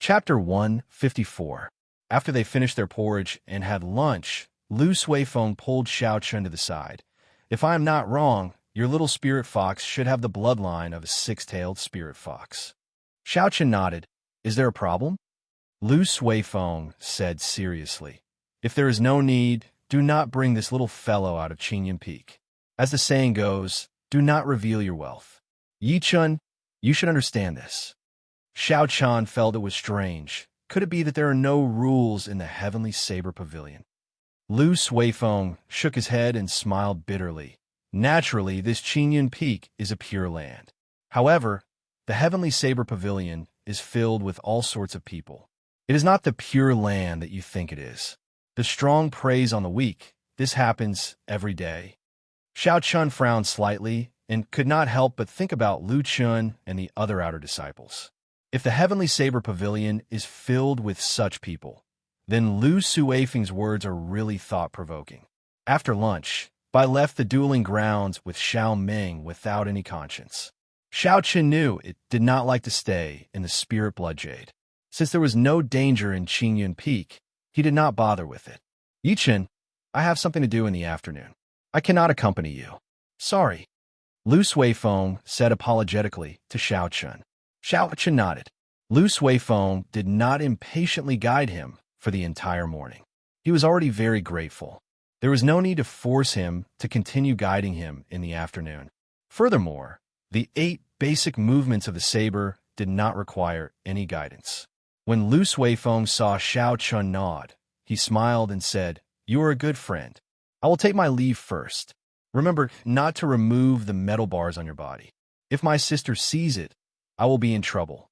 Chapter 154. After they finished their porridge and had lunch, Lu Suifeng pulled Xianxia to the side. "If I am not wrong, your little spirit fox should have the bloodline of a six-tailed spirit fox." Xianxia nodded. "Is there a problem?" Lu Suifeng said seriously, "If there is no need, do not bring this little fellow out of Qinyan Peak. As the saying goes, do not reveal your wealth. Yichun, you should understand this." Xiaoqian felt it was strange. Could it be that there are no rules in the Heavenly Saber Pavilion? Lu Suifeng shook his head and smiled bitterly. Naturally, this Qinyan Peak is a pure land. However, the Heavenly Saber Pavilion is filled with all sorts of people. It is not the pure land that you think it is. The strong preys on the weak. This happens every day. Xiaoqian frowned slightly and could not help but think about Lu Chun and the other outer disciples. If the Heavenly Saber Pavilion is filled with such people, then Lu Suifeng's words are really thought-provoking. After lunch, Bai left the dueling grounds with Xiao Ming without any conscience. Xiaoqin knew it did not like to stay in the Spirit Bloodjade. Since there was no danger in Qinyan Peak, he did not bother with it. "Yichun, I have something to do in the afternoon. I cannot accompany you." "Sorry," Lu Suifeng said apologetically to Xiaoqin. Xiaoqin nodded. Lu Suifeng did not impatiently guide him for the entire morning. He was already very grateful. There was no need to force him to continue guiding him in the afternoon. Furthermore, the 8 basic movements of the saber did not require any guidance. When Lu Suifeng saw Xiaoqin nod, he smiled and said, "You are a good friend. I will take my leave first. Remember not to remove the metal bars on your body. If my sister sees it, I will be in trouble."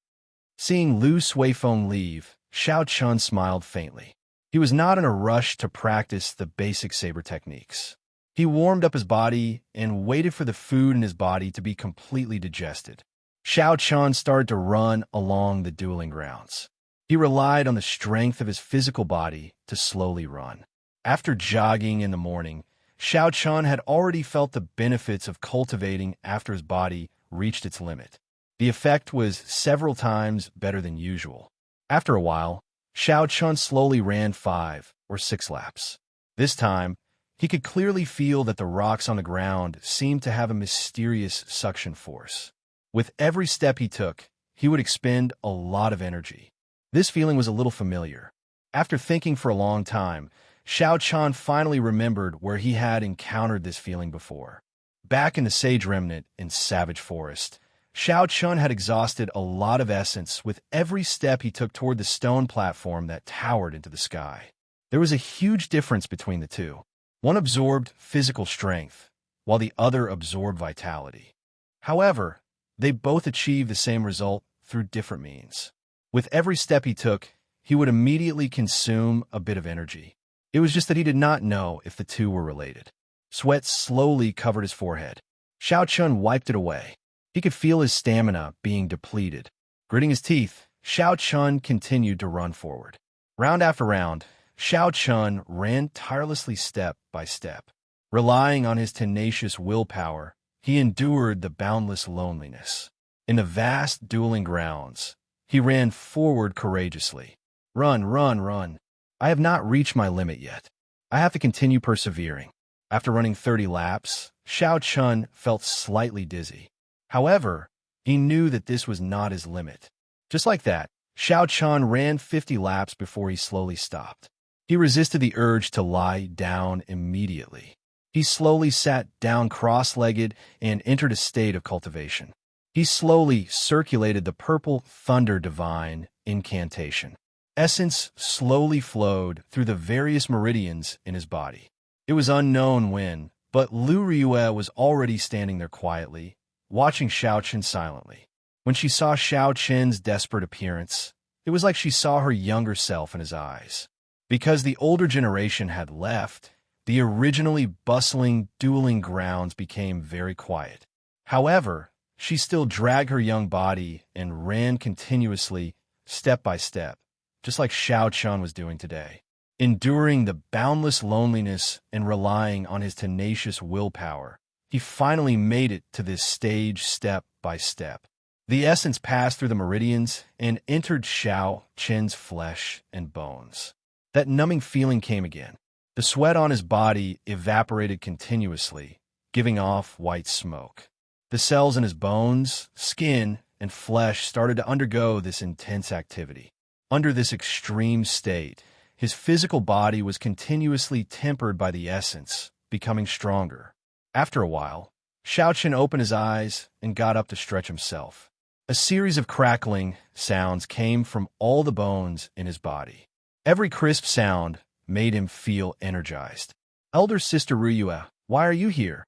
Seeing Lu Suifeng leave, Xiaoqin smiled faintly. He was not in a rush to practice the basic saber techniques. He warmed up his body and waited for the food in his body to be completely digested. Xiaoqin started to run along the dueling grounds. He relied on the strength of his physical body to slowly run. After jogging in the morning, Xiaoqin had already felt the benefits of cultivating after his body reached its limit. The effect was several times better than usual. After a while, Xiaoqin slowly ran 5 or 6 laps. This time, he could clearly feel that the rocks on the ground seemed to have a mysterious suction force. With every step he took, he would expend a lot of energy. This feeling was a little familiar. After thinking for a long time, Xiaoqin finally remembered where he had encountered this feeling before. Back in the Sage Remnant in Savage Forest, Xiaoqin had exhausted a lot of essence with every step he took toward the stone platform that towered into the sky. There was a huge difference between the two. One absorbed physical strength, while the other absorbed vitality. However, they both achieved the same result through different means. With every step he took, he would immediately consume a bit of energy. It was just that he did not know if the two were related. Sweat slowly covered his forehead. Xiaoqin wiped it away. He could feel his stamina being depleted. Gritting his teeth, Xiaoqin continued to run forward. Round after round, Xiaoqin ran tirelessly step by step. Relying on his tenacious willpower, he endured the boundless loneliness. In the vast dueling grounds, he ran forward courageously. "Run, run, run. I have not reached my limit yet. I have to continue persevering." After running 30 laps, Xiaoqin felt slightly dizzy. However, he knew that this was not his limit. Just like that, Xiaoqin ran 50 laps before he slowly stopped. He resisted the urge to lie down immediately. He slowly sat down cross-legged and entered a state of cultivation. He slowly circulated the purple thunder divine incantation. Essence slowly flowed through the various meridians in his body. It was unknown when, but Lu Riyue was already standing there quietly, watching Xiaoqin silently. When she saw Xiaoqin's desperate appearance, it was like she saw her younger self in his eyes. Because the older generation had left, the originally bustling dueling grounds became very quiet. However, she still dragged her young body and ran continuously, step by step, just like Xiaoqin was doing today. Enduring the boundless loneliness and relying on his tenacious willpower, he finally made it to this stage step by step. The essence passed through the meridians and entered Xianxia's flesh and bones. That numbing feeling came again. The sweat on his body evaporated continuously, giving off white smoke. The cells in his bones, skin, and flesh started to undergo this intense activity. Under this extreme state, his physical body was continuously tempered by the essence, becoming stronger. After a while, Xianxia opened his eyes and got up to stretch himself. A series of crackling sounds came from all the bones in his body. Every crisp sound made him feel energized. "Elder Sister Ruyue, why are you here?"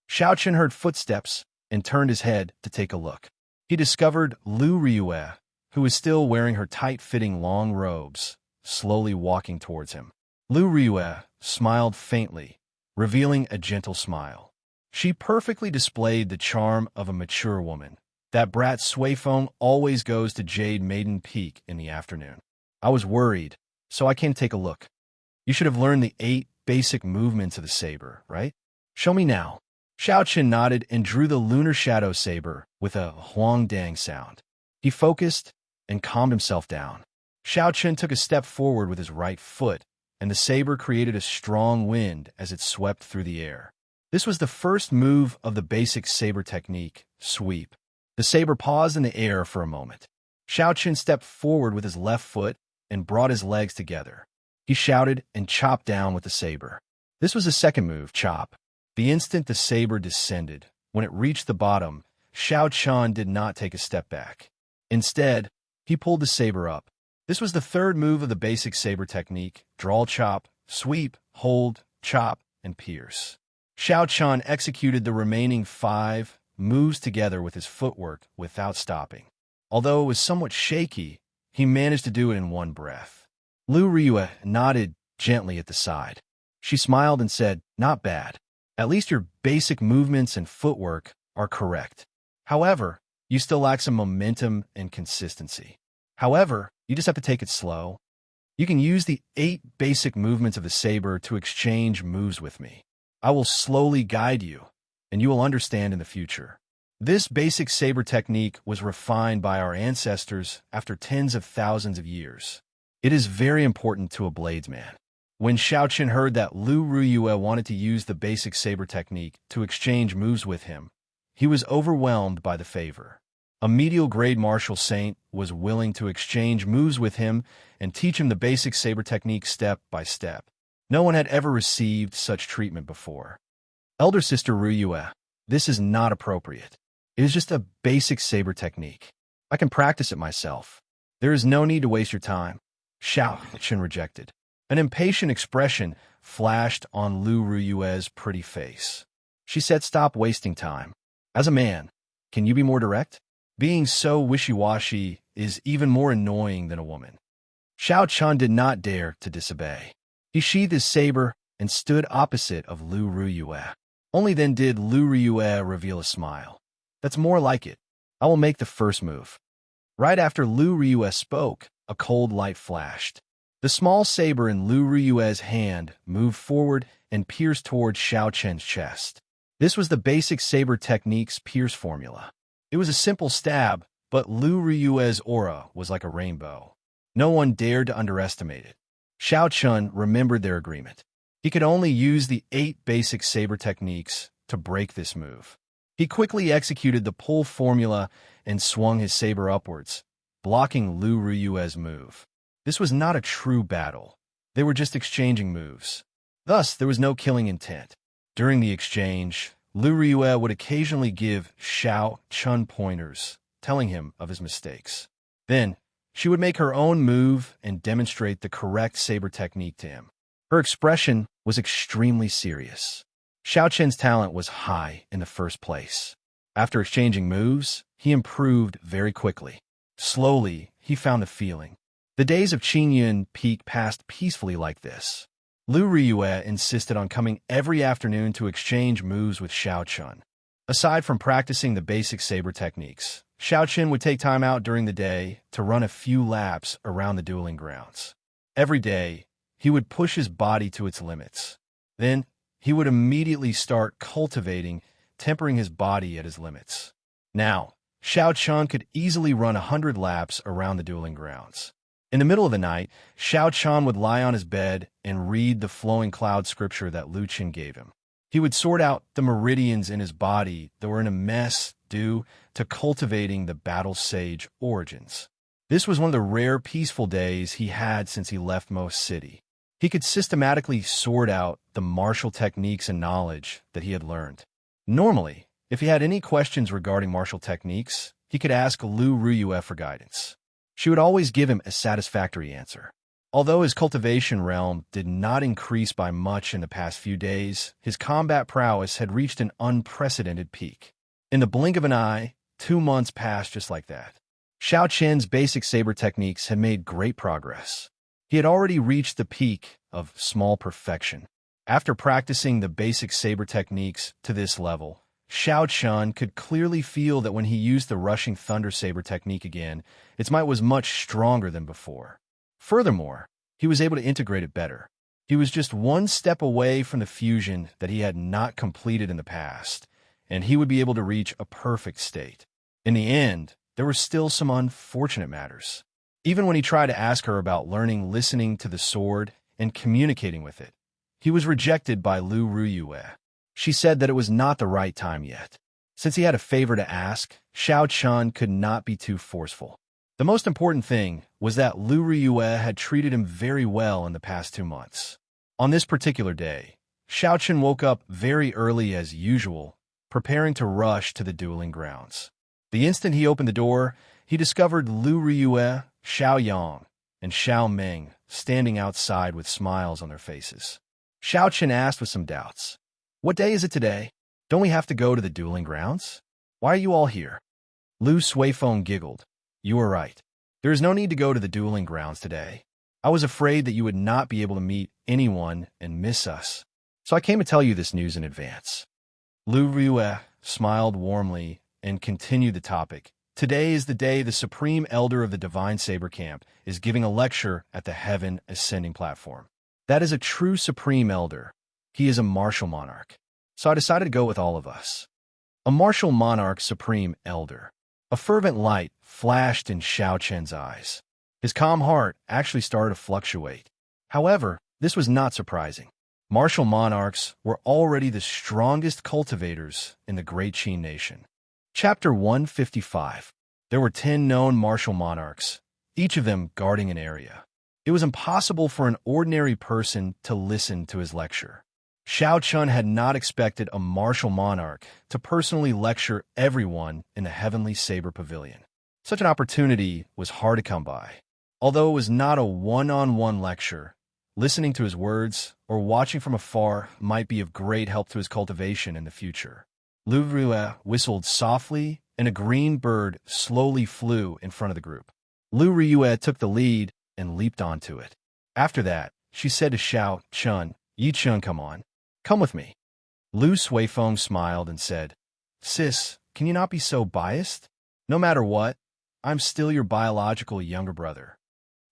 Xianxia heard footsteps and turned his head to take a look. He discovered Lu Ruyue, who was still wearing her tight-fitting long robes, slowly walking towards him. Lu Ruyue smiled faintly, revealing a gentle smile. She perfectly displayed the charm of a mature woman. That brat Suifeng always goes to Jade Maiden Peak in the afternoon. "I was worried, so I came to take a look. You should have learned the 8 basic movements of the saber, right? Show me now." Xianxia nodded and drew the lunar shadow saber with a huangdang sound. He focused and calmed himself down. Xianxia took a step forward with his right foot, and the saber created a strong wind as it swept through the air. This was the first move of the basic saber technique, sweep. The saber paused in the air for a moment. Xianxia stepped forward with his left foot and brought his legs together. He shouted and chopped down with the saber. This was the second move, chop. The instant the saber descended, when it reached the bottom, Xianxia did not take a step back. Instead, he pulled the saber up. This was the third move of the basic saber technique, draw chop, sweep, hold, chop, and pierce. Xianxia executed the remaining 5 moves together with his footwork without stopping. Although it was somewhat shaky, he managed to do it in one breath. Lu Ruyue nodded gently at the side. She smiled and said, "Not bad. At least your basic movements and footwork are correct. However, you still lack some momentum and consistency. However, you just have to take it slow. You can use the 8 basic movements of the saber to exchange moves with me. I will slowly guide you, and you will understand in the future." This basic saber technique was refined by our ancestors after tens of thousands of years. It is very important to a bladesman. When Xianxia heard that Lu Ruyue wanted to use the basic saber technique to exchange moves with him, he was overwhelmed by the favor. A medial-grade martial saint was willing to exchange moves with him and teach him the basic saber technique step by step. No one had ever received such treatment before. "Elder Sister Ruyue, this is not appropriate. It is just a basic saber technique. I can practice it myself. There is no need to waste your time." Xianxia rejected. An impatient expression flashed on Lu Ruyue's pretty face. She said, "Stop wasting time. As a man, can you be more direct? Being so wishy-washy is even more annoying than a woman." Xianxia did not dare to disobey. He sheathed his saber and stood opposite of Lu Ruyue. Only then did Lu Ruyue reveal a smile. "That's more like it. I will make the first move." Right after Lu Ruyue spoke, a cold light flashed. The small saber in Lu Ruyue's hand moved forward and pierced towards Xianxia's chest. This was the basic saber technique's pierce formula. It was a simple stab, but Lu Ruyue's aura was like a rainbow. No one dared to underestimate it. Xianxia remembered their agreement. He could only use the 8 basic saber techniques to break this move. He quickly executed the pull formula and swung his saber upwards, blocking Lu Ruyue's move. This was not a true battle. They were just exchanging moves. Thus, there was no killing intent. During the exchange, Lu Ruyue would occasionally give Xianxia pointers, telling him of his mistakes. Then, she would make her own move and demonstrate the correct saber technique to him. Her expression was extremely serious. Xianxia's talent was high in the first place. After exchanging moves, he improved very quickly. Slowly, he found the feeling. The days of Qingyun Peak passed peacefully like this. Lu Ruyue insisted on coming every afternoon to exchange moves with Xianxia. Aside from practicing the basic saber techniques, Xianxia would take time out during the day to run a few laps around the dueling grounds. Every day, he would push his body to its limits. Then, he would immediately start cultivating, tempering his body at his limits. Now, Xiao Chun could easily run 100 laps around the dueling grounds. In the middle of the night, Xiao Chun would lie on his bed and read the flowing cloud scripture that Lu Qin gave him. He would sort out the meridians in his body that were in a mess due to cultivating the battle sage origins. This was one of the rare peaceful days he had since he left Most City. He could systematically sort out the martial techniques and knowledge that he had learned. Normally, if he had any questions regarding martial techniques, he could ask Lu Ruyue for guidance. She would always give him a satisfactory answer. Although his cultivation realm did not increase by much in the past few days, his combat prowess had reached an unprecedented peak. In the blink of an eye, 2 months passed just like that. Xiao Qian's basic saber techniques had made great progress. He had already reached the peak of small perfection. After practicing the basic saber techniques to this level, Xiao Chun could clearly feel that when he used the rushing thunder saber technique again, its might was much stronger than before. Furthermore, he was able to integrate it better. He was just one step away from the fusion that he had not completed in the past, and he would be able to reach a perfect state. In the end, there were still some unfortunate matters. Even when he tried to ask her about listening to the sword and communicating with it, he was rejected by Lu Ruyue. She said that it was not the right time yet. Since he had a favor to ask, Xiao Chun could not be too forceful. The most important thing was that Lu Ruyue had treated him very well in the past 2 months. On this particular day, Xiao Chun woke up very early as usual, preparing to rush to the dueling grounds. The instant he opened the door, he discovered Lu Ruyue, Xiao Yang, and Xiao Meng standing outside with smiles on their faces. Xiao Chun asked with some doubts, "What day is it today? Don't we have to go to the dueling grounds? Why are you all here?" Lu Suifeng giggled. "You are right. There is no need to go to the dueling grounds today. I was afraid that you would not be able to meet anyone and miss us, so I came to tell you this news in advance." Lu Ruyue smiled warmly and continued the topic. "Today is the day the Supreme Elder of the Divine Saber Camp is giving a lecture at the Heaven Ascending Platform. That is a true Supreme Elder. He is a martial monarch. So I decided to go with all of us." A martial monarch Supreme Elder. A fervent light flashed in Xiao Chen's eyes. His calm heart actually started to fluctuate. However, this was not surprising. Martial monarchs were already the strongest cultivators in the Great Qin nation. Chapter 155. There were 10 known martial monarchs, each of them guarding an area. It was impossible for an ordinary person to listen to his lecture. Xiao Chun had not expected a martial monarch to personally lecture everyone in the Heavenly Saber Pavilion. Such an opportunity was hard to come by. Although it was not a one-on-one lecture, listening to his words or watching from afar might be of great help to his cultivation in the future. Lu Ruyue whistled softly, and a green bird slowly flew in front of the group. Lu Ruyue took the lead and leaped onto it. After that, she said to Xiao Chun, "Yi Chun, come on. Come with me." Lu Suifeng smiled and said, "Sis, can you not be so biased? No matter what, I'm still your biological younger brother.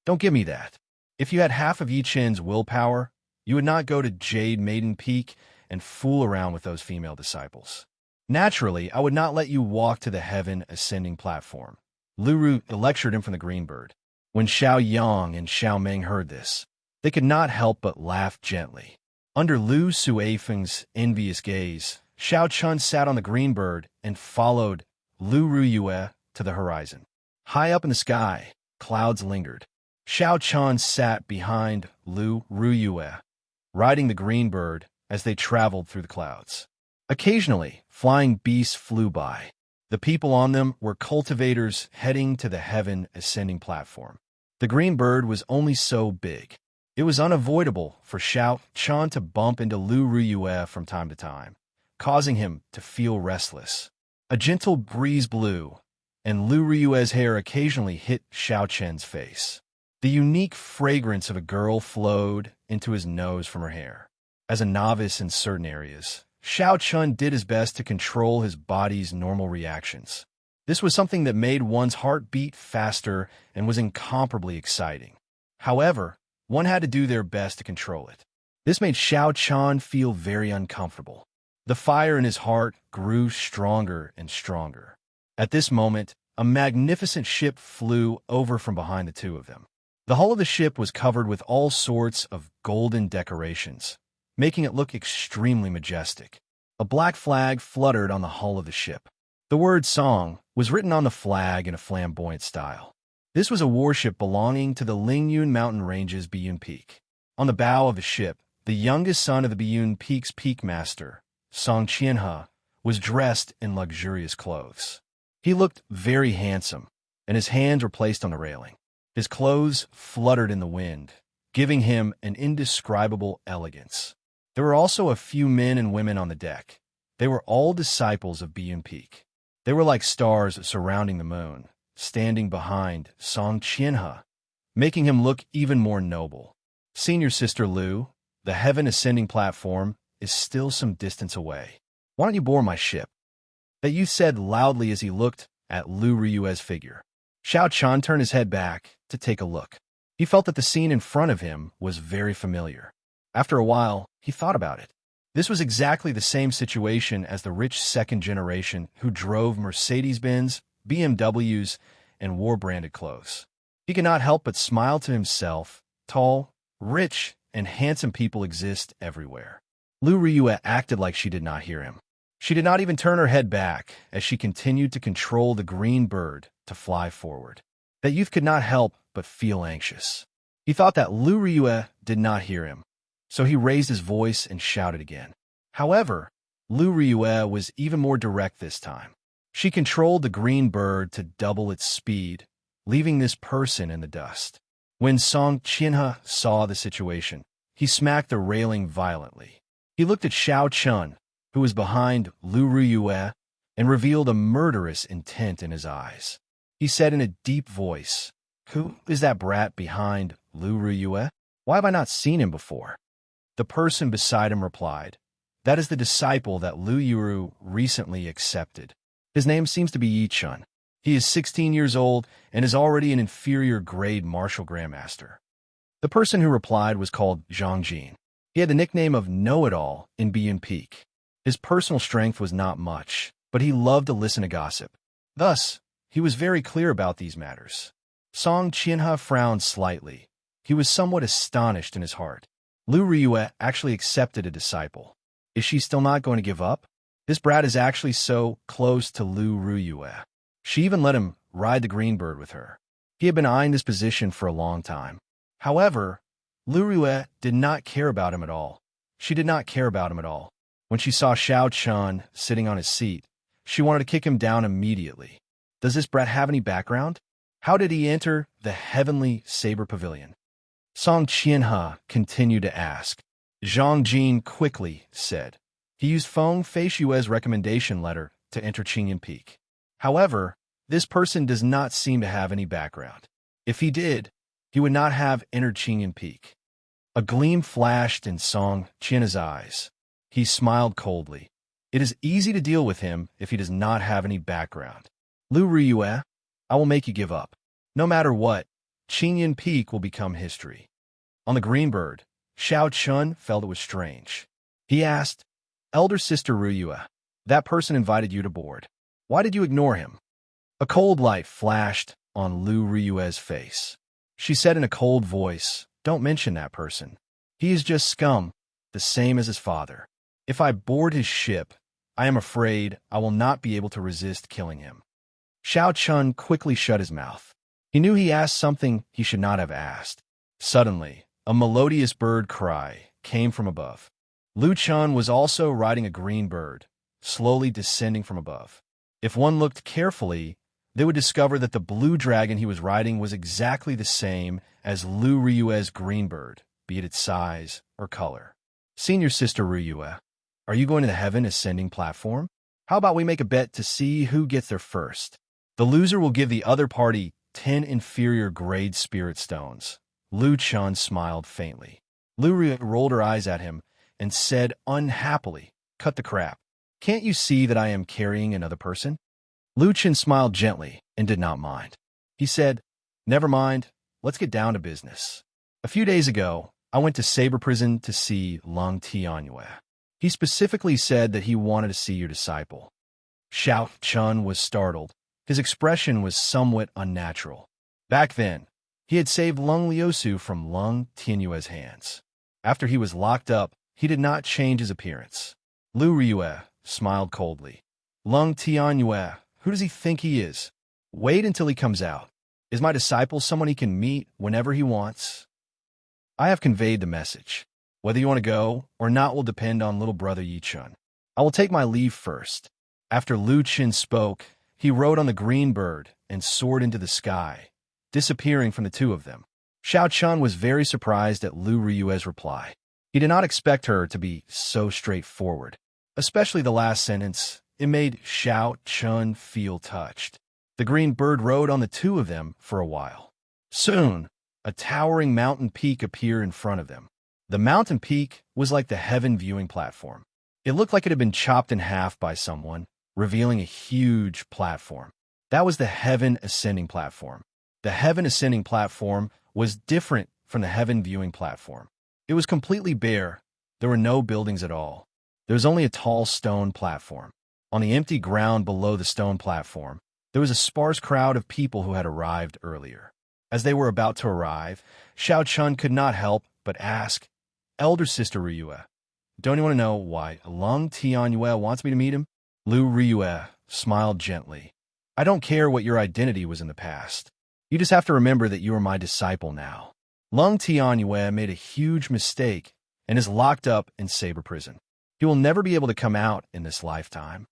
Don't give me that. If you had half of Yi Chen's willpower, you would not go to Jade Maiden Peak and fool around with those female disciples. Naturally, I would not let you walk to the Heaven Ascending Platform." Lu Ruyue lectured him from the green bird. When Xiao Yang and Xiao Meng heard this, they could not help but laugh gently. Under Lu Suifeng's envious gaze, Xiao Chun sat on the green bird and followed Lu Ruyue to the horizon. High up in the sky, clouds lingered. Xiao Chun sat behind Lu Ruyue, riding the green bird as they traveled through the clouds. Occasionally, flying beasts flew by. The people on them were cultivators heading to the Heaven Ascending Platform. The green bird was only so big. It was unavoidable for Xiao Chun to bump into Lu Ruyue from time to time, causing him to feel restless. A gentle breeze blew, and Lu Ruyue's hair occasionally hit Xiao Chen's face. The unique fragrance of a girl flowed into his nose from her hair. As a novice in certain areas, Xiao Chun did his best to control his body's normal reactions. This was something that made one's heart beat faster and was incomparably exciting. However, one had to do their best to control it. This made Xiao Chun feel very uncomfortable. The fire in his heart grew stronger and stronger. At this moment, a magnificent ship flew over from behind the two of them. The hull of the ship was covered with all sorts of golden decorations, making it look extremely majestic. A black flag fluttered on the hull of the ship. The word Song was written on the flag in a flamboyant style. This was a warship belonging to the Lingyun Mountain Ranges Biyun Peak. On the bow of the ship, the youngest son of the Biyun Peak's peakmaster, Song Qianhe, was dressed in luxurious clothes. He looked very handsome, and his hands were placed on the railing. His clothes fluttered in the wind, giving him an indescribable elegance. There were also a few men and women on the deck. They were all disciples of Biyun Peak. They were like stars surrounding the moon, standing behind Song Qianhe, making him look even more noble. Senior Sister Lu, the heaven-ascending platform is still some distance away. Why don't you board my ship? That youth said loudly as he looked at Lu Riyue's figure. Xiao Chan turned his head back to take a look. He felt that the scene in front of him was very familiar. After a while, he thought about it. This was exactly the same situation as the rich second generation who drove Mercedes-Benz, BMWs, and wore branded clothes. He could not help but smile to himself. Tall, rich, and handsome people exist everywhere. Lu Riyue acted like she did not hear him. She did not even turn her head back as she continued to control the green bird to fly forward. That youth could not help but feel anxious. He thought that Lu Riyue did not hear him, so he raised his voice and shouted again. However, Lu Riyue was even more direct this time. She controlled the green bird to double its speed, leaving this person in the dust. When Song Qianhe saw the situation, he smacked the railing violently. He looked at Xiao Chun, who was behind Lu Riyue, and revealed a murderous intent in his eyes. He said in a deep voice, "Who is that brat behind Lu Riyue? Why have I not seen him before?" The person beside him replied, "That is the disciple that Lu Yuru recently accepted. His name seems to be Yi Chun. He is 16 years old and is already an inferior grade martial grandmaster." The person who replied was called Zhang Jin. He had the nickname of Know-It-All in Biyun Peak. His personal strength was not much, but he loved to listen to gossip. Thus, he was very clear about these matters. Song Qianhe frowned slightly. He was somewhat astonished in his heart. Lu Riyue actually accepted a disciple. Is she still not going to give up? This brat is actually so close to Lu Riyue. She even let him ride the green bird with her. He had been eyeing this position for a long time. However, Lu Riyue did not care about him at all. She did not care about him at all. When she saw Xiao Chun sitting on his seat, she wanted to kick him down immediately. Does this brat have any background? How did he enter the heavenly saber pavilion? Song Qianhe continued to ask. Zhang Jin quickly said. He used Feng Feishue's recommendation letter to enter Qingyan Peak. However, this person does not seem to have any background. If he did, he would not have entered Qingyan Peak. A gleam flashed in Song Qianhe's eyes. He smiled coldly. It is easy to deal with him if he does not have any background. Lu Riyue, I will make you give up. No matter what, Qingyan Peak will become history. On the Greenbird, Xiao Chun felt it was strange. He asked, Elder Sister Riyue, that person invited you to board. Why did you ignore him? A cold light flashed on Lu Riyue's face. She said in a cold voice, Don't mention that person. He is just scum, the same as his father. If I board his ship, I am afraid I will not be able to resist killing him. Xiao Chun quickly shut his mouth. He knew he asked something he should not have asked. Suddenly, a melodious bird cry came from above. Lu Chun was also riding a green bird, slowly descending from above. If one looked carefully, they would discover that the blue dragon he was riding was exactly the same as Lu Riyue's green bird, be it its size or color. Senior Sister Riyue, are you going to the heaven ascending platform? How about we make a bet to see who gets there first? The loser will give the other party 10 inferior grade spirit stones. Lu Chun smiled faintly. Lu Riyue rolled her eyes at him and said unhappily, Cut the crap. Can't you see that I am carrying another person? Lu Chun smiled gently and did not mind. He said, Never mind, let's get down to business. A few days ago, I went to Saber Prison to see Lung Tianyue. He specifically said that he wanted to see your disciple. Xiao Chun was startled. His expression was somewhat unnatural. Back then, he had saved Lung Liusu from Lung Tianyue's hands. After he was locked up, he did not change his appearance. Lu Riyue smiled coldly. Lung Tianyue, who does he think he is? Wait until he comes out. Is my disciple someone he can meet whenever he wants? I have conveyed the message. Whether you want to go or not will depend on little brother Yichun. I will take my leave first. After Lu Qin spoke, he rode on the green bird and soared into the sky, disappearing from the two of them. Xiao Chun was very surprised at Lu Riyue's reply. He did not expect her to be so straightforward. Especially the last sentence, it made Xiao Chun feel touched. The green bird rode on the two of them for a while. Soon, a towering mountain peak appeared in front of them. The mountain peak was like the heaven viewing platform. It looked like it had been chopped in half by someone, revealing a huge platform. That was the heaven ascending platform. The heaven ascending platform was different from the heaven viewing platform. It was completely bare. There were no buildings at all. There was only a tall stone platform. On the empty ground below the stone platform, there was a sparse crowd of people who had arrived earlier. As they were about to arrive, Xiao Chun could not help but ask, "Elder Sister Riyue, don't you want to know why Lung Tianyue wants me to meet him?" Lu Riyue smiled gently. "I don't care what your identity was in the past. You just have to remember that you are my disciple now. Lung Tianyue made a huge mistake and is locked up in Saber Prison. He will never be able to come out in this lifetime.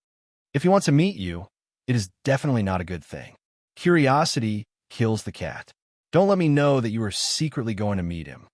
If he wants to meet you, it is definitely not a good thing. Curiosity kills the cat. Don't let me know that you are secretly going to meet him."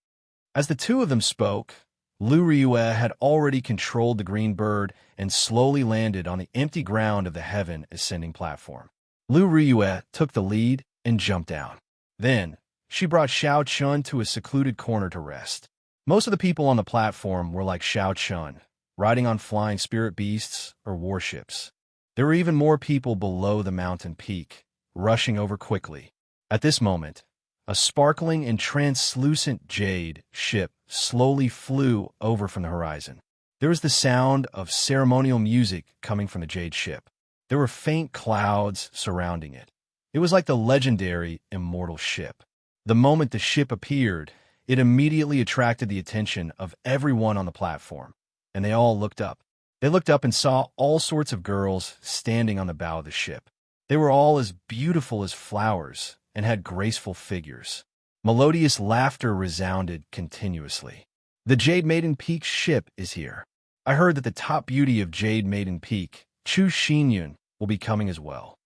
As the two of them spoke, Lu Riyue had already controlled the green bird and slowly landed on the empty ground of the heaven ascending platform. Lu Riyue took the lead and jumped down. Then, she brought Xiao Chun to a secluded corner to rest. Most of the people on the platform were like Xiao Chun, riding on flying spirit beasts or warships. There were even more people below the mountain peak, rushing over quickly. At this moment, a sparkling and translucent jade ship slowly flew over from the horizon. There was the sound of ceremonial music coming from the jade ship. There were faint clouds surrounding it. It was like the legendary immortal ship. The moment the ship appeared, it immediately attracted the attention of everyone on the platform, and they all looked up. They looked up and saw all sorts of girls standing on the bow of the ship. They were all as beautiful as flowers and had graceful figures. Melodious laughter resounded continuously. "The Jade Maiden Peak ship is here. I heard that the top beauty of Jade Maiden Peak, Chu Xinyun, will be coming as well.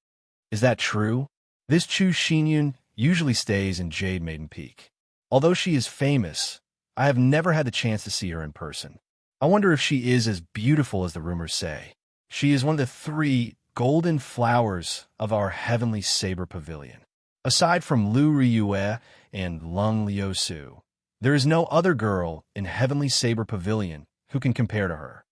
Is that true? This Chu Xinyun usually stays in Jade Maiden Peak. Although she is famous, I have never had the chance to see her in person. I wonder if she is as beautiful as the rumors say. She is one of the 3 golden flowers of our heavenly saber pavilion. Aside from Lu Riyue and Lung Liusu, there is no other girl in heavenly saber pavilion who can compare to her."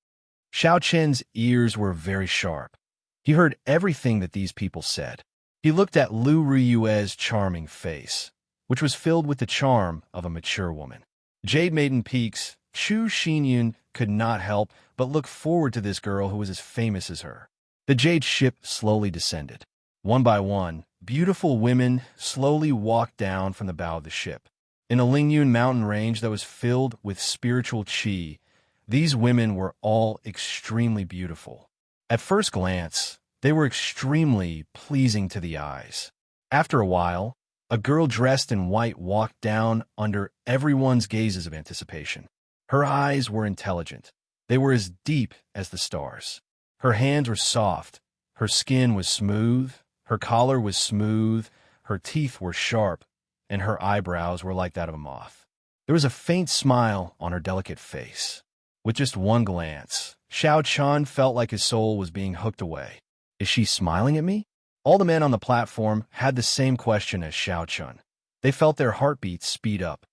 Xiao Chen's ears were very sharp. He heard everything that these people said. He looked at Lu Riyue's charming face, which was filled with the charm of a mature woman. Jade Maiden Peak's Chu Xinyun could not help but look forward to this girl who was as famous as her. The jade ship slowly descended. One by one, beautiful women slowly walked down from the bow of the ship. In a Lingyun mountain range that was filled with spiritual qi, these women were all extremely beautiful. At first glance, they were extremely pleasing to the eyes. After a while, a girl dressed in white walked down under everyone's gazes of anticipation. Her eyes were intelligent. They were as deep as the stars. Her hands were soft. Her skin was smooth. Her collar was smooth. Her teeth were sharp, and her eyebrows were like that of a moth. There was a faint smile on her delicate face. With just one glance, Xiao Chun felt like his soul was being hooked away. Is she smiling at me? All the men on the platform had the same question as Xiao Chun. They felt their heartbeats speed up.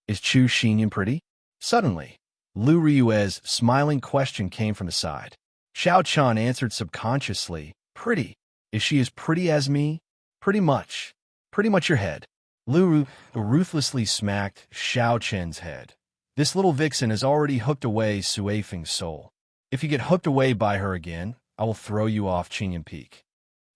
Is Chu Xinyun pretty? Suddenly, Lu Riyue's smiling question came from the side. Xiao Chun answered subconsciously, "Pretty. Is she as pretty as me?" "Pretty much. Pretty much your head." Lu ruthlessly smacked Xiao Chen's head. "This little vixen has already hooked away Sui Feng's soul. If you get hooked away by her again, I will throw you off Qinyan Peak."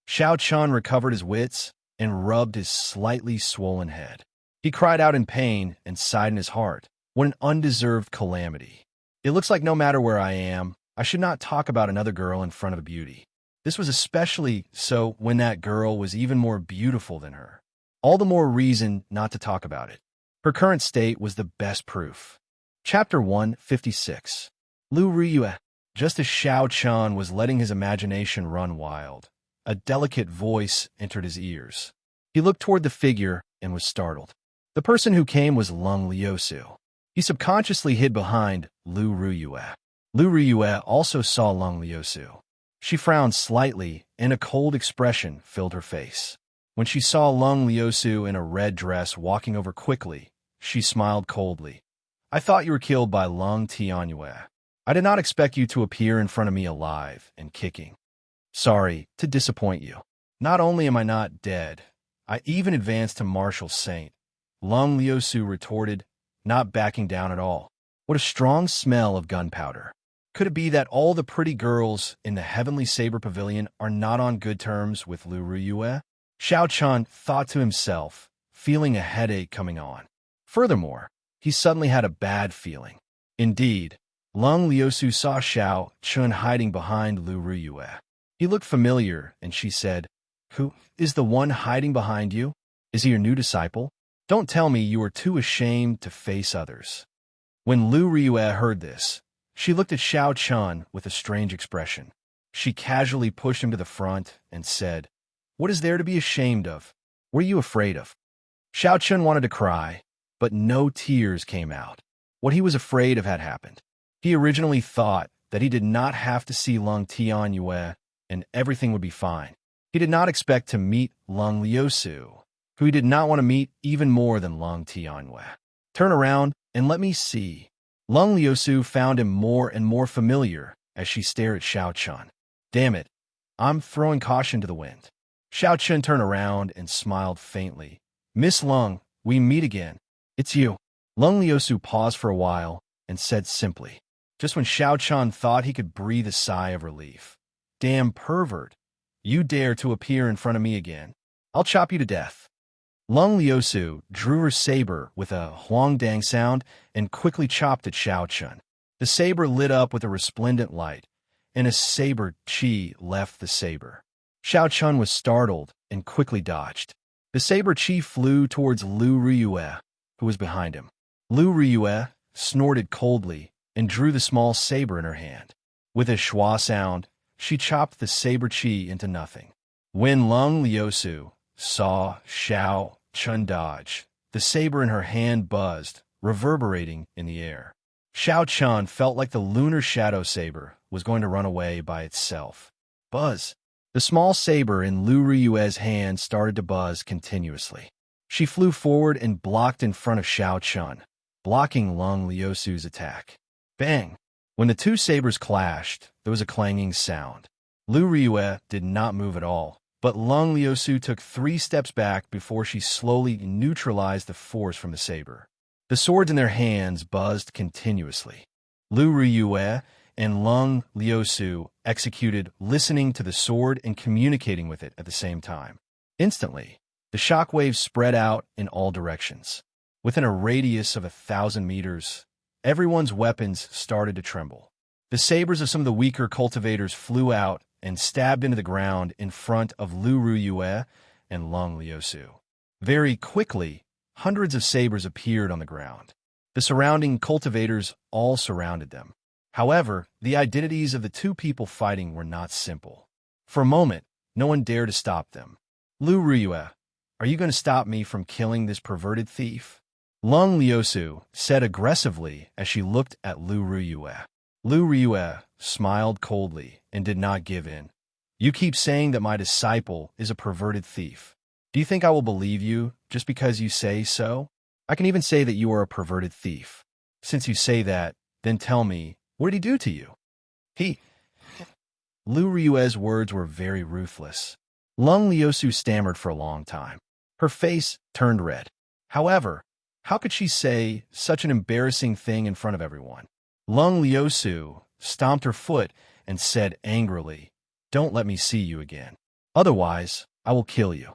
Xiao Chun recovered his wits and rubbed his slightly swollen head. He cried out in pain and sighed in his heart. What an undeserved calamity. It looks like no matter where I am, I should not talk about another girl in front of a beauty. This was especially so when that girl was even more beautiful than her. All the more reason not to talk about it. Her current state was the best proof. Chapter 156. Lu Riyue. Just as Xiao Chun was letting his imagination run wild, a delicate voice entered his ears. He looked toward the figure and was startled. The person who came was Lung Liusu. He subconsciously hid behind Lu Riyue. Lu Riyue also saw Lung Liusu. She frowned slightly, and a cold expression filled her face. When she saw Lung Liusu in a red dress walking over quickly, she smiled coldly. I thought you were killed by Lung Tianyue. I did not expect you to appear in front of me alive and kicking. Sorry to disappoint you. Not only am I not dead, I even advanced to Martial Saint. Lung Liusu retorted, not backing down at all. What a strong smell of gunpowder. Could it be that all the pretty girls in the Heavenly Saber Pavilion are not on good terms with Lu Riyue? Xiao Chun thought to himself, feeling a headache coming on. Furthermore, he suddenly had a bad feeling. Indeed, Lung Liusu saw Xiao Chun hiding behind Lu Riyue. He looked familiar, and she said, Who is the one hiding behind you? Is he your new disciple? Don't tell me you are too ashamed to face others. When Lu Riyue heard this, she looked at Xiao Chun with a strange expression. She casually pushed him to the front and said, What is there to be ashamed of? What are you afraid of? Xiao Chun wanted to cry, but no tears came out. What he was afraid of had happened. He originally thought that he did not have to see Lung Tianyue and everything would be fine. He did not expect to meet Lung Liusu, who he did not want to meet even more than Lung Tianyue. Turn around and let me see. Lung Liusu found him more and more familiar as she stared at Xiao Chun. Damn it, I'm throwing caution to the wind. Xiao Chun turned around and smiled faintly. Miss Lung, we meet again. It's you. Lung Liusu paused for a while and said simply, just when Xiao Chun thought he could breathe a sigh of relief. Damn pervert. You dare to appear in front of me again. I'll chop you to death. Lung Liusu drew her saber with a huangdang sound and quickly chopped at Xiao Chun. The saber lit up with a resplendent light, and a saber chi left the saber. Xiao Chun was startled and quickly dodged. The saber chi flew towards Lu Riyue, who was behind him. Lu Riyue snorted coldly and drew the small saber in her hand. With a schwa sound, she chopped the saber chi into nothing. When Lung Liusu saw Xiao Chun dodge, the saber in her hand buzzed, reverberating in the air. Xiao Chun felt like the lunar shadow saber was going to run away by itself. Buzz. The small saber in Lu Riyue's hand started to buzz continuously. She flew forward and blocked in front of Xiao Chun, blocking Lung Liusu's attack. Bang! When the two sabers clashed, there was a clanging sound. Lu Riyue did not move at all, but Lung Liusu took 3 steps back before she slowly neutralized the force from the saber. The swords in their hands buzzed continuously. Lu Riyue and Lung Liusu executed listening to the sword and communicating with it at the same time. Instantly, the shockwaves spread out in all directions. Within a radius of 1,000 meters, everyone's weapons started to tremble. The sabers of some of the weaker cultivators flew out and stabbed into the ground in front of Lu Riyue and Lung Liusu. Very quickly, hundreds of sabers appeared on the ground. The surrounding cultivators all surrounded them. However, the identities of the two people fighting were not simple. For a moment, no one dared to stop them. Lu Riyue, are you going to stop me from killing this perverted thief? Lung Liusu said aggressively as she looked at Lu Riyue. Lu Riyue smiled coldly and did not give in. You keep saying that my disciple is a perverted thief. Do you think I will believe you just because you say so? I can even say that you are a perverted thief. Since you say that, then tell me, what did he do to you? Lu Riyue's words were very ruthless. Lung Liusu stammered for a long time. Her face turned red. However, how could she say such an embarrassing thing in front of everyone? Lung Liusu stomped her foot and said angrily, Don't let me see you again. Otherwise, I will kill you."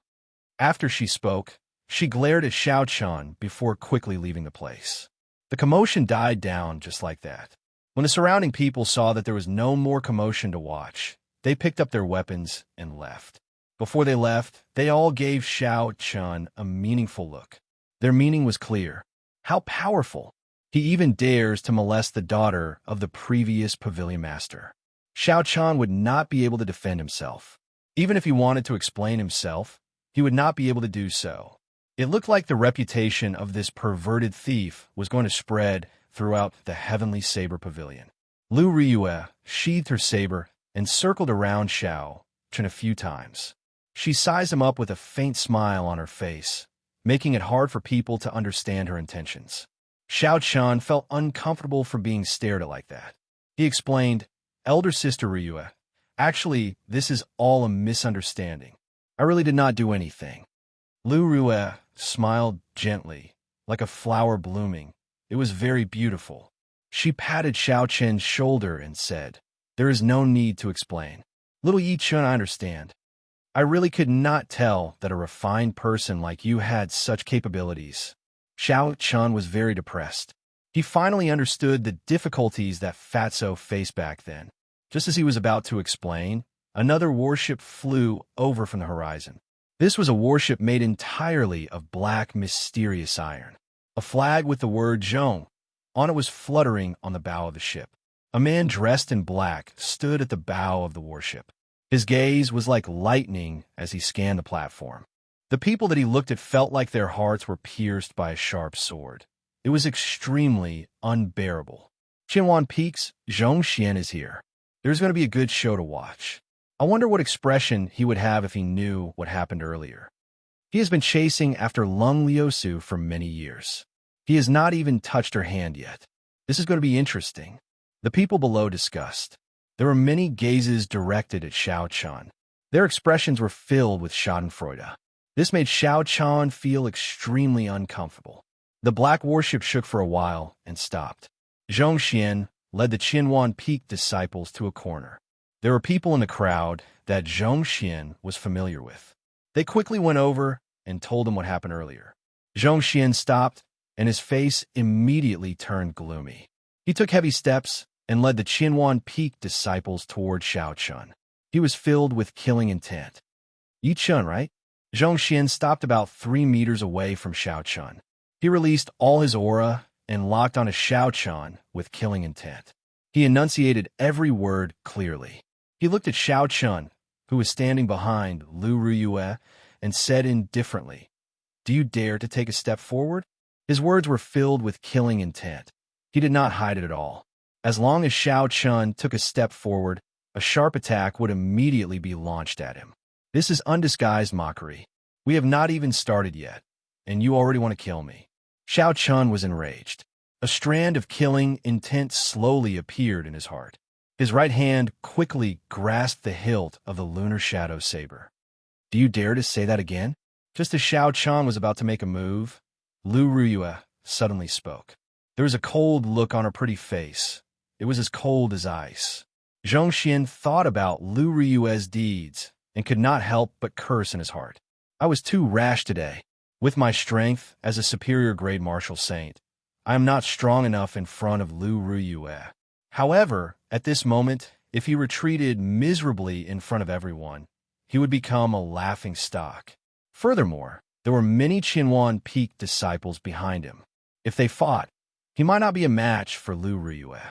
After she spoke, she glared at Xianxia before quickly leaving the place. The commotion died down just like that. When the surrounding people saw that there was no more commotion to watch, they picked up their weapons and left. Before they left, they all gave Xianxia a meaningful look. Their meaning was clear. How powerful! He even dares to molest the daughter of the previous pavilion master. Xianxia would not be able to defend himself. Even if he wanted to explain himself, he would not be able to do so. It looked like the reputation of this perverted thief was going to spread throughout the Heavenly Saber Pavilion. Lu Riyue sheathed her saber and circled around Xianxia a few times. She sized him up with a faint smile on her face, making it hard for people to understand her intentions. Xianxia felt uncomfortable for being stared at like that. He explained, "Elder Sister Riyue, actually, this is all a misunderstanding. I really did not do anything." Lu Riyue smiled gently, like a flower blooming. It was very beautiful. She patted Xiaoqian's shoulder and said, "There is no need to explain. Little Yichun, I understand. I really could not tell that a refined person like you had such capabilities." Xiaoqian was very depressed. He finally understood the difficulties that Fatso faced back then. Just as he was about to explain, another warship flew over from the horizon. This was a warship made entirely of black, mysterious iron. A flag with the word Zhong on it was fluttering on the bow of the ship. A man dressed in black stood at the bow of the warship. His gaze was like lightning as he scanned the platform. The people that he looked at felt like their hearts were pierced by a sharp sword. It was extremely unbearable. "Qinwan Peaks, Zhongxian is here. There's going to be a good show to watch. I wonder what expression he would have if he knew what happened earlier. He has been chasing after Lung Liusu for many years. He has not even touched her hand yet. This is going to be interesting." The people below discussed. There were many gazes directed at Xiaoqian. Their expressions were filled with schadenfreude. This made Xiaoqian feel extremely uncomfortable. The black warship shook for a while and stopped. Zhongxian led the Qinwan Peak disciples to a corner. There were people in the crowd that Zhongxian was familiar with. They quickly went over and told him what happened earlier. Zhongxian stopped, and his face immediately turned gloomy. He took heavy steps and led the Qinwan Peak disciples toward Xiaoqian. He was filled with killing intent. "Yichun, right?" Zhongxian stopped about 3 meters away from Xiaoqian. He released all his aura and locked onto Xiaoqian with killing intent. He enunciated every word clearly. He looked at Xiaoqian, who was standing behind Lu Riyue, and said indifferently, "Do you dare to take a step forward?" His words were filled with killing intent. He did not hide it at all. As long as Xiaoqian took a step forward, a sharp attack would immediately be launched at him. This is undisguised mockery. We have not even started yet, and you already want to kill me. Xiaoqian was enraged. A strand of killing intent slowly appeared in his heart. His right hand quickly grasped the hilt of the lunar shadow saber. "Do you dare to say that again?" Just as Xiaoqian was about to make a move, Lu Riyue suddenly spoke. There was a cold look on her pretty face. It was as cold as ice. Zhongxian thought about Lu Riyue's deeds and could not help but curse in his heart. "I was too rash today. With my strength as a superior grade martial saint, I am not strong enough in front of Lu Riyue." However, at this moment, if he retreated miserably in front of everyone, he would become a laughing stock. Furthermore, there were many Qinwan Peak disciples behind him. If they fought, he might not be a match for Lu Riyue.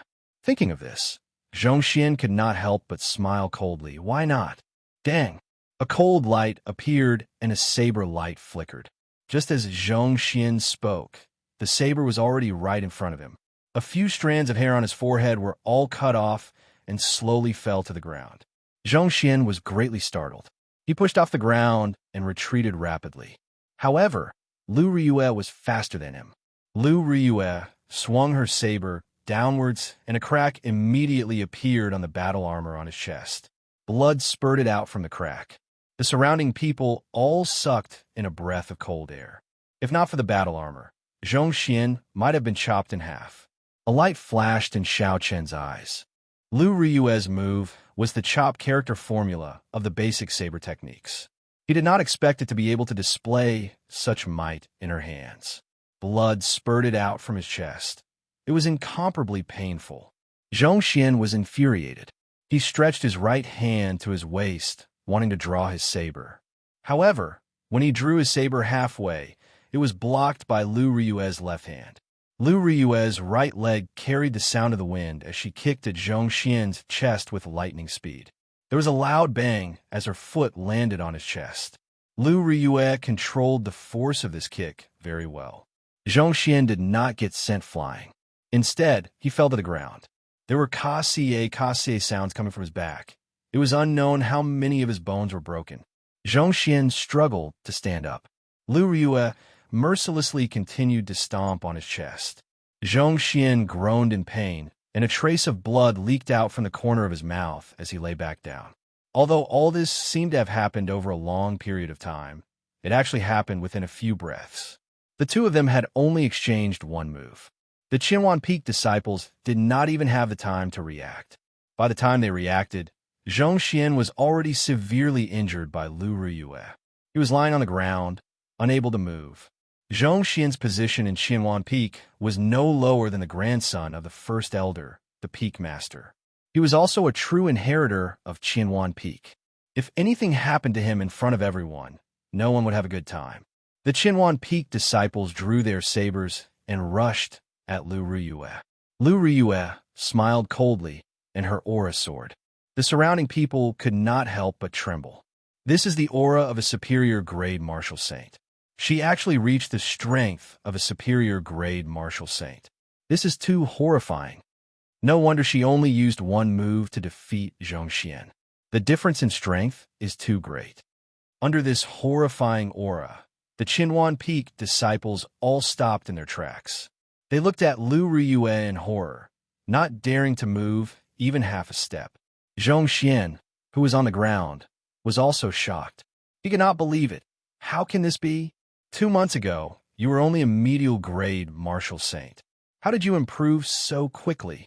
Thinking of this, Zhongxian could not help but smile coldly. Why not? Dang! A cold light appeared and a saber light flickered. Just as Zhongxian spoke, the saber was already right in front of him. A few strands of hair on his forehead were all cut off and slowly fell to the ground. Zhongxian was greatly startled. He pushed off the ground and retreated rapidly. However, Lu Riyue was faster than him. Lu Riyue swung her saber downwards, and a crack immediately appeared on the battle armor on his chest. Blood spurted out from the crack. The surrounding people all sucked in a breath of cold air. If not for the battle armor, Zhongxian might have been chopped in half. A light flashed in Xiaoqian's eyes. Lu Riyue's move was the chop character formula of the basic saber techniques. He did not expect it to be able to display such might in her hands. Blood spurted out from his chest. It was incomparably painful. Xianxia was infuriated. He stretched his right hand to his waist, wanting to draw his saber. However, when he drew his saber halfway, it was blocked by Lu Riyue's left hand. Lu Riyue's right leg carried the sound of the wind as she kicked at Xianxia's chest with lightning speed. There was a loud bang as her foot landed on his chest. Lu Riyue controlled the force of this kick very well. Xianxia did not get sent flying. Instead, he fell to the ground. There were ka-sie sounds coming from his back. It was unknown how many of his bones were broken. Xianxia struggled to stand up. Lu Riyue mercilessly continued to stomp on his chest. Xianxia groaned in pain, and a trace of blood leaked out from the corner of his mouth as he lay back down. Although all this seemed to have happened over a long period of time, it actually happened within a few breaths. The two of them had only exchanged one move. The Qianwan Peak disciples did not even have the time to react. By the time they reacted, Xianxia was already severely injured by Lu Riyue. He was lying on the ground, unable to move. Xianxia's position in Qianwan Peak was no lower than the grandson of the first elder, the Peak Master. He was also a true inheritor of Qianwan Peak. If anything happened to him in front of everyone, no one would have a good time. The Qianwan Peak disciples drew their sabers and rushed at Lu Riyue. Lu Riyue smiled coldly, and her aura soared. The surrounding people could not help but tremble. This is the aura of a superior grade martial saint. She actually reached the strength of a superior grade martial saint. This is too horrifying. No wonder she only used one move to defeat Xianxia. The difference in strength is too great. Under this horrifying aura, the Qianwan Peak disciples all stopped in their tracks. They looked at Lu Riyue in horror, not daring to move even half a step. Xianxia, who was on the ground, was also shocked. He could not believe it. How can this be? 2 months ago, you were only a medial grade martial saint. How did you improve so quickly?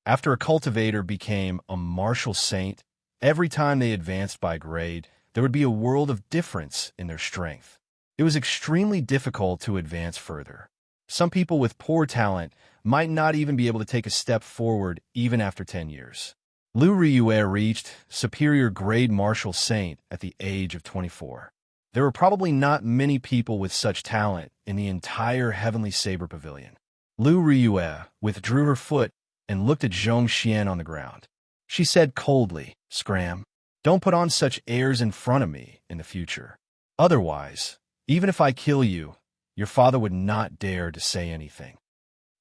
After a cultivator became a martial saint, every time they advanced by grade, there would be a world of difference in their strength. It was extremely difficult to advance further. Some people with poor talent might not even be able to take a step forward even after 10 years. Lu Riyue reached superior grade martial saint at the age of 24. There were probably not many people with such talent in the entire Heavenly Saber Pavilion. Lu Riyue withdrew her foot and looked at Xianxia on the ground. She said coldly, "Scram, don't put on such airs in front of me in the future. Otherwise, even if I kill you, your father would not dare to say anything."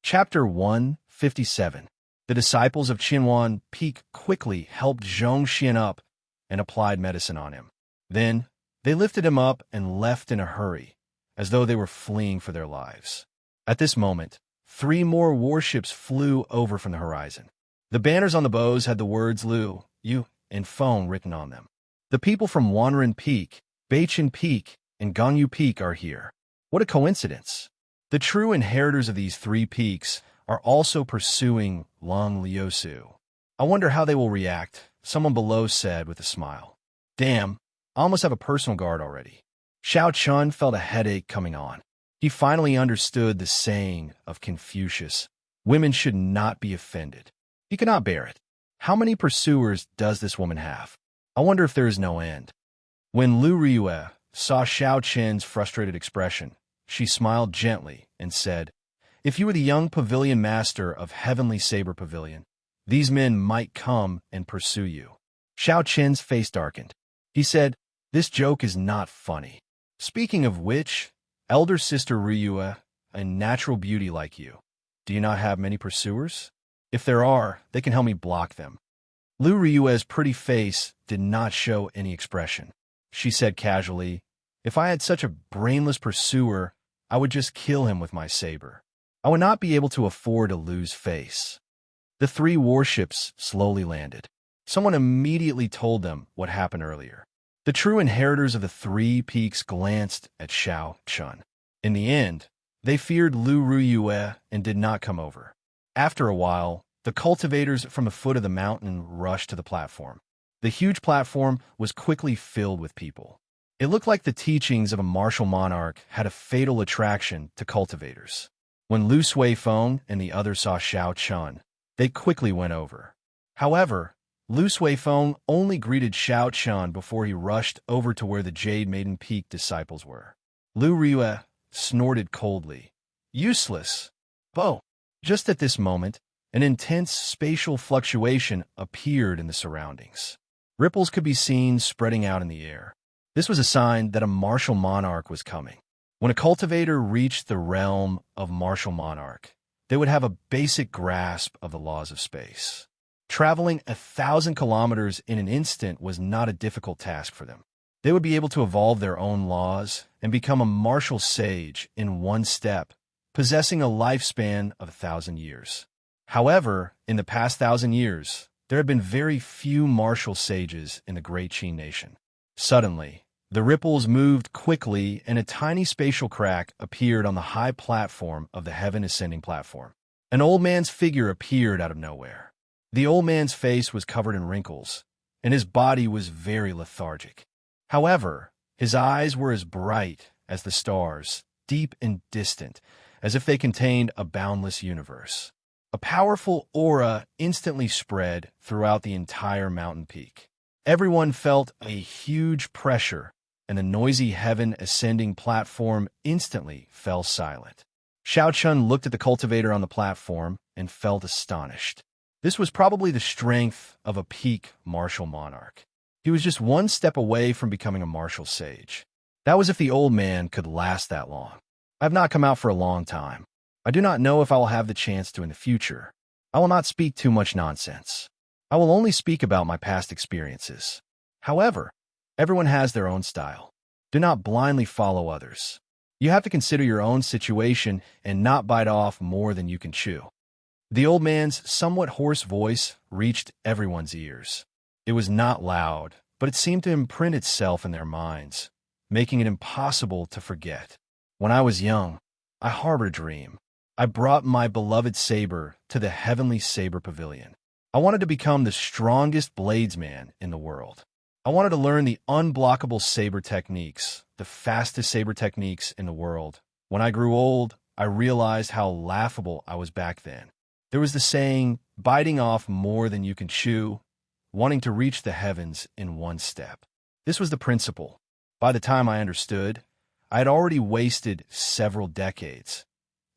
Chapter 157. The disciples of Qianwan Peak quickly helped Xianxia up and applied medicine on him. Then, they lifted him up and left in a hurry, as though they were fleeing for their lives. At this moment, 3 more warships flew over from the horizon. The banners on the bows had the words Lu, Yu, and Feng written on them. The people from Wanren Peak, Beichen Peak, and Gangyu Peak are here. What a coincidence! The true inheritors of these 3 peaks are also pursuing Long Liusu. I wonder how they will react, someone below said with a smile. Damn, I almost have a personal guard already. Xiao Chun felt a headache coming on. He finally understood the saying of Confucius, women should not be offended. He could not bear it. How many pursuers does this woman have? I wonder if there is no end. When Lu Riyue saw Xiao Chen's frustrated expression, she smiled gently and said, "If you were the young pavilion master of Heavenly Saber Pavilion, these men might come and pursue you." Xiao Chen's face darkened. He said, "This joke is not funny. Speaking of which, elder sister Riyue, a natural beauty like you, do you not have many pursuers? If there are, they can help me block them." Lu Riyue's pretty face did not show any expression. She said casually, "If I had such a brainless pursuer, I would just kill him with my saber. I would not be able to afford to lose face." The 3 warships slowly landed. Someone immediately told them what happened earlier. The true inheritors of the 3 peaks glanced at Xiao Chun. In the end, they feared Lu Riyue and did not come over. After a while, The cultivators from the foot of the mountain rushed to the platform. The huge platform was quickly filled with people. It looked like the teachings of a martial monarch had a fatal attraction to cultivators. When Lu Suifeng and the others saw Xiao Chun, they quickly went over. However, Lu Suifeng only greeted Xiao Chun before he rushed over to where the Jade Maiden Peak disciples were. Lu Rue snorted coldly. Useless. Bo. Just at this moment, an intense spatial fluctuation appeared in the surroundings. Ripples could be seen spreading out in the air. This was a sign that a martial monarch was coming. When a cultivator reached the realm of martial monarch, they would have a basic grasp of the laws of space. Traveling 1,000 kilometers in an instant was not a difficult task for them. They would be able to evolve their own laws and become a martial sage in one step, possessing a lifespan of 1,000 years. However, in the past 1,000 years, there have been very few martial sages in the Great Qin nation. Suddenly, the ripples moved quickly and a tiny spatial crack appeared on the high platform of the heaven ascending platform. An old man's figure appeared out of nowhere. The old man's face was covered in wrinkles, and his body was very lethargic. However, his eyes were as bright as the stars, deep and distant, as if they contained a boundless universe. A powerful aura instantly spread throughout the entire mountain peak. Everyone felt a huge pressure, and the noisy heaven ascending platform instantly fell silent. Xiao Chun looked at the cultivator on the platform and felt astonished. This was probably the strength of a peak martial monarch. He was just one step away from becoming a martial sage. That was if the old man could last that long. I have not come out for a long time. I do not know if I will have the chance to in the future. I will not speak too much nonsense. I will only speak about my past experiences. However, everyone has their own style. Do not blindly follow others. You have to consider your own situation and not bite off more than you can chew. The old man's somewhat hoarse voice reached everyone's ears. It was not loud, but it seemed to imprint itself in their minds, making it impossible to forget. When I was young, I harbored a dream. I brought my beloved saber to the heavenly saber pavilion. I wanted to become the strongest bladesman in the world. I wanted to learn the unblockable saber techniques, the fastest saber techniques in the world. When I grew old, I realized how laughable I was back then. There was the saying, biting off more than you can chew, wanting to reach the heavens in one step. This was the principle. By the time I understood, I had already wasted several decades.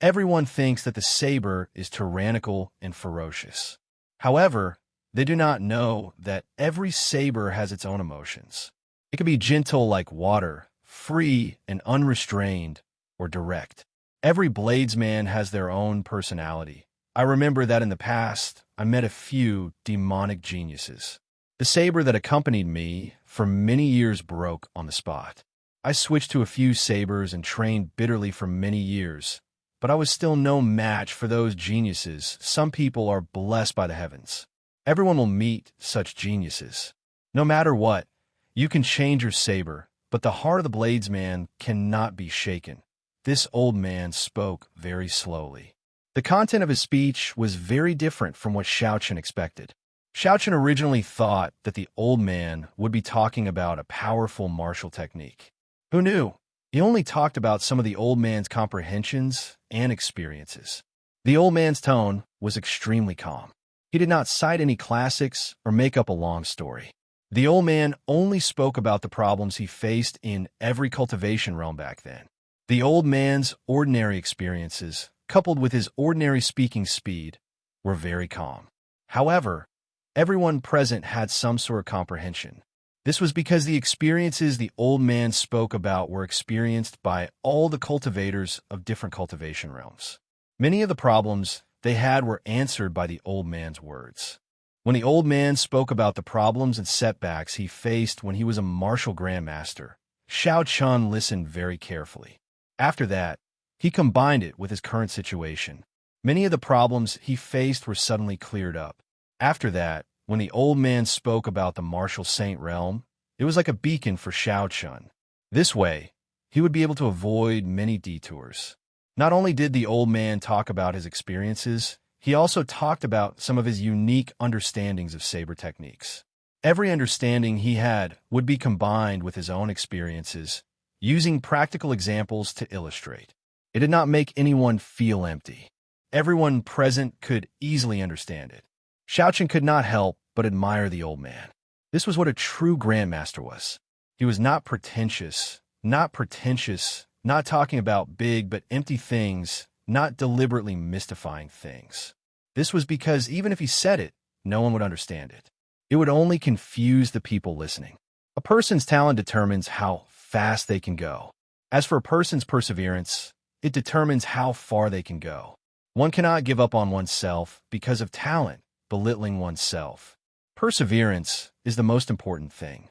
Everyone thinks that the saber is tyrannical and ferocious. However, they do not know that every saber has its own emotions. It can be gentle like water, free and unrestrained, or direct. Every bladesman has their own personality. I remember that in the past, I met a few demonic geniuses. The saber that accompanied me for many years broke on the spot. I switched to a few sabers and trained bitterly for many years, but I was still no match for those geniuses. Some people are blessed by the heavens. Everyone will meet such geniuses. No matter what, you can change your saber, but the heart of the bladesman cannot be shaken. This old man spoke very slowly. The content of his speech was very different from what Xiaochen expected. Xiaochen originally thought that the old man would be talking about a powerful martial technique. Who knew? He only talked about some of the old man's comprehensions and experiences. The old man's tone was extremely calm. He did not cite any classics or make up a long story. The old man only spoke about the problems he faced in every cultivation realm back then. The old man's ordinary experiences, coupled with his ordinary speaking speed, were very calm. However, everyone present had some sort of comprehension. This was because the experiences the old man spoke about were experienced by all the cultivators of different cultivation realms. Many of the problems they had were answered by the old man's words. When the old man spoke about the problems and setbacks he faced when he was a martial grandmaster, Xiao Chun listened very carefully. After that, he combined it with his current situation. Many of the problems he faced were suddenly cleared up. After that, when the old man spoke about the martial saint realm, it was like a beacon for Xiao Chun. This way, he would be able to avoid many detours. Not only did the old man talk about his experiences, he also talked about some of his unique understandings of saber techniques. Every understanding he had would be combined with his own experiences, using practical examples to illustrate. It did not make anyone feel empty. Everyone present could easily understand it. Xianxia could not help but admire the old man. This was what a true grandmaster was. He was not pretentious, not talking about big but empty things, not deliberately mystifying things. This was because even if he said it, no one would understand it. It would only confuse the people listening. A person's talent determines how fast they can go. As for a person's perseverance, it determines how far they can go. One cannot give up on oneself because of talent, belittling oneself. Perseverance is the most important thing.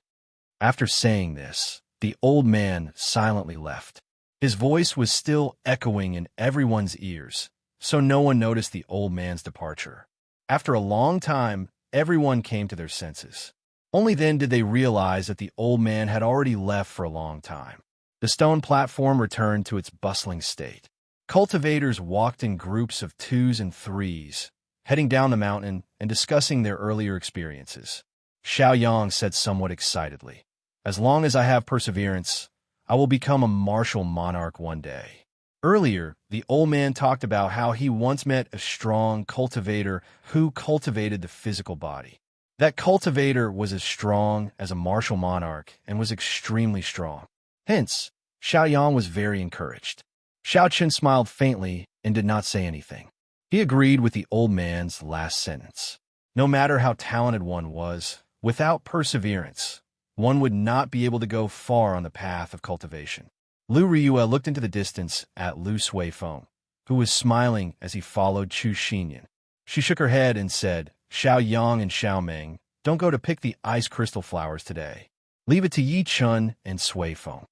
After saying this, the old man silently left. His voice was still echoing in everyone's ears, so no one noticed the old man's departure. After a long time, everyone came to their senses. Only then did they realize that the old man had already left for a long time. The stone platform returned to its bustling state. Cultivators walked in groups of 2s and 3s, heading down the mountain and discussing their earlier experiences. Xiaoyang said somewhat excitedly, "As long as I have perseverance, I will become a martial monarch one day." Earlier, the old man talked about how he once met a strong cultivator who cultivated the physical body. That cultivator was as strong as a martial monarch and was extremely strong. Hence, Xiaoyang was very encouraged. Xiaoqin smiled faintly and did not say anything. He agreed with the old man's last sentence. No matter how talented one was, without perseverance, one would not be able to go far on the path of cultivation. Lu Riyue looked into the distance at Lu Suifeng, who was smiling as he followed Chu Xinyan. She shook her head and said, "Xiaoyang and Xiaoming, don't go to pick the ice crystal flowers today. Leave it to Yi Chun and Suifeng.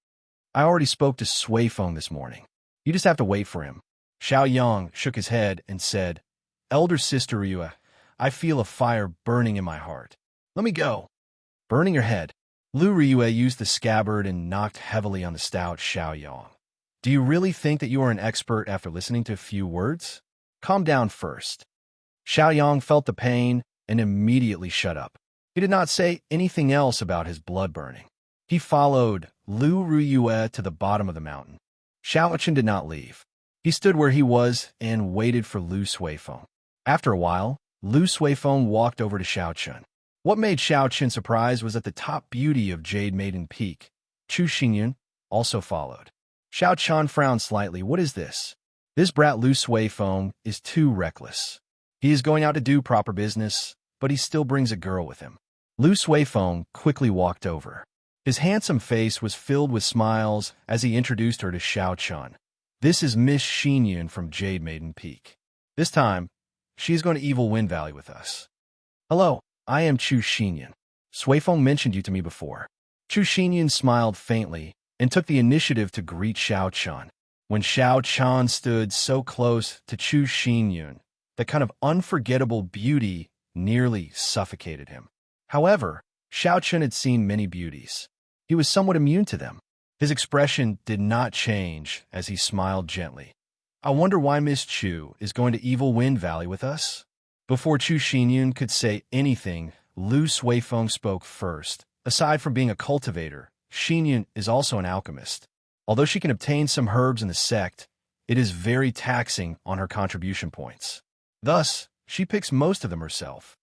I already spoke to Suifeng this morning. You just have to wait for him." Xiaoyang shook his head and said, "Elder sister Riyue, I feel a fire burning in my heart. Let me go." Burning your head. Lu Riyue used the scabbard and knocked heavily on the stout Xiaoyang. "Do you really think that you are an expert after listening to a few words? Calm down first." Xiaoyang felt the pain and immediately shut up. He did not say anything else about his blood burning. He followed Lu Riyue to the bottom of the mountain. Xiaoqin did not leave. He stood where he was and waited for Lu Suifeng. After a while, Lu Suifeng walked over to Xiaoqin. What made Xiaoqin surprised was that the top beauty of Jade Maiden Peak, Chu Xinyan, also followed. Xiaoqin frowned slightly. "What is this? This brat Lu Suifeng is too reckless. He is going out to do proper business, but he still brings a girl with him." Lu Suifeng quickly walked over. His handsome face was filled with smiles as he introduced her to Xiaoqin. "This is Miss Xinyan from Jade Maiden Peak. This time, she is going to Evil Wind Valley with us." "Hello, I am Chu Xinyan. Suifeng mentioned you to me before." Chu Xinyan smiled faintly and took the initiative to greet Xiaoqin. When Xiaoqin stood so close to Chu Xinyan, the kind of unforgettable beauty nearly suffocated him. However, Xiaoqin had seen many beauties. He was somewhat immune to them. His expression did not change as he smiled gently. "I wonder why Miss Chu is going to Evil Wind Valley with us?" Before Chu Xinyan could say anything, Lu Suifeng spoke first. Aside from being a cultivator, Xinyan is also an alchemist. Although she can obtain some herbs in the sect, it is very taxing on her contribution points. Thus, she picks most of them herself.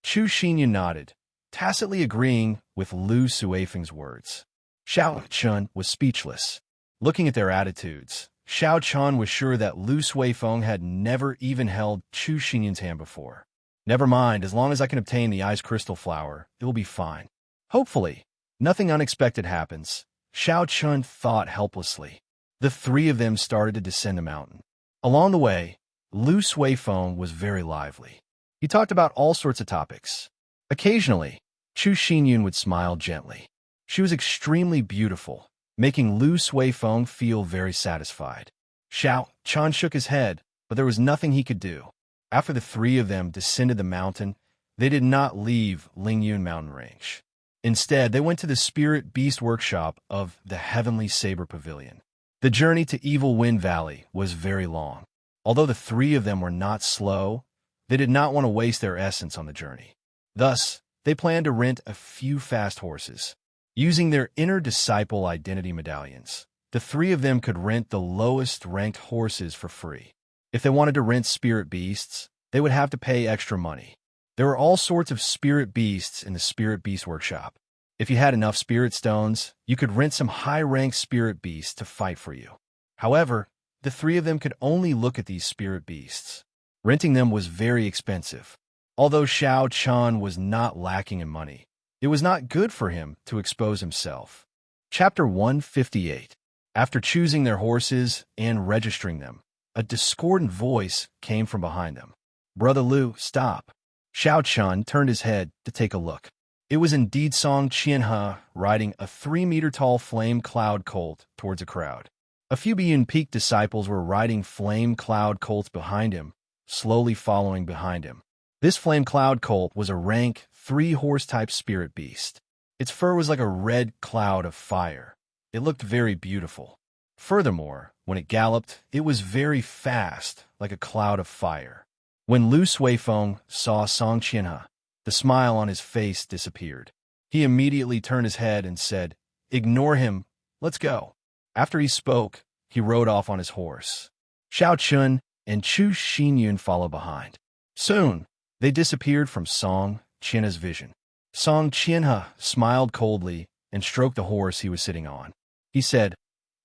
Chu Xinyan nodded, tacitly agreeing with Lu Suifeng's words. Xiaoqin was speechless. Looking at their attitudes, Xiaoqin was sure that Lu Suifeng had never even held Chu Xinyan's hand before. "Never mind, as long as I can obtain the ice crystal flower, it will be fine. Hopefully, nothing unexpected happens," Xiaoqin thought helplessly. The three of them started to descend a mountain. Along the way, Lu Suifeng was very lively. He talked about all sorts of topics. Occasionally, Chu Xinyan would smile gently. She was extremely beautiful, making Lu Suifeng feel very satisfied. Xiaoqin shook his head, but there was nothing he could do. After the three of them descended the mountain, they did not leave Lingyun mountain range. Instead, they went to the Spirit Beast workshop of the Heavenly Saber Pavilion. The journey to Evil Wind Valley was very long. Although the three of them were not slow, They did not want to waste their essence on the journey. Thus, they planned to rent a few fast horses. Using their inner disciple identity medallions, the three of them could rent the lowest-ranked horses for free. If they wanted to rent spirit beasts, they would have to pay extra money. There were all sorts of spirit beasts in the Spirit Beast Workshop. If you had enough spirit stones, you could rent some high-ranked spirit beasts to fight for you. However, the three of them could only look at these spirit beasts. Renting them was very expensive. Although Xiao Chun was not lacking in money, it was not good for him to expose himself. Chapter 158. After choosing their horses and registering them, a discordant voice came from behind them. "Brother Lu, stop." Xiao Chun turned his head to take a look. It was indeed Xianxia riding a 3-meter-tall flame cloud colt towards a crowd. A few Biyun Peak disciples were riding flame cloud colts behind him, slowly following behind him. This flame cloud colt was a rank 3-horse-type spirit beast. Its fur was like a red cloud of fire. It looked very beautiful. Furthermore, when it galloped, it was very fast, like a cloud of fire. When Lu Suifeng saw Xianxia, the smile on his face disappeared. He immediately turned his head and said, "Ignore him, let's go." After he spoke, he rode off on his horse. Xiao Chun and Chu Xinyun followed behind. Soon, they disappeared from Song Qianha's vision. Song Qianha smiled coldly and stroked the horse he was sitting on. He said,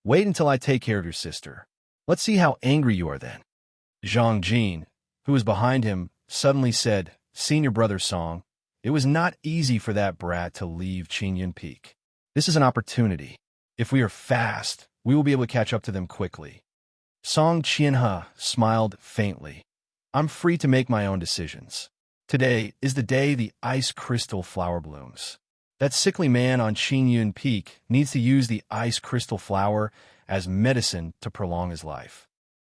"Wait until I take care of your sister. Let's see how angry you are then." Zhang Jin, who was behind him, suddenly said, "Senior brother Song, it was not easy for that brat to leave Qingyun Peak. This is an opportunity. If we are fast, we will be able to catch up to them quickly." Song Qianha smiled faintly. "I'm free to make my own decisions. Today is the day the ice crystal flower blooms. That sickly man on Qingyun Peak needs to use the ice crystal flower as medicine to prolong his life."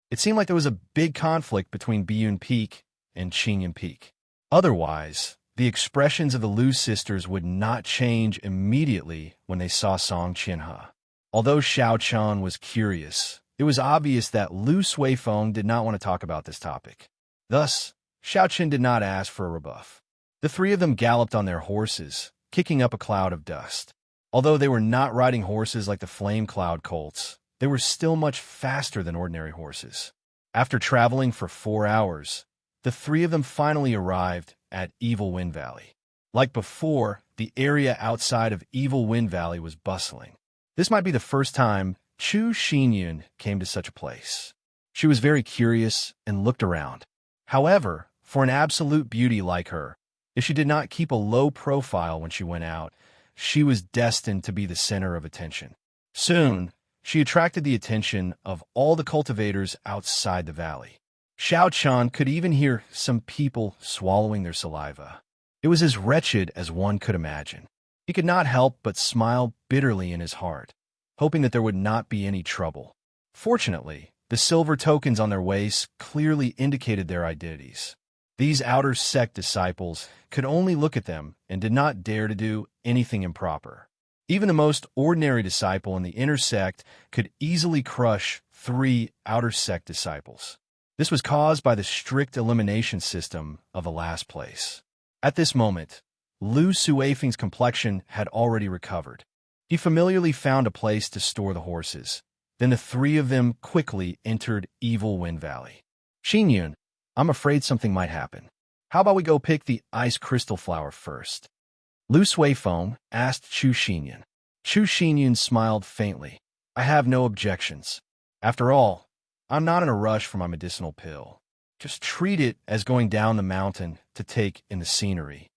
It seemed like there was a big conflict between Biyun Peak and Qingyun Peak. Otherwise, the expressions of the Lu sisters would not change immediately when they saw Song Qianha. Although Xiao Chun was curious, it was obvious that Lu Suifeng did not want to talk about this topic. Thus, Xiao Chun did not ask for a rebuff. The three of them galloped on their horses, kicking up a cloud of dust. Although they were not riding horses like the Flame Cloud colts, they were still much faster than ordinary horses. After traveling for 4 hours, the three of them finally arrived at Evil Wind Valley. Like before, the area outside of Evil Wind Valley was bustling. This might be the first time Chu Xinyun came to such a place. She was very curious and looked around. However, for an absolute beauty like her, if she did not keep a low profile when she went out, she was destined to be the center of attention. Soon, she attracted the attention of all the cultivators outside the valley. Xiao Chun could even hear some people swallowing their saliva. It was as wretched as one could imagine. He could not help but smile bitterly in his heart, hoping that there would not be any trouble. Fortunately, the silver tokens on their waists clearly indicated their identities. These outer sect disciples could only look at them and did not dare to do anything improper. Even the most ordinary disciple in the inner sect could easily crush 3 outer sect disciples. This was caused by the strict elimination system of the last place. At this moment, Lu Suifeng's complexion had already recovered. He familiarly found a place to store the horses. Then the three of them quickly entered Evil Wind Valley. "Xinyun, I'm afraid something might happen. How about we go pick the ice crystal flower first?" Lu Suifeng asked Chu Xinyun. Chu Xinyun smiled faintly. "I have no objections. After all, I'm not in a rush for my medicinal pill. Just treat it as going down the mountain to take in the scenery."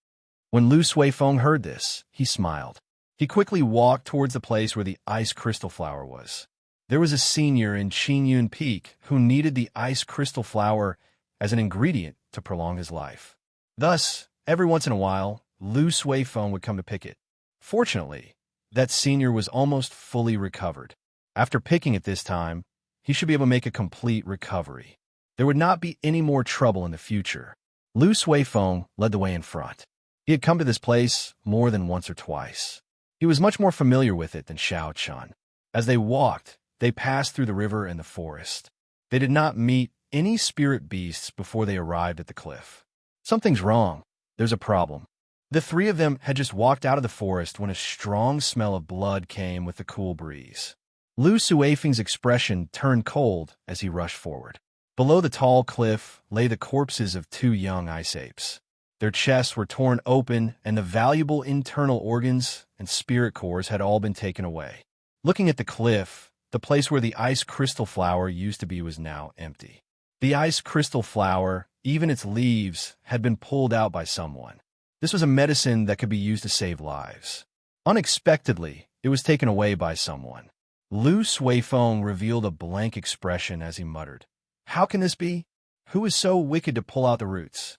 When Lu Suifeng heard this, he smiled. He quickly walked towards the place where the ice crystal flower was. There was a senior in Qingyun Peak who needed the ice crystal flower as an ingredient to prolong his life. Thus, every once in a while, Lu Suifeng would come to pick it. Fortunately, that senior was almost fully recovered. After picking it this time, he should be able to make a complete recovery. There would not be any more trouble in the future. Lu Suifeng led the way in front. He had come to this place more than once or twice. He was much more familiar with it than Xiao Chun. As they walked, they passed through the river and the forest. They did not meet any spirit beasts before they arrived at the cliff. Something's wrong. There's a problem. The three of them had just walked out of the forest when a strong smell of blood came with the cool breeze. Lu Suifeng's expression turned cold as he rushed forward. Below the tall cliff lay the corpses of two young ice apes. Their chests were torn open, and the valuable internal organs and spirit cores had all been taken away. Looking at the cliff, the place where the ice crystal flower used to be was now empty. The ice crystal flower, even its leaves, had been pulled out by someone. This was a medicine that could be used to save lives. Unexpectedly, it was taken away by someone. Lu Suifeng revealed a blank expression as he muttered, "How can this be? Who is so wicked to pull out the roots?"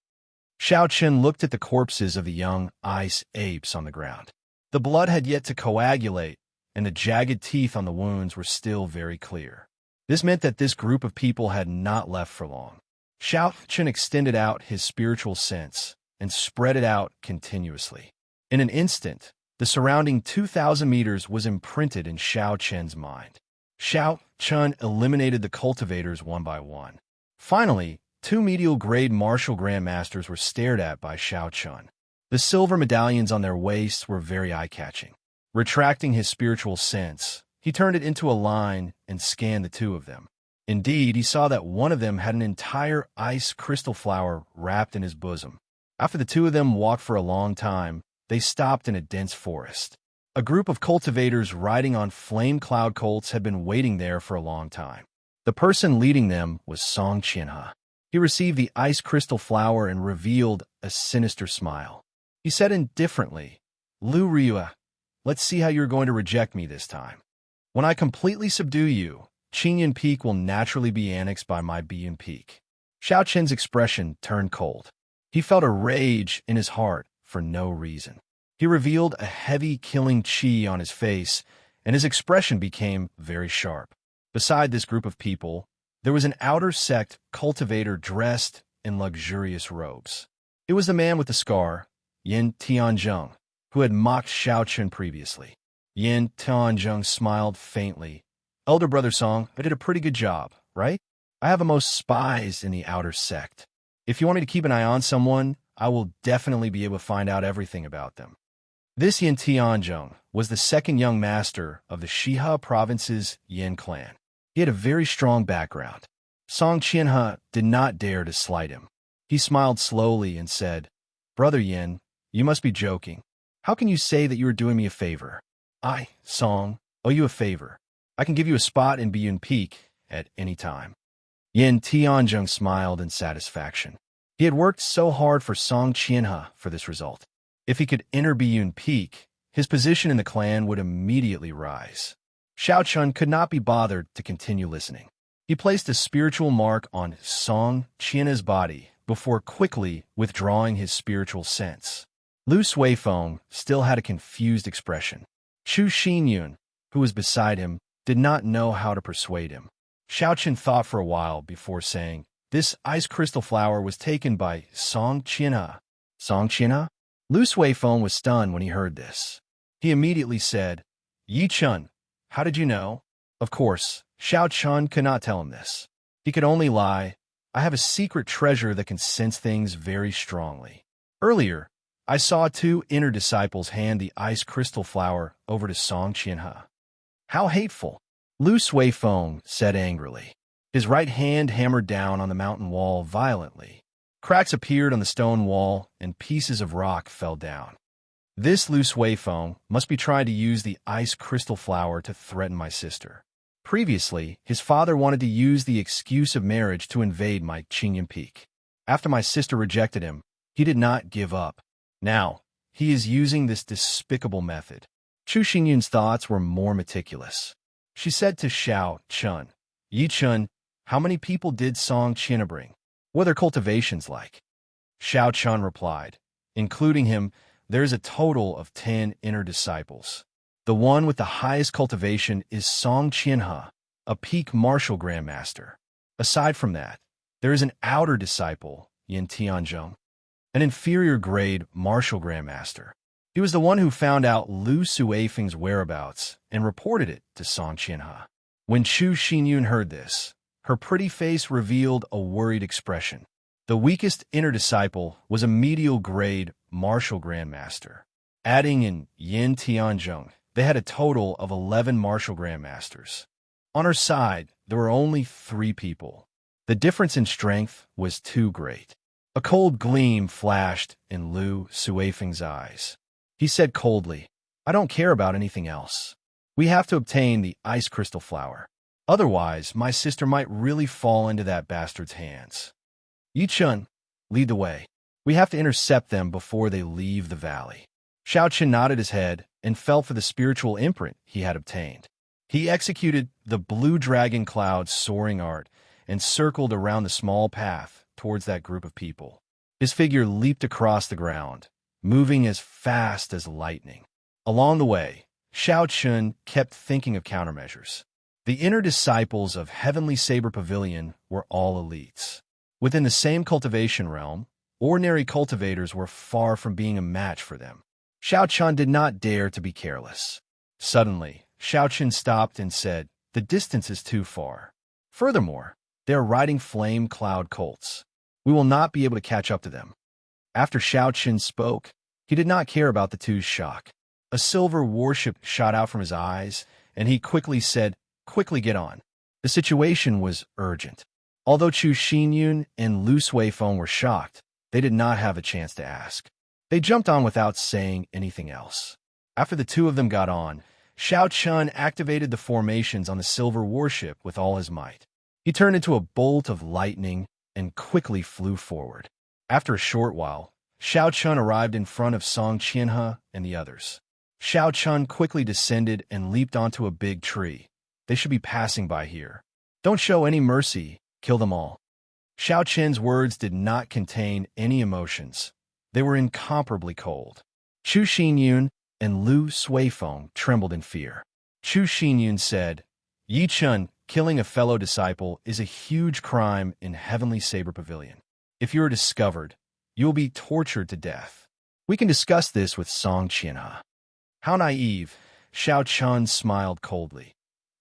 Xianxia looked at the corpses of the young ice apes on the ground. The blood had yet to coagulate, and the jagged teeth on the wounds were still very clear. This meant that this group of people had not left for long. Xianxia extended out his spiritual sense and spread it out continuously. In an instant, the surrounding 2,000 meters was imprinted in Xianxia's mind. Xianxia eliminated the cultivators one by one. Finally, two medial-grade martial grandmasters were stared at by Xianxia. The silver medallions on their waists were very eye-catching. Retracting his spiritual sense, he turned it into a line and scanned the two of them. Indeed, he saw that one of them had an entire ice crystal flower wrapped in his bosom. After the two of them walked for a long time, they stopped in a dense forest. A group of cultivators riding on flame cloud colts had been waiting there for a long time. The person leading them was Xianxia. He received the ice crystal flower and revealed a sinister smile. He said indifferently, "Lu Rua, let's see how you're going to reject me this time. When I completely subdue you, Qinyan Peak will naturally be annexed by my Bian Peak." Xiaoqian's expression turned cold. He felt a rage in his heart for no reason. He revealed a heavy killing qi on his face, and his expression became very sharp. Beside this group of people, there was an outer sect cultivator dressed in luxurious robes. It was the man with the scar, Yin Tianzheng, who had mocked Xiaoqian previously. Yin Tianzheng smiled faintly. "Elder brother Song, I did a pretty good job, right? I have most spies in the outer sect. If you want me to keep an eye on someone, I will definitely be able to find out everything about them." This Yin Tianzheng was the second young master of the Shihe province's Yin clan. He had a very strong background. Song Qianhe did not dare to slight him. He smiled slowly and said, "Brother Yin, you must be joking. How can you say that you are doing me a favor? I, Song, owe you a favor. I can give you a spot in Biyun Peak at any time." Yin Tianzheng smiled in satisfaction. He had worked so hard for Song Qianhe for this result. If he could enter Biyun Peak, his position in the clan would immediately rise. Xiaoqian could not be bothered to continue listening. He placed a spiritual mark on Song Qianhe's body before quickly withdrawing his spiritual sense. Lu Suifeng still had a confused expression. Chu Xinyun, who was beside him, did not know how to persuade him. Xiaoqian thought for a while before saying, "This ice crystal flower was taken by Song Qianhe." Song Qianhe? Lu Suifeng was stunned when he heard this. He immediately said, "Yi Chun, how did you know?" Of course, Xiaoqian could not tell him this. He could only lie, "I have a secret treasure that can sense things very strongly. Earlier, I saw two inner disciples hand the ice crystal flower over to Song Qianhe." "How hateful!" Lu Suifeng said angrily. His right hand hammered down on the mountain wall violently. Cracks appeared on the stone wall, and pieces of rock fell down. "This Lu Suifeng must be trying to use the ice crystal flower to threaten my sister. Previously, his father wanted to use the excuse of marriage to invade my Qinyan Peak. After my sister rejected him, he did not give up. Now, he is using this despicable method." Chu Xinyun's thoughts were more meticulous. She said to Xiaoqian, "Yi Chun, how many people did Song Qianhe bring? What are their cultivations like?" Xiaoqian replied, "Including him, there is a total of 10 inner disciples. The one with the highest cultivation is Song Qianhe, a peak martial grandmaster. Aside from that, there is an outer disciple, Yin Tianzheng, an inferior grade martial grandmaster. He was the one who found out Lu Suifeng's whereabouts and reported it to Song Qianhe." When Chu Xinyun heard this, Her pretty face revealed a worried expression. The weakest inner disciple was a medial-grade martial grandmaster. Adding in Yin Tianzhong, they had a total of 11 martial grandmasters. On her side, there were only 3 people. The difference in strength was too great. A cold gleam flashed in Lu Suifeng's eyes. He said coldly, "I don't care about anything else. We have to obtain the ice crystal flower. Otherwise, my sister might really fall into that bastard's hands. Yichun, lead the way. We have to intercept them before they leave the valley." Xiaoqun nodded his head and felt for the spiritual imprint he had obtained. He executed the blue dragon cloud's soaring art and circled around the small path towards that group of people. His figure leaped across the ground, moving as fast as lightning. Along the way, Xiaoqun kept thinking of countermeasures. The inner disciples of Heavenly Saber Pavilion were all elites. Within the same cultivation realm, ordinary cultivators were far from being a match for them. Xiaoqun did not dare to be careless. Suddenly, Xiaoqun stopped and said, "The distance is too far. Furthermore, they are riding flame cloud colts. We will not be able to catch up to them." After Xiaoqun spoke, he did not care about the two's shock. A silver warship shot out from his eyes, and he quickly said, "Quickly get on." The situation was urgent. Although Chu Xinyun and Lu Suifeng were shocked, they did not have a chance to ask. They jumped on without saying anything else. After the two of them got on, Xiaoqun activated the formations on the silver warship with all his might. He turned into a bolt of lightning and quickly flew forward. After a short while, Xiaoqun arrived in front of Xianxia and the others. Xiaoqun quickly descended and leaped onto a big tree. "They should be passing by here. Don't show any mercy, kill them all." Xiaoqun's words did not contain any emotions. They were incomparably cold. Chu Xinyun and Lu Suifeng trembled in fear. Chu Xinyun said, "Yichun, killing a fellow disciple is a huge crime in Heavenly Saber Pavilion. If you are discovered, you will be tortured to death. We can discuss this with Song Qianhe." "How naive," Xiaoqun smiled coldly.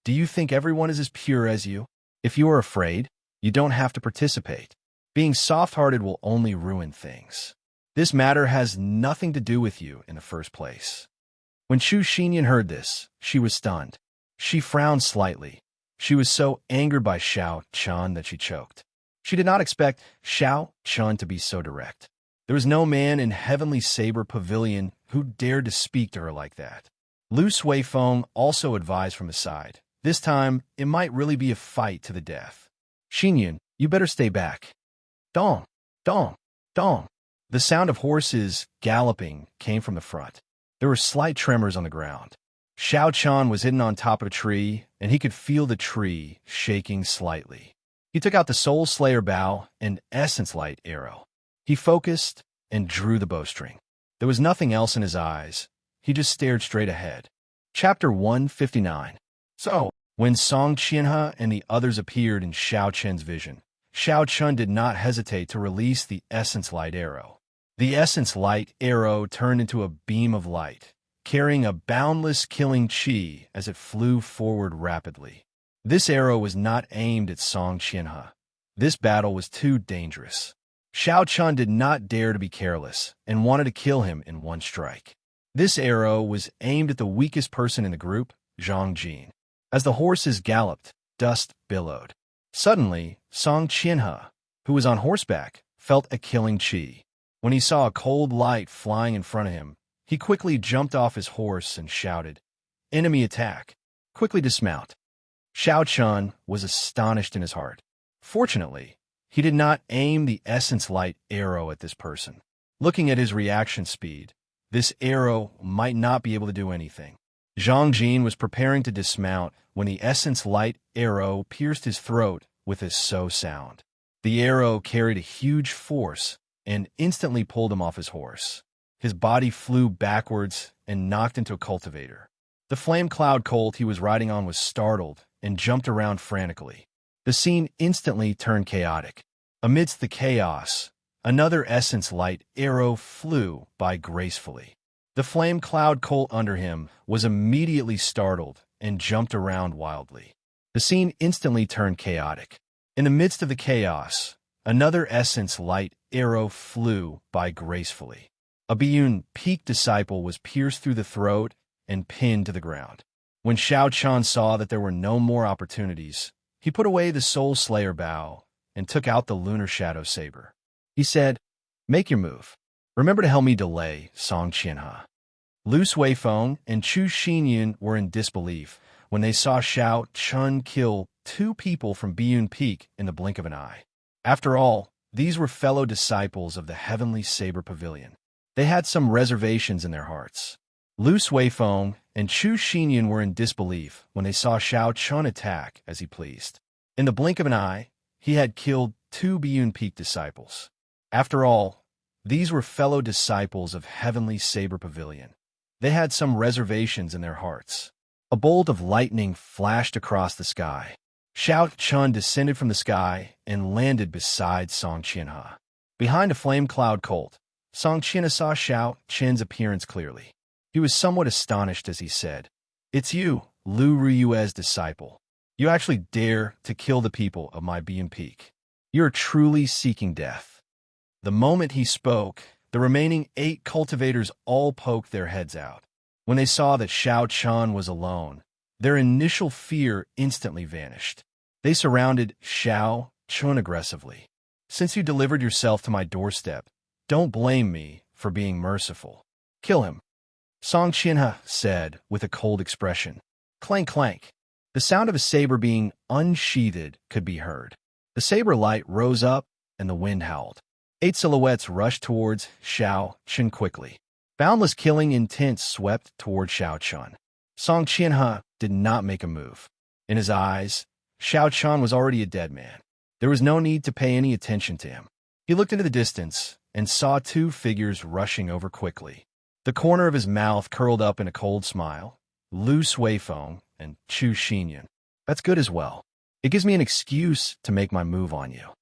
"Do you think everyone is as pure as you? If you are afraid, you don't have to participate. Being soft-hearted will only ruin things. This matter has nothing to do with you in the first place." When Chu Xinyun heard this, she was stunned. She frowned slightly. She was so angered by Xiaoqun that she choked. She did not expect Xiaoqun to be so direct. There was no man in Heavenly Saber Pavilion who dared to speak to her like that. Lu Suifeng also advised from his side. This time, it might really be a fight to the death. "Xinyun, you better stay back." Dong, dong, dong. The sound of horses galloping came from the front. There were slight tremors on the ground. Xiaoqun was hidden on top of a tree, and he could feel the tree shaking slightly. He took out the Soul Slayer bow and Essence Light arrow. He focused and drew the bowstring. There was nothing else in his eyes. He just stared straight ahead. Chapter 159. So, when Song Qianhe and the others appeared in Xiaoqun's vision, Xiaoqun did not hesitate to release the Essence Light arrow. The Essence Light arrow turned into a beam of light, carrying a boundless killing chi as it flew forward rapidly. This arrow was not aimed at Song Qianhe. This battle was too dangerous. Xiaoqun did not dare to be careless and wanted to kill him in one strike. This arrow was aimed at the weakest person in the group, Zhang Jin. As the horses galloped, dust billowed. Suddenly, Song Qianhe, who was on horseback, felt a killing chi. When he saw a cold light flying in front of him, he quickly jumped off his horse and shouted, "Enemy attack! Quickly dismount!" Xiaoqun was astonished in his heart. Fortunately, he did not aim the Essence Light arrow at this person. Looking at his reaction speed, this arrow might not be able to do anything. Zhang Jin was preparing to dismount when the Essence Light arrow pierced his throat with a so sound. The arrow carried a huge force and instantly pulled him off his horse. His body flew backwards and knocked into a cultivator. The flame cloud colt he was riding on was startled and jumped around frantically. The scene instantly turned chaotic. Amidst the chaos, another Essence Light arrow flew by gracefully. The flame cloud colt under him was immediately startled and jumped around wildly. The scene instantly turned chaotic. In the midst of the chaos, another essence light arrow flew by gracefully. A Biyun Peak disciple was pierced through the throat and pinned to the ground. When Xiao Chan saw that there were no more opportunities, he put away the Soul Slayer bow and took out the Lunar Shadow Saber. He said, "Make your move. Remember to help me delay Song Qianhe." Lu Suifeng and Chu Xinyan were in disbelief when they saw Xiao Chun kill 2 people from Biyun Peak in the blink of an eye. After all, these were fellow disciples of the Heavenly Saber Pavilion. They had some reservations in their hearts. Lu Suifeng and Chu Xinyan were in disbelief when they saw Xiao Chun attack as he pleased. In the blink of an eye, he had killed 2 Biyun Peak disciples. After all, these were fellow disciples of Heavenly Saber Pavilion. They had some reservations in their hearts. A bolt of lightning flashed across the sky. Xiao Chun descended from the sky and landed beside Song Qianhe. Behind a flame cloud cult, Song Qianhe saw Xiao Chen's appearance clearly. He was somewhat astonished as he said, "It's you, Lu Riyue's disciple. You actually dare to kill the people of my Biyun Peak. You're truly seeking death." The moment he spoke, the remaining 8 cultivators all poked their heads out. When they saw that Xiao Chun was alone, their initial fear instantly vanished. They surrounded Xiao Chun aggressively. "Since you delivered yourself to my doorstep, don't blame me for being merciful. Kill him," Song Qianhe said with a cold expression. Clank, clank. The sound of a saber being unsheathed could be heard. The saber light rose up and the wind howled. 8 silhouettes rushed towards Xiao Chun quickly. Boundless killing intent swept toward Xiao Chun. Song Qianhe did not make a move. In his eyes, Xiao Chun was already a dead man. There was no need to pay any attention to him. He looked into the distance and saw 2 figures rushing over quickly. The corner of his mouth curled up in a cold smile. Lu Suifeng and Chu Xinyan. "That's good as well. It gives me an excuse to make my move on you."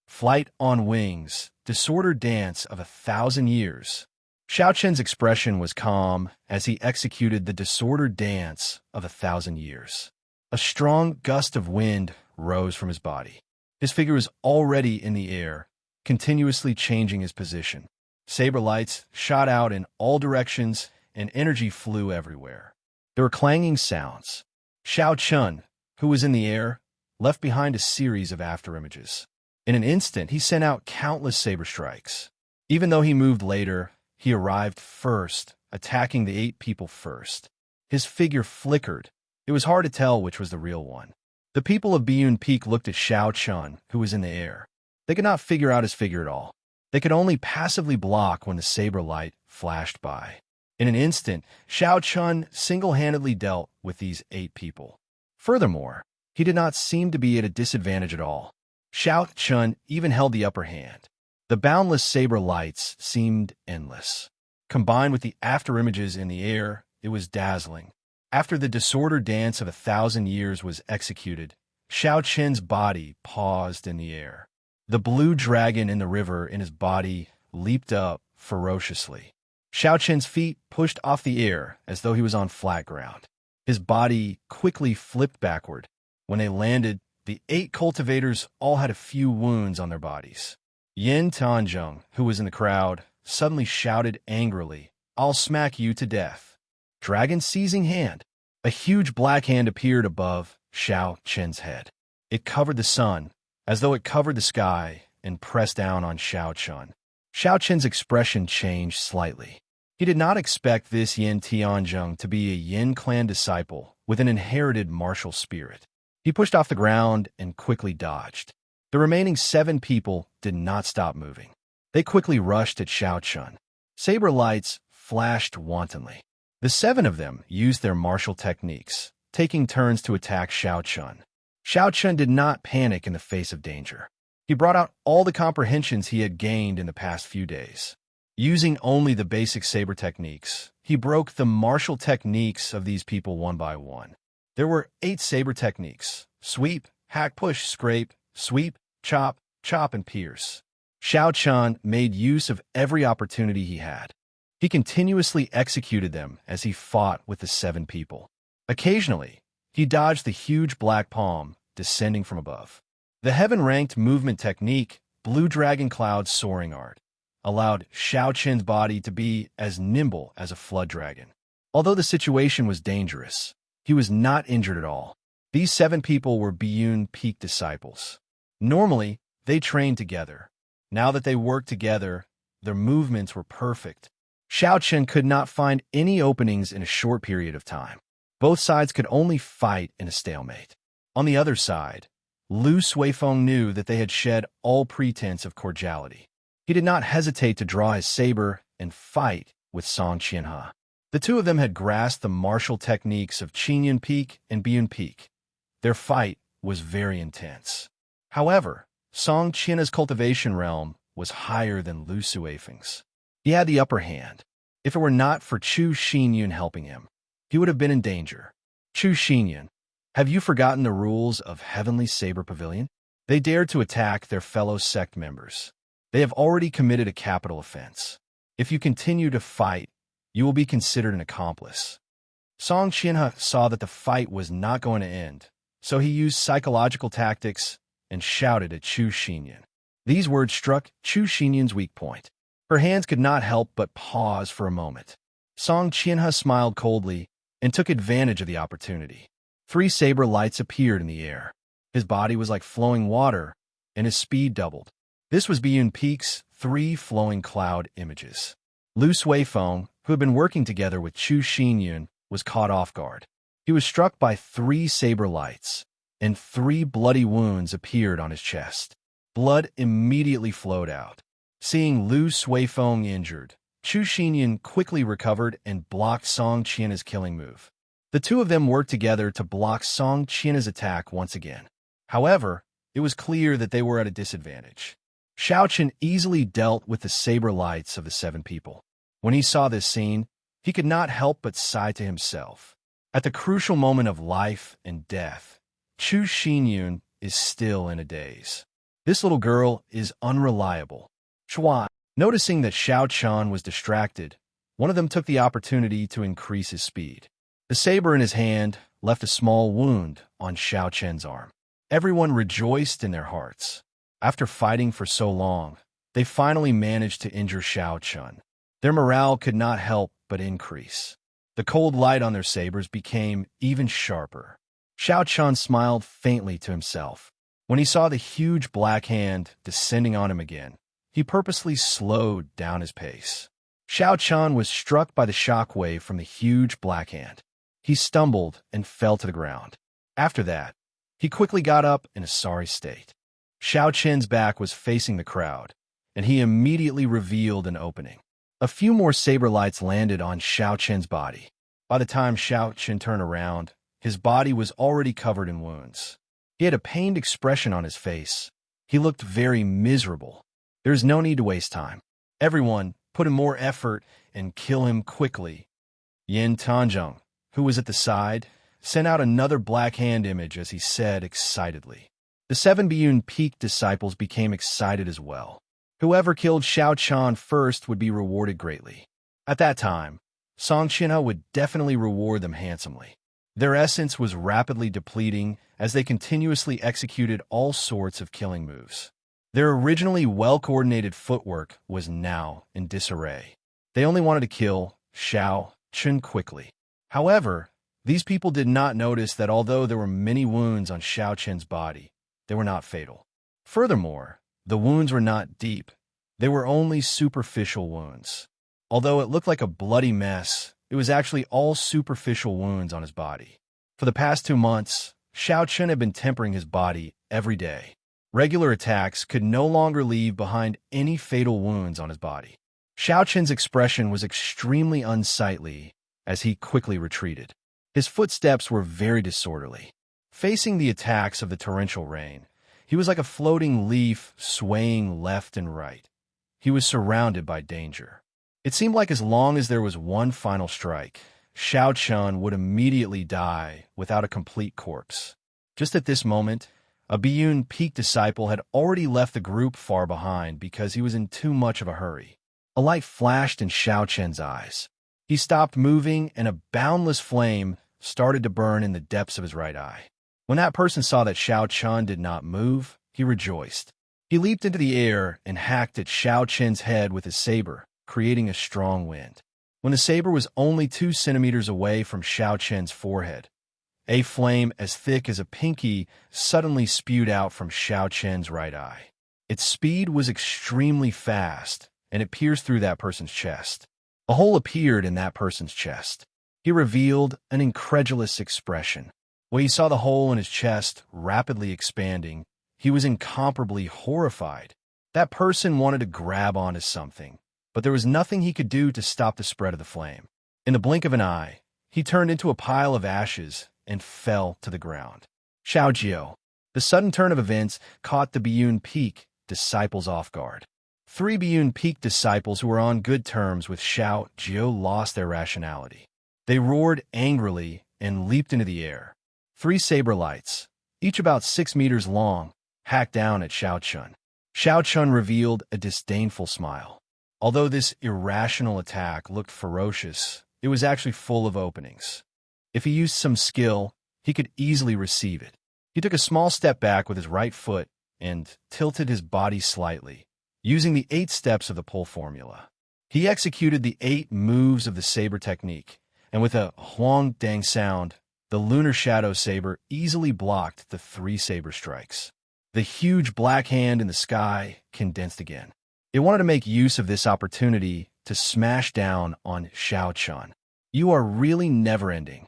Flight on wings, disordered dance of 1,000 years. Xiao Chen's expression was calm as he executed the disordered dance of 1,000 years. A strong gust of wind rose from his body. His figure was already in the air, continuously changing his position. Saber lights shot out in all directions and energy flew everywhere. There were clanging sounds. Xiao Chun, who was in the air, left behind a series of afterimages. In an instant, he sent out countless saber strikes. Even though he moved later, he arrived first, attacking the 8 people first. His figure flickered. It was hard to tell which was the real one. The people of Biyun Peak looked at Xiao Chun, who was in the air. They could not figure out his figure at all. They could only passively block when the saber light flashed by. In an instant, Xiao Chun single-handedly dealt with these 8 people. Furthermore, he did not seem to be at a disadvantage at all. Xiao Chun even held the upper hand. The boundless saber lights seemed endless. Combined with the afterimages in the air, it was dazzling. After the disordered dance of 1,000 years was executed, Xiao Chen's body paused in the air. The blue dragon in the river in his body leaped up ferociously. Xiao Chen's feet pushed off the air as though he was on flat ground. His body quickly flipped backward. When they landed, the 8 cultivators all had a few wounds on their bodies. Yin Tanzheng, who was in the crowd, suddenly shouted angrily, "I'll smack you to death." Dragon seizing hand. A huge black hand appeared above Xiao Chen's head. It covered the sun, as though it covered the sky, and pressed down on Xiao Chun. Xiao Chen's expression changed slightly. He did not expect this Yin Tianzheng to be a Yin clan disciple with an inherited martial spirit. He pushed off the ground and quickly dodged. The remaining 7 people did not stop moving. They quickly rushed at Xiao Chun. Saber lights flashed wantonly. The 7 of them used their martial techniques, taking turns to attack Xiao Chun. Xiao Chun did not panic in the face of danger. He brought out all the comprehensions he had gained in the past few days. Using only the basic saber techniques, he broke the martial techniques of these people one by one. There were 8 saber techniques: sweep, hack, push, scrape, sweep, chop, chop, and pierce. Xiao Chun made use of every opportunity he had. He continuously executed them as he fought with the 7 people. Occasionally, he dodged the huge black palm descending from above. The heaven-ranked movement technique, Blue Dragon Cloud Soaring Art, allowed Xiaoqin's body to be as nimble as a flood dragon. Although the situation was dangerous, he was not injured at all. These 7 people were Biyun Peak disciples. Normally, they trained together. Now that they worked together, their movements were perfect. Xiaoqin could not find any openings in a short period of time. Both sides could only fight in a stalemate. On the other side, Lu Suifeng knew that they had shed all pretense of cordiality. He did not hesitate to draw his saber and fight with Song Qianhe. The two of them had grasped the martial techniques of Qingyun Peak and Biyun Peak. Their fight was very intense. However, Song Qianhe's cultivation realm was higher than Lu Suifeng's. He had the upper hand. If it were not for Chu Xinyun helping him, he would have been in danger. Chu Xinyun, have you forgotten the rules of Heavenly Saber Pavilion? They dared to attack their fellow sect members. They have already committed a capital offense. If you continue to fight, you will be considered an accomplice. Song Qianhe saw that the fight was not going to end, so he used psychological tactics and shouted at Chu Xinyun. These words struck Chu Xinyun's weak point. Her hands could not help but pause for a moment. Song Qianhe smiled coldly and took advantage of the opportunity. 3 saber lights appeared in the air. His body was like flowing water, and his speed doubled. This was Biyun Peak's 3 flowing cloud images. Lu Suifeng, who had been working together with Chu Xinyun, was caught off guard. He was struck by 3 saber lights, and 3 bloody wounds appeared on his chest. Blood immediately flowed out. Seeing Lu Suifeng injured, Chu Xinyun quickly recovered and blocked Song Qianhe's killing move. The two of them worked together to block Song Qianhe's attack once again. However, it was clear that they were at a disadvantage. Xiaoqin easily dealt with the saber lights of the 7 people. When he saw this scene, he could not help but sigh to himself. At the crucial moment of life and death, Chu Xinyun is still in a daze. This little girl is unreliable. Chua, noticing that Xiaoqin was distracted, one of them took the opportunity to increase his speed. The saber in his hand left a small wound on Xiaoqin's arm. Everyone rejoiced in their hearts. After fighting for so long, they finally managed to injure Xiaoqin. Their morale could not help but increase. The cold light on their sabers became even sharper. Xiaoqin smiled faintly to himself. When he saw the huge black hand descending on him again, he purposely slowed down his pace. Xiaoqin was struck by the shockwave from the huge black hand. He stumbled and fell to the ground. After that, he quickly got up in a sorry state. Xiaoqin's back was facing the crowd, and he immediately revealed an opening. A few more saber lights landed on Xiaoqin's body. By the time Xiaoqin turned around, his body was already covered in wounds. He had a pained expression on his face. He looked very miserable. There is no need to waste time. Everyone, put in more effort and kill him quickly. Yin Tanzhong, who was at the side, sent out another black hand image as he said excitedly. The 7 Biyun Peak disciples became excited as well. Whoever killed Xiaoqin first would be rewarded greatly. At that time, Song Qianhe would definitely reward them handsomely. Their essence was rapidly depleting as they continuously executed all sorts of killing moves. Their originally well-coordinated footwork was now in disarray. They only wanted to kill Xiaoqin quickly. However, these people did not notice that although there were many wounds on Xiaoqin's body, they were not fatal. Furthermore, the wounds were not deep. They were only superficial wounds. Although it looked like a bloody mess, it was actually all superficial wounds on his body. For the past 2 months, Xiaoqin had been tempering his body every day. Regular attacks could no longer leave behind any fatal wounds on his body. Xiaoqin's expression was extremely unsightly as he quickly retreated. His footsteps were very disorderly. Facing the attacks of the torrential rain, he was like a floating leaf swaying left and right. He was surrounded by danger. It seemed like as long as there was one final strike, Xiaoqin would immediately die without a complete corpse. Just at this moment, a Biyun Peak disciple had already left the group far behind because he was in too much of a hurry. A light flashed in Xiaoqin's eyes. He stopped moving, and a boundless flame started to burn in the depths of his right eye. When that person saw that Xiaoqin did not move, he rejoiced. He leaped into the air and hacked at Xianxia's head with his saber, creating a strong wind. When the saber was only 2 centimeters away from Xianxia's forehead, a flame as thick as a pinky suddenly spewed out from Xianxia's right eye. Its speed was extremely fast, and it pierced through that person's chest. A hole appeared in that person's chest. He revealed an incredulous expression. When he saw the hole in his chest rapidly expanding, he was incomparably horrified. That person wanted to grab onto something, but there was nothing he could do to stop the spread of the flame. In the blink of an eye, he turned into a pile of ashes and fell to the ground. Xiaojiu. The sudden turn of events caught the Biyun Peak disciples off guard. 3 Biyun Peak disciples who were on good terms with Xiaojiu lost their rationality. They roared angrily and leaped into the air. 3 saber lights, each about 6 meters long, hacked down at Xiaochun. Xiaochun revealed a disdainful smile. Although this irrational attack looked ferocious, it was actually full of openings. If he used some skill, he could easily receive it. He took a small step back with his right foot and tilted his body slightly, using the 8 steps of the pull formula. He executed the 8 moves of the saber technique, and with a huang dang sound, the lunar shadow saber easily blocked the 3 saber strikes. The huge black hand in the sky condensed again. It wanted to make use of this opportunity to smash down on Xiaochun. You are really never-ending.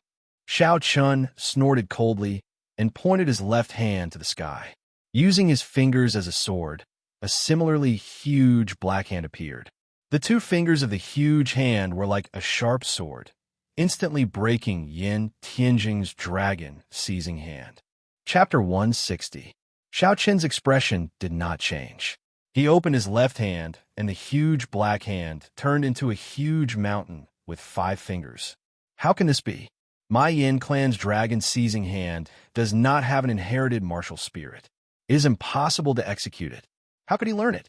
Xiaochun snorted coldly and pointed his left hand to the sky. Using his fingers as a sword, a similarly huge black hand appeared. The 2 fingers of the huge hand were like a sharp sword, instantly breaking Yin Tianjing's dragon seizing hand. Chapter 160. Xiaochun's expression did not change. He opened his left hand, and the huge black hand turned into a huge mountain with 5 fingers. How can this be? My Yin clan's dragon seizing hand does not have an inherited martial spirit. It is impossible to execute it. How could he learn it?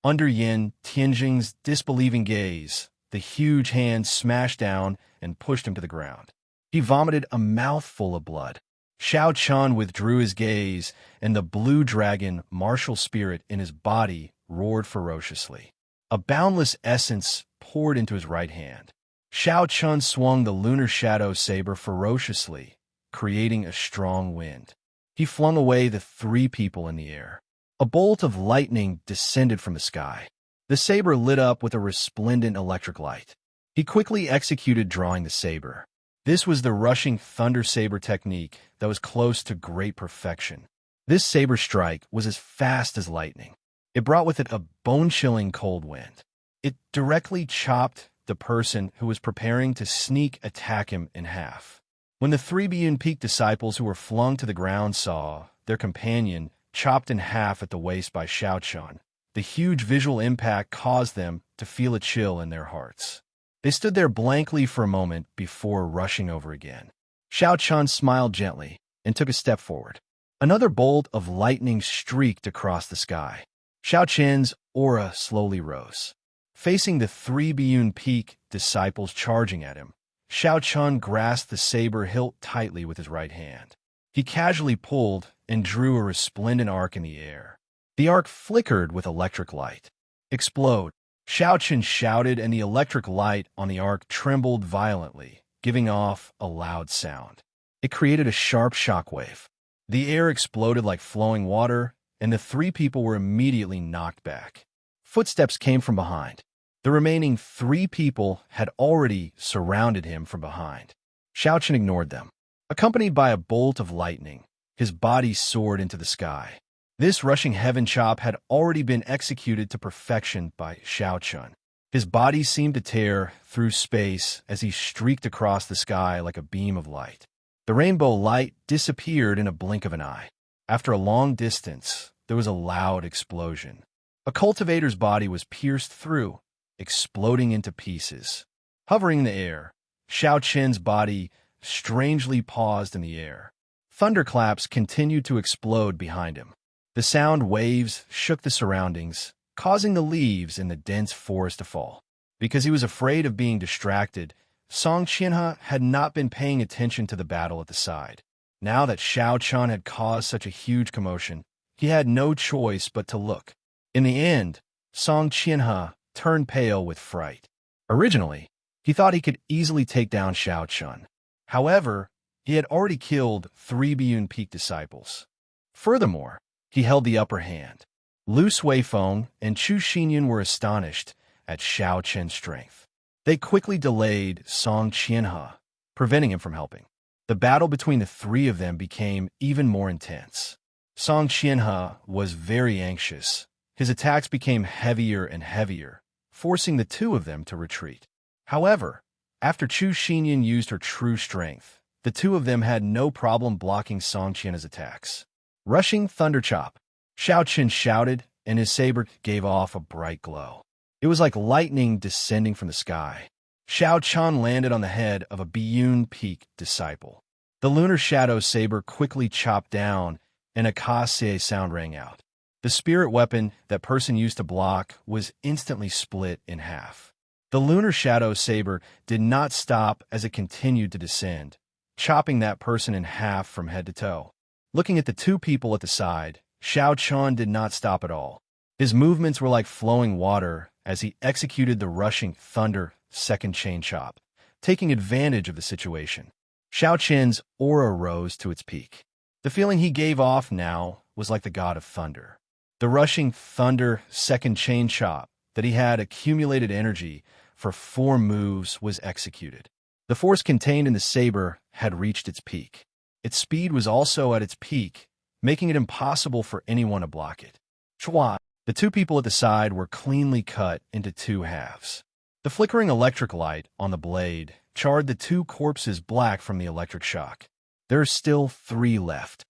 Under Yin Tianjing's disbelieving gaze, the huge hand smashed down and pushed him to the ground. He vomited a mouthful of blood. Xiaochun withdrew his gaze, and the blue dragon martial spirit in his body roared ferociously. A boundless essence poured into his right hand. Xiaochun swung the lunar shadow saber ferociously, creating a strong wind. He flung away the 3 people in the air. A bolt of lightning descended from the sky. The saber lit up with a resplendent electric light. He quickly executed drawing the saber. This was the rushing thunder saber technique that was close to great perfection. This saber strike was as fast as lightning. It brought with it a bone-chilling cold wind. It directly chopped the person who was preparing to sneak attack him in half. When the 3 Biyun Peak disciples who were flung to the ground saw their companion chopped in half at the waist by Xiaochun, the huge visual impact caused them to feel a chill in their hearts. They stood there blankly for a moment before rushing over again. Xiaochun smiled gently and took a step forward. Another bolt of lightning streaked across the sky. Xiaochun's aura slowly rose. Facing the 3 Biyun Peak disciples charging at him, Xiaochun grasped the saber hilt tightly with his right hand. He casually pulled and drew a resplendent arc in the air. The arc flickered with electric light. Explode! Xiaochun shouted, and the electric light on the arc trembled violently, giving off a loud sound. It created a sharp shockwave. The air exploded like flowing water, and the 3 people were immediately knocked back. Footsteps came from behind. The remaining 3 people had already surrounded him from behind. Xiaochun ignored them. Accompanied by a bolt of lightning, his body soared into the sky. This rushing heaven chop had already been executed to perfection by Xiaochun. His body seemed to tear through space as he streaked across the sky like a beam of light. The rainbow light disappeared in a blink of an eye. After a long distance, there was a loud explosion. A cultivator's body was pierced through, exploding into pieces. Hovering in the air, Xiaochun's body strangely paused in the air. Thunderclaps continued to explode behind him. The sound waves shook the surroundings, causing the leaves in the dense forest to fall. Because he was afraid of being distracted, Xianxia had not been paying attention to the battle at the side. Now that Xiaochun had caused such a huge commotion, He had no choice but to look. In the end, Xianxia turned pale with fright. Originally, he thought he could easily take down Xiaochun. However, he had already killed 3 Biyun Peak disciples. Furthermore, he held the upper hand. Lu Suifeng and Chu Xinyan were astonished at Xiaochun's strength. They quickly delayed Song Qianhe, preventing him from helping. The battle between the 3 of them became even more intense. Song Qianhe was very anxious. His attacks became heavier and heavier, forcing the 2 of them to retreat. However, after Chu Xinyan used her true strength, the 2 of them had no problem blocking Song Qianhe's attacks. Rushing Thunder Chop, Xiaochun shouted, and his saber gave off a bright glow. It was like lightning descending from the sky. Xiaochun landed on the head of a Biyun Peak disciple. The lunar shadow saber quickly chopped down, and a kasse sound rang out. The spirit weapon that person used to block was instantly split in half. The lunar shadow saber did not stop as it continued to descend, chopping that person in half from head to toe. Looking at the 2 people at the side, Xiaochun did not stop at all. His movements were like flowing water as he executed the rushing thunder second chain chop, taking advantage of the situation. Xiaochun's aura rose to its peak. The feeling he gave off now was like the god of thunder. The rushing thunder second chain chop that he had accumulated energy for 4 moves was executed. The force contained in the saber had reached its peak. Its speed was also at its peak, making it impossible for anyone to block it. Chua, the 2 people at the side were cleanly cut into 2 halves. The flickering electric light on the blade charred the 2 corpses black from the electric shock. There are still 3 left.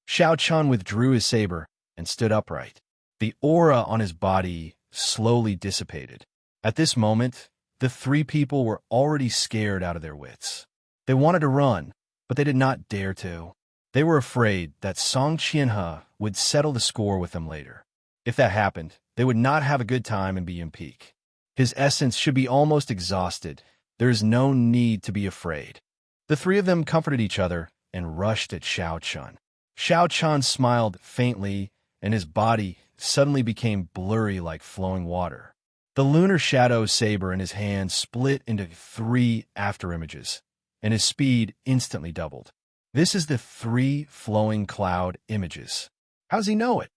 Xiaochun withdrew his saber and stood upright. The aura on his body slowly dissipated. At this moment, the 3 people were already scared out of their wits. They wanted to run, but they did not dare to. They were afraid that Song Qianhe would settle the score with them later. If that happened, they would not have a good time in Biyun Peak. His essence should be almost exhausted. There is no need to be afraid. The 3 of them comforted each other and rushed at Xiaochun. Xiaochun smiled faintly, and his body suddenly became blurry like flowing water. The lunar shadow saber in his hand split into 3 afterimages, and his speed instantly doubled. This is the 3 flowing cloud images. How does he know it?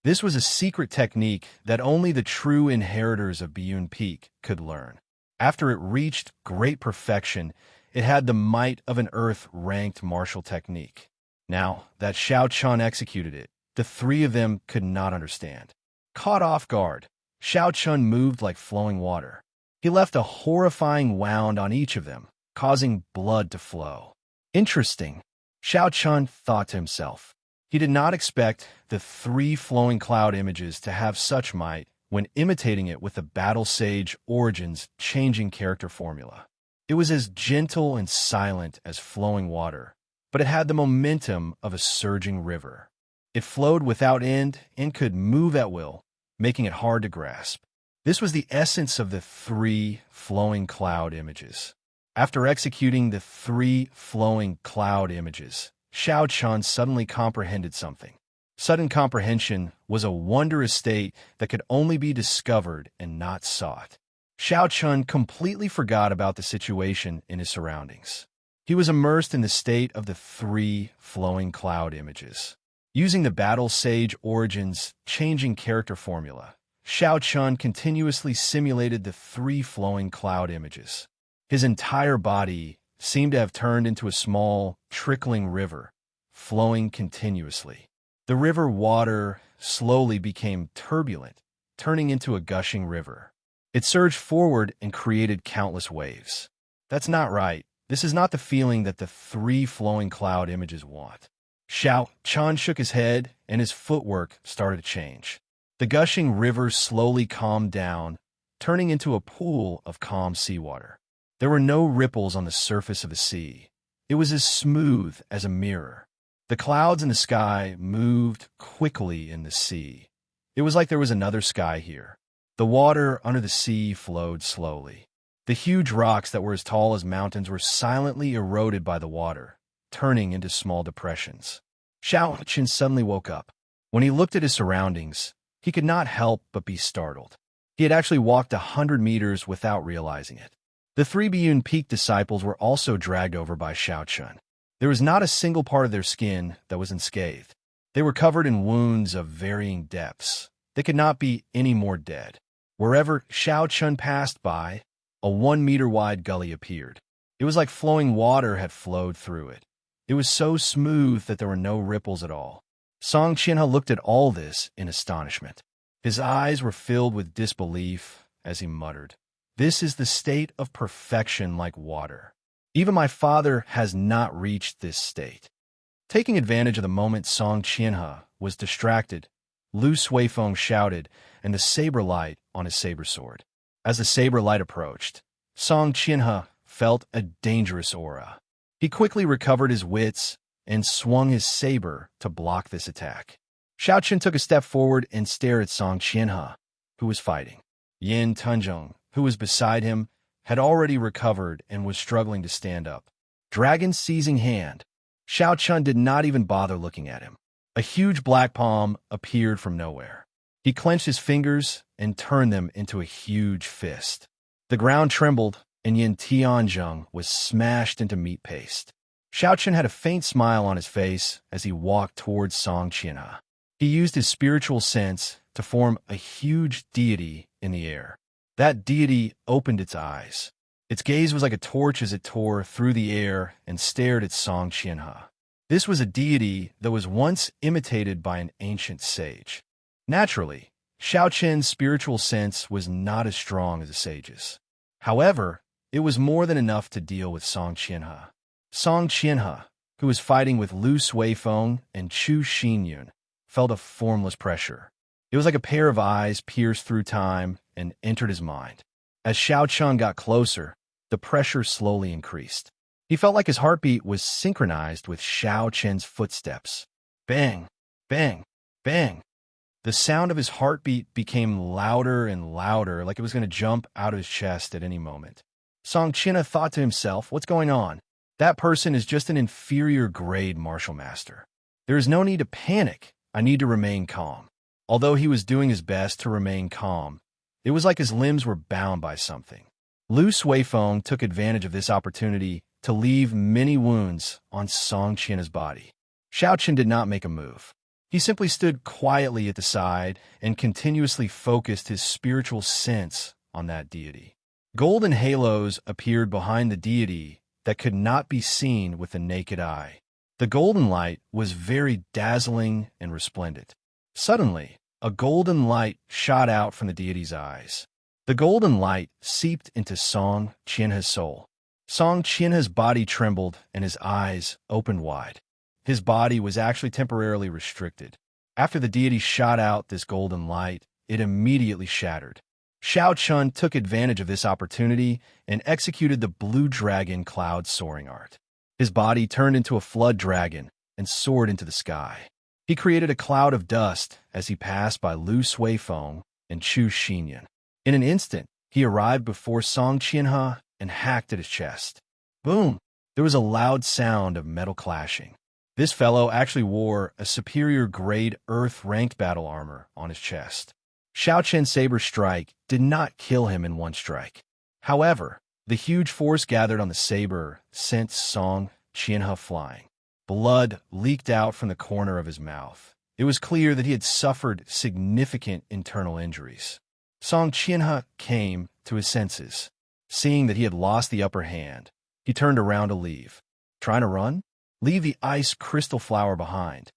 This was a secret technique that only the true inheritors of Biyun Peak could learn. After it reached great perfection, it had the might of an Earth-ranked martial technique. Now that Xiaochun executed it, the 3 of them could not understand. Caught off guard, Xiaochun moved like flowing water. He left a horrifying wound on each of them, causing blood to flow. Interesting, Xiaochun thought to himself. He did not expect the 3 flowing cloud images to have such might when imitating it with the Battle Sage Origins changing character formula. It was as gentle and silent as flowing water, but it had the momentum of a surging river. It flowed without end and could move at will, making it hard to grasp. This was the essence of the 3 flowing cloud images. After executing the 3 flowing cloud images, Xiaochun suddenly comprehended something. Sudden comprehension was a wondrous state that could only be discovered and not sought. Xiaochun completely forgot about the situation in his surroundings. He was immersed in the state of the 3 flowing cloud images. Using the Battle Sage Origins changing character formula, Xiaochun continuously simulated the 3 flowing cloud images. His entire body seemed to have turned into a small, trickling river, flowing continuously. The river water slowly became turbulent, turning into a gushing river. It surged forward and created countless waves. That's not right. This is not the feeling that the 3 flowing cloud images want. Xiaochun shook his head, and his footwork started to change. The gushing river slowly calmed down, turning into a pool of calm seawater. There were no ripples on the surface of the sea. It was as smooth as a mirror. The clouds in the sky moved quickly in the sea. It was like there was another sky here. The water under the sea flowed slowly. The huge rocks that were as tall as mountains were silently eroded by the water, turning into small depressions. Xiaochun suddenly woke up. When he looked at his surroundings, he could not help but be startled. He had actually walked 100 meters without realizing it. The 3 Biyun Peak disciples were also dragged over by Xiaochun. There was not a single part of their skin that was unscathed. They were covered in wounds of varying depths. They could not be any more dead. Wherever Xiaochun passed by, a 1-meter-wide gully appeared. It was like flowing water had flowed through it. It was so smooth that there were no ripples at all. Song Qianhe looked at all this in astonishment. His eyes were filled with disbelief as he muttered, "This is the state of perfection like water. Even my father has not reached this state." Taking advantage of the moment Song Qianhe was distracted, Lu Suifeng shouted, and the saber light on his saber sword. As the saber light approached, Song Qianhe felt a dangerous aura. He quickly recovered his wits and swung his saber to block this attack. Xiaochun took a step forward and stared at Song Qianhe, who was fighting. Yin Tunzhong, who was beside him, had already recovered and was struggling to stand up. Dragon's seizing hand. Xiaochun did not even bother looking at him. A huge black palm appeared from nowhere. He clenched his fingers and turned them into a huge fist. The ground trembled, and Yin Tianzhong was smashed into meat paste. Xiaochun had a faint smile on his face as he walked towards Song Qianhe. He used his spiritual sense to form a huge deity in the air. That deity opened its eyes. Its gaze was like a torch as it tore through the air and stared at Song Qianhe. This was a deity that was once imitated by an ancient sage. Naturally, Xiaochun's spiritual sense was not as strong as a sage's. However, it was more than enough to deal with Song Qianhe. Song Qianhe, who was fighting with Lu Suifeng and Chu Xinyun, felt a formless pressure. It was like a pair of eyes pierced through time and entered his mind. As Xiaochun got closer, the pressure slowly increased. He felt like his heartbeat was synchronized with Xiaochun's footsteps. Bang, bang, bang. The sound of his heartbeat became louder and louder, like it was going to jump out of his chest at any moment. Song Qianhe thought to himself, "What's going on? That person is just an inferior grade martial master. There is no need to panic. I need to remain calm." Although he was doing his best to remain calm, it was like his limbs were bound by something. Lu Suifeng took advantage of this opportunity to leave many wounds on Song Qianhe's body. Xiaochun did not make a move. He simply stood quietly at the side and continuously focused his spiritual sense on that deity. Golden halos appeared behind the deity that could not be seen with the naked eye. The golden light was very dazzling and resplendent. Suddenly, a golden light shot out from the deity's eyes. The golden light seeped into Song Qianhe's soul. Song Qianhe's body trembled and his eyes opened wide. His body was actually temporarily restricted. After the deity shot out this golden light, it immediately shattered. Xiaochun took advantage of this opportunity and executed the blue dragon cloud soaring art. His body turned into a flood dragon and soared into the sky. He created a cloud of dust as he passed by Lu Suifeng and Chu Xinyun. In an instant, he arrived before Song Qianhe and hacked at his chest. Boom! There was a loud sound of metal clashing. This fellow actually wore a superior grade Earth-ranked battle armor on his chest. Xiaochun's saber strike did not kill him in one strike. However, the huge force gathered on the saber sent Song Qianhe flying. Blood leaked out from the corner of his mouth. It was clear that he had suffered significant internal injuries. Song Qianhe came to his senses. Seeing that he had lost the upper hand, he turned around to leave. Trying to run? Leave the ice crystal flower behind.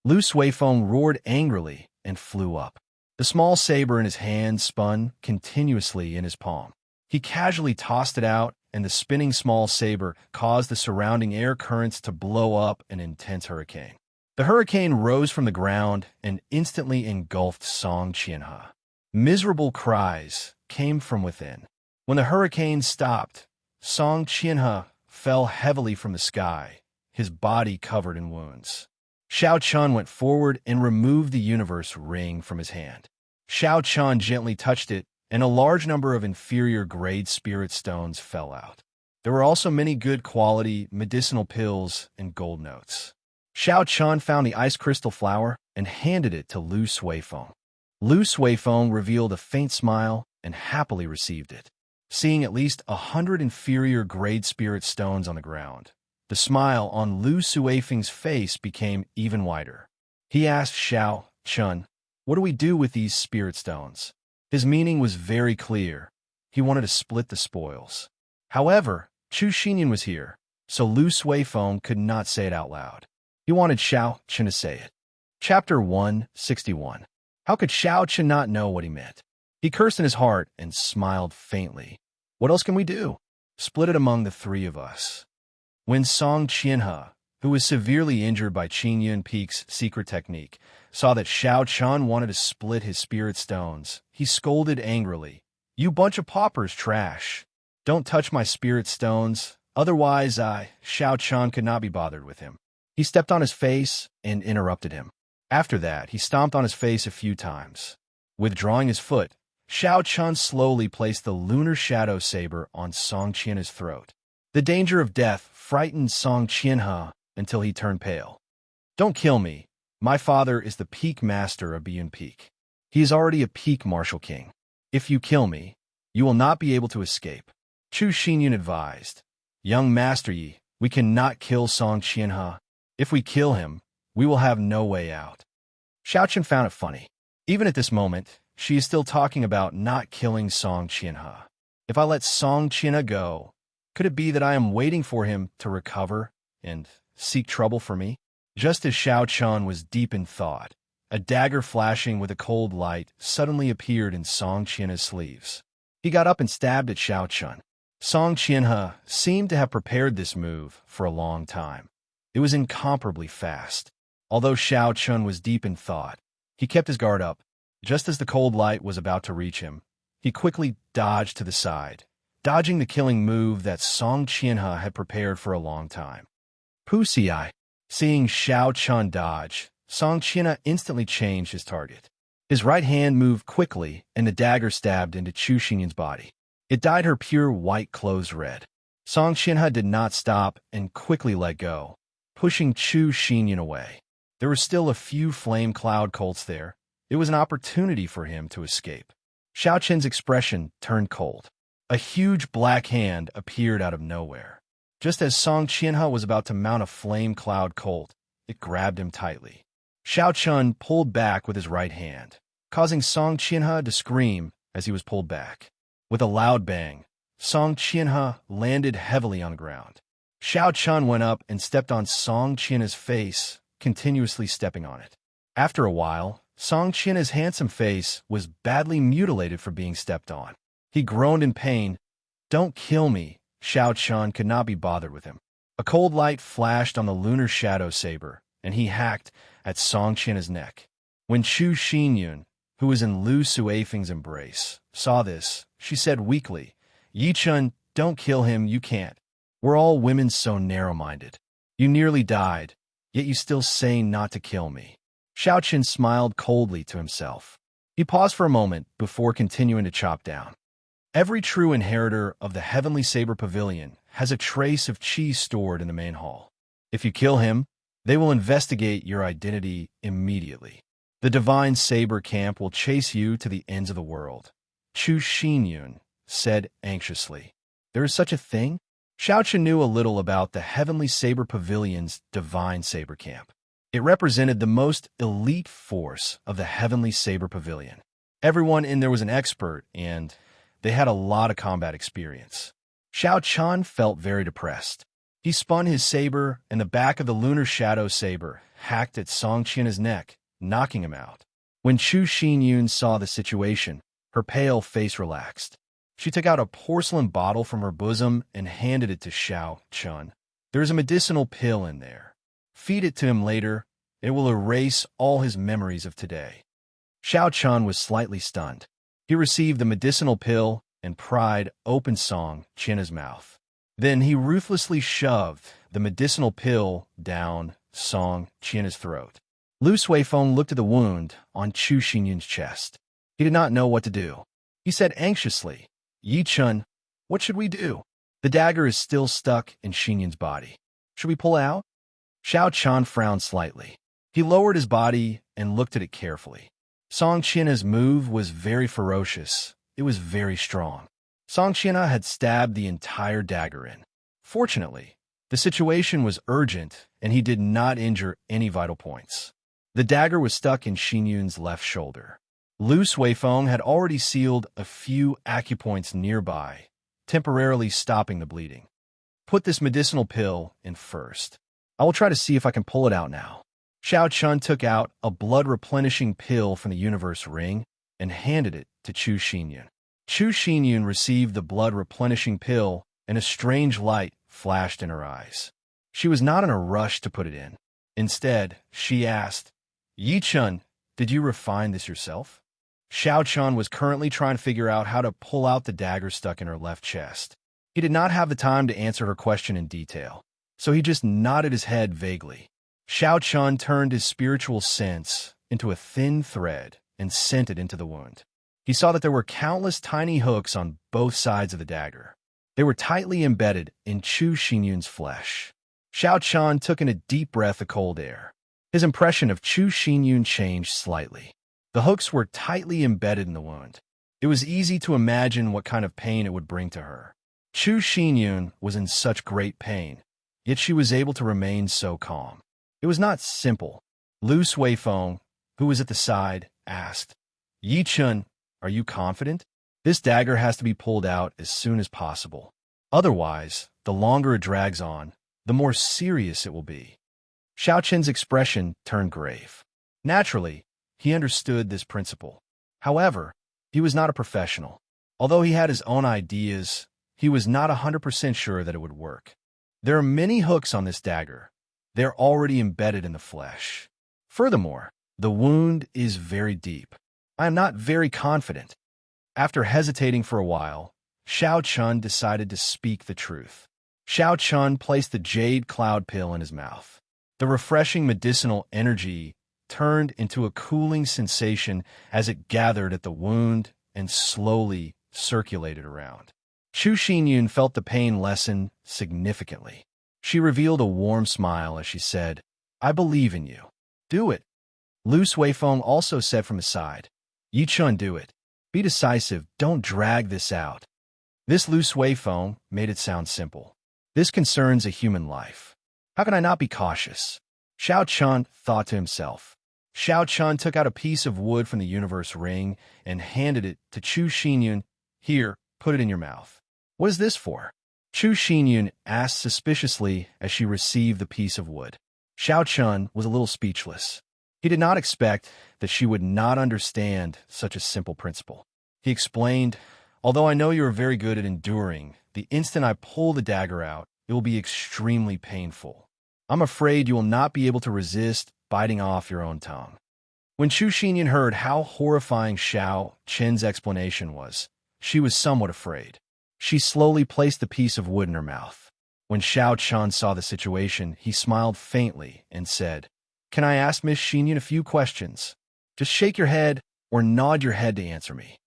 Lu Suifeng roared angrily and flew up. The small saber in his hand spun continuously in his palm. He casually tossed it out, and the spinning small saber caused the surrounding air currents to blow up an intense hurricane. The hurricane rose from the ground and instantly engulfed Song Qianhe. Miserable cries came from within. When the hurricane stopped, Song Qianhe fell heavily from the sky, his body covered in wounds. Xiaochun went forward and removed the universe ring from his hand. Xiaochun gently touched it, and a large number of inferior-grade spirit stones fell out. There were also many good quality medicinal pills and gold notes. Xiao Chun found the ice crystal flower and handed it to Lu Suifeng. Lu Suifeng revealed a faint smile and happily received it. Seeing at least 100 inferior grade spirit stones on the ground, the smile on Lu Suifeng's face became even wider. He asked Xiao Chun, "What do we do with these spirit stones?" His meaning was very clear. He wanted to split the spoils. However, Chu Xinyan was here, so Lu Suifeng could not say it out loud. He wanted Xiao Chun to say it. Chapter 161. How could Xiao Chun not know what he meant? He cursed in his heart and smiled faintly. What else can we do? Split it among the three of us. When Song Qianhe, who was severely injured by Qin Yun Peak's secret technique, saw that Xiao Chun wanted to split his spirit stones, he scolded angrily. "You bunch of paupers, trash. Don't touch my spirit stones, otherwise Xiao Chun could not be bothered with him." He stepped on his face and interrupted him. After that, he stomped on his face a few times. Withdrawing his foot, Xiao Chun slowly placed the lunar shadow saber on Song Qianhe's throat. The danger of death frightened Song Qianhe until he turned pale. "Don't kill me. My father is the peak master of Biyun Peak. He is already a peak martial king. If you kill me, you will not be able to escape." Chu Xinyan advised. "Young Master Yi, we cannot kill Song Qianhe. If we kill him, we will have no way out." Xiao Chun found it funny. Even at this moment, she is still talking about not killing Song Qianhe. If I let Song Qianhe go, could it be that I am waiting for him to recover and seek trouble for me? Just as Xiao Chun was deep in thought, a dagger flashing with a cold light suddenly appeared in Song Qianhe's sleeves. He got up and stabbed at Xiao Chun. Song Qianhe seemed to have prepared this move for a long time. It was incomparably fast. Although Xiao Chun was deep in thought, he kept his guard up. Just as the cold light was about to reach him, he quickly dodged to the side, dodging the killing move that Song Qianhe had prepared for a long time. Puxi. Seeing Xiao Chun dodge, Song Qianhe instantly changed his target. His right hand moved quickly, and the dagger stabbed into Chu Xinyan's body. It dyed her pure white clothes red. Song Qianhe did not stop and quickly let go, pushing Chu Xinyan away. There were still a few flame cloud cults there. It was an opportunity for him to escape. Xiao Chun's expression turned cold. A huge black hand appeared out of nowhere. Just as Song Qianhe was about to mount a flame cloud cult, it grabbed him tightly. Xiao Chun pulled back with his right hand, causing Song Qianhe to scream as he was pulled back. With a loud bang, Song Qianhe landed heavily on the ground. Xiao Chun went up and stepped on Song Qianhe's face, continuously stepping on it. After a while, Song Qianhe's handsome face was badly mutilated for being stepped on. He groaned in pain. "Don't kill me." Xiao Chun could not be bothered with him. A cold light flashed on the lunar shadow saber, and he hacked at Song Qianhe's neck. When Chu Xinyan, who was in Lu Suifeng's embrace, saw this, she said weakly, "Yi Chun, don't kill him, you can't. We're all women so narrow-minded. You nearly died, yet you still say not to kill me." Xiao Chun smiled coldly to himself. He paused for a moment before continuing to chop down. Every true inheritor of the Heavenly Saber Pavilion has a trace of qi stored in the main hall. If you kill him, they will investigate your identity immediately. The Divine Saber Camp will chase you to the ends of the world. Chu Xinyan said anxiously. There is such a thing? Xiao Chun knew a little about the Heavenly Saber Pavilion's Divine Saber Camp. It represented the most elite force of the Heavenly Saber Pavilion. Everyone in there was an expert, and they had a lot of combat experience. Xiao Chun felt very depressed. He spun his saber, and the back of the lunar shadow saber hacked at Song Qianhe's neck, knocking him out. When Chu Xinyan saw the situation, her pale face relaxed. She took out a porcelain bottle from her bosom and handed it to Xiao Chun. "There is a medicinal pill in there. Feed it to him later. It will erase all his memories of today." Xiao Chun was slightly stunned. He received the medicinal pill and pried open Song Qianhe's mouth. Then he ruthlessly shoved the medicinal pill down Song Qianhe's throat. Lu Suifeng looked at the wound on Chu Xinyan's chest. He did not know what to do. He said anxiously, "Yi Chun, what should we do? The dagger is still stuck in Xinyan's body. Should we pull out?" Xiao Chan frowned slightly. He lowered his body and looked at it carefully. Xianxia's move was very ferocious. It was very strong. Xianxia had stabbed the entire dagger in. Fortunately, the situation was urgent, and he did not injure any vital points. The dagger was stuck in Xinyun's left shoulder. Lu Suifeng had already sealed a few acupoints nearby, temporarily stopping the bleeding. Put this medicinal pill in first. I will try to see if I can pull it out now. Xiao Chun took out a blood-replenishing pill from the universe ring and handed it to Chu Xinyun. Chu Xinyun received the blood-replenishing pill, and a strange light flashed in her eyes. She was not in a rush to put it in. Instead, she asked, Yi Chun, did you refine this yourself? Xiao Chun was currently trying to figure out how to pull out the dagger stuck in her left chest. He did not have the time to answer her question in detail, so he just nodded his head vaguely. Xiao Chun turned his spiritual sense into a thin thread and sent it into the wound. He saw that there were countless tiny hooks on both sides of the dagger. They were tightly embedded in Chu Xinyun's flesh. Xiao Chun took in a deep breath of cold air. His impression of Chu Xinyun changed slightly. The hooks were tightly embedded in the wound. It was easy to imagine what kind of pain it would bring to her. Chu Xinyun was in such great pain, yet she was able to remain so calm. It was not simple. Lu Suifeng, who was at the side, asked, Yi Chun, are you confident? This dagger has to be pulled out as soon as possible. Otherwise, the longer it drags on, the more serious it will be. Xiao Chen's expression turned grave. Naturally, he understood this principle. However, he was not a professional. Although he had his own ideas, he was not 100% sure that it would work. There are many hooks on this dagger. They're already embedded in the flesh. Furthermore, the wound is very deep. I am not very confident. After hesitating for a while, Xiao Chun decided to speak the truth. Xiao Chun placed the jade cloud pill in his mouth. The refreshing medicinal energy turned into a cooling sensation as it gathered at the wound and slowly circulated around. Chu Xinyun felt the pain lessen significantly. She revealed a warm smile as she said, I believe in you. Do it. Lu Suifeng also said from his side, Yi Chun, do it. Be decisive, don't drag this out. This Lu Suifeng made it sound simple. This concerns a human life. How can I not be cautious? Xiao Chun thought to himself. Xiao Chun took out a piece of wood from the universe ring and handed it to Chu Xinyun. Here, put it in your mouth. What is this for? Chu Xinyun asked suspiciously as she received the piece of wood. Xiao Chun was a little speechless. He did not expect that she would not understand such a simple principle. He explained, although I know you are very good at enduring, the instant I pull the dagger out, it will be extremely painful. I'm afraid you will not be able to resist biting off your own tongue. When Chu Xinyun heard how horrifying Xiao Chen's explanation was, she was somewhat afraid. She slowly placed the piece of wood in her mouth. When Xiao Chen saw the situation, he smiled faintly and said, Can I ask Miss Xinyun a few questions? Just shake your head or nod your head to answer me.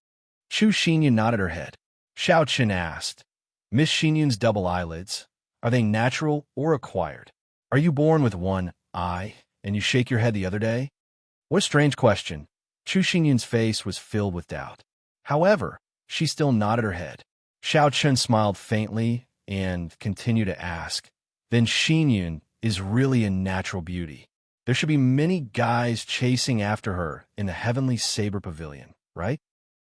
Chu Xinyun nodded her head. Xiao Chen asked, Miss Xinyun's double eyelids, are they natural or acquired? Are you born with one eye and you shake your head the other day? What a strange question. Chu Xinyun's face was filled with doubt. However, she still nodded her head. Xiao Chen smiled faintly and continued to ask, Then Xinyun is really a natural beauty. There should be many guys chasing after her in the heavenly saber pavilion, right?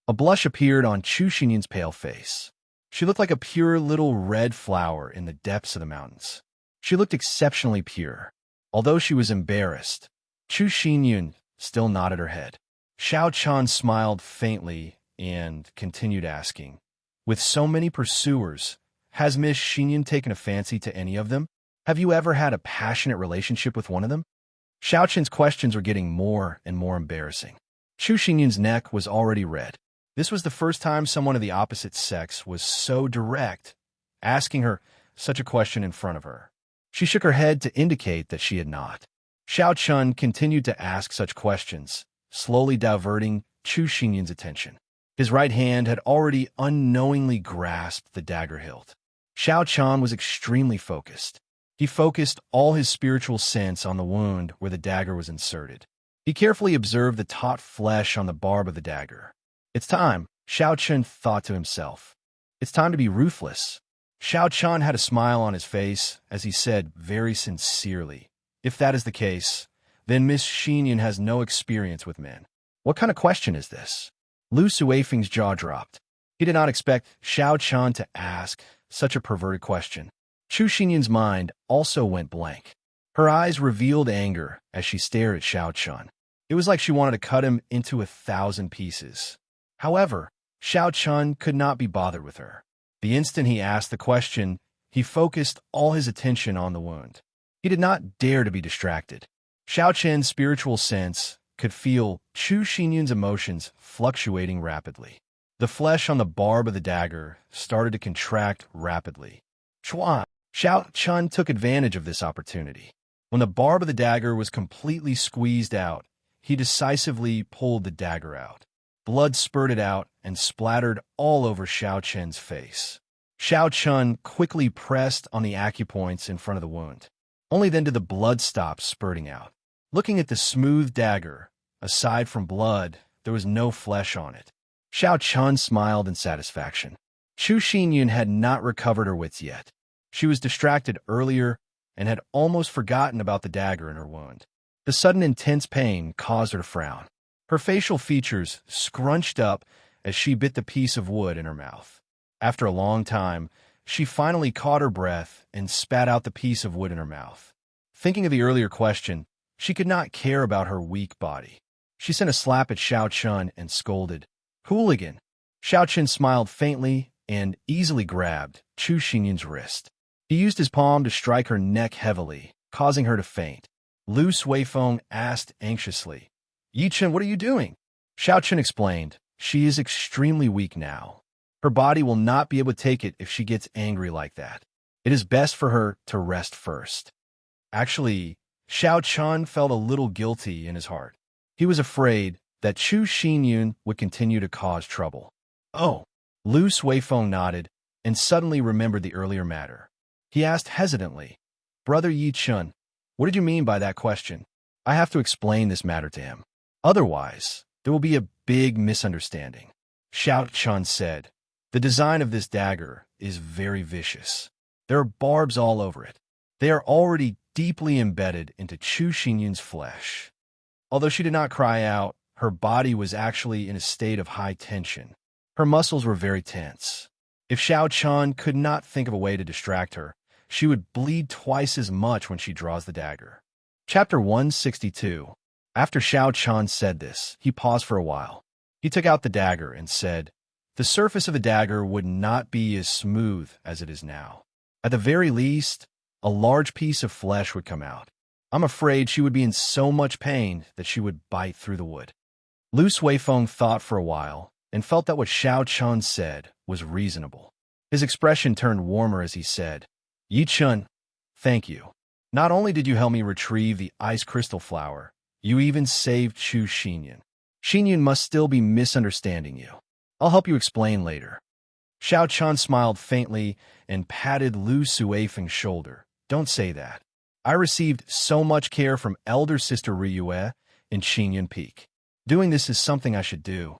A blush appeared on Chu Xinyun's pale face. She looked like a pure little red flower in the depths of the mountains. She looked exceptionally pure. Although she was embarrassed, Chu Xinyun still nodded her head. Xiao Chen smiled faintly and continued asking, With so many pursuers, has Miss Xinyun taken a fancy to any of them? Have you ever had a passionate relationship with one of them? Xiao Chen's questions were getting more and more embarrassing. Chu Xinyun's neck was already red. This was the first time someone of the opposite sex was so direct, asking her such a question in front of her. She shook her head to indicate that she had not. Xiao Chen continued to ask such questions, slowly diverting Chu Xinyun's attention. His right hand had already unknowingly grasped the dagger hilt. Xiao Chen was extremely focused. He focused all his spiritual sense on the wound where the dagger was inserted. He carefully observed the taut flesh on the barb of the dagger. It's time, Xiaochen thought to himself. It's time to be ruthless. Xiaochen had a smile on his face as he said very sincerely, "If that is the case, then Miss Xinyan has no experience with men." What kind of question is this? Lu Suifeng's jaw dropped. He did not expect Xiaochen to ask such a perverted question. Chu Xinyan's mind also went blank. Her eyes revealed anger as she stared at Xiaochen. It was like she wanted to cut him into 1,000 pieces. However, Xiaochen could not be bothered with her. The instant he asked the question, he focused all his attention on the wound. He did not dare to be distracted. Xiaochen's spiritual sense could feel Chu Xinyan's emotions fluctuating rapidly. The flesh on the barb of the dagger started to contract rapidly. Xiaochen took advantage of this opportunity. When the barb of the dagger was completely squeezed out, he decisively pulled the dagger out. Blood spurted out and splattered all over Xiaochen's face. Xiaochen quickly pressed on the acupoints in front of the wound. Only then did the blood stop spurting out. Looking at the smooth dagger, aside from blood, there was no flesh on it. Xiaochen smiled in satisfaction. Chu Xinyan had not recovered her wits yet. She was distracted earlier and had almost forgotten about the dagger in her wound. The sudden intense pain caused her to frown. Her facial features scrunched up as she bit the piece of wood in her mouth. After a long time, she finally caught her breath and spat out the piece of wood in her mouth. Thinking of the earlier question, she could not care about her weak body. She sent a slap at Xiaochen and scolded, "Hooligan!" Xiaochen smiled faintly and easily grabbed Chu Xinyan's wrist. He used his palm to strike her neck heavily, causing her to faint. Lu Suifeng asked anxiously, "Yichen, what are you doing?" Xiaochen explained, "She is extremely weak now. Her body will not be able to take it if she gets angry like that. It is best for her to rest first." Actually, Xiaochen felt a little guilty in his heart. He was afraid that Chu Xinyan would continue to cause trouble. "Oh." Lu Suifeng nodded and suddenly remembered the earlier matter. He asked hesitantly, "Brother Yichen, what did you mean by that question? I have to explain this matter to him. Otherwise, there will be a big misunderstanding." Xiaochen said, "The design of this dagger is very vicious. There are barbs all over it. They are already deeply embedded into Chu Xinyan's flesh." Although she did not cry out, her body was actually in a state of high tension. Her muscles were very tense. If Xiaochen could not think of a way to distract her, she would bleed twice as much when she draws the dagger. Chapter 162. After Xiaochen said this, he paused for a while. He took out the dagger and said, "The surface of the dagger would not be as smooth as it is now. At the very least, a large piece of flesh would come out. I'm afraid she would be in so much pain that she would bite through the wood." Lu Suifeng thought for a while and felt that what Xiaochen said was reasonable. His expression turned warmer as he said, "Yichen, thank you. Not only did you help me retrieve the ice crystal flower, you even saved Chu Xinyan. Xinyan must still be misunderstanding you. I'll help you explain later." Xiaochen smiled faintly and patted Lu Suifeng's shoulder. "Don't say that. I received so much care from elder sister Riyue in Xinyan Peak. Doing this is something I should do.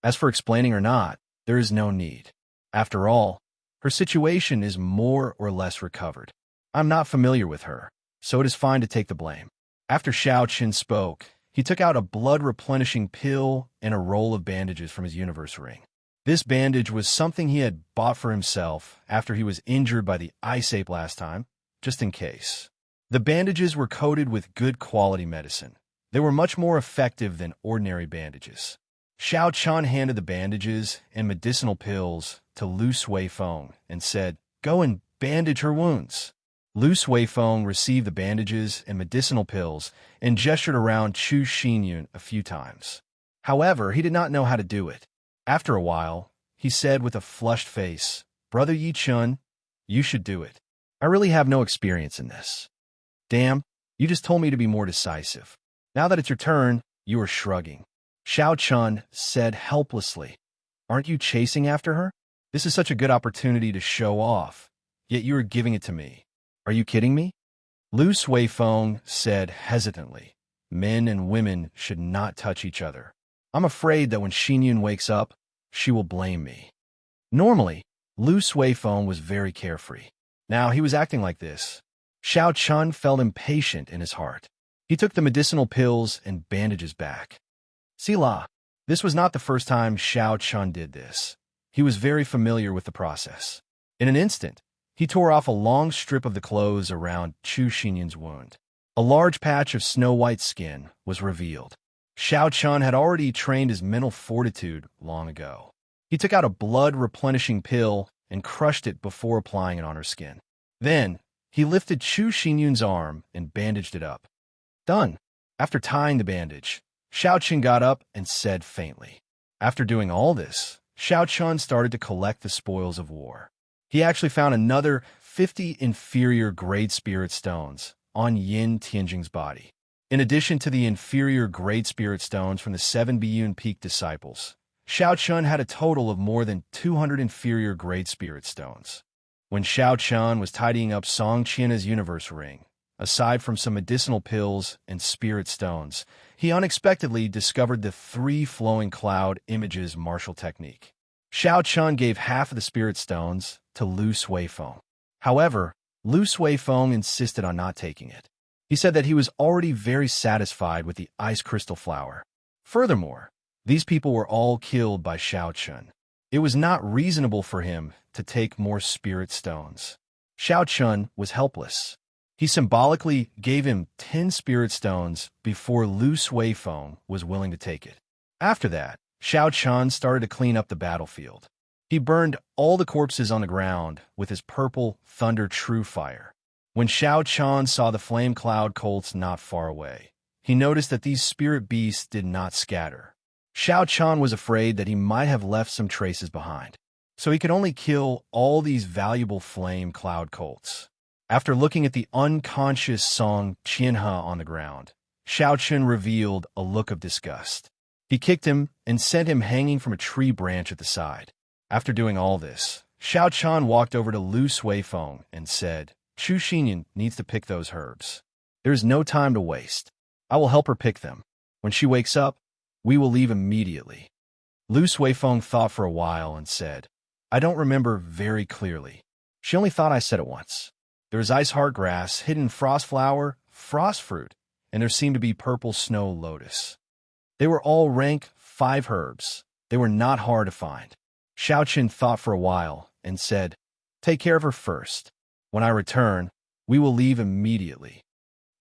As for explaining or not, there is no need. After all, her situation is more or less recovered. I'm not familiar with her, so it is fine to take the blame." After Xiaochen spoke, he took out a blood-replenishing pill and a roll of bandages from his universe ring. This bandage was something he had bought for himself after he was injured by the ice ape last time, just in case. The bandages were coated with good quality medicine. They were much more effective than ordinary bandages. Xiaochen handed the bandages and medicinal pills to Lu Suifeng and said, "Go and bandage her wounds." Lu Suifeng received the bandages and medicinal pills and gestured around Chu Xinyan a few times. However, he did not know how to do it. After a while, he said with a flushed face, "Brother Yichen, you should do it. I really have no experience in this." "Damn, you just told me to be more decisive. Now that it's your turn, you are shrugging." Xiaochen said helplessly, "Aren't you chasing after her? This is such a good opportunity to show off, yet you are giving it to me. Are you kidding me? Lu Suifeng said hesitantly. Men and women should not touch each other. I'm afraid that when Xinyun wakes up, she will blame me. Normally, Lu Suifeng was very carefree. Now he was acting like this. Xiao Chun felt impatient in his heart. He took the medicinal pills and bandaged his back. Sila. This was not the first time Xiao Chun did this. He was very familiar with the process. In an instant, he tore off a long strip of the clothes around Chu Xinyun's wound. A large patch of snow-white skin was revealed. Xiao Chun had already trained his mental fortitude long ago. He took out a blood-replenishing pill and crushed it before applying it on her skin. Then, he lifted Chu Xinyun's arm and bandaged it up. Done. After tying the bandage, Xiao Chun got up and said faintly. After doing all this, Xiao Chun started to collect the spoils of war. He actually found another 50 inferior grade spirit stones on Yin Tianjing's body. In addition to the inferior grade spirit stones from the 7 Biyun Peak disciples, Xiao Chun had a total of more than 200 inferior grade spirit stones. When Xiao Chun was tidying up Song Qian's universe ring, aside from some medicinal pills and spirit stones, he unexpectedly discovered the 3 flowing cloud images martial technique. Xiao Chun gave half of the spirit stones to Lu Suifeng. However, Lu Suifeng insisted on not taking it. He said that he was already very satisfied with the ice crystal flower. Furthermore, these people were all killed by Xiao Chun. It was not reasonable for him to take more spirit stones. Xiao Chun was helpless. He symbolically gave him 10 spirit stones before Lu Suifeng was willing to take it. After that, Xiao Chun started to clean up the battlefield. He burned all the corpses on the ground with his purple thunder true fire. When Xiao Chun saw the flame cloud colts not far away, he noticed that these spirit beasts did not scatter. Xiao Chun was afraid that he might have left some traces behind, so he could only kill all these valuable flame cloud colts. After looking at the unconscious Song Qianhe on the ground, Xiao Chun revealed a look of disgust. He kicked him and sent him hanging from a tree branch at the side. After doing all this, Xiao Chun walked over to Lu Suifeng and said, Chu Xinyun needs to pick those herbs. There is no time to waste. I will help her pick them. When she wakes up, we will leave immediately. Lu Suifeng thought for a while and said, I don't remember very clearly. She only thought I said it once. There is ice heart grass, hidden frost flower, frost fruit, and there seemed to be purple snow lotus. They were all rank 5 herbs. They were not hard to find. Xiao Chun thought for a while and said, Take care of her first. When I return, we will leave immediately.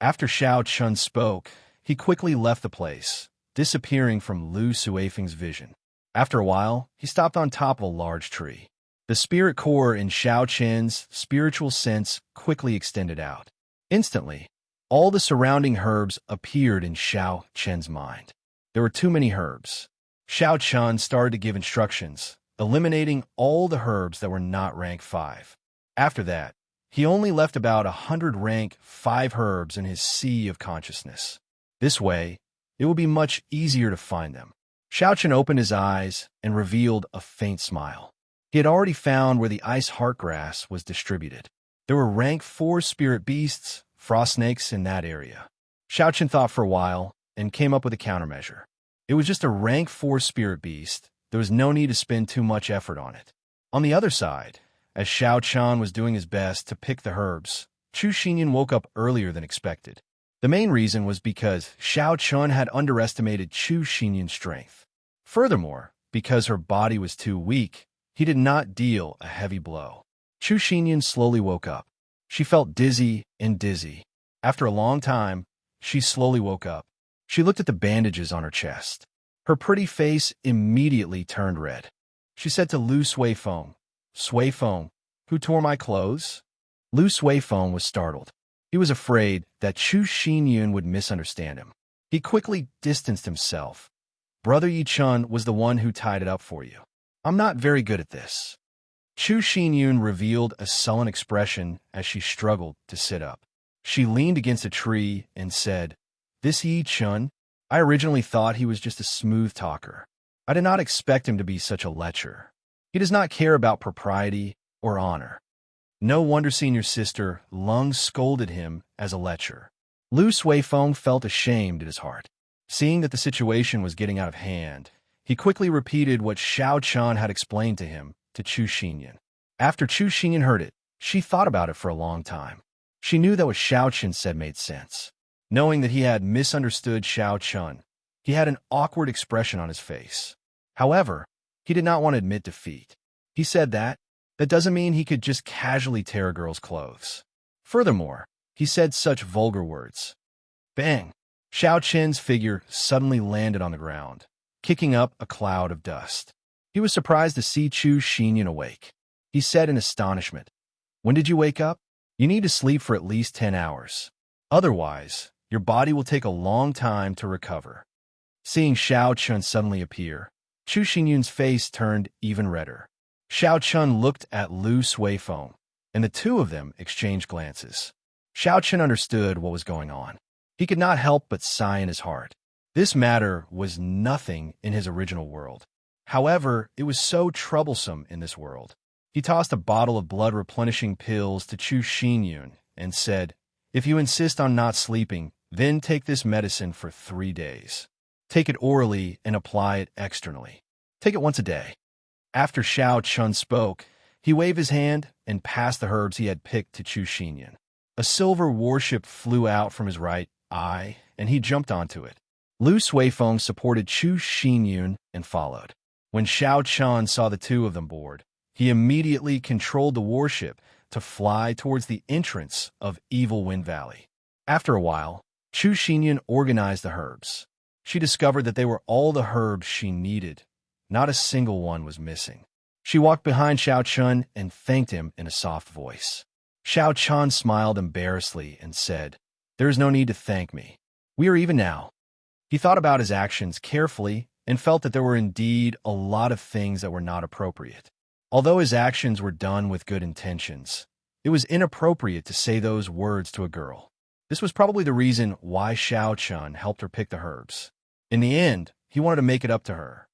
After Xiao Chun spoke, he quickly left the place, disappearing from Lu Suifeng's vision. After a while, he stopped on top of a large tree. The spirit core in Xiao Chun's spiritual sense quickly extended out. Instantly, all the surrounding herbs appeared in Xiao Chun's mind. There were too many herbs. Xiao Chun started to give instructions, eliminating all the herbs that were not rank 5. After that, he only left about 100 rank 5 herbs in his sea of consciousness. This way, it will be much easier to find them. Xiao Chun opened his eyes and revealed a faint smile. He had already found where the ice heartgrass was distributed. There were rank 4 spirit beasts, frost snakes in that area. Xiao Chun thought for a while and came up with a countermeasure. It was just a rank 4 spirit beast. There was no need to spend too much effort on it. On the other side, as Xiao Chun was doing his best to pick the herbs, Chu Xinyun woke up earlier than expected. The main reason was because Xiao Chun had underestimated Chu Xinyun's strength. Furthermore, because her body was too weak, he did not deal a heavy blow. Chu Xinyun slowly woke up. She felt dizzy and dizzy. After a long time, she slowly woke up. She looked at the bandages on her chest. Her pretty face immediately turned red. She said to Lu Suifeng, Suifeng, who tore my clothes? Lu Suifeng was startled. He was afraid that Chu Xinyun would misunderstand him. He quickly distanced himself. Brother Yi Chun was the one who tied it up for you. I'm not very good at this. Chu Xinyun revealed a sullen expression as she struggled to sit up. She leaned against a tree and said, This Yi Chun? I originally thought he was just a smooth talker. I did not expect him to be such a lecher. He does not care about propriety or honor. No wonder senior sister Lung scolded him as a lecher. Lu Suifeng felt ashamed at his heart. Seeing that the situation was getting out of hand, he quickly repeated what Xiao Qian had explained to him to Chu Xinyan. After Chu Xinyan heard it, she thought about it for a long time. She knew that what Xiao Qian said made sense. Knowing that he had misunderstood Xiao Qian, he had an awkward expression on his face. However, he did not want to admit defeat. He said that doesn't mean he could just casually tear a girl's clothes. Furthermore, he said such vulgar words. Bang! Xiao Qian's figure suddenly landed on the ground, kicking up a cloud of dust. He was surprised to see Chu Xinyan awake. He said in astonishment, "When did you wake up? You need to sleep for at least 10 hours. Otherwise, your body will take a long time to recover." Seeing Xiao Qian suddenly appear, Chu Xinyan's face turned even redder. Xiao Qian looked at Lu Suifeng, and the two of them exchanged glances. Xiao Qian understood what was going on. He could not help but sigh in his heart. This matter was nothing in his original world. However, it was so troublesome in this world. He tossed a bottle of blood-replenishing pills to Chu Xinyan and said, "If you insist on not sleeping, then take this medicine for 3 days. Take it orally and apply it externally. Take it once a day." After Xiao Qian spoke, he waved his hand and passed the herbs he had picked to Chu Xinyan. A silver warship flew out from his right eye, and he jumped onto it. Lu Suifeng supported Chu Xinyan and followed. When Xiao Qian saw the two of them board, he immediately controlled the warship to fly towards the entrance of Evil Wind Valley. After a while, Chu Xinyan organized the herbs. She discovered that they were all the herbs she needed. Not a single one was missing. She walked behind Xiao Qian and thanked him in a soft voice. Xiao Qian smiled embarrassedly and said, "There is no need to thank me. We are even now." He thought about his actions carefully and felt that there were indeed a lot of things that were not appropriate. Although his actions were done with good intentions, it was inappropriate to say those words to a girl. This was probably the reason why Xiao Qian helped her pick the herbs. In the end, he wanted to make it up to her.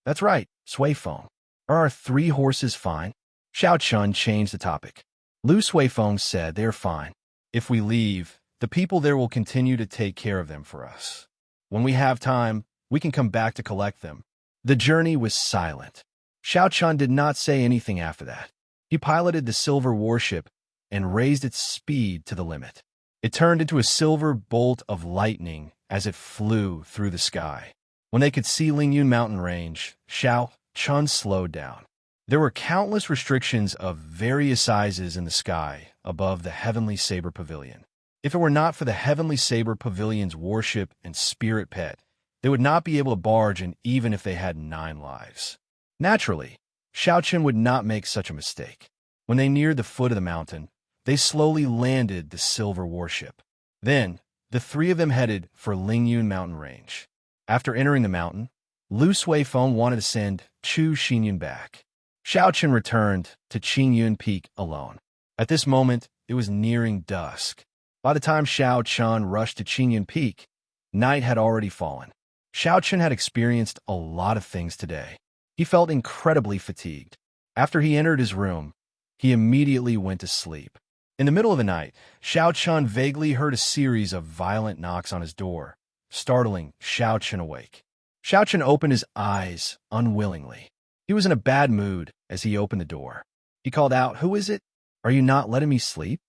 "That's right, Suifeng. Are our 3 horses fine?" Xiao Qian changed the topic. Lu Suifeng said they are fine. "If we leave, the people there will continue to take care of them for us. When we have time, we can come back to collect them." The journey was silent. Xiao Qian did not say anything after that. He piloted the silver warship and raised its speed to the limit. It turned into a silver bolt of lightning as it flew through the sky. When they could see Lingyun mountain range, Xiao Qian slowed down. There were countless restrictions of various sizes in the sky above the Heavenly Saber Pavilion. If it were not for the Heavenly Saber Pavilion's warship and spirit pet, they would not be able to barge in even if they had 9 lives. Naturally, Xiao Qian would not make such a mistake. When they neared the foot of the mountain, they slowly landed the silver warship. Then, the 3 of them headed for Lingyun mountain range. After entering the mountain, Lu Suifeng wanted to send Chu Xinyan back. Xiao Qian returned to Qingyun Peak alone. At this moment, it was nearing dusk. By the time Xiao Qian rushed to Qingyun Peak, night had already fallen. Xiao Qian had experienced a lot of things today. He felt incredibly fatigued. After he entered his room, he immediately went to sleep. In the middle of the night, Xiao Qian vaguely heard a series of violent knocks on his door, startling Xiao Qian awake. Xiao Qian opened his eyes unwillingly. He was in a bad mood as he opened the door. He called out, "Who is it? Are you not letting me sleep?"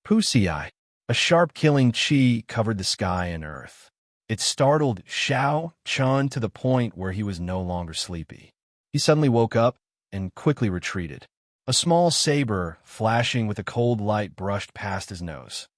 Wuxia. A sharp killing chi covered the sky and earth. It startled Xiao Qian to the point where he was no longer sleepy. He suddenly woke up and quickly retreated. A small saber, flashing with a cold light, brushed past his nose.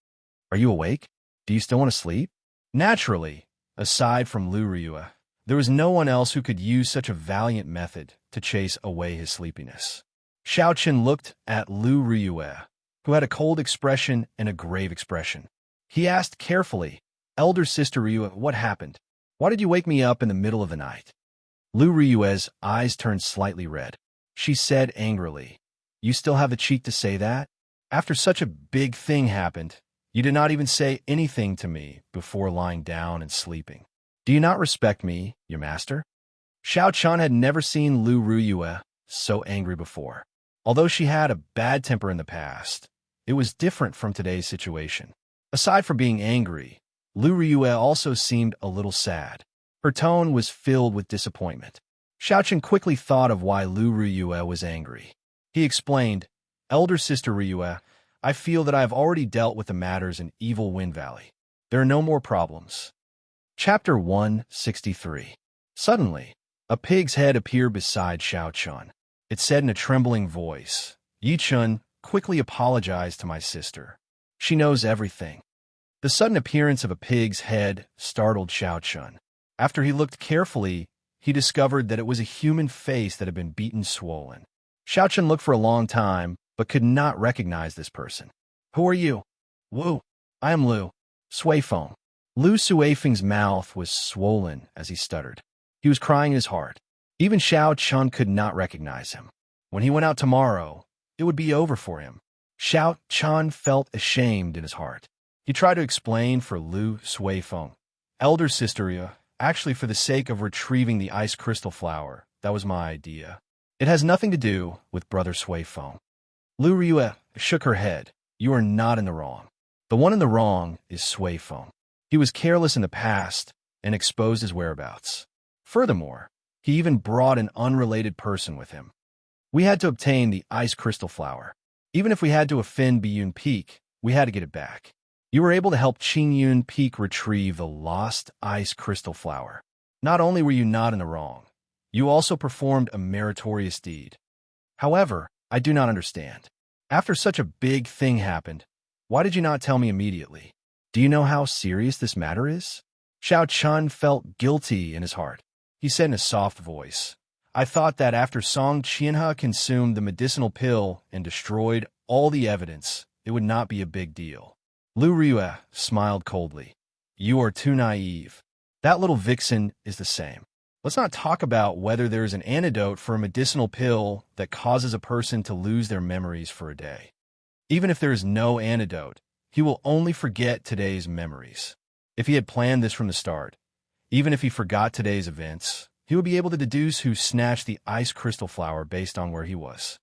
"Are you awake? Do you still want to sleep?" Naturally, aside from Lu Ryue, there was no one else who could use such a valiant method to chase away his sleepiness. Xiao Qian looked at Lu Ryue, who had a cold expression and a grave expression. He asked carefully, "Elder sister Ryue, what happened? Why did you wake me up in the middle of the night?" Lu Ryue's eyes turned slightly red. She said angrily, "You still have the cheek to say that? After such a big thing happened, you did not even say anything to me before lying down and sleeping. Do you not respect me, your master?" Xiao Qian had never seen Lu Ryue so angry before. Although she had a bad temper in the past, it was different from today's situation. Aside from being angry, Lu Ryue also seemed a little sad. Her tone was filled with disappointment. Xiaochen quickly thought of why Lu Ryue was angry. He explained, "Elder Sister Ryue, I feel that I have already dealt with the matters in Evil Wind Valley. There are no more problems." Chapter 163. Suddenly, a pig's head appeared beside Xiaochen. It said in a trembling voice, "Yichun, quickly apologize to my sister. She knows everything." The sudden appearance of a pig's head startled Xiaochen. After he looked carefully, he discovered that it was a human face that had been beaten swollen. Xiaochen looked for a long time, but could not recognize this person. "Who are you?" "Wu. I am Lu Suifeng." Lu Suifeng's mouth was swollen as he stuttered. He was crying in his heart. Even Xiaochen could not recognize him. When he went out tomorrow, it would be over for him. Xiaochen felt ashamed in his heart. He tried to explain for Lu Suifeng, "Elder Sister, actually for the sake of retrieving the ice crystal flower, that was my idea. It has nothing to do with Brother Suifeng." Lu Ryue shook her head. "You are not in the wrong. The one in the wrong is Suifeng. He was careless in the past and exposed his whereabouts. Furthermore, he even brought an unrelated person with him. We had to obtain the ice crystal flower. Even if we had to offend Biyun Peak, we had to get it back. You were able to help Qingyun Peak retrieve the lost ice crystal flower. Not only were you not in the wrong, you also performed a meritorious deed. However, I do not understand. After such a big thing happened, why did you not tell me immediately? Do you know how serious this matter is?" Xiaochen felt guilty in his heart. He said in a soft voice, "I thought that after Song Qianhe consumed the medicinal pill and destroyed all the evidence, it would not be a big deal." Lu Ryue smiled coldly. "You are too naive. That little vixen is the same. Let's not talk about whether there is an antidote for a medicinal pill that causes a person to lose their memories for a day. Even if there is no antidote, he will only forget today's memories. If he had planned this from the start, even if he forgot today's events, he would be able to deduce who snatched the ice crystal flower based on where he was."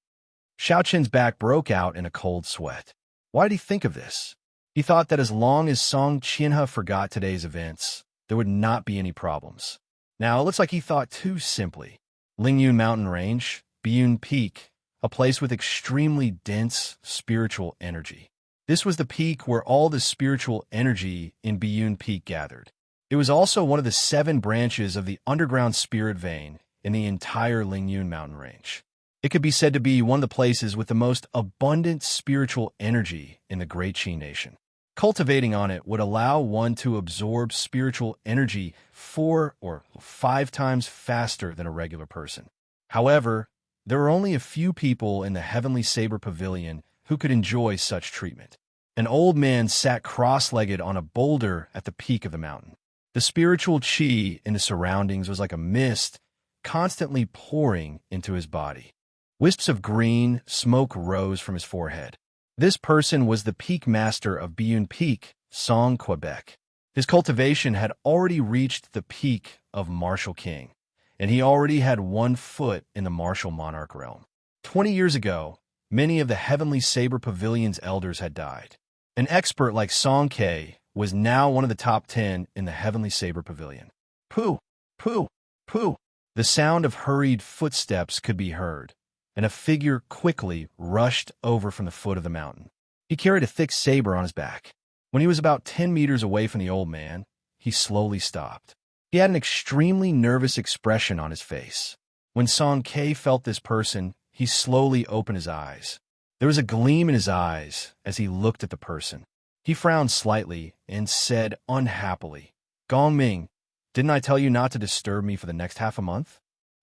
Xiaochen's back broke out in a cold sweat. Why did he think of this? He thought that as long as Song Qianhe forgot today's events, there would not be any problems. Now it looks like he thought too simply. Lingyun Mountain Range, Biyun Peak, a place with extremely dense spiritual energy. This was the peak where all the spiritual energy in Biyun Peak gathered. It was also one of the 7 branches of the underground spirit vein in the entire Lingyun Mountain Range. It could be said to be one of the places with the most abundant spiritual energy in the Great Qi Nation. Cultivating on it would allow one to absorb spiritual energy 4 or 5 times faster than a regular person. However, there were only a few people in the Heavenly Saber Pavilion who could enjoy such treatment. An old man sat cross-legged on a boulder at the peak of the mountain. The spiritual qi in the surroundings was like a mist constantly pouring into his body. Wisps of green smoke rose from his forehead. This person was the peak master of Biyun Peak, Song Quebec. His cultivation had already reached the peak of Martial King, and he already had 1 foot in the Martial Monarch realm. 20 years ago, many of the Heavenly Saber Pavilion's elders had died. An expert like Song Ke was now one of the top 10 in the Heavenly Saber Pavilion. Pooh, pooh, pooh. The sound of hurried footsteps could be heard, and a figure quickly rushed over from the foot of the mountain. He carried a thick saber on his back. When he was about 10 meters away from the old man, he slowly stopped. He had an extremely nervous expression on his face. When Song Ke felt this person, he slowly opened his eyes. There was a gleam in his eyes as he looked at the person. He frowned slightly and said unhappily, "Gongming, didn't I tell you not to disturb me for the next half a month?"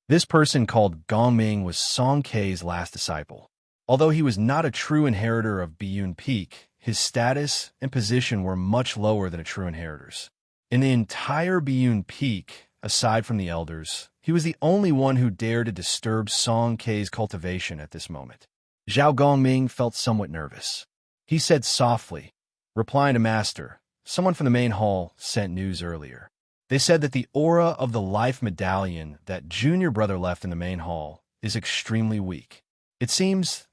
This person called Gongming was Song Ke's last disciple. Although he was not a true inheritor of Biyun Peak, his status and position were much lower than a true inheritor's. In the entire Biyun Peak, aside from the elders, he was the only one who dared to disturb Song Ke's cultivation at this moment. Zhao Gongming felt somewhat nervous. He said softly, replying to Master, "Someone from the main hall sent news earlier. They said that the aura of the life medallion that Junior Brother left in the main hall is extremely weak. It seems,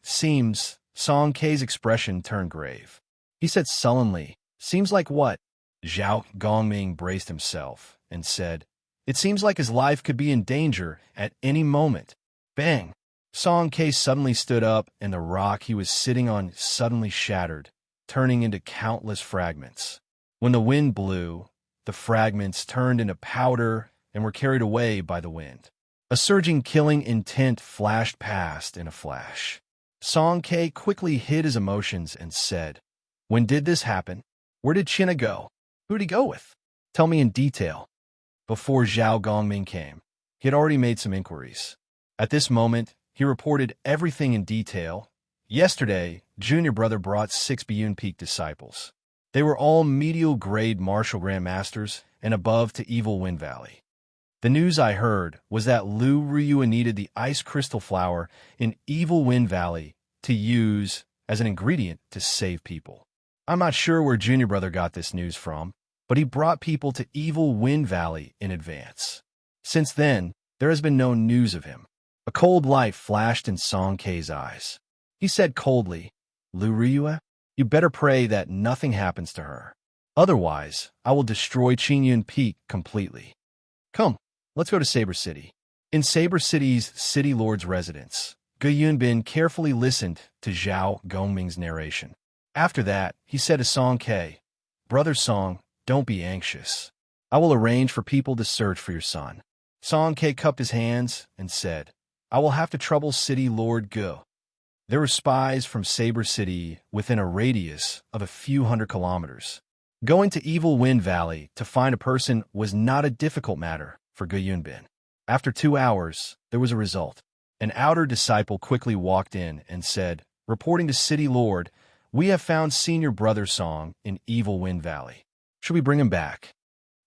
Song K's expression turned grave. He said sullenly, seems like what? Zhao Gongming braced himself and said, it seems like his life could be in danger at any moment. Bang! Song K suddenly stood up and the rock he was sitting on suddenly shattered, turning into countless fragments. When the wind blew, the fragments turned into powder and were carried away by the wind. A surging killing intent flashed past in a flash. Song K quickly hid his emotions and said, when did this happen? Where did China go? Who did he go with? Tell me in detail. Before Zhao Gongming came, he had already made some inquiries. At this moment, he reported everything in detail. Yesterday, Junior Brother brought 6 Biyun Peak disciples. They were all medial-grade martial grandmasters and above to Evil Wind Valley. The news I heard was that Lu Riyua needed the ice crystal flower in Evil Wind Valley to use as an ingredient to save people. I'm not sure where Junior Brother got this news from, but he brought people to Evil Wind Valley in advance. Since then, there has been no news of him. A cold light flashed in Song K's eyes. He said coldly, Lu Riyua, you better pray that nothing happens to her. Otherwise, I will destroy Qingyun Peak completely. Come, let's go to Saber City. In Saber City's City Lord's residence, Gu Yunbin carefully listened to Zhao Gongming's narration. After that, he said to Song K, Brother Song, don't be anxious. I will arrange for people to search for your son. Song K cupped his hands and said, I will have to trouble City Lord Gu. There were spies from Saber City within a radius of a few hundred kilometers. Going to Evil Wind Valley to find a person was not a difficult matter for Gu Yunbin. After 2 hours, there was a result. An outer disciple quickly walked in and said, reporting to City Lord, we have found Senior Brother Song in Evil Wind Valley. Should we bring him back?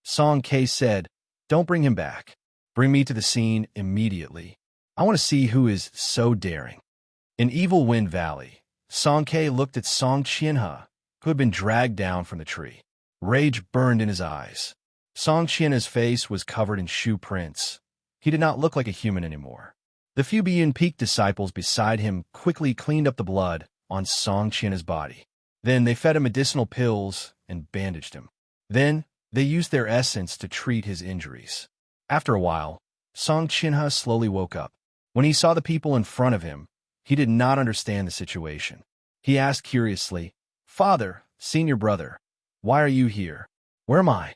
Song K said, don't bring him back. Bring me to the scene immediately. I want to see who is so daring. In Evil Wind Valley, Song K looked at Song Qianhe, who had been dragged down from the tree. Rage burned in his eyes. Song Qianhe's face was covered in shoe prints. He did not look like a human anymore. The few Biyun Peak disciples beside him quickly cleaned up the blood on Song Qianhe's body. Then they fed him medicinal pills and bandaged him. Then they used their essence to treat his injuries. After a while, Song Qianhe slowly woke up. When he saw the people in front of him, he did not understand the situation. He asked curiously, Father, Senior Brother, why are you here? Where am I?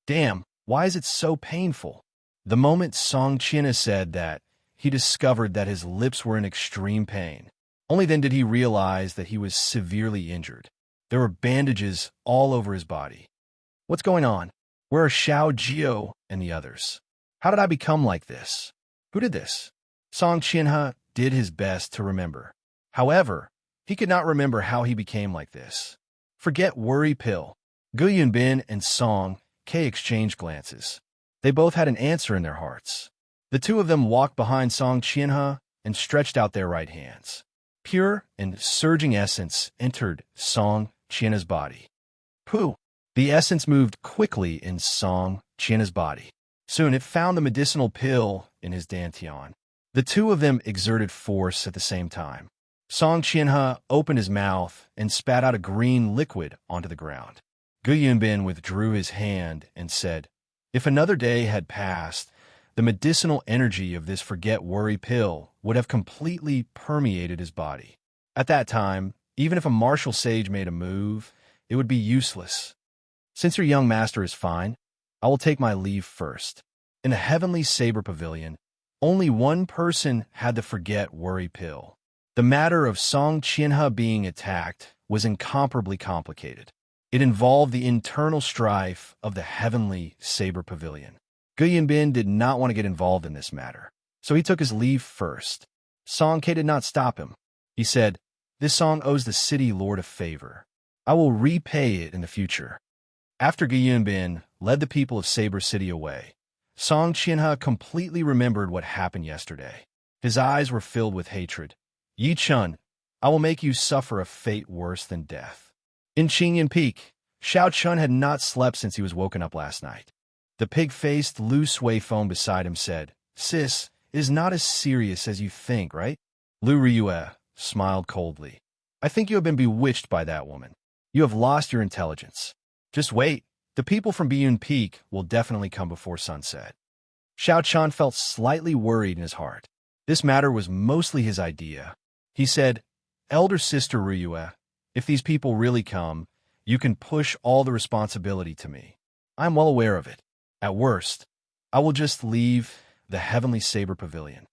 Damn, why is it so painful? The moment Song Qianhe said that, he discovered that his lips were in extreme pain. Only then did he realize that he was severely injured. There were bandages all over his body. What's going on? Where are Xiao Jiao and the others? How did I become like this? Who did this? Song Qianhe did his best to remember. However, he could not remember how he became like this. Forget worry pill. Gu Yunbin and Song K exchanged glances. They both had an answer in their hearts. The two of them walked behind Song Qianhe and stretched out their right hands. Pure and surging essence entered Song Qianhe's body. Pooh! The essence moved quickly in Song Qianhe's body. Soon it found the medicinal pill in his dantian. The two of them exerted force at the same time. Song Qianhe opened his mouth and spat out a green liquid onto the ground. Gu Yunbin withdrew his hand and said, if another day had passed, the medicinal energy of this forget-worry pill would have completely permeated his body. At that time, even if a martial sage made a move, it would be useless. Since your young master is fine, I will take my leave first. In the Heavenly Saber Pavilion, only one person had the forget-worry pill. The matter of Song Qianhe being attacked was incomparably complicated. It involved the internal strife of the Heavenly Saber Pavilion. Gu Yunbin did not want to get involved in this matter, so he took his leave first. Song K did not stop him. He said, this song owes the city lord a favor. I will repay it in the future. After Gu Yunbin led the people of Saber City away, Song Qianhe completely remembered what happened yesterday. His eyes were filled with hatred. Yi Chun, I will make you suffer a fate worse than death. In Qingyun Peak, Xiao Chun had not slept since he was woken up last night. The pig-faced Lu Sui phone beside him said, Sis, it is not as serious as you think, right? Lu Riyue smiled coldly. I think you have been bewitched by that woman. You have lost your intelligence. Just wait. The people from Biyun Peak will definitely come before sunset. Xiao Chan felt slightly worried in his heart. This matter was mostly his idea. He said, Elder Sister Riyue, if these people really come, you can push all the responsibility to me. I am well aware of it. At worst, I will just leave the Heavenly Saber Pavilion.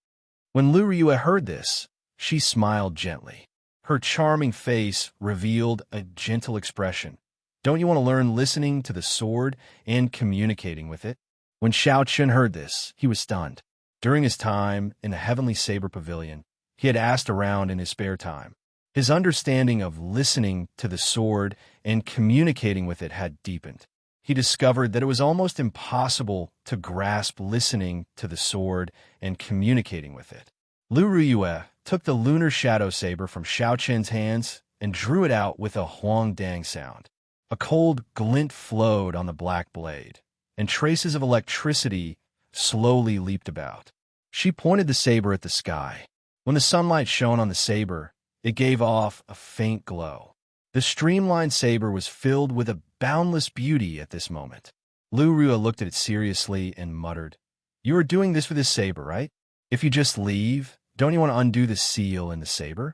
When Lu Riyue heard this, she smiled gently. Her charming face revealed a gentle expression. Don't you want to learn listening to the sword and communicating with it? When Xiao Chun heard this, he was stunned. During his time in the Heavenly Saber Pavilion, he had asked around in his spare time. His understanding of listening to the sword and communicating with it had deepened. He discovered that it was almost impossible to grasp listening to the sword and communicating with it. Lu Riyue took the lunar shadow saber from Xiao Chen's hands and drew it out with a huang-dang sound. A cold glint flowed on the black blade, and traces of electricity slowly leaped about. She pointed the saber at the sky. When the sunlight shone on the saber, it gave off a faint glow. The streamlined saber was filled with a boundless beauty at this moment. Lu Riyue looked at it seriously and muttered, You are doing this for this saber, right? If you just leave, don't you want to undo the seal in the saber?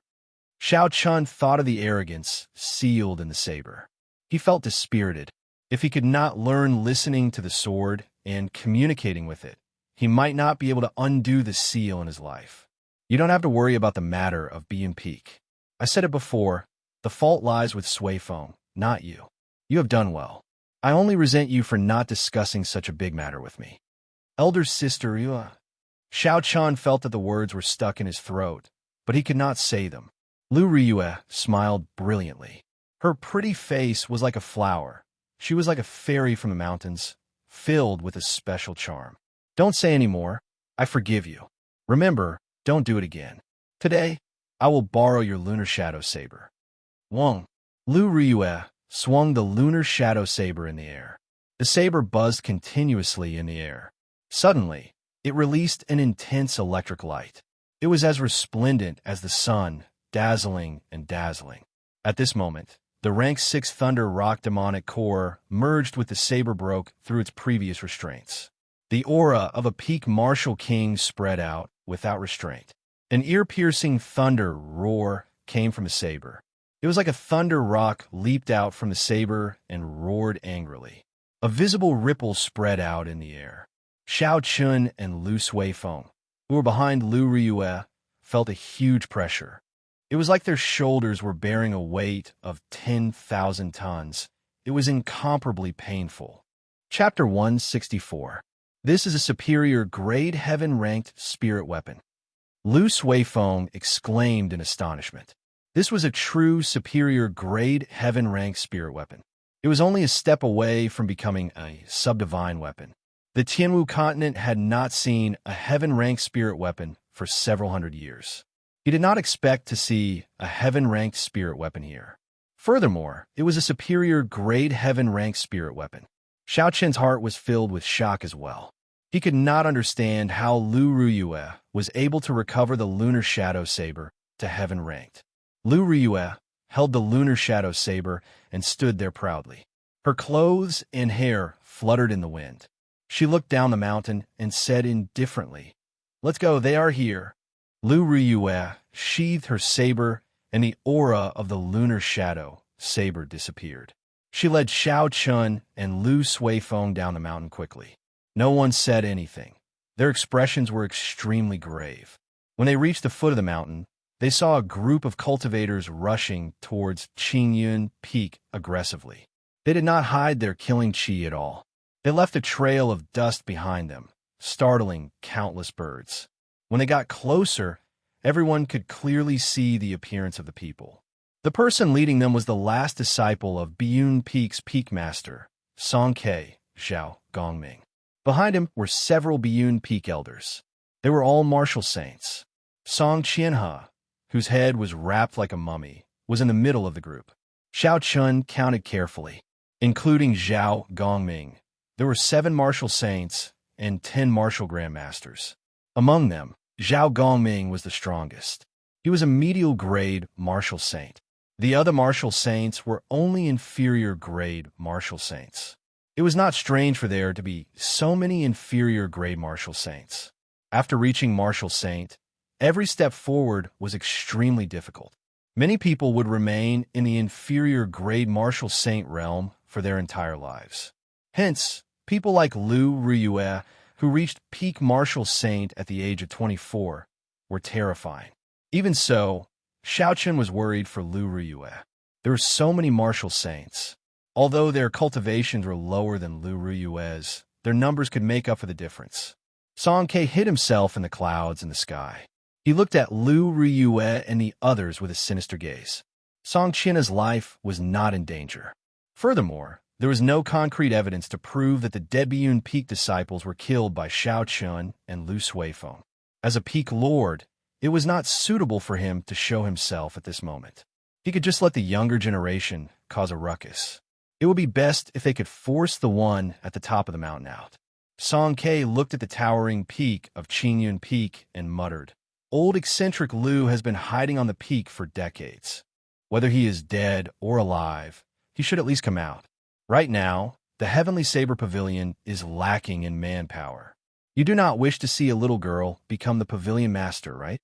Xiao Chun thought of the arrogance sealed in the saber. He felt dispirited. If he could not learn listening to the sword and communicating with it, he might not be able to undo the seal in his life. You don't have to worry about the matter of Biyun Peak. I said it before, the fault lies with Sui Feng, not you. You have done well. I only resent you for not discussing such a big matter with me. Elder Sister Riyue. Xiao Chan felt that the words were stuck in his throat, but he could not say them. Lu Riyue smiled brilliantly. Her pretty face was like a flower. She was like a fairy from the mountains, filled with a special charm. Don't say any more. I forgive you. Remember, don't do it again. Today, I will borrow your lunar shadow saber. Wong. Lu Riyue swung the lunar shadow saber in the air. The saber buzzed continuously in the air. Suddenly, it released an intense electric light. It was as resplendent as the sun, dazzling and dazzling. At this moment, the rank 6 Thunder Rock demonic core merged with the saber broke through its previous restraints. The aura of a peak martial king spread out without restraint. An ear-piercing thunder roar came from the saber. It was like a thunder rock leaped out from the saber and roared angrily. A visible ripple spread out in the air. Xiao Chun and Lu Suifeng, who were behind Lu Riyue, felt a huge pressure. It was like their shoulders were bearing a weight of 10,000 tons. It was incomparably painful. Chapter 164. This is a superior grade heaven-ranked spirit weapon. Lu Suifeng exclaimed in astonishment. This was a true superior grade heaven-ranked spirit weapon. It was only a step away from becoming a subdivine weapon. The Tianwu continent had not seen a heaven-ranked spirit weapon for several hundred years. He did not expect to see a heaven-ranked spirit weapon here. Furthermore, it was a superior grade heaven-ranked spirit weapon. Xiao Chen's heart was filled with shock as well. He could not understand how Lu Riyue was able to recover the lunar shadow saber to heaven-ranked. Lu Riyue held the lunar shadow saber and stood there proudly. Her clothes and hair fluttered in the wind. She looked down the mountain and said indifferently, Let's go, they are here. Lu Riyue sheathed her saber, and the aura of the lunar shadow saber disappeared. She led Xiao Chun and Lu Suifeng down the mountain quickly. No one said anything. Their expressions were extremely grave. When they reached the foot of the mountain, they saw a group of cultivators rushing towards Qingyun Peak aggressively. They did not hide their killing qi at all. They left a trail of dust behind them, startling countless birds. When they got closer, everyone could clearly see the appearance of the people. The person leading them was the last disciple of Biyun Peak's peak master, Songke Zhao Gongming. Behind him were several Biyun Peak elders. They were all martial saints. Song Qianhe, whose head was wrapped like a mummy, was in the middle of the group. Xiao Chun counted carefully. Including Zhao Gongming, there were 7 martial saints and 10 martial grandmasters. Among them, Zhao Gongming was the strongest. He was a medial grade martial saint. The other martial saints were only inferior grade martial saints. It was not strange for there to be so many inferior grade martial saints. After reaching martial saint, every step forward was extremely difficult. Many people would remain in the inferior grade martial saint realm for their entire lives. Hence, people like Lu Riyue, who reached peak martial saint at the age of 24, were terrifying. Even so, Xiaochen was worried for Lu Riyue. There were so many martial saints. Although their cultivations were lower than Lu Riyue's, their numbers could make up for the difference. Song Ke hid himself in the clouds in the sky. He looked at Lu Riyue and the others with a sinister gaze. Song Qian's life was not in danger. Furthermore, there was no concrete evidence to prove that the dead Biyun Peak disciples were killed by Xiaochen and Lu Suifeng. As a peak lord, it was not suitable for him to show himself at this moment. He could just let the younger generation cause a ruckus. It would be best if they could force the one at the top of the mountain out. Song Ke looked at the towering peak of Qingyun Peak and muttered, "Old eccentric Lu has been hiding on the peak for decades. Whether he is dead or alive, he should at least come out. Right now, the Heavenly Saber Pavilion is lacking in manpower. You do not wish to see a little girl become the pavilion master, right?"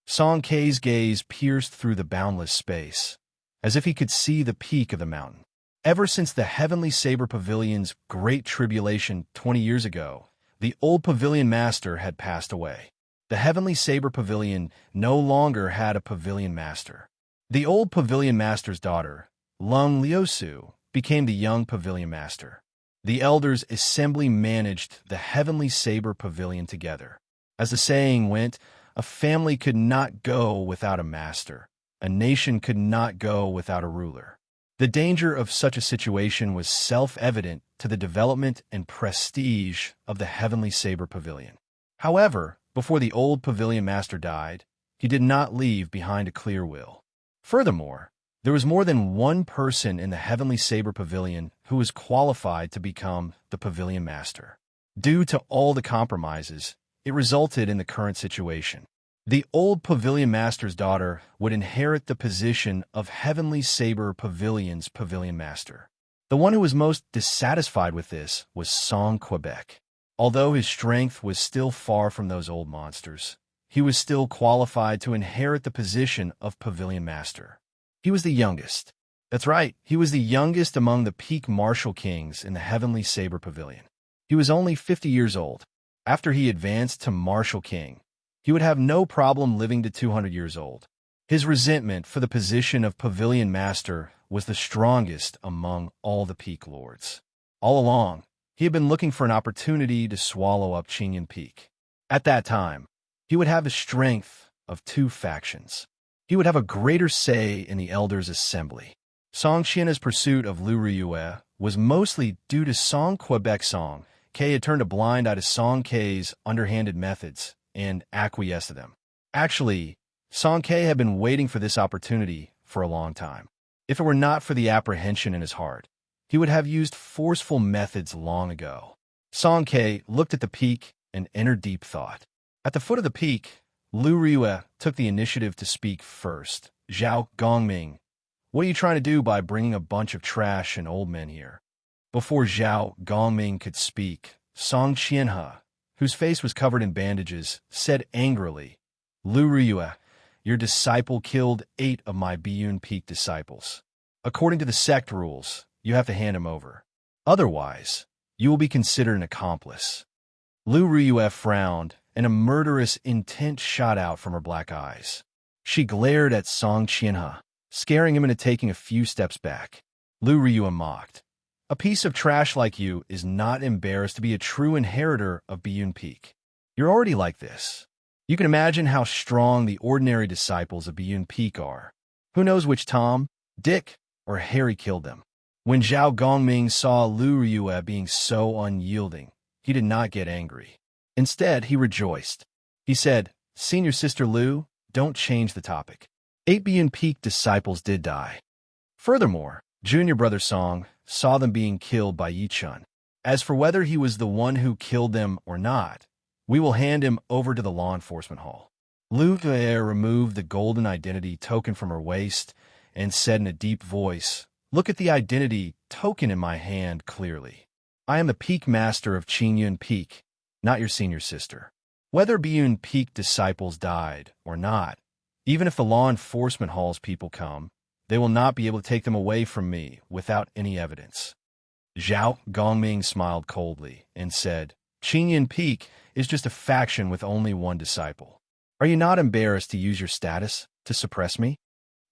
Song Ke's gaze pierced through the boundless space, as if he could see the peak of the mountain. Ever since the Heavenly Saber Pavilion's great tribulation 20 years ago, the old pavilion master had passed away. The Heavenly Saber Pavilion no longer had a pavilion master. The old pavilion master's daughter, Lung Liusu, became the young pavilion master. The elders' assembly managed the Heavenly Saber Pavilion together. As the saying went, a family could not go without a master. A nation could not go without a ruler. The danger of such a situation was self-evident to the development and prestige of the Heavenly Saber Pavilion. However, before the old pavilion master died, he did not leave behind a clear will. Furthermore, there was more than one person in the Heavenly Saber Pavilion who was qualified to become the pavilion master. Due to all the compromises, it resulted in the current situation. The old pavilion master's daughter would inherit the position of Heavenly Saber Pavilion's pavilion master. The one who was most dissatisfied with this was Song Quebec. Although his strength was still far from those old monsters, he was still qualified to inherit the position of pavilion master. He was the youngest. That's right, he was the youngest among the peak martial kings in the Heavenly Saber Pavilion. He was only 50 years old. After he advanced to martial king, he would have no problem living to 200 years old. His resentment for the position of pavilion master was the strongest among all the peak lords. All along, he had been looking for an opportunity to swallow up Qingyun Peak. At that time, he would have the strength of two factions. He would have a greater say in the elders' assembly. Song Qian's pursuit of Lu Riyue was mostly due to Song Quebec. Song Ke had turned a blind eye to Song Ke's underhanded methods and acquiesced to them. Actually, Song Ke had been waiting for this opportunity for a long time. If it were not for the apprehension in his heart, he would have used forceful methods long ago. Song Ke looked at the peak and entered deep thought. At the foot of the peak, Lu Riyue took the initiative to speak first. "Zhao Gongming, what are you trying to do by bringing a bunch of trash and old men here?" Before Zhao Gongming could speak, Song Qianhe, whose face was covered in bandages, said angrily, "Lu Riyue, your disciple killed 8 of my Biyun Peak disciples. According to the sect rules, you have to hand him over. Otherwise, you will be considered an accomplice." Lu Riyue frowned, and a murderous intent shot out from her black eyes. She glared at Song Qianhe, scaring him into taking a few steps back. Lu Riyue mocked. "A piece of trash like you is not embarrassed to be a true inheritor of Biyun Peak. You're already like this. You can imagine how strong the ordinary disciples of Biyun Peak are. Who knows which Tom, Dick, or Harry killed them?" When Zhao Gongming saw Lu Riyue being so unyielding, he did not get angry. Instead, he rejoiced. He said, "Senior Sister Lu, don't change the topic. 8 Biyun Peak disciples did die. Furthermore, Junior Brother Song saw them being killed by Yichun. As for whether he was the one who killed them or not, we will hand him over to the law enforcement hall." Lu Yue removed the golden identity token from her waist and said in a deep voice, "Look at the identity token in my hand clearly. I am the Peak Master of Qingyun Peak, not your senior sister. Whether Biyun Peak disciples died or not, even if the law enforcement hall's people come, they will not be able to take them away from me without any evidence." Zhao Gongming smiled coldly and said, "Qingyun Peak is just a faction with only one disciple. Are you not embarrassed to use your status to suppress me?"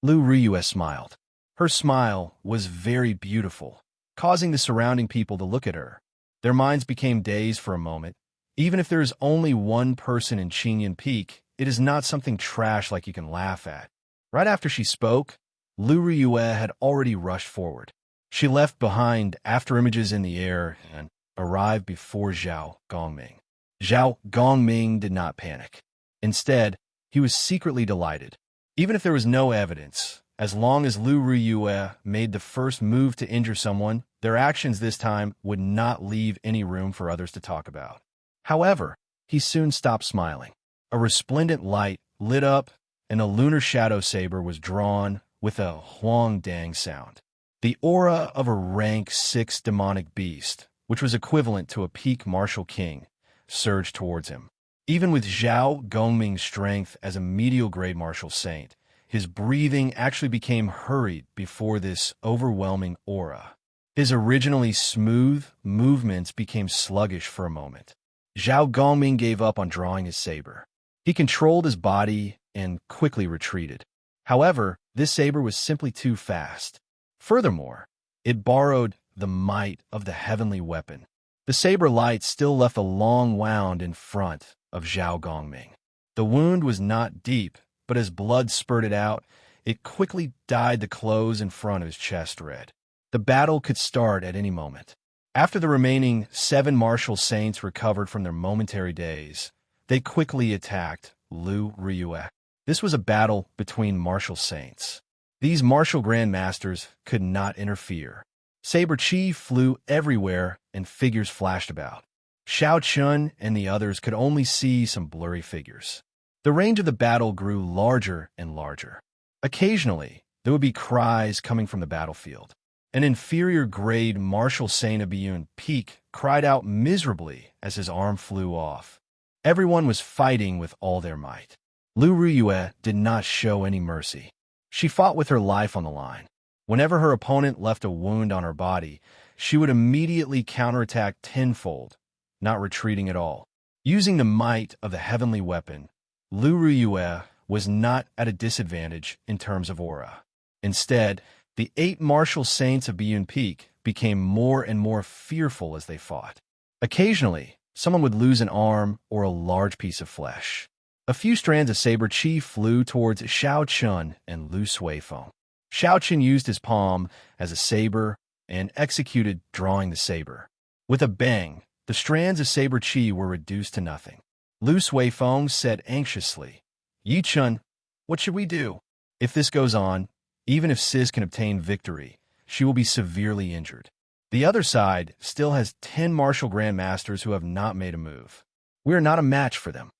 Lu Riyue smiled. Her smile was very beautiful, causing the surrounding people to look at her. Their minds became dazed for a moment. Even if there is only one person in Qingyun Peak, it is not something trash like you can laugh at. Right after she spoke, Lu Riyue had already rushed forward. She left behind after images in the air and arrived before Zhao Gongming. Zhao Gongming did not panic. Instead, he was secretly delighted. Even if there was no evidence, as long as Lu Riyue made the first move to injure someone, their actions this time would not leave any room for others to talk about. However, he soon stopped smiling. A resplendent light lit up, and a lunar shadow saber was drawn with a huang dang sound. The aura of a rank 6 demonic beast, which was equivalent to a peak martial king, surged towards him. Even with Zhao Gongming's strength as a medial-grade martial saint, his breathing actually became hurried before this overwhelming aura. His originally smooth movements became sluggish for a moment. Zhao Gongming gave up on drawing his saber. He controlled his body and quickly retreated. However, this saber was simply too fast. Furthermore, it borrowed the might of the heavenly weapon. The saber light still left a long wound in front of Zhao Gongming. The wound was not deep, but as blood spurted out, it quickly dyed the clothes in front of his chest red. The battle could start at any moment. After the remaining 7 martial saints recovered from their momentary daze, they quickly attacked Lu Riyue. This was a battle between martial saints. These martial grandmasters could not interfere. Saber chi flew everywhere and figures flashed about. Xiao Chun and the others could only see some blurry figures. The range of the battle grew larger and larger. Occasionally, there would be cries coming from the battlefield. An inferior-grade martial saint of Biyun Peak cried out miserably as his arm flew off. Everyone was fighting with all their might. Lu Riyue did not show any mercy. She fought with her life on the line. Whenever her opponent left a wound on her body, she would immediately counterattack tenfold, not retreating at all. Using the might of the heavenly weapon, Lu Riyue was not at a disadvantage in terms of aura. Instead, the 8 martial saints of Biyun Peak became more and more fearful as they fought. Occasionally, someone would lose an arm or a large piece of flesh. A few strands of saber chi flew towards Xiao Chun and Lu Suifeng. Xiao Chun used his palm as a saber and executed drawing the saber. With a bang, the strands of saber chi were reduced to nothing. Lu Suifeng said anxiously, "Yi Chun, what should we do? If this goes on, even if Sis can obtain victory, she will be severely injured. The other side still has 10 martial grandmasters who have not made a move. We are not a match for them.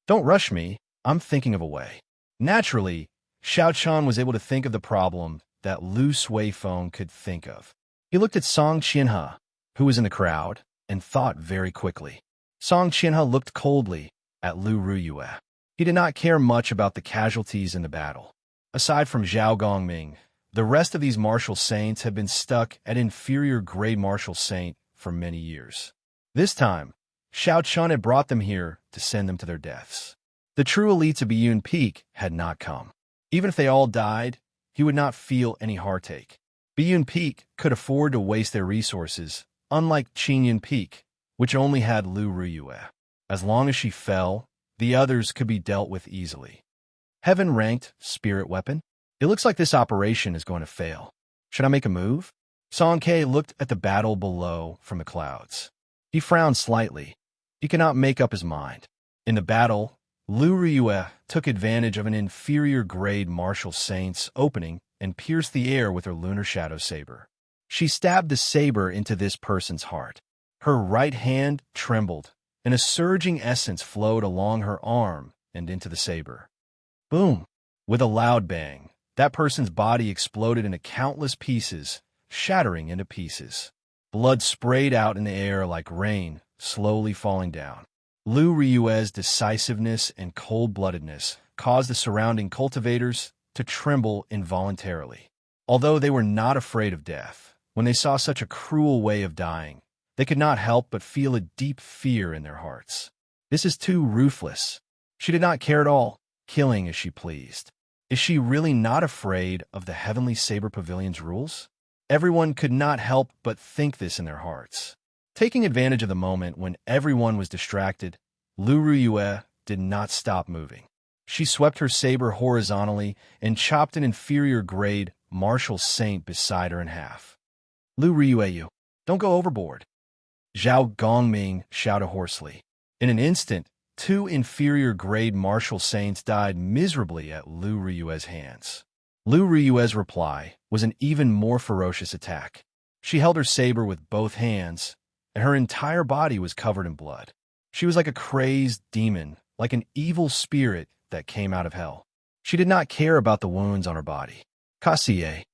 Don't rush me, I'm thinking of a way." Naturally, Xiao Chun was able to think of the problem that Lu Suifeng could think of. He looked at Song Qianhe, who was in the crowd, and thought very quickly. Song Qianhe looked coldly at Lu Riyue. He did not care much about the casualties in the battle. Aside from Zhao Gongming, the rest of these martial saints had been stuck at inferior grade martial saint for many years. This time, Xiao Chun had brought them here to send them to their deaths. The true elites of Biyun Peak had not come. Even if they all died, he would not feel any heartache. Biyun Peak could afford to waste their resources, unlike Qingyun Peak, which only had Lu Riyue. As long as she fell, the others could be dealt with easily. Heaven-ranked spirit weapon? It looks like this operation is going to fail. Should I make a move? Song Ke looked at the battle below from the clouds. He frowned slightly. He could not make up his mind. In the battle, Lu Riyue took advantage of an inferior-grade martial saint's opening and pierced the air with her lunar shadow saber. She stabbed the saber into this person's heart. Her right hand trembled, and a surging essence flowed along her arm and into the saber. Boom! With a loud bang, that person's body exploded into countless pieces, shattering into pieces. Blood sprayed out in the air like rain, slowly falling down. Lu Ryue's decisiveness and cold-bloodedness caused the surrounding cultivators to tremble involuntarily. Although they were not afraid of death, when they saw such a cruel way of dying, they could not help but feel a deep fear in their hearts. This is too ruthless. She did not care at all, killing as she pleased. Is she really not afraid of the Heavenly Saber Pavilion's rules? Everyone could not help but think this in their hearts. Taking advantage of the moment when everyone was distracted, Lu Ryue did not stop moving. She swept her saber horizontally and chopped an inferior-grade martial saint beside her in half. Lu Ryue, don't go overboard. Zhao Gongming shouted hoarsely. In an instant, 2 inferior-grade martial saints died miserably at Lu Ryue's hands. Lu Ryue's reply was an even more ferocious attack. She held her saber with both hands, and her entire body was covered in blood. She was like a crazed demon, like an evil spirit that came out of hell. She did not care about the wounds on her body. Kassier.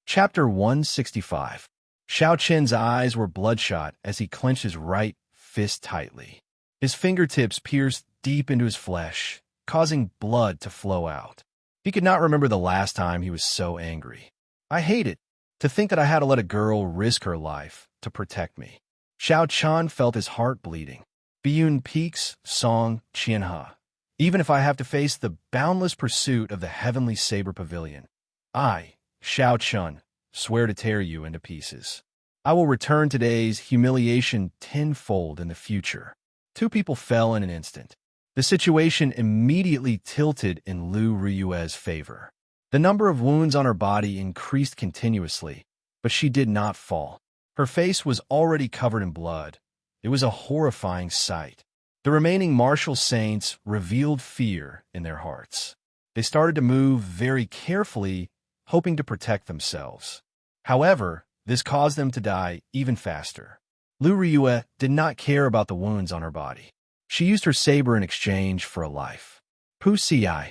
Chapter 165. Xiao Qian's eyes were bloodshot as he clenched his right fist tightly. His fingertips pierced deep into his flesh, causing blood to flow out. He could not remember the last time he was so angry. I hate it. To think that I had to let a girl risk her life to protect me. Xiao Qian felt his heart bleeding. Biyun Peaks, Song, Qianhe. Even if I have to face the boundless pursuit of the Heavenly Saber Pavilion, I, Xiao Qian, swear to tear you into pieces. I will return today's humiliation tenfold in the future. 2 people fell in an instant. The situation immediately tilted in Lu Ryue's favor. The number of wounds on her body increased continuously, but she did not fall. Her face was already covered in blood. It was a horrifying sight. The remaining martial saints revealed fear in their hearts. They started to move very carefully, hoping to protect themselves. However, this caused them to die even faster. Lu Ryue did not care about the wounds on her body. She used her saber in exchange for a life. Pu Ci.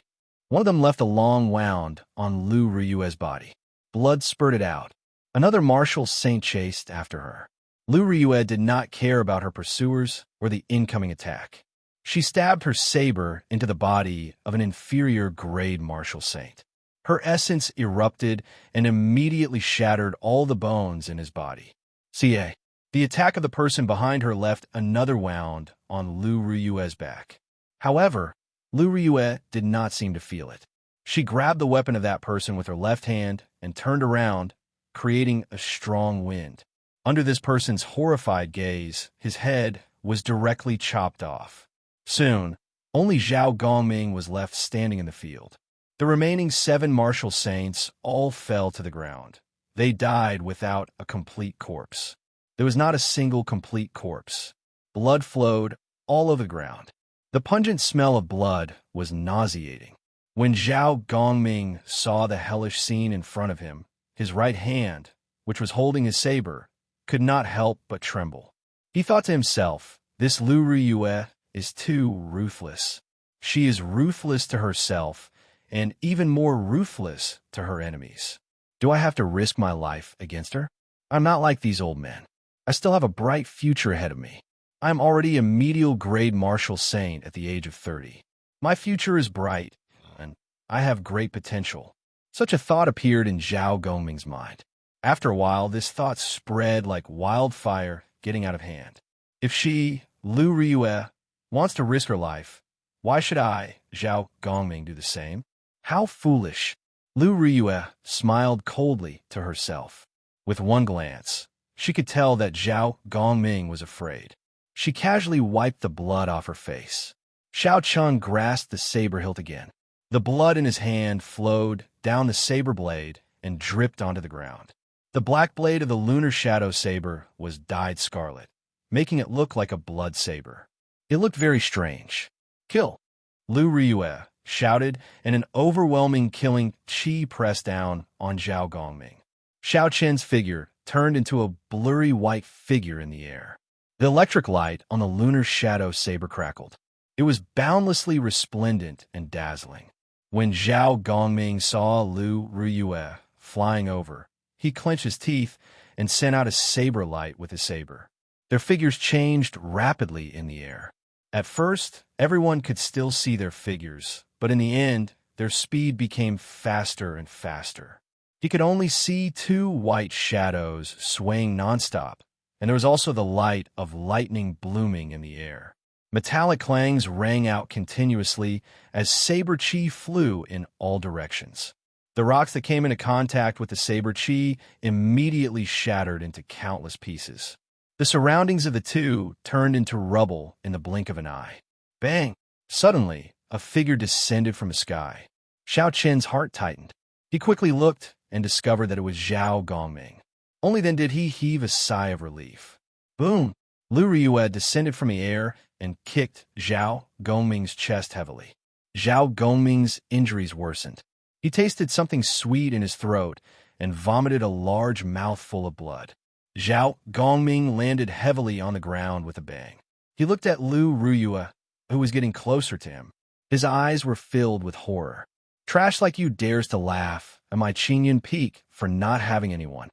One of them left a long wound on Lu Ryue's body. Blood spurted out. Another martial saint chased after her. Lu Ryue did not care about her pursuers or the incoming attack. She stabbed her saber into the body of an inferior-grade martial saint. Her essence erupted and immediately shattered all the bones in his body. Ca. The attack of the person behind her left another wound on Lu Ryue's back. However, Lu Ryue did not seem to feel it. She grabbed the weapon of that person with her left hand and turned around, creating a strong wind. Under this person's horrified gaze, his head was directly chopped off. Soon, only Zhao Gongming was left standing in the field. The remaining 7 martial saints all fell to the ground. They died without a complete corpse. There was not a single complete corpse. Blood flowed all over the ground. The pungent smell of blood was nauseating. When Zhao Gongming saw the hellish scene in front of him, his right hand, which was holding his saber, could not help but tremble. He thought to himself, this Lu Ryue is too ruthless. She is ruthless to herself, and even more ruthless to her enemies. Do I have to risk my life against her? I'm not like these old men. I still have a bright future ahead of me. I'm already a medial-grade martial saint at the age of 30. My future is bright, and I have great potential. Such a thought appeared in Zhao Gongming's mind. After a while, this thought spread like wildfire, getting out of hand. If she, Lu Ryue, wants to risk her life, why should I, Zhao Gongming, do the same? How foolish! Lu Ryue smiled coldly to herself. With one glance, she could tell that Zhao Gongming was afraid. She casually wiped the blood off her face. Xiao Qian grasped the saber hilt again. The blood in his hand flowed down the saber blade and dripped onto the ground. The black blade of the lunar shadow saber was dyed scarlet, making it look like a blood saber. It looked very strange. Kill! Lu Ryue shouted, and an overwhelming killing chi pressed down on Zhao Gongming. Xiao Qian's figure turned into a blurry white figure in the air. The electric light on the lunar shadow saber crackled. It was boundlessly resplendent and dazzling. When Zhao Gongming saw Lu Ruyue flying over, he clenched his teeth and sent out a saber light with his saber. Their figures changed rapidly in the air. At first, everyone could still see their figures, but in the end, their speed became faster and faster. He could only see two white shadows swaying nonstop, and there was also the light of lightning blooming in the air. Metallic clangs rang out continuously as saber chi flew in all directions. The rocks that came into contact with the saber chi immediately shattered into countless pieces. The surroundings of the two turned into rubble in the blink of an eye. Bang! Suddenly, a figure descended from the sky. Xiao Qian's heart tightened. He quickly looked and discovered that it was Zhao Gongming. Only then did he heave a sigh of relief. Boom! Lu Riyue descended from the air and kicked Zhao Gongming's chest heavily. Zhao Gongming's injuries worsened. He tasted something sweet in his throat and vomited a large mouthful of blood. Zhao Gongming landed heavily on the ground with a bang. He looked at Lu Riyue, who was getting closer to him. His eyes were filled with horror. Trash like you dares to laugh at my Qinyan Peak for not having anyone.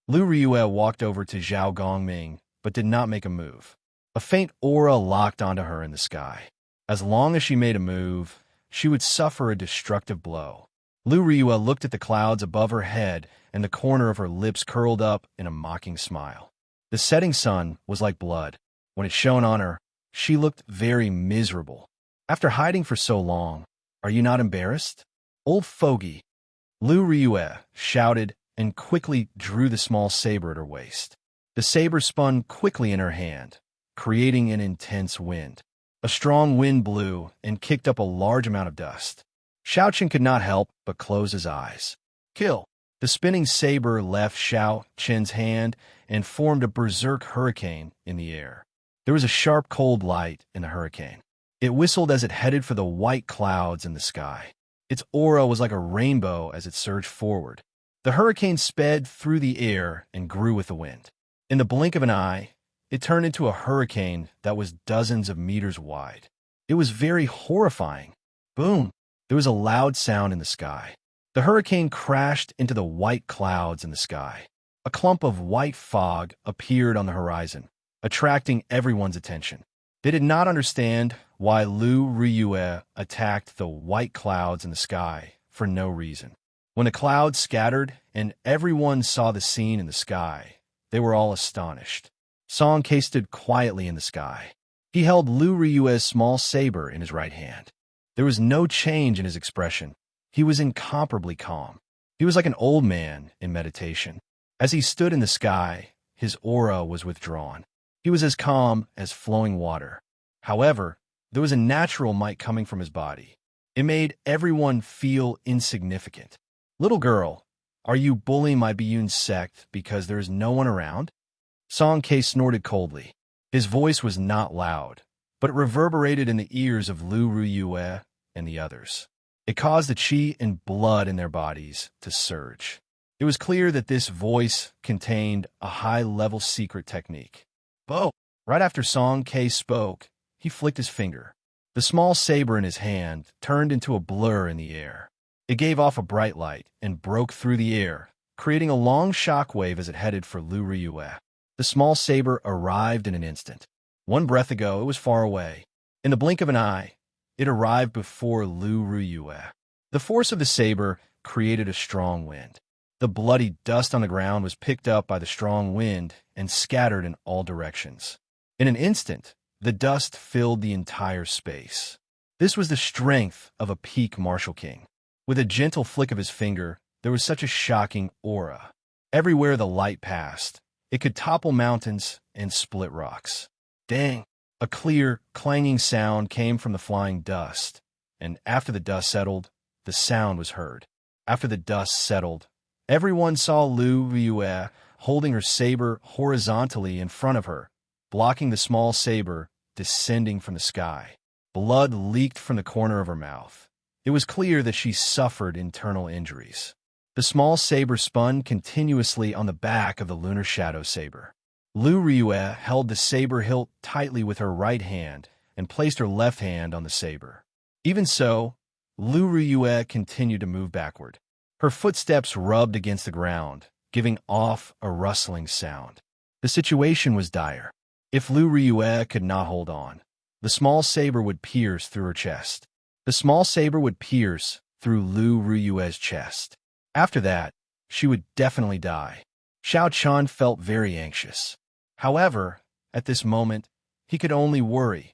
Lu Riyue walked over to Zhao Gongming, but did not make a move. A faint aura locked onto her in the sky. As long as she made a move, she would suffer a destructive blow. Lu Riyue looked at the clouds above her head, and the corner of her lips curled up in a mocking smile. The setting sun was like blood. When it shone on her, she looked very miserable. After hiding for so long, are you not embarrassed? Old fogey! Lu Riyue shouted and quickly drew the small saber at her waist. The saber spun quickly in her hand, creating an intense wind. A strong wind blew and kicked up a large amount of dust. Xiao Qian could not help but close his eyes. Kill! The spinning saber left Xiao Qian's hand and formed a berserk hurricane in the air. There was a sharp cold light in the hurricane. It whistled as it headed for the white clouds in the sky. Its aura was like a rainbow as it surged forward. The hurricane sped through the air and grew with the wind. In the blink of an eye, it turned into a hurricane that was dozens of meters wide. It was very horrifying. Boom! There was a loud sound in the sky. The hurricane crashed into the white clouds in the sky. A clump of white fog appeared on the horizon, attracting everyone's attention. They did not understand why Lu Riyue attacked the white clouds in the sky for no reason. When the clouds scattered and everyone saw the scene in the sky, they were all astonished. Song Ke stood quietly in the sky. He held Lu Riyue's small saber in his right hand. There was no change in his expression. He was incomparably calm. He was like an old man in meditation. As he stood in the sky, his aura was withdrawn. He was as calm as flowing water. However, there was a natural might coming from his body. It made everyone feel insignificant. Little girl, are you bullying my Biyun sect because there is no one around? Song Ke snorted coldly. His voice was not loud, but it reverberated in the ears of Lu Riyue and the others. It caused the qi and blood in their bodies to surge. It was clear that this voice contained a high-level secret technique. Bo! Right after Song Ke spoke, he flicked his finger. The small saber in his hand turned into a blur in the air. It gave off a bright light and broke through the air, creating a long shockwave as it headed for Lu Riyue. The small saber arrived in an instant. One breath ago, it was far away. In the blink of an eye, it arrived before Lu Riyue. The force of the saber created a strong wind. The bloody dust on the ground was picked up by the strong wind and scattered in all directions. In an instant, the dust filled the entire space. This was the strength of a peak martial king. With a gentle flick of his finger, there was such a shocking aura. Everywhere the light passed, it could topple mountains and split rocks. Dang! A clear, clanging sound came from the flying dust, and after the dust settled, the sound was heard. After the dust settled, everyone saw Lu Riyue holding her saber horizontally in front of her, blocking the small saber descending from the sky. Blood leaked from the corner of her mouth. It was clear that she suffered internal injuries. The small saber spun continuously on the back of the lunar shadow saber. Lu Riyue held the saber hilt tightly with her right hand and placed her left hand on the saber. Even so, Lu Ruyue continued to move backward. Her footsteps rubbed against the ground, giving off a rustling sound. The situation was dire. If Lu Ruyue could not hold on, the small saber would pierce through her chest. The small saber would pierce through Lu Ruyue's chest. After that, she would definitely die. Xiao Qian felt very anxious. However, at this moment, he could only worry.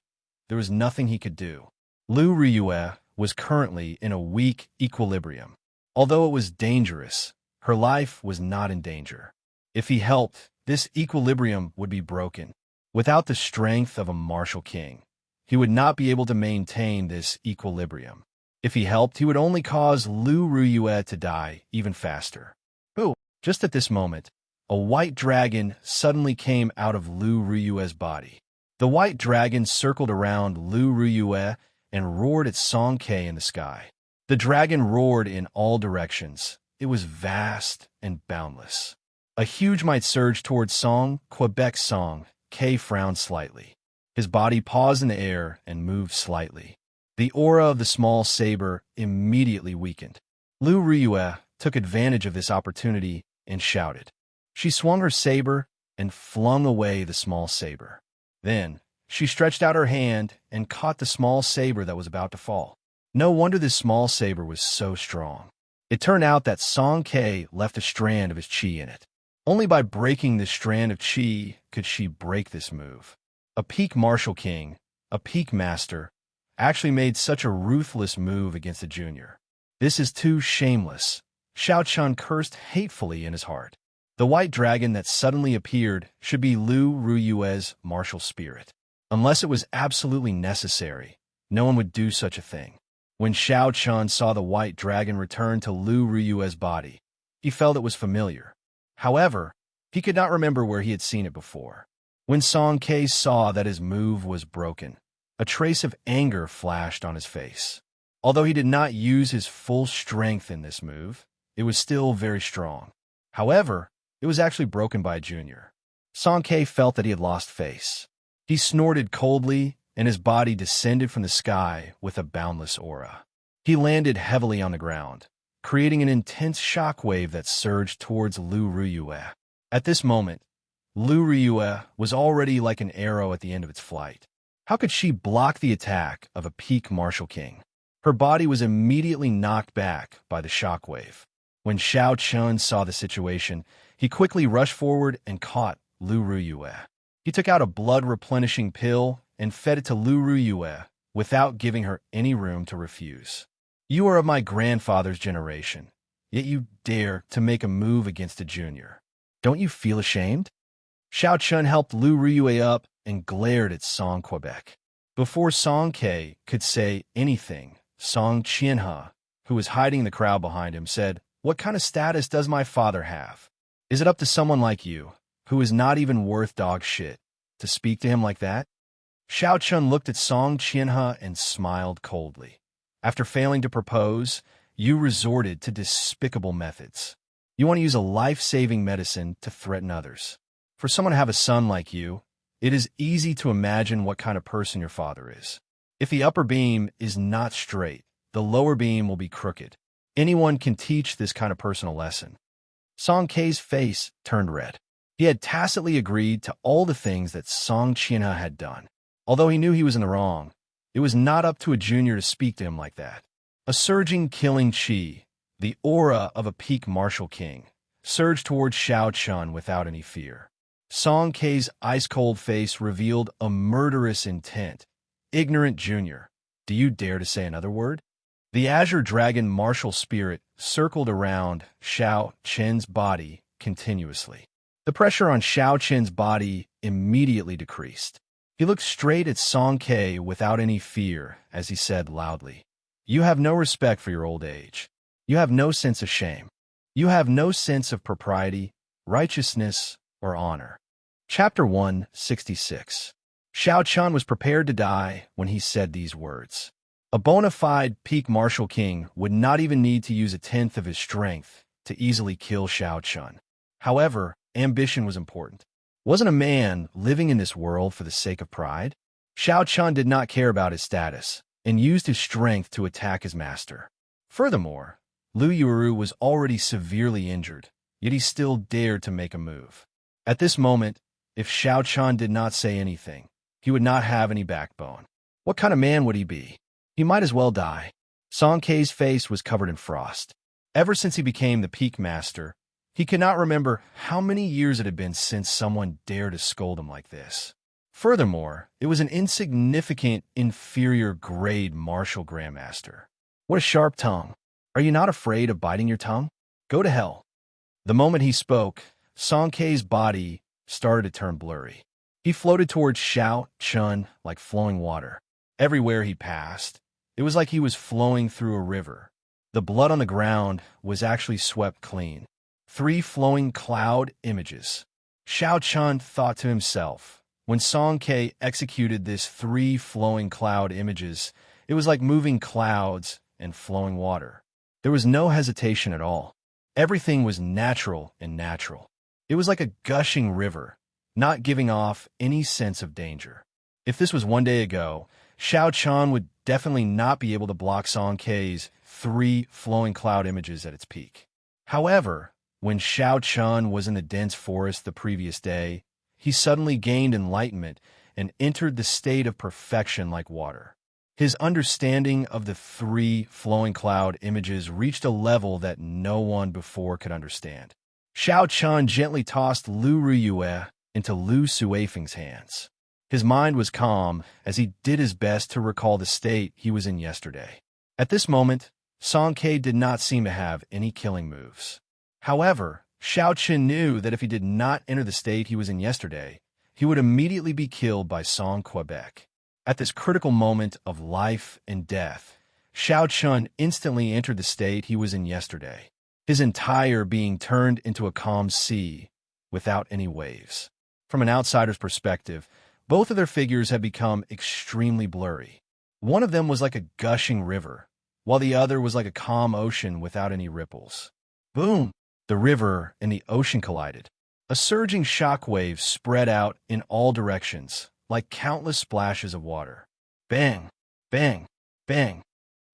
There was nothing he could do. Lu Ruyue was currently in a weak equilibrium. Although it was dangerous, her life was not in danger. If he helped, this equilibrium would be broken. Without the strength of a martial king, he would not be able to maintain this equilibrium. If he helped, he would only cause Lu Ruyue to die even faster. Oh, just at this moment, a white dragon suddenly came out of Lu Ruyue's body. The white dragon circled around Lu Ruyue and roared at Song Ke in the sky. The dragon roared in all directions. It was vast and boundless. A huge might surged towards Song Quebec's Song Ke frowned slightly. His body paused in the air and moved slightly. The aura of the small saber immediately weakened. Lu Ruyue took advantage of this opportunity and shouted. She swung her saber and flung away the small saber. Then, she stretched out her hand and caught the small saber that was about to fall. No wonder this small saber was so strong. It turned out that Song Ke left a strand of his qi in it. Only by breaking this strand of qi could she break this move. A peak martial king, a peak master, actually made such a ruthless move against a junior. This is too shameless. Xiao Qian cursed hatefully in his heart. The white dragon that suddenly appeared should be Lu Ruyue's martial spirit. Unless it was absolutely necessary, no one would do such a thing. When Xiao Qian saw the white dragon return to Lu Ruyue's body, he felt it was familiar. However, he could not remember where he had seen it before. When Song Ke saw that his move was broken, a trace of anger flashed on his face. Although he did not use his full strength in this move, it was still very strong. However, it was actually broken by a junior. Song Ke felt that he had lost face. He snorted coldly, and his body descended from the sky with a boundless aura. He landed heavily on the ground, creating an intense shockwave that surged towards Lu Ruyue. At this moment, Lu Ruyue was already like an arrow at the end of its flight. How could she block the attack of a peak martial king? Her body was immediately knocked back by the shockwave. When Xiao Qian saw the situation, he quickly rushed forward and caught Lu Ruyue. He took out a blood-replenishing pill and fed it to Lu Ruyue without giving her any room to refuse. You are of my grandfather's generation, yet you dare to make a move against a junior. Don't you feel ashamed? Xiao Qian helped Lu Ruyue up and glared at Song Quebec. Before Song Ke could say anything, Song Qianhe, who was hiding in the crowd behind him, said, "What kind of status does my father have? Is it up to someone like you, who is not even worth dog shit, to speak to him like that?" Xiao Qian looked at Song Qianhe and smiled coldly. After failing to propose, you resorted to despicable methods. You want to use a life-saving medicine to threaten others. For someone to have a son like you, it is easy to imagine what kind of person your father is. If the upper beam is not straight, the lower beam will be crooked. Anyone can teach this kind of person a lesson. Song Ke's face turned red. He had tacitly agreed to all the things that Song Qianhe had done. Although he knew he was in the wrong, it was not up to a junior to speak to him like that. A surging killing qi, the aura of a peak martial king, surged towards Xiao Qian without any fear. Song Ke's ice-cold face revealed a murderous intent. Ignorant junior, do you dare to say another word? The Azure Dragon martial spirit circled around Xiao Qian's body continuously. The pressure on Xiao Qian's body immediately decreased. He looked straight at Song Ke without any fear as he said loudly, "You have no respect for your old age. You have no sense of shame. You have no sense of propriety, righteousness, or honor." Chapter 166. Xiao Qian was prepared to die when he said these words. A bona fide peak martial king would not even need to use a tenth of his strength to easily kill Xiao Qian. However, ambition was important. Wasn't a man living in this world for the sake of pride? Xiao Chun did not care about his status and used his strength to attack his master. Furthermore, Lu Yuru was already severely injured, yet he still dared to make a move. At this moment, if Xiao Chun did not say anything, he would not have any backbone. What kind of man would he be? He might as well die. Song Kei's face was covered in frost. Ever since he became the peak master, he could not remember how many years it had been since someone dared to scold him like this. Furthermore, it was an insignificant, inferior grade martial grandmaster. What a sharp tongue. Are you not afraid of biting your tongue? Go to hell. The moment he spoke, Song Kei's body started to turn blurry. He floated towards Xiao Chun like flowing water. Everywhere he passed, it was like he was flowing through a river. The blood on the ground was actually swept clean. 3 flowing cloud images. Xiao Chun thought to himself, when Song Kei executed this 3 flowing cloud images, it was like moving clouds and flowing water. There was no hesitation at all. Everything was natural and natural. It was like a gushing river, not giving off any sense of danger. If this was one day ago, Xiao Chun would definitely not be able to block Song Kei's 3 flowing cloud images at its peak. However, when Xiao Chun was in the dense forest the previous day, he suddenly gained enlightenment and entered the state of perfection like water. His understanding of the 3 flowing cloud images reached a level that no one before could understand. Xiao Chun gently tossed Lu Riyue into Lu Suifeng's hands. His mind was calm as he did his best to recall the state he was in yesterday. At this moment, Song Kei did not seem to have any killing moves. However, Xiao Chun knew that if he did not enter the state he was in yesterday, he would immediately be killed by Song Quebec. At this critical moment of life and death, Xiao Chun instantly entered the state he was in yesterday, his entire being turned into a calm sea without any waves. From an outsider's perspective, both of their figures had become extremely blurry. One of them was like a gushing river, while the other was like a calm ocean without any ripples. Boom! The river and the ocean collided. A surging shockwave spread out in all directions, like countless splashes of water. Bang! Bang! Bang!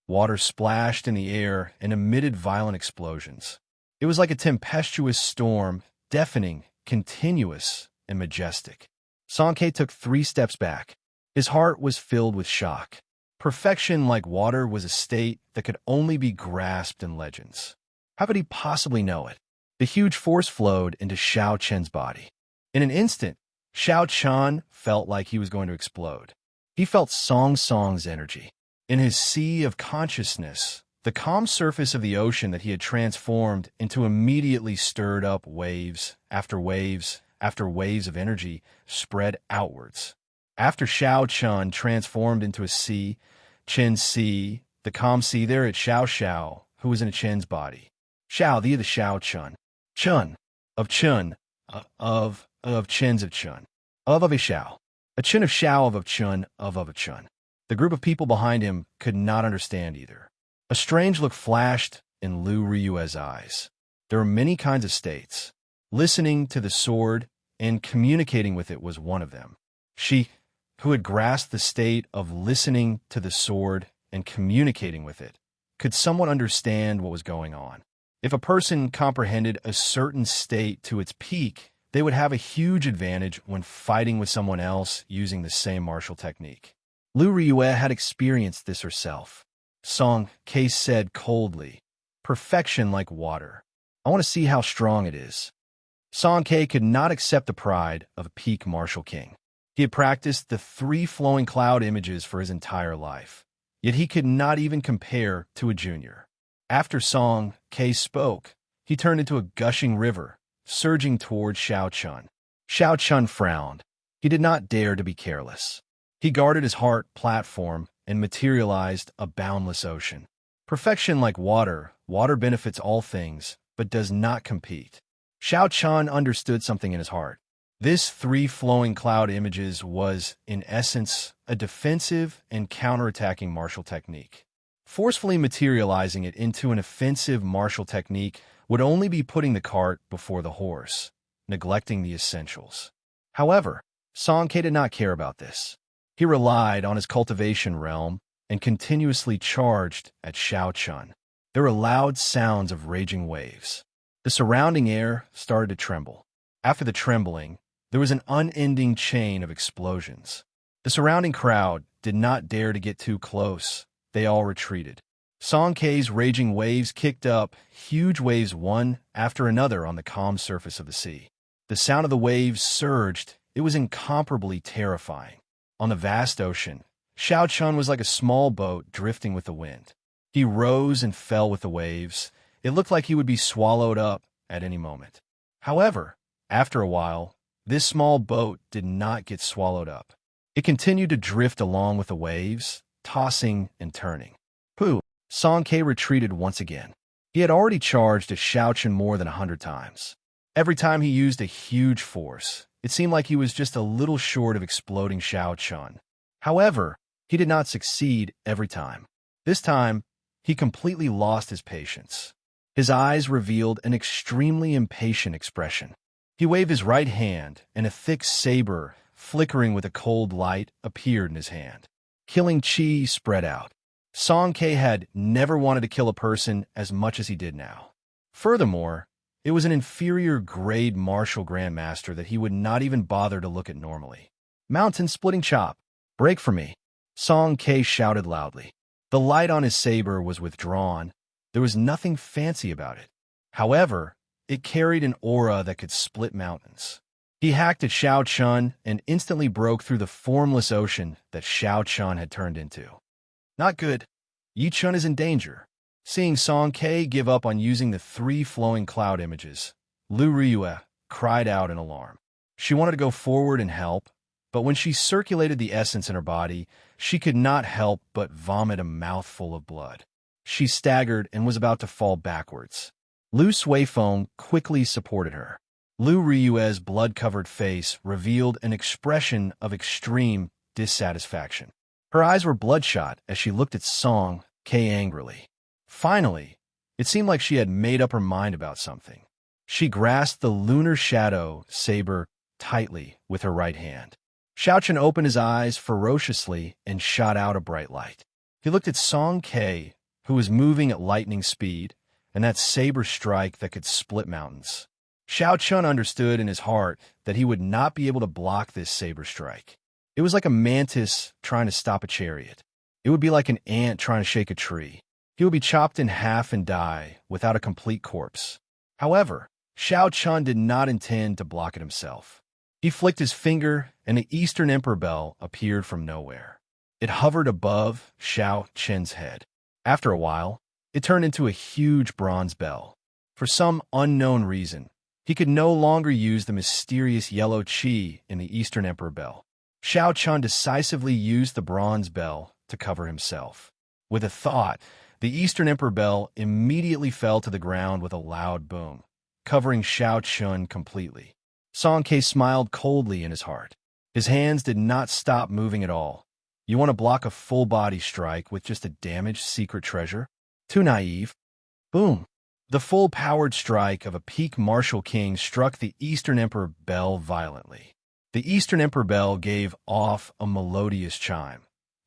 Water splashed in the air and emitted violent explosions. It was like a tempestuous storm, deafening, continuous, and majestic. Song Kei took 3 steps back. His heart was filled with shock. Perfection like water was a state that could only be grasped in legends. How could he possibly know it? The huge force flowed into Xiao Chun's body. In an instant, Xiao Chun felt like he was going to explode. He felt Song's energy. In his sea of consciousness, the calm surface of the ocean that he had transformed into immediately stirred up waves after waves after waves of energy spread outwards. After Xiao Chun transformed into a sea, Chen's sea, the calm sea there at Xiao, who was in a Chen's body. Xiao, the Xiao Chun. Chun, of Chun, of Chen's of Chun, of a Xiao. A Chen of Xiao of Chun, of a Chun. The group of people behind him could not understand either. A strange look flashed in Lu Riyue's eyes. There are many kinds of states. Listening to the sword and communicating with it was one of them. She, who had grasped the state of listening to the sword and communicating with it, could somewhat understand what was going on. If a person comprehended a certain state to its peak, they would have a huge advantage when fighting with someone else using the same martial technique. Lu Riyue had experienced this herself. Song Kei said coldly, "Perfection like water. I want to see how strong it is." Song Kei could not accept the pride of a peak martial king. He had practiced the 3 flowing cloud images for his entire life, yet he could not even compare to a junior. After Song Kei spoke, he turned into a gushing river, surging towards Xiao Chun. Xiao Chun frowned. He did not dare to be careless. He guarded his heart platform and materialized a boundless ocean. Perfection like water, water benefits all things, but does not compete. Xiao Chun understood something in his heart. This 3 flowing cloud images was, in essence, a defensive and counterattacking martial technique. Forcefully materializing it into an offensive martial technique would only be putting the cart before the horse, neglecting the essentials. However, Song Kei did not care about this. He relied on his cultivation realm and continuously charged at Xiaochun. There were loud sounds of raging waves. The surrounding air started to tremble. After the trembling, there was an unending chain of explosions. The surrounding crowd did not dare to get too close. They all retreated. Song Kei's raging waves kicked up, huge waves one after another on the calm surface of the sea. The sound of the waves surged. It was incomparably terrifying. On the vast ocean, Xiaochun was like a small boat drifting with the wind. He rose and fell with the waves. It looked like he would be swallowed up at any moment. However, after a while, this small boat did not get swallowed up. It continued to drift along with the waves, tossing and turning. Pooh! Song Kei retreated once again. He had already charged at Xiaochun more than 100 times. Every time he used a huge force, it seemed like he was just a little short of exploding Xiaochun. However, he did not succeed every time. This time, he completely lost his patience. His eyes revealed an extremely impatient expression. He waved his right hand, and a thick saber, flickering with a cold light, appeared in his hand. Killing chi spread out. Song Kei had never wanted to kill a person as much as he did now. Furthermore, it was an inferior-grade martial grandmaster that he would not even bother to look at normally. Mountain-splitting chop! Break for me! Song Kei shouted loudly. The light on his saber was withdrawn. There was nothing fancy about it. However, it carried an aura that could split mountains. He hacked at Xiaochun and instantly broke through the formless ocean that Xiaochun had turned into. Not good. Yichun is in danger. Seeing Song Kei give up on using the 3 flowing cloud images, Lu Ryue cried out in alarm. She wanted to go forward and help, but when she circulated the essence in her body, she could not help but vomit a mouthful of blood. She staggered and was about to fall backwards. Lu Suifeng quickly supported her. Lu Ryue's blood-covered face revealed an expression of extreme dissatisfaction. Her eyes were bloodshot as she looked at Song Kei angrily. Finally, it seemed like she had made up her mind about something. She grasped the lunar shadow saber tightly with her right hand. Xiaochun opened his eyes ferociously and shot out a bright light. He looked at Song Kei, who was moving at lightning speed, and that saber strike that could split mountains. Xiaochun understood in his heart that he would not be able to block this saber strike. It was like a mantis trying to stop a chariot. It would be like an ant trying to shake a tree. He would be chopped in half and die without a complete corpse. However, Xiaochun did not intend to block it himself. He flicked his finger, and the Eastern Emperor Bell appeared from nowhere. It hovered above Xiaochun's head. After a while, it turned into a huge bronze bell. For some unknown reason, he could no longer use the mysterious yellow chi in the Eastern Emperor Bell. Xiaochun decisively used the bronze bell to cover himself. With a thought, the Eastern Emperor Bell immediately fell to the ground with a loud boom, covering Xiaochun completely. Song Kei smiled coldly in his heart. His hands did not stop moving at all. You want to block a full-body strike with just a damaged secret treasure? Too naive. Boom! The full-powered strike of a peak martial king struck the Eastern Emperor Bell violently. The Eastern Emperor Bell gave off a melodious chime.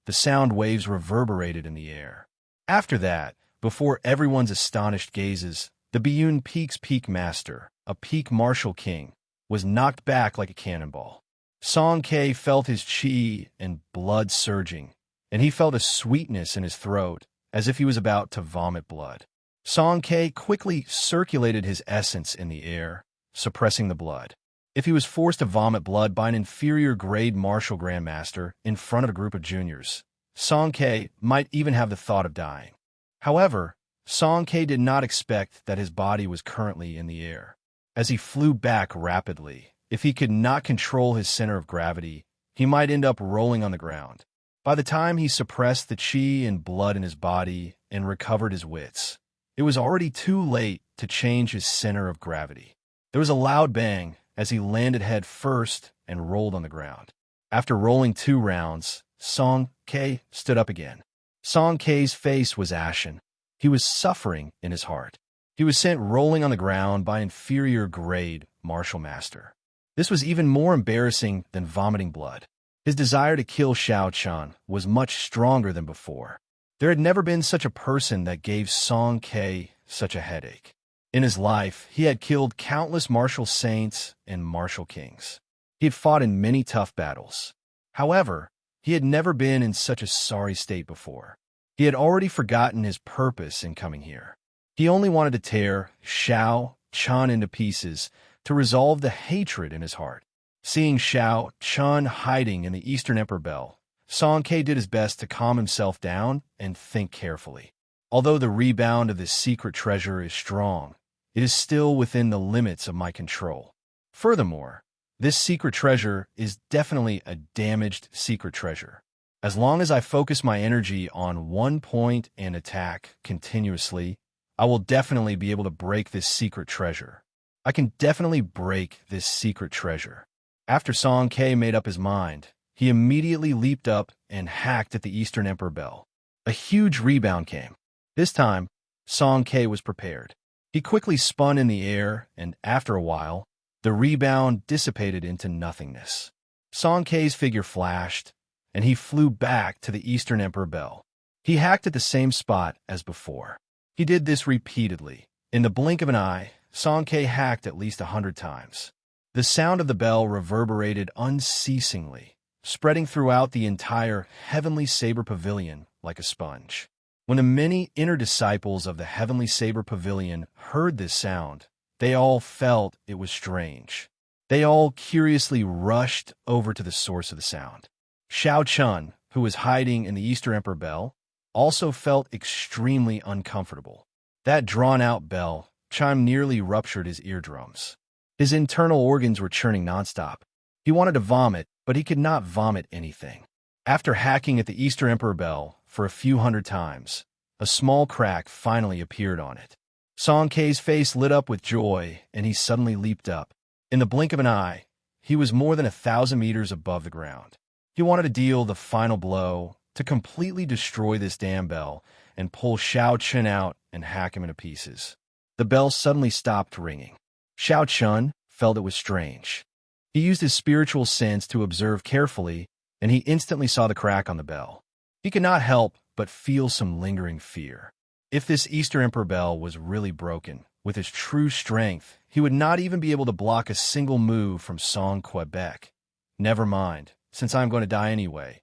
The sound waves reverberated in the air. After that, before everyone's astonished gazes, the Biyun Peak's peak master, a peak martial king, was knocked back like a cannonball. Song Kei felt his chi and blood surging, and he felt a sweetness in his throat, as if he was about to vomit blood. Song Kei quickly circulated his essence in the air, suppressing the blood. If he was forced to vomit blood by an inferior-grade martial grandmaster in front of a group of juniors, Song Kei might even have the thought of dying. However, Song Kei did not expect that his body was currently in the air. As he flew back rapidly, if he could not control his center of gravity, he might end up rolling on the ground. By the time he suppressed the chi and blood in his body and recovered his wits, it was already too late to change his center of gravity. There was a loud bang as he landed head first and rolled on the ground. After rolling 2 rounds, Song Kei stood up again. Song Kei's face was ashen. He was suffering in his heart. He was sent rolling on the ground by inferior-grade martial master. This was even more embarrassing than vomiting blood. His desire to kill Xiaochun was much stronger than before. There had never been such a person that gave Song Ke such a headache. In his life, he had killed countless martial saints and martial kings. He had fought in many tough battles. However, he had never been in such a sorry state before. He had already forgotten his purpose in coming here. He only wanted to tear Xiaochun into pieces to resolve the hatred in his heart. Seeing Xiaochun hiding in the Eastern Emperor Bell, Song Ke did his best to calm himself down and think carefully. Although the rebound of this secret treasure is strong, it is still within the limits of my control. Furthermore, this secret treasure is definitely a damaged secret treasure. As long as I focus my energy on one point and attack continuously, I will definitely be able to break this secret treasure. I can definitely break this secret treasure. After Song Ke made up his mind, he immediately leaped up and hacked at the Eastern Emperor Bell. A huge rebound came. This time, Song Ke was prepared. He quickly spun in the air, and after a while, the rebound dissipated into nothingness. Song Ke's figure flashed, and he flew back to the Eastern Emperor Bell. He hacked at the same spot as before. He did this repeatedly. In the blink of an eye, Song Ke hacked at least 100 times. The sound of the bell reverberated unceasingly, spreading throughout the entire Heavenly Saber Pavilion like a sponge. When the many inner disciples of the Heavenly Saber Pavilion heard this sound, they all felt it was strange. They all curiously rushed over to the source of the sound. Xiaochun, who was hiding in the Eastern Emperor Bell, also felt extremely uncomfortable. That drawn-out bell chime nearly ruptured his eardrums. His internal organs were churning nonstop. He wanted to vomit, but he could not vomit anything. After hacking at the Eastern Emperor Bell for a few hundred times, a small crack finally appeared on it. Song Ke's face lit up with joy, and he suddenly leaped up. In the blink of an eye, he was more than 1,000 meters above the ground. He wanted to deal the final blow to completely destroy this damn bell and pull Xiaochun out and hack him into pieces. The bell suddenly stopped ringing. Xiaochun felt it was strange. He used his spiritual sense to observe carefully, and he instantly saw the crack on the bell. He could not help but feel some lingering fear. If this Eastern Emperor Bell was really broken, with his true strength, he would not even be able to block a single move from Song Quebec. Never mind, since I'm going to die anyway.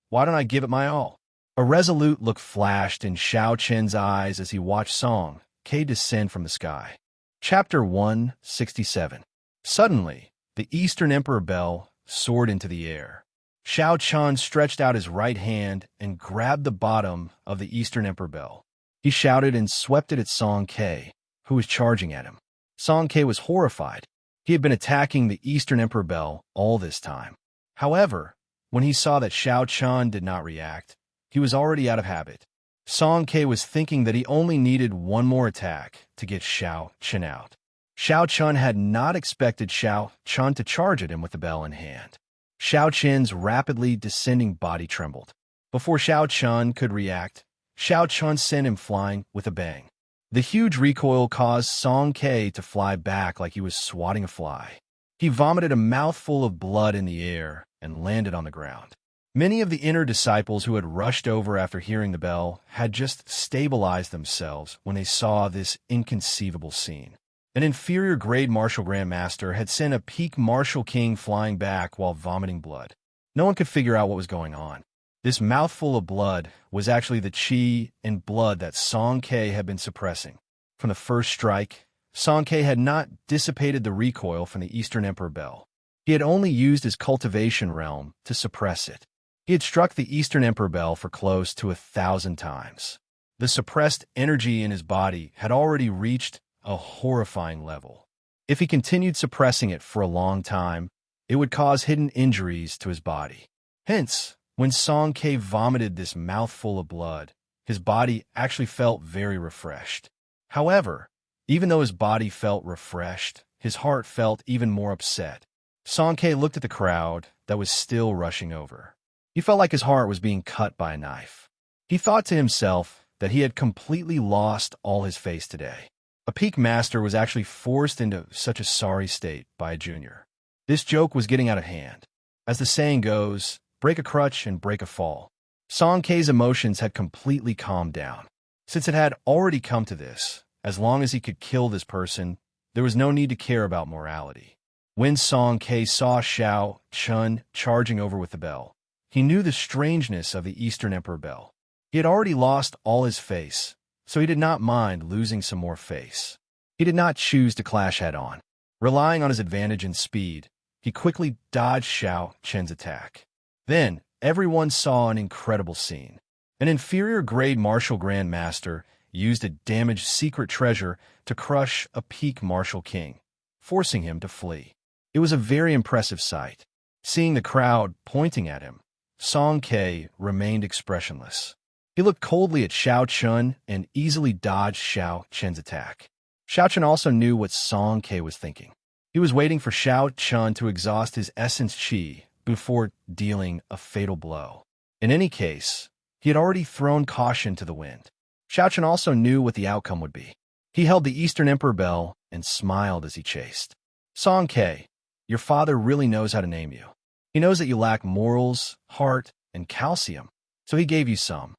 Why don't I give it my all? A resolute look flashed in Xiaochun's eyes as he watched Song Ke descend from the sky. Chapter 167. Suddenly, the Eastern Emperor Bell soared into the air. Xiaochun stretched out his right hand and grabbed the bottom of the Eastern Emperor Bell. He shouted and swept it at Song Ke, who was charging at him. Song Ke was horrified. He had been attacking the Eastern Emperor Bell all this time. However, when he saw that Xiaochun did not react, he was already out of habit. Song Ke was thinking that he only needed one more attack to get Xiaochun out. Xiaochun had not expected Xiaochun to charge at him with the bell in hand. Xiaochun's rapidly descending body trembled. Before Xiaochun could react, Xiaochun sent him flying with a bang. The huge recoil caused Song Ke to fly back like he was swatting a fly. He vomited a mouthful of blood in the air and landed on the ground. Many of the inner disciples who had rushed over after hearing the bell had just stabilized themselves when they saw this inconceivable scene. An inferior grade martial grandmaster had sent a peak martial king flying back while vomiting blood. No one could figure out what was going on. This mouthful of blood was actually the chi and blood that Song Ke had been suppressing. From the first strike, Song Ke had not dissipated the recoil from the Eastern Emperor Bell. He had only used his cultivation realm to suppress it. He had struck the Eastern Emperor Bell for close to 1,000 times. The suppressed energy in his body had already reached a horrifying level. If he continued suppressing it for a long time, it would cause hidden injuries to his body. Hence, when Song Ke vomited this mouthful of blood, his body actually felt very refreshed. However, even though his body felt refreshed, his heart felt even more upset. Song Ke looked at the crowd that was still rushing over. He felt like his heart was being cut by a knife. He thought to himself that he had completely lost all his face today. A peak master was actually forced into such a sorry state by a junior. This joke was getting out of hand. As the saying goes, break a crutch and break a fall. Song K's emotions had completely calmed down. Since it had already come to this, as long as he could kill this person, there was no need to care about morality. When Song K saw Xiao Chun charging over with the bell, he knew the strangeness of the Eastern Emperor bell. He had already lost all his face, so he did not mind losing some more face. He did not choose to clash head-on. Relying on his advantage in speed, he quickly dodged Xiao Chen's attack. Then, everyone saw an incredible scene. An inferior-grade martial grandmaster used a damaged secret treasure to crush a peak martial king, forcing him to flee. It was a very impressive sight. Seeing the crowd pointing at him, Song K remained expressionless. He looked coldly at Xiao Chun and easily dodged Xiao Chen's attack. Xiao Chun also knew what Song K was thinking. He was waiting for Xiao Chun to exhaust his essence qi before dealing a fatal blow. In any case, he had already thrown caution to the wind. Xiao Chun also knew what the outcome would be. He held the Eastern Emperor bell and smiled as he chased. Song K, your father really knows how to name you. He knows that you lack morals, heart, and calcium, so he gave you some.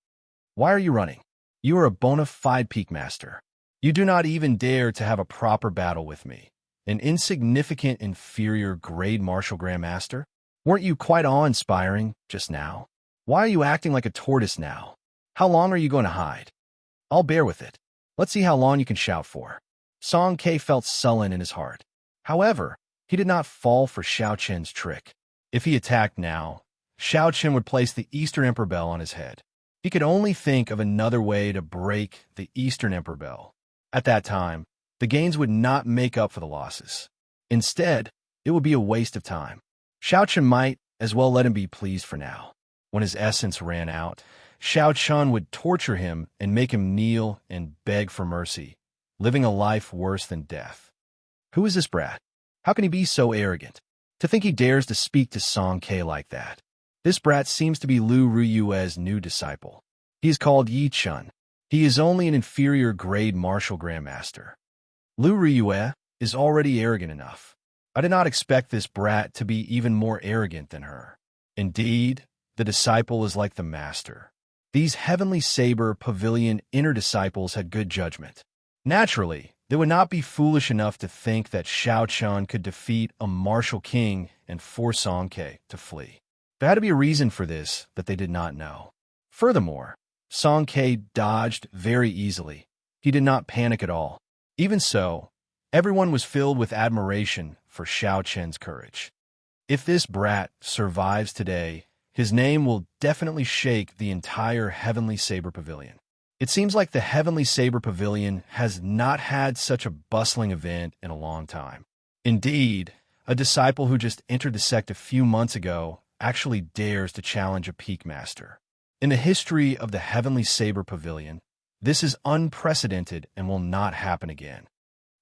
Why are you running? You are a bona fide peak master. You do not even dare to have a proper battle with me, an insignificant inferior grade martial grandmaster. Weren't you quite awe-inspiring just now? Why are you acting like a tortoise now? How long are you going to hide? I'll bear with it. Let's see how long you can shout for. Song K felt sullen in his heart. However, he did not fall for Xiao Chen's trick. If he attacked now, Xiao Chen would place the Eastern Emperor bell on his head. He could only think of another way to break the Eastern Emperor bell. At that time, the gains would not make up for the losses. Instead, it would be a waste of time. Xiao Chen might as well let him be pleased for now. When his essence ran out, Xiao Chun would torture him and make him kneel and beg for mercy, living a life worse than death. Who is this brat? How can he be so arrogant? To think he dares to speak to Song K like that. This brat seems to be Lu Ruyue's new disciple. He is called Yi Chun. He is only an inferior grade martial grandmaster. Lu Ruyue is already arrogant enough. I did not expect this brat to be even more arrogant than her. Indeed, the disciple is like the master. These Heavenly Saber Pavilion inner disciples had good judgment. Naturally, they would not be foolish enough to think that Xiao Chun could defeat a martial king and force Song K to flee. There had to be a reason for this that they did not know. Furthermore, Song K dodged very easily. He did not panic at all. Even so, everyone was filled with admiration for Xiao Chen's courage. If this brat survives today, his name will definitely shake the entire Heavenly Saber Pavilion. It seems like the Heavenly Saber Pavilion has not had such a bustling event in a long time. Indeed, a disciple who just entered the sect a few months ago actually dares to challenge a peak master. In the history of the Heavenly Saber Pavilion, this is unprecedented and will not happen again.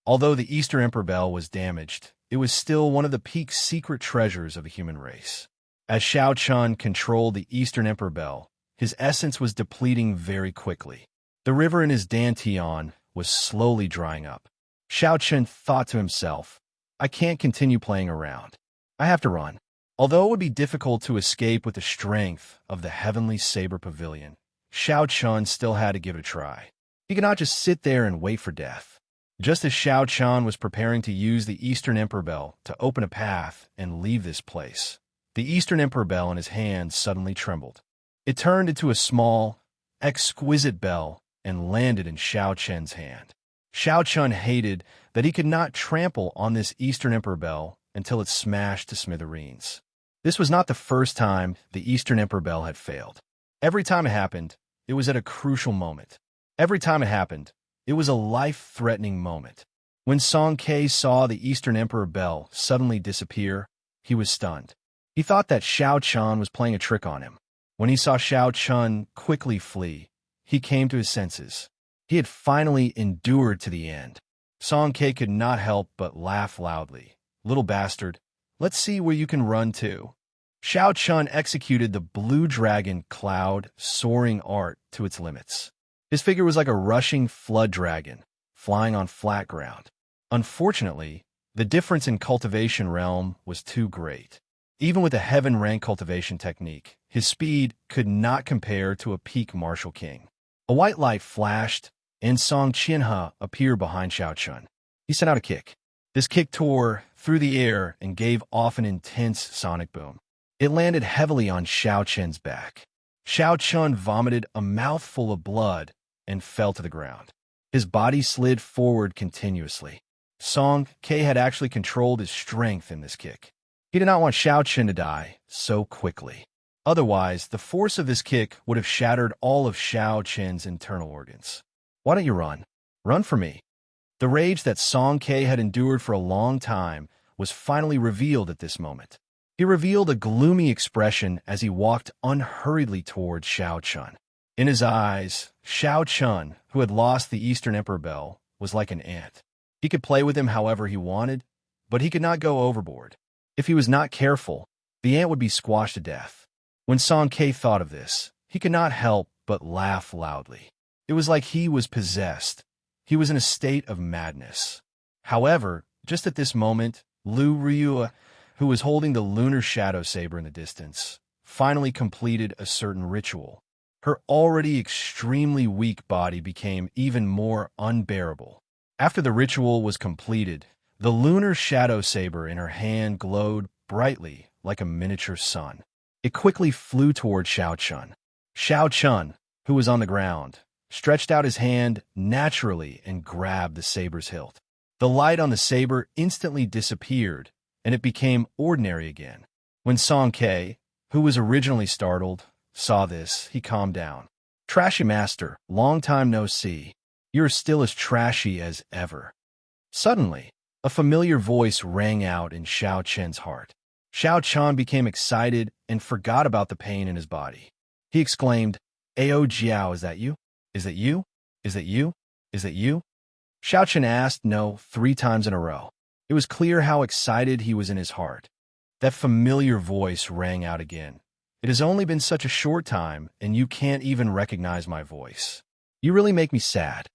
Although the Eastern Emperor bell was damaged, it was still one of the peak secret treasures of the human race. As Xiao Chun controlled the Eastern Emperor bell, his essence was depleting very quickly. The river in his dantian was slowly drying up. Xiao Chun thought to himself, I can't continue playing around. I have to run. Although it would be difficult to escape with the strength of the Heavenly Saber Pavilion, Xiao Chun still had to give it a try. He could not just sit there and wait for death. Just as Xiao Chun was preparing to use the Eastern Emperor bell to open a path and leave this place, the Eastern Emperor bell in his hand suddenly trembled. It turned into a small, exquisite bell and landed in Xiao Chen's hand. Xiao Chun hated that he could not trample on this Eastern Emperor bell until it smashed to smithereens. This was not the first time the Eastern Emperor bell had failed. Every time it happened, it was at a crucial moment. Every time it happened, it was a life-threatening moment. When Song K saw the Eastern Emperor bell suddenly disappear, he was stunned. He thought that Xiao Chun was playing a trick on him. When he saw Xiao Chun quickly flee, he came to his senses. He had finally endured to the end. Song K could not help but laugh loudly. Little bastard, let's see where you can run to. Xiao Chun executed the blue dragon cloud soaring art to its limits. His figure was like a rushing flood dragon, flying on flat ground. Unfortunately, the difference in cultivation realm was too great. Even with a heaven-rank cultivation technique, his speed could not compare to a peak martial king. A white light flashed, and Xianxia appeared behind Xiaochun. He sent out a kick. This kick tore through the air and gave off an intense sonic boom. It landed heavily on Xiaochun's back. Xiaochun vomited a mouthful of blood and fell to the ground. His body slid forward continuously. Song Ke had actually controlled his strength in this kick. He did not want Xiaochun to die so quickly. Otherwise, the force of this kick would have shattered all of Xiaochun's internal organs. Why don't you run? Run for me. The rage that Song Ke had endured for a long time was finally revealed at this moment. He revealed a gloomy expression as he walked unhurriedly towards Xiaochun. In his eyes, Xiaochun, who had lost the Eastern Emperor Bell, was like an ant. He could play with him however he wanted, but he could not go overboard. If he was not careful, the ant would be squashed to death. When Song Ke thought of this, he could not help but laugh loudly. It was like he was possessed. He was in a state of madness. However, just at this moment, Lu Ryu, who was holding the lunar shadow saber in the distance, finally completed a certain ritual. Her already extremely weak body became even more unbearable. After the ritual was completed, the lunar shadow saber in her hand glowed brightly like a miniature sun. It quickly flew toward Xiaochun. Xiaochun, who was on the ground, stretched out his hand naturally and grabbed the saber's hilt. The light on the saber instantly disappeared, and it became ordinary again. When Song Ke, who was originally startled, saw this, he calmed down. "Trashy master, long time no see. You're still as trashy as ever." Suddenly, a familiar voice rang out in Xiaochun's heart. Xiaochun became excited and forgot about the pain in his body. He exclaimed, "Ao Jiao, is that you? Is that you? Is that you? Is that you?" Xiaochun asked no 3 times in a row. It was clear how excited he was in his heart. That familiar voice rang out again. "It has only been such a short time, and you can't even recognize my voice. You really make me sad.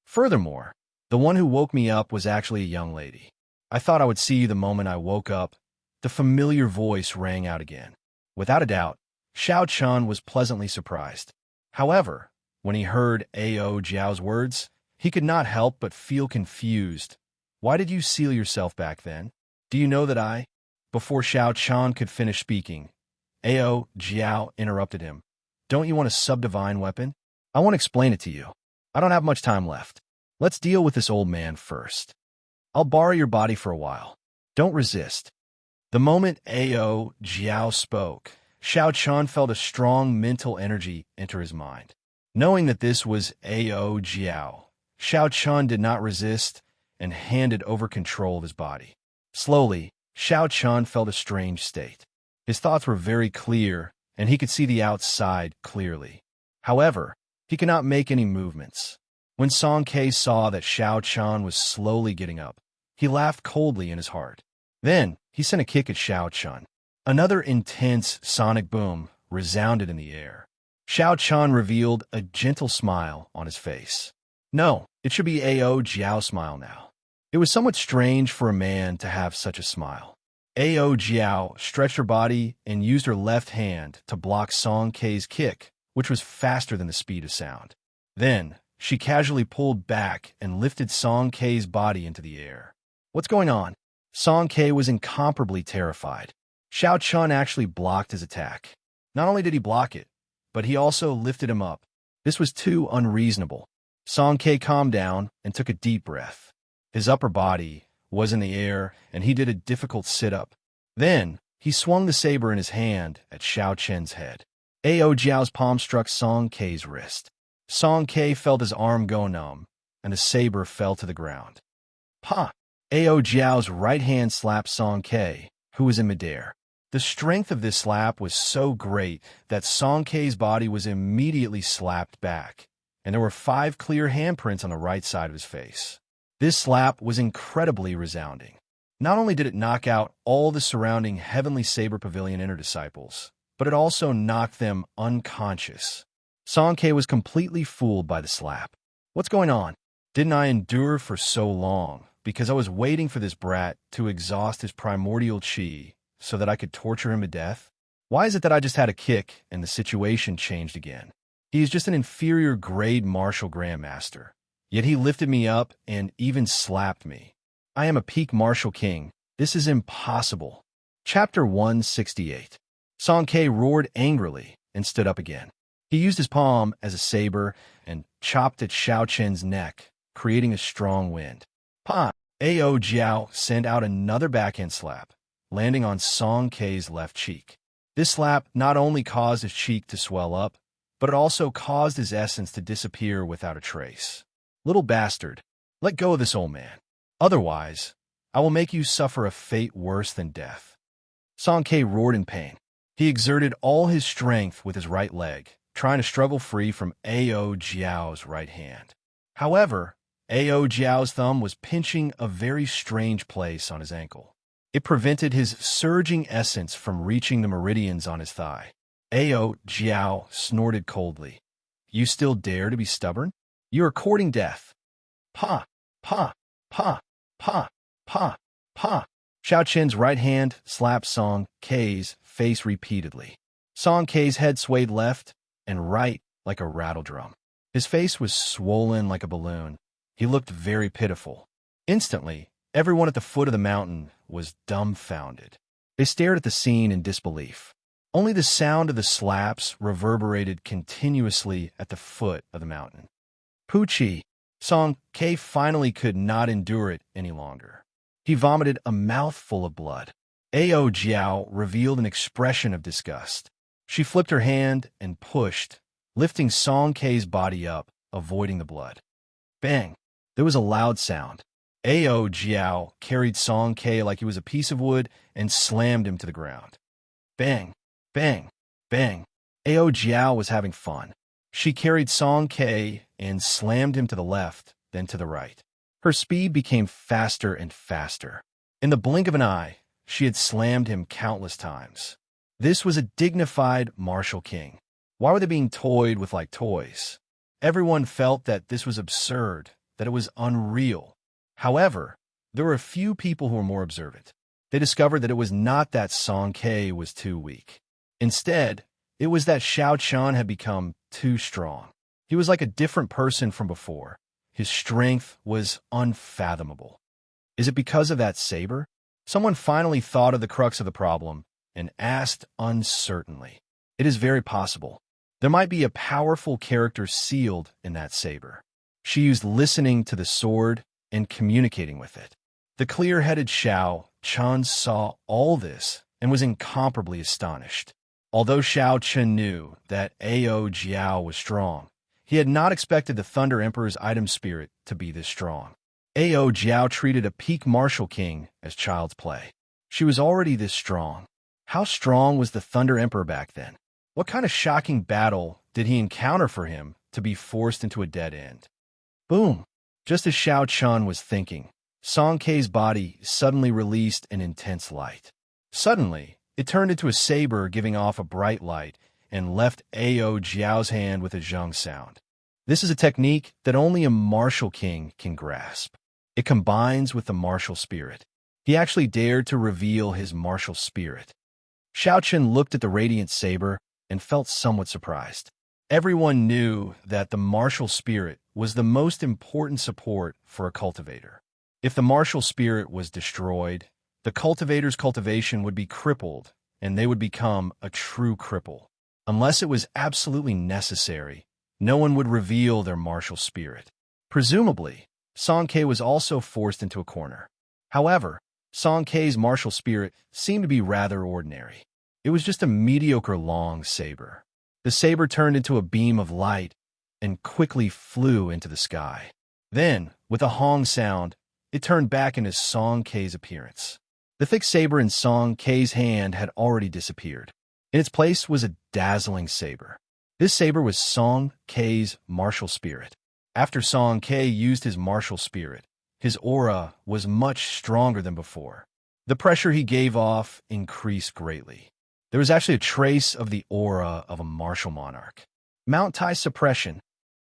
Furthermore, the one who woke me up was actually a young lady. I thought I would see you the moment I woke up." The familiar voice rang out again. Without a doubt, Xiaochun was pleasantly surprised. However, when he heard Ao Jiao's words, he could not help but feel confused. "Why did you seal yourself back then? Do you know that I—" Before Xiaochun could finish speaking, Ao Jiao interrupted him. "Don't you want a subdivine weapon? I want to explain it to you. I don't have much time left. Let's deal with this old man first. I'll borrow your body for a while. Don't resist." The moment Ao Jiao spoke, Xiaochun felt a strong mental energy enter his mind. Knowing that this was Ao Jiao, Xiaochun did not resist and handed over control of his body. Slowly, Xiaochun felt a strange state. His thoughts were very clear, and he could see the outside clearly. However, he could not make any movements. When Song Ke saw that Xiaochun was slowly getting up, he laughed coldly in his heart. Then, he sent a kick at Xiaochun. Another intense sonic boom resounded in the air. Xiaochun revealed a gentle smile on his face. No, it should be Ao Jiao's smile now. It was somewhat strange for a man to have such a smile. Ao Jiao stretched her body and used her left hand to block Song Ke's kick, which was faster than the speed of sound. Then, she casually pulled back and lifted Song Ke's body into the air. "What's going on?" Song Ke was incomparably terrified. Xiaochun actually blocked his attack. Not only did he block it, but he also lifted him up. This was too unreasonable. Song Ke calmed down and took a deep breath. His upper body was in the air, and he did a difficult sit-up. Then, he swung the saber in his hand at Xiaochun's head. Ao Jiao's palm struck Song Ke's wrist. Song Ke felt his arm go numb, and the saber fell to the ground. "Ha!" Ao Jiao's right hand slapped Song Ke, who was in midair. The strength of this slap was so great that Song Ke's body was immediately slapped back, and there were 5 clear handprints on the right side of his face. This slap was incredibly resounding. Not only did it knock out all the surrounding Heavenly Saber Pavilion inner disciples, but it also knocked them unconscious. Song Ke was completely fooled by the slap. "What's going on? Didn't I endure for so long because I was waiting for this brat to exhaust his primordial chi so that I could torture him to death? Why is it that I just had a kick and the situation changed again? He is just an inferior grade martial grandmaster. Yet he lifted me up and even slapped me. I am a peak martial king. This is impossible. Chapter 168. Song Ke roared angrily and stood up again. He used his palm as a saber and chopped at Xianxia's neck, creating a strong wind. Pa! Ao Jiao sent out another backhand slap, landing on Song Ke's left cheek. This slap not only caused his cheek to swell up, but it also caused his essence to disappear without a trace. Little bastard, let go of this old man. Otherwise, I will make you suffer a fate worse than death. Song Ke roared in pain. He exerted all his strength with his right leg, trying to struggle free from Ao Jiao's right hand. However, Ao Jiao's thumb was pinching a very strange place on his ankle. It prevented his surging essence from reaching the meridians on his thigh. Ao Jiao snorted coldly. You still dare to be stubborn? You are courting death. Pa, pa, pa, pa, pa, pa. Xiaoqian's right hand slapped Song Ke's face repeatedly. Song Ke's head swayed left and right like a rattle drum. His face was swollen like a balloon. He looked very pitiful. Instantly, everyone at the foot of the mountain was dumbfounded. They stared at the scene in disbelief. Only the sound of the slaps reverberated continuously at the foot of the mountain. Puchi! Song Ke finally could not endure it any longer. He vomited a mouthful of blood. Ao Jiao revealed an expression of disgust. She flipped her hand and pushed, lifting Song Ke's body up, avoiding the blood. Bang! There was a loud sound. Ao Jiao carried Song Ke like he was a piece of wood and slammed him to the ground. Bang! Bang! Bang! Ao Jiao was having fun. She carried Song Ke and slammed him to the left, then to the right. Her speed became faster and faster. In the blink of an eye, she had slammed him countless times. This was a dignified martial king. Why were they being toyed with like toys? Everyone felt that this was absurd, that it was unreal. However, there were a few people who were more observant. They discovered that it was not that Song Ke was too weak. Instead, it was that Xiaoqian had become too strong. He was like a different person from before. His strength was unfathomable. Is it because of that saber? Someone finally thought of the crux of the problem and asked uncertainly. It is very possible. There might be a powerful character sealed in that saber. She used listening to the sword and communicating with it. The clear-headed Xiaoqian saw all this and was incomparably astonished. Although Xiaoqian knew that Ao Jiao was strong, he had not expected the Thunder Emperor's item spirit to be this strong. Ao Jiao treated a peak martial king as child's play. She was already this strong. How strong was the Thunder Emperor back then? What kind of shocking battle did he encounter for him to be forced into a dead end? Boom! Just as Xiaoqian was thinking, Song Ke's body suddenly released an intense light. Suddenly, it turned into a saber giving off a bright light and left Ao Jiao's hand with a zhung sound. This is a technique that only a martial king can grasp. It combines with the martial spirit. He actually dared to reveal his martial spirit. Xiaoqian looked at the radiant saber and felt somewhat surprised. Everyone knew that the martial spirit was the most important support for a cultivator. If the martial spirit was destroyed, the cultivator's cultivation would be crippled, and they would become a true cripple. Unless it was absolutely necessary, no one would reveal their martial spirit. Presumably, Song Ke was also forced into a corner. However, Song Ke's martial spirit seemed to be rather ordinary. It was just a mediocre long saber. The saber turned into a beam of light and quickly flew into the sky. Then, with a hong sound, it turned back into Song Ke's appearance. The thick saber in Song Ke's hand had already disappeared. In its place was a dazzling saber. This saber was Song Ke's martial spirit. After Song Ke used his martial spirit, his aura was much stronger than before. The pressure he gave off increased greatly. There was actually a trace of the aura of a martial monarch. Mount Tai suppression.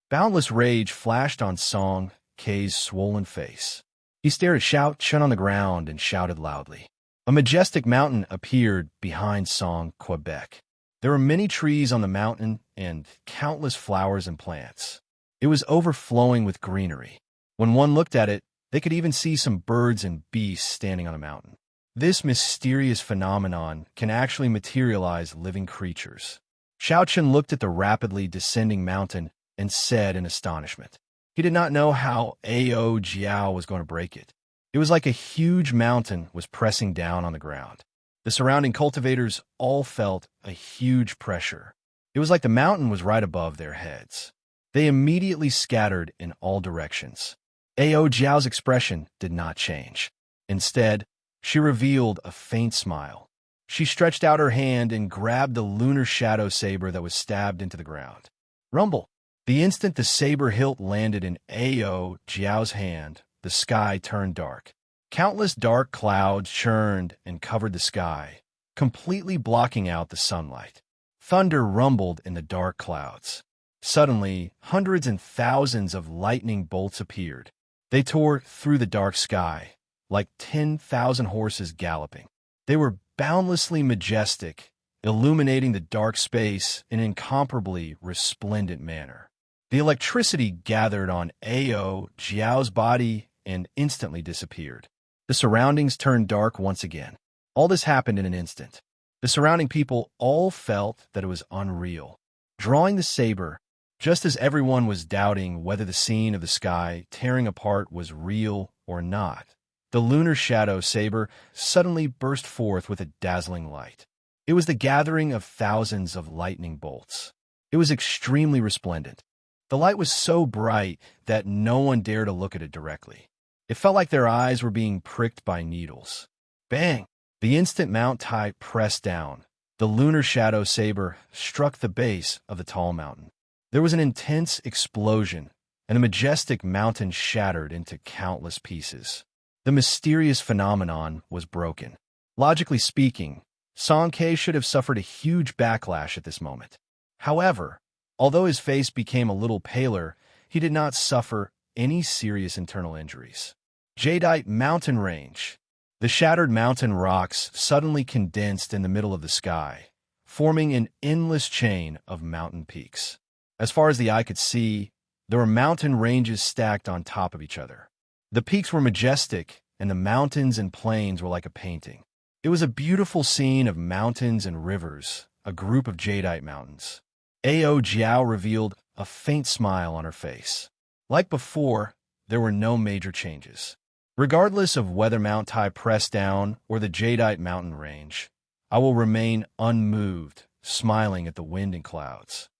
Boundless rage flashed on Song Ke's swollen face. He stared at Xiaoqian on the ground and shouted loudly. A majestic mountain appeared behind Song Quebec. There were many trees on the mountain and countless flowers and plants. It was overflowing with greenery. When one looked at it, they could even see some birds and beasts standing on the mountain. This mysterious phenomenon can actually materialize living creatures. Xiaochen looked at the rapidly descending mountain and said in astonishment. He did not know how Ao Jiao was going to break it. It was like a huge mountain was pressing down on the ground. The surrounding cultivators all felt a huge pressure. It was like the mountain was right above their heads. They immediately scattered in all directions. Ao Jiao's expression did not change. Instead, she revealed a faint smile. She stretched out her hand and grabbed the lunar shadow saber that was stabbed into the ground. Rumble! The instant the saber hilt landed in Ao Jiao's hand, the sky turned dark. Countless dark clouds churned and covered the sky, completely blocking out the sunlight. Thunder rumbled in the dark clouds. Suddenly, hundreds and thousands of lightning bolts appeared. They tore through the dark sky, like 10,000 horses galloping. They were boundlessly majestic, illuminating the dark space in an incomparably resplendent manner. The electricity gathered on Ao Jiao's body and instantly disappeared. The surroundings turned dark once again. All this happened in an instant. The surrounding people all felt that it was unreal. Drawing the saber, just as everyone was doubting whether the scene of the sky tearing apart was real or not, the lunar shadow saber suddenly burst forth with a dazzling light. It was the gathering of thousands of lightning bolts. It was extremely resplendent. The light was so bright that no one dared to look at it directly. It felt like their eyes were being pricked by needles. Bang! The instant Mount Tai pressed down, the lunar shadow saber struck the base of the tall mountain. There was an intense explosion, and the majestic mountain shattered into countless pieces. The mysterious phenomenon was broken. Logically speaking, Song Ke should have suffered a huge backlash at this moment. However, although his face became a little paler, he did not suffer any serious internal injuries. Jadeite Mountain Range. The shattered mountain rocks suddenly condensed in the middle of the sky, forming an endless chain of mountain peaks. As far as the eye could see, there were mountain ranges stacked on top of each other. The peaks were majestic, and the mountains and plains were like a painting. It was a beautiful scene of mountains and rivers, a group of jadeite mountains. Ao Jiao revealed a faint smile on her face. Like before, there were no major changes. Regardless of whether Mount Tai pressed down or the jadeite mountain range, I will remain unmoved, smiling at the wind and clouds.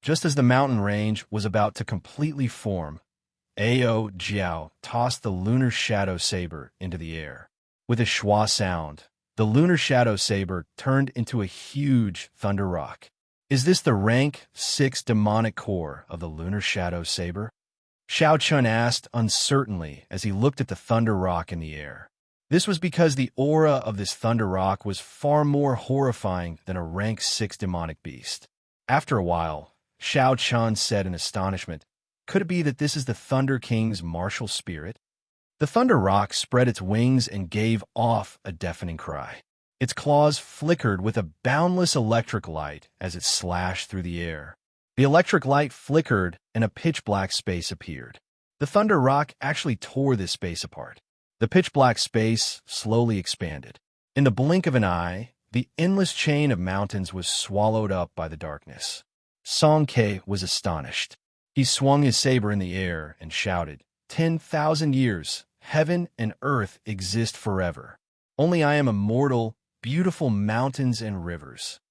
Just as the mountain range was about to completely form, Ao Jiao tossed the lunar shadow saber into the air. With a schwa sound, the lunar shadow saber turned into a huge thunder rock. Is this the rank 6 demonic core of the lunar shadow saber? Xiao Chun asked uncertainly as he looked at the thunder rock in the air. This was because the aura of this thunder rock was far more horrifying than a rank 6 demonic beast. After a while, Xiao Chun said in astonishment, "Could it be that this is the Thunder King's martial spirit?" The thunder rock spread its wings and gave off a deafening cry. Its claws flickered with a boundless electric light as it slashed through the air. The electric light flickered and a pitch-black space appeared. The thunder rock actually tore this space apart. The pitch-black space slowly expanded. In the blink of an eye, the endless chain of mountains was swallowed up by the darkness. Song Ke was astonished. He swung his saber in the air and shouted, 10,000 years, heaven and earth exist forever. Only I am immortal, beautiful mountains and rivers.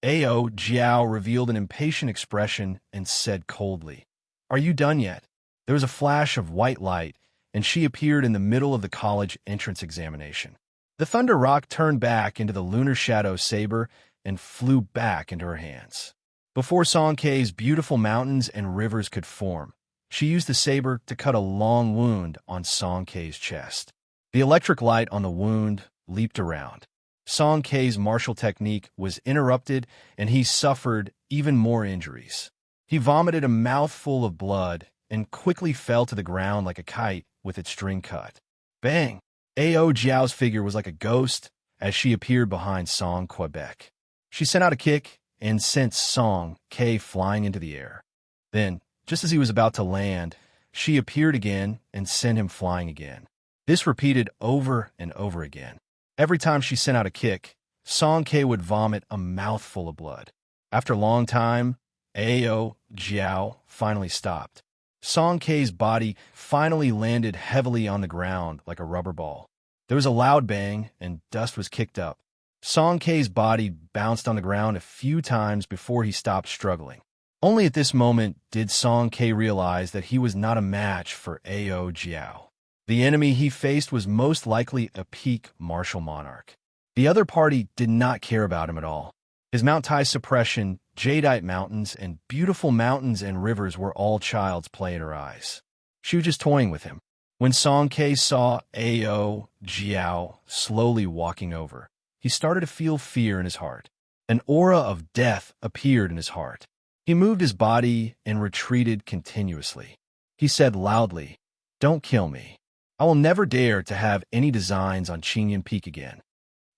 Ao Jiao revealed an impatient expression and said coldly, "Are you done yet?" There was a flash of white light, and she appeared in the middle of the college entrance examination. The thunder rock turned back into the lunar shadow saber and flew back into her hands. Before Song Ke's beautiful mountains and rivers could form, she used the saber to cut a long wound on Song Ke's chest. The electric light on the wound leaped around. Song Ke's martial technique was interrupted, and he suffered even more injuries. He vomited a mouthful of blood and quickly fell to the ground like a kite with its string cut. Bang! Ao Jiao's figure was like a ghost as she appeared behind Song Quebec. She sent out a kick and sent Song K flying into the air. Then, just as he was about to land, she appeared again and sent him flying again. This repeated over and over again. Every time she sent out a kick, Song K would vomit a mouthful of blood. After a long time, Ao Jiao finally stopped. Song K's body finally landed heavily on the ground like a rubber ball. There was a loud bang, and dust was kicked up. Song K's body bounced on the ground a few times before he stopped struggling. Only at this moment did Song K realize that he was not a match for Ao Jiao. The enemy he faced was most likely a peak martial monarch. The other party did not care about him at all. His Mount Tai suppression, jadeite mountains, and beautiful mountains and rivers were all child's play in her eyes. She was just toying with him. When Song K saw Ao Jiao slowly walking over, he started to feel fear in his heart. An aura of death appeared in his heart. He moved his body and retreated continuously. He said loudly, "Don't kill me. I will never dare to have any designs on Qinyan Peak again."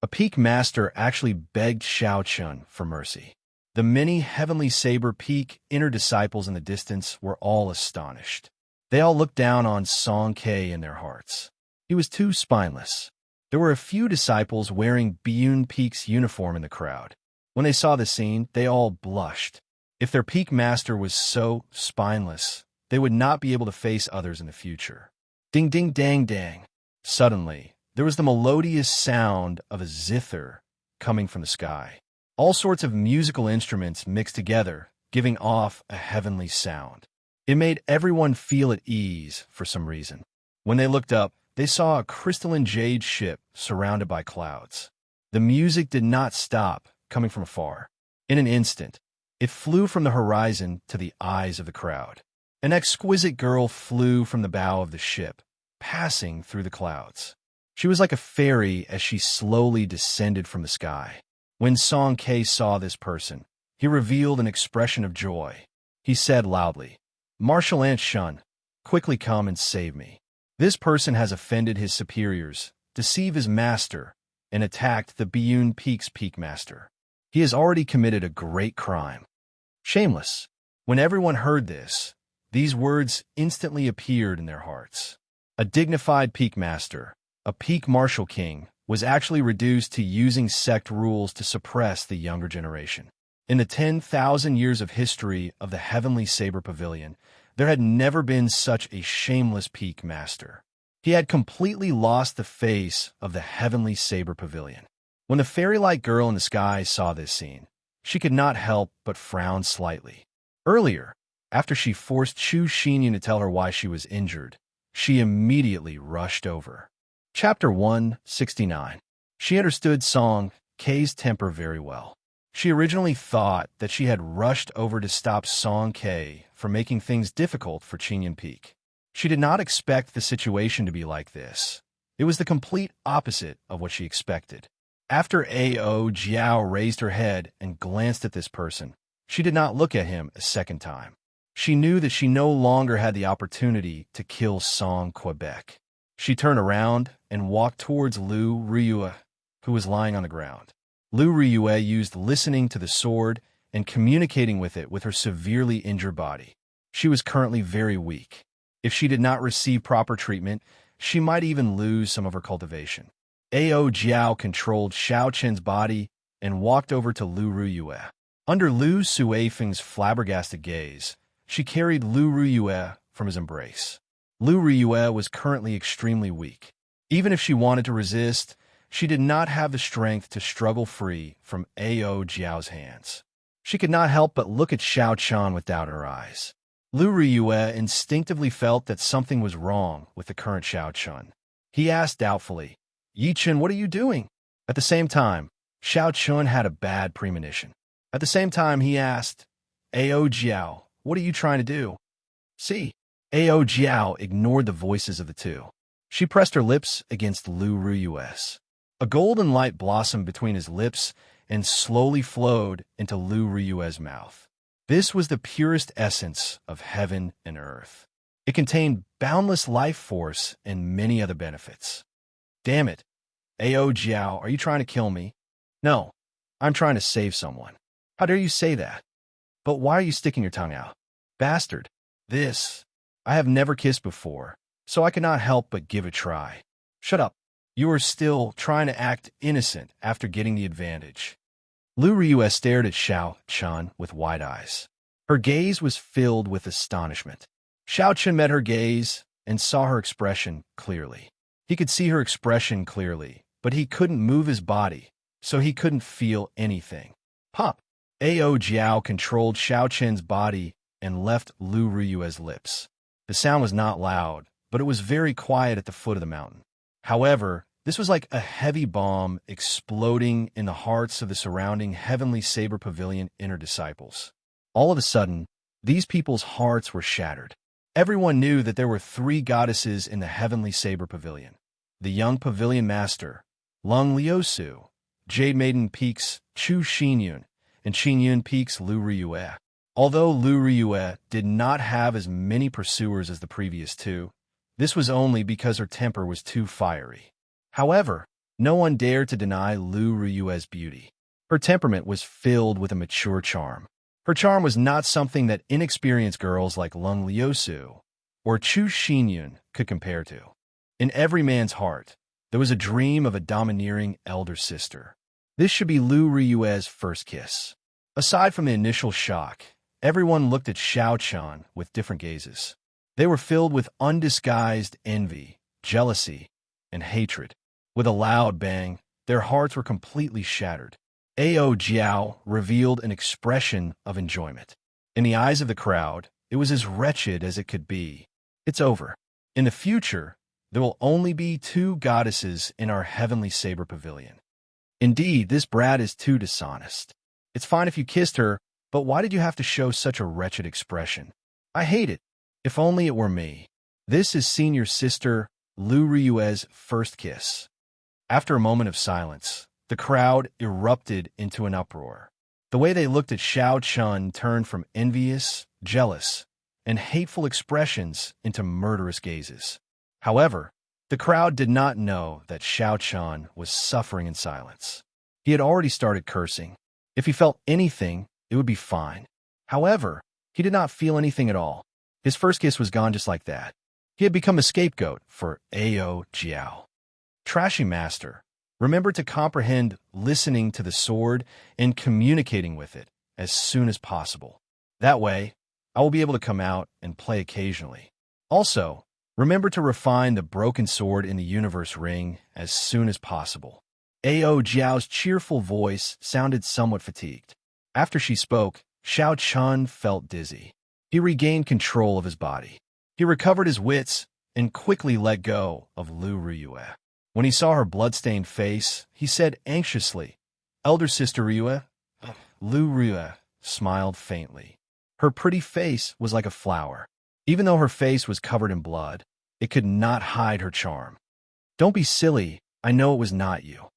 A peak master actually begged Xiaochun for mercy. The many heavenly saber peak inner disciples in the distance were all astonished. They all looked down on Song K in their hearts. He was too spineless. There were a few disciples wearing Biyun Peak's uniform in the crowd. When they saw the scene, they all blushed. If their peak master was so spineless, they would not be able to face others in the future. Ding ding dang dang. Suddenly, there was the melodious sound of a zither coming from the sky. All sorts of musical instruments mixed together, giving off a heavenly sound. It made everyone feel at ease for some reason. When they looked up, they saw a crystalline jade ship surrounded by clouds. The music did not stop, coming from afar. In an instant, it flew from the horizon to the eyes of the crowd. An exquisite girl flew from the bow of the ship, passing through the clouds. She was like a fairy as she slowly descended from the sky. When Song K saw this person, he revealed an expression of joy. He said loudly, "Martial Ant Shun, quickly come and save me. This person has offended his superiors, deceived his master, and attacked the Biyun Peak's peak master. He has already committed a great crime." Shameless. When everyone heard this, these words instantly appeared in their hearts. A dignified peak master, a peak martial king, was actually reduced to using sect rules to suppress the younger generation. In the 10,000 years of history of the Heavenly Saber Pavilion, there had never been such a shameless peak master. He had completely lost the face of the Heavenly Saber Pavilion. When the fairy-like girl in the sky saw this scene, she could not help but frown slightly. Earlier, after she forced Chu Xinyan to tell her why she was injured, she immediately rushed over. Chapter 169. She understood Song K's temper very well. She originally thought that she had rushed over to stop Song K from making things difficult for Qinyan Peak. She did not expect the situation to be like this. It was the complete opposite of what she expected. After Ao Jiao raised her head and glanced at this person, she did not look at him a second time. She knew that she no longer had the opportunity to kill Song Quebec. She turned around and walked towards Lu Riyue, who was lying on the ground. Lu Riyue used listening to the sword and communicating with it with her severely injured body. She was currently very weak. If she did not receive proper treatment, she might even lose some of her cultivation. Ao Jiao controlled Xiaochun's body and walked over to Lu Riyue. Under Lu Suifeng's flabbergasted gaze, she carried Lu Riyue from his embrace. Lu Riyue was currently extremely weak. Even if she wanted to resist, she did not have the strength to struggle free from Ao Jiao's hands. She could not help but look at Xiaochun with doubt in her eyes. Lu Riyue instinctively felt that something was wrong with the current Xiaochun. He asked doubtfully, "Yichen, what are you doing?" At the same time, Xiaochun had a bad premonition. At the same time, he asked, "Ao Jiao, what are you trying to do?" "See." Ao Jiao ignored the voices of the two. She pressed her lips against Lu Riyue's. A golden light blossomed between his lips and slowly flowed into Lu Riyue's mouth. This was the purest essence of heaven and earth. It contained boundless life force and many other benefits. Damn it. Ao Jiao, are you trying to kill me? No, I'm trying to save someone. How dare you say that? But why are you sticking your tongue out? Bastard. This. I have never kissed before, so I cannot help but give a try. Shut up. You are still trying to act innocent after getting the advantage. Lu Ryue stared at Xiao Chen with wide eyes. Her gaze was filled with astonishment. Xiao Chen met her gaze and saw her expression clearly. He could see her expression clearly, but he couldn't move his body, so he couldn't feel anything. Pop! Ao Jiao controlled Xiao Chen's body and left Lu Ryue's lips. The sound was not loud, but it was very quiet at the foot of the mountain. However, this was like a heavy bomb exploding in the hearts of the surrounding Heavenly Saber Pavilion inner disciples. All of a sudden, these people's hearts were shattered. Everyone knew that there were 3 goddesses in the Heavenly Saber Pavilion. The young pavilion master, Lung Liusu, Jade Maiden Peaks Chu Xinyun, and Xinyun Peaks Lu Ryue. Although Lu Ryue did not have as many pursuers as the previous 2, this was only because her temper was too fiery. However, no one dared to deny Lu Ryue's beauty. Her temperament was filled with a mature charm. Her charm was not something that inexperienced girls like Lung Liusu or Chu Xinyun could compare to. In every man's heart, there was a dream of a domineering elder sister. This should be Lu Ryue's first kiss. Aside from the initial shock, everyone looked at Xiao Chen with different gazes. They were filled with undisguised envy, jealousy, and hatred. With a loud bang, their hearts were completely shattered. Ao Jiao revealed an expression of enjoyment. In the eyes of the crowd, it was as wretched as it could be. It's over. In the future, there will only be 2 goddesses in our Heavenly Saber Pavilion. Indeed, this brat is too dishonest. It's fine if you kissed her, but why did you have to show such a wretched expression? I hate it. If only it were me. This is senior sister Lu Ryue's first kiss. After a moment of silence, the crowd erupted into an uproar. The way they looked at Xiao Chen turned from envious, jealous, and hateful expressions into murderous gazes. However, the crowd did not know that Xiao Chen was suffering in silence. He had already started cursing. If he felt anything, it would be fine. However, he did not feel anything at all. His first kiss was gone just like that. He had become a scapegoat for Ao Jiao. Trashy master, remember to comprehend listening to the sword and communicating with it as soon as possible. That way, I will be able to come out and play occasionally. Also, remember to refine the broken sword in the universe ring as soon as possible. Ao Jiao's cheerful voice sounded somewhat fatigued. After she spoke, Xiao Chen felt dizzy. He regained control of his body. He recovered his wits and quickly let go of Lu Ryue. When he saw her blood-stained face, he said anxiously, "Elder sister Ryue?" Lu Ryue smiled faintly. Her pretty face was like a flower. Even though her face was covered in blood, it could not hide her charm. "Don't be silly, I know it was not you."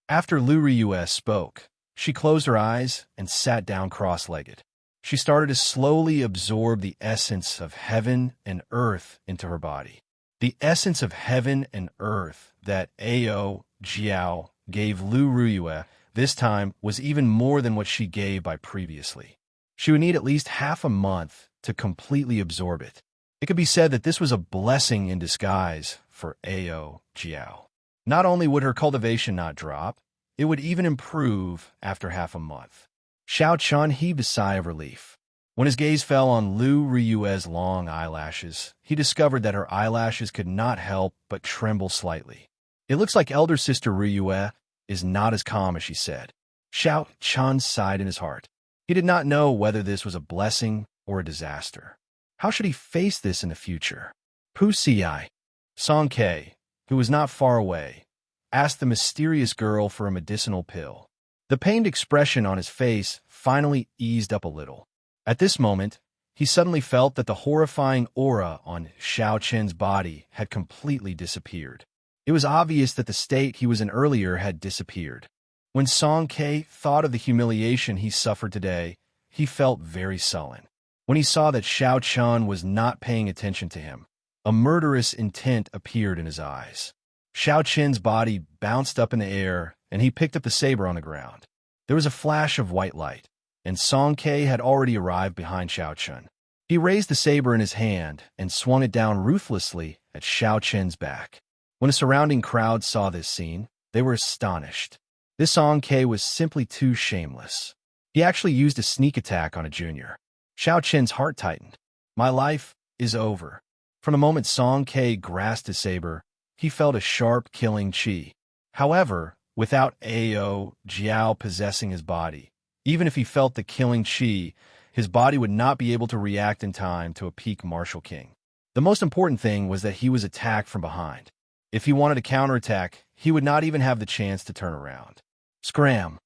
After Lu Ryue spoke, she closed her eyes and sat down cross-legged. She started to slowly absorb the essence of heaven and earth into her body. The essence of heaven and earth that Ao Jiao gave Lu Ryue this time was even more than what she gave by previously. She would need at least half a month to completely absorb it. It could be said that this was a blessing in disguise for Ao Jiao. Not only would her cultivation not drop, it would even improve after half a month. Xiao Chen heaved a sigh of relief. When his gaze fell on Lu Ryue's long eyelashes, he discovered that her eyelashes could not help but tremble slightly. "It looks like elder sister Ryue is not as calm as she said." Xiao Chen sighed in his heart. He did not know whether this was a blessing or a disaster. How should he face this in the future? Pu Xi, Song Ke, who was not far away, asked the mysterious girl for a medicinal pill. The pained expression on his face finally eased up a little. At this moment, he suddenly felt that the horrifying aura on Xiao Chen's body had completely disappeared. It was obvious that the state he was in earlier had disappeared. When Song Ke thought of the humiliation he suffered today, he felt very sullen. When he saw that Xiao Chen was not paying attention to him, a murderous intent appeared in his eyes. Xiao Qin's body bounced up in the air, and he picked up the saber on the ground. There was a flash of white light, and Song Ke had already arrived behind Xiao Qin. He raised the saber in his hand and swung it down ruthlessly at Xiao Qin's back. When the surrounding crowd saw this scene, they were astonished. This Song Ke was simply too shameless. He actually used a sneak attack on a junior. Xiao Qin's heart tightened. My life is over. From the moment Song Ke grasped his saber, he felt a sharp, killing chi. However, without Ao Jiao possessing his body, even if he felt the killing chi, his body would not be able to react in time to a peak martial king. The most important thing was that he was attacked from behind. If he wanted to counterattack, he would not even have the chance to turn around. Scram!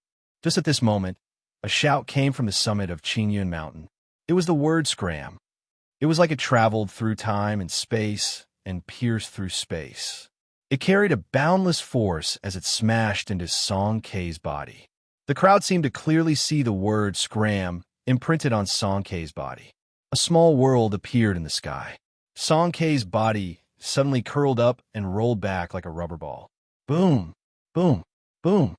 Just at this moment, a shout came from the summit of Qingyun Mountain. It was the word scram. It was like it traveled through time and space and pierced through space. It carried a boundless force as it smashed into Song Ke's body. The crowd seemed to clearly see the word scram imprinted on Song Ke's body. A small world appeared in the sky. Song Ke's body suddenly curled up and rolled back like a rubber ball. Boom! Boom! Boom!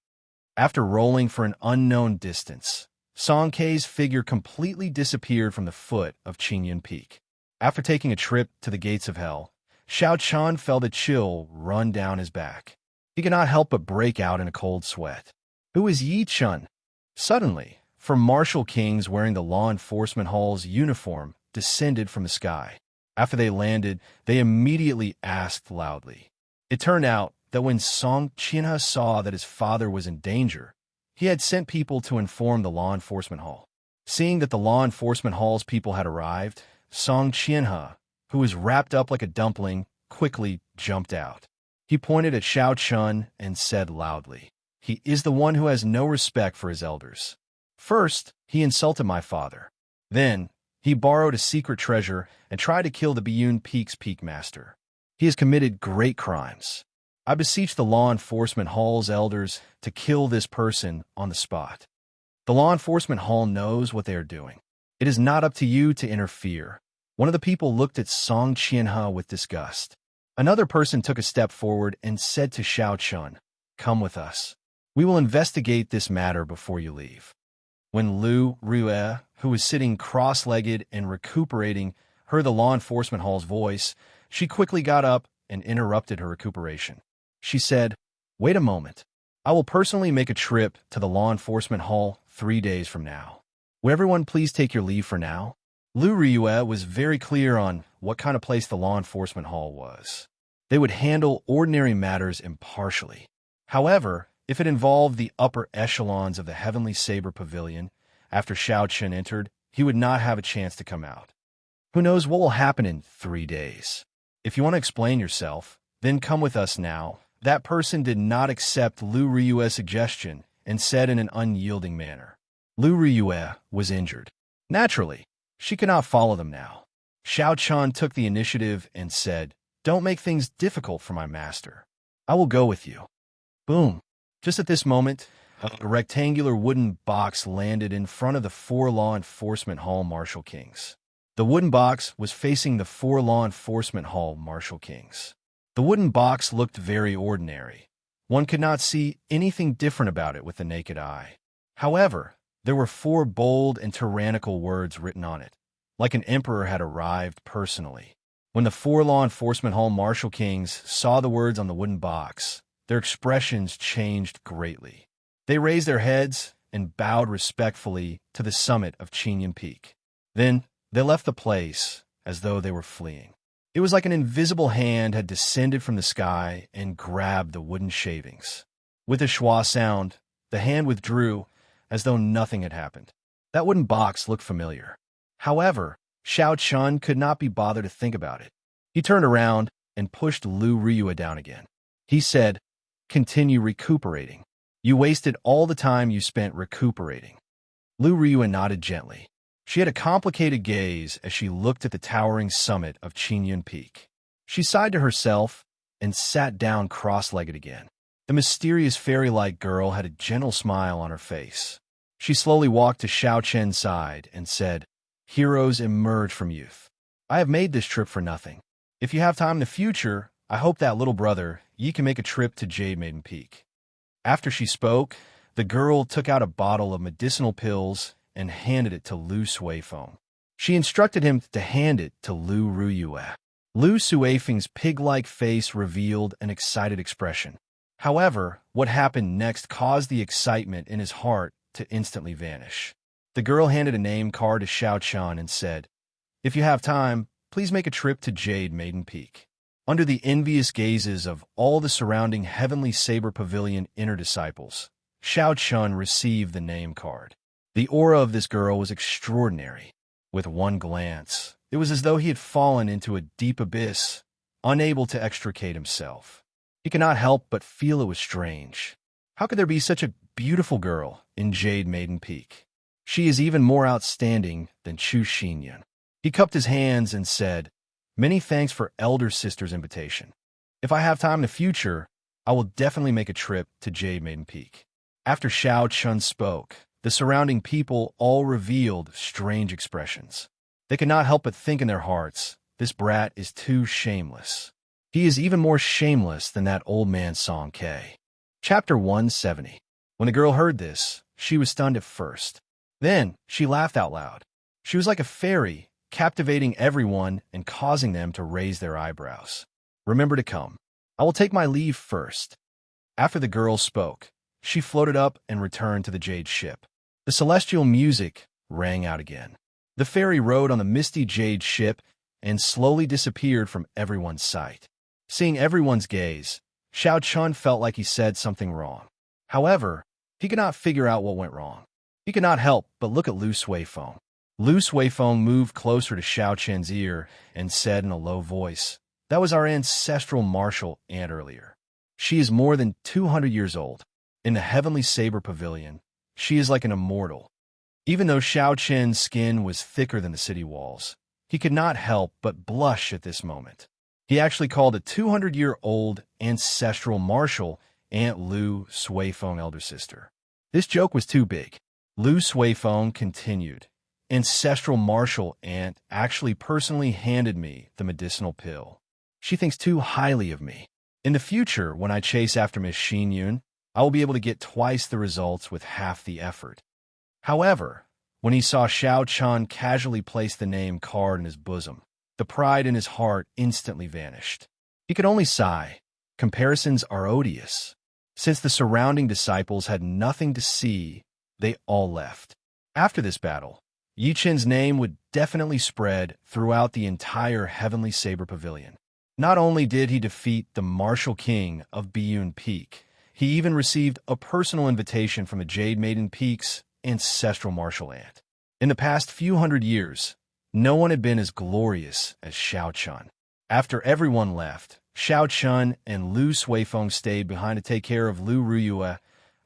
After rolling for an unknown distance, Song Ke's figure completely disappeared from the foot of Qingyun Peak. After taking a trip to the gates of hell, Xiao Qian felt a chill run down his back. He could not help but break out in a cold sweat. Who is Yi Chun? Suddenly, four martial kings wearing the law enforcement hall's uniform descended from the sky. After they landed, they immediately asked loudly. It turned out that when Song Qianhe saw that his father was in danger, he had sent people to inform the law enforcement hall. Seeing that the law enforcement hall's people had arrived, Song Qianhe, who was wrapped up like a dumpling, quickly jumped out. He pointed at Xiao Chun and said loudly, "He is the one who has no respect for his elders. First, he insulted my father. Then, he borrowed a secret treasure and tried to kill the Biyun Peak's Peak Master. He has committed great crimes. I beseech the law enforcement hall's elders to kill this person on the spot. The law enforcement hall knows what they are doing. It is not up to you to interfere." One of the people looked at Song Qianhe with disgust. Another person took a step forward and said to Xiao Chun, "Come with us. We will investigate this matter before you leave." When Lu Rue, who was sitting cross-legged and recuperating, heard the law enforcement hall's voice, she quickly got up and interrupted her recuperation. She said, "Wait a moment. I will personally make a trip to the law enforcement hall 3 days from now. Will everyone please take your leave for now?" Lu Rue was very clear on what kind of place the law enforcement hall was. They would handle ordinary matters impartially. However, if it involved the upper echelons of the Heavenly Saber Pavilion, after Xiao Chen entered, he would not have a chance to come out. Who knows what will happen in 3 days? If you want to explain yourself, then come with us now. That person did not accept Lu Rue's suggestion and said in an unyielding manner. Lu Rue was injured. Naturally, she could not follow them now. Xiao Chun took the initiative and said, "Don't make things difficult for my master. I will go with you." Boom. Just at this moment, a rectangular wooden box landed in front of the 4 law enforcement hall martial kings. The wooden box was facing the 4 law enforcement hall martial kings. The wooden box looked very ordinary. One could not see anything different about it with the naked eye. However, there were 4 bold and tyrannical words written on it, like an emperor had arrived personally. When the 4 law enforcement hall martial kings saw the words on the wooden box, their expressions changed greatly. They raised their heads and bowed respectfully to the summit of Qingyun Peak. Then they left the place as though they were fleeing. It was like an invisible hand had descended from the sky and grabbed the wooden shavings. With a schwa sound, the hand withdrew as though nothing had happened. That wooden box looked familiar. However, Xiao Chun could not be bothered to think about it. He turned around and pushed Lu Rue down again. He said, "Continue recuperating. You wasted all the time you spent recuperating." Lu Rue nodded gently. She had a complicated gaze as she looked at the towering summit of Qingyun Peak. She sighed to herself and sat down cross-legged again. The mysterious fairy-like girl had a gentle smile on her face. She slowly walked to Xiao Chen's side and said, "Heroes emerge from youth. I have made this trip for nothing. If you have time in the future, I hope that little brother, you can make a trip to Jade Maiden Peak. After she spoke, the girl took out a bottle of medicinal pills and handed it to Lu Suifeng. She instructed him to hand it to Lu Ruyue. Lu Suifeng's pig-like face revealed an excited expression. However, what happened next caused the excitement in his heart to instantly vanish. The girl handed a name card to Xiaochuan and said, "If you have time, please make a trip to Jade Maiden Peak." Under the envious gazes of all the surrounding Heavenly Saber Pavilion inner disciples, Xiaochuan received the name card. The aura of this girl was extraordinary. With one glance, it was as though he had fallen into a deep abyss, unable to extricate himself. He could not help but feel it was strange. How could there be such a beautiful girl in Jade Maiden Peak? She is even more outstanding than Chu Xinyan. He cupped his hands and said, "Many thanks for Elder Sister's invitation. If I have time in the future, I will definitely make a trip to Jade Maiden Peak." After Xiaochuan spoke, the surrounding people all revealed strange expressions. They could not help but think in their hearts, this brat is too shameless. He is even more shameless than that old man Song Ke. Chapter 170. When the girl heard this, she was stunned at first. Then, she laughed out loud. She was like a fairy, captivating everyone and causing them to raise their eyebrows. "Remember to come. I will take my leave first." After the girl spoke, she floated up and returned to the jade ship. The celestial music rang out again. The fairy rode on the misty jade ship and slowly disappeared from everyone's sight. Seeing everyone's gaze, Xiaochuan felt like he said something wrong. However, he could not figure out what went wrong. He could not help but look at Lu Suifeng. Lu Suifeng moved closer to Xiaochuan's ear and said in a low voice, "That was our ancestral martial ant earlier. She is more than 200 years old. In the Heavenly Saber Pavilion, she is like an immortal." Even though Xiaochuan's skin was thicker than the city walls, he could not help but blush at this moment. He actually called a 200-year-old ancestral martial Aunt Lu Suifeng elder sister. This joke was too big. Lu Suifeng continued, "Ancestral martial aunt actually personally handed me the medicinal pill. She thinks too highly of me. In the future, when I chase after Miss Xinyun, I will be able to get twice the results with half the effort." However, when he saw Xiaochuan casually place the name card in his bosom, the pride in his heart instantly vanished. He could only sigh. Comparisons are odious. Since the surrounding disciples had nothing to see, they all left. After this battle, Yi Qin's name would definitely spread throughout the entire Heavenly Saber Pavilion. Not only did he defeat the martial king of Biyun Peak, he even received a personal invitation from the Jade Maiden Peak's ancestral martial ant. In the past few hundred years, no one had been as glorious as Xiaochuan. After everyone left, Xiaochuan and Lu Suifeng stayed behind to take care of Lu Ruyue,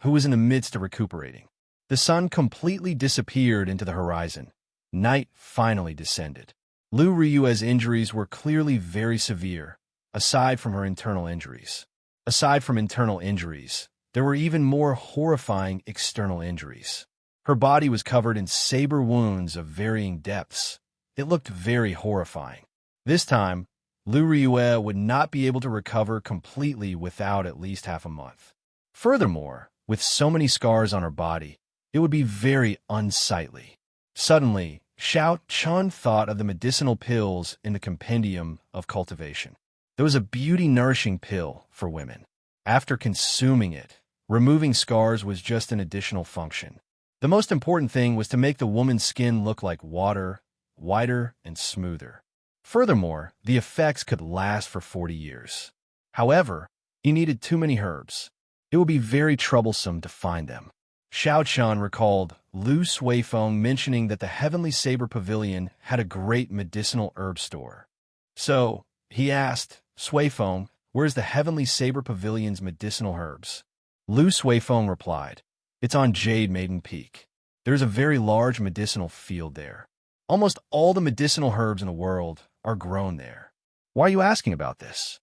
who was in the midst of recuperating. The sun completely disappeared into the horizon. Night finally descended. Lu Ruyue's injuries were clearly very severe, aside from her internal injuries. Aside from internal injuries, there were even more horrifying external injuries. Her body was covered in saber wounds of varying depths. It looked very horrifying. This time, Lu Ruyue would not be able to recover completely without at least half a month. Furthermore, with so many scars on her body, it would be very unsightly. Suddenly, Xiaochuan thought of the medicinal pills in the compendium of cultivation. There was a beauty-nourishing pill for women. After consuming it, removing scars was just an additional function. The most important thing was to make the woman's skin look like water, whiter and smoother. Furthermore, the effects could last for 40 years. However, he needed too many herbs. It would be very troublesome to find them. Xiaochuan recalled Lu Suifeng mentioning that the Heavenly Saber Pavilion had a great medicinal herb store. So, he asked, "Suifeng, where's the Heavenly Saber Pavilion's medicinal herbs?" Lu Suifeng replied, "It's on Jade Maiden Peak. There's a very large medicinal field there. Almost all the medicinal herbs in the world are grown there. Why are you asking about this?"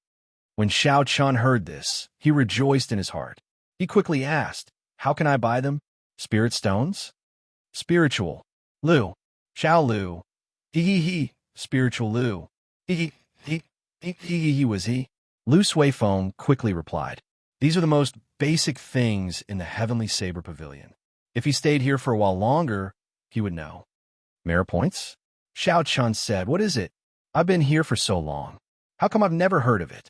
When Xiaochuan heard this, he rejoiced in his heart. He quickly asked, "How can I buy them? Spirit stones?" Spiritual. Lu. Xiao Lu. He. Spiritual Lu. He was he. Lu Suifeng quickly replied, "These are the most basic things in the Heavenly Saber Pavilion. If he stayed here for a while longer, he would know." "Merit points?" Xiao Chun said, "What is it? I've been here for so long. How come I've never heard of it?"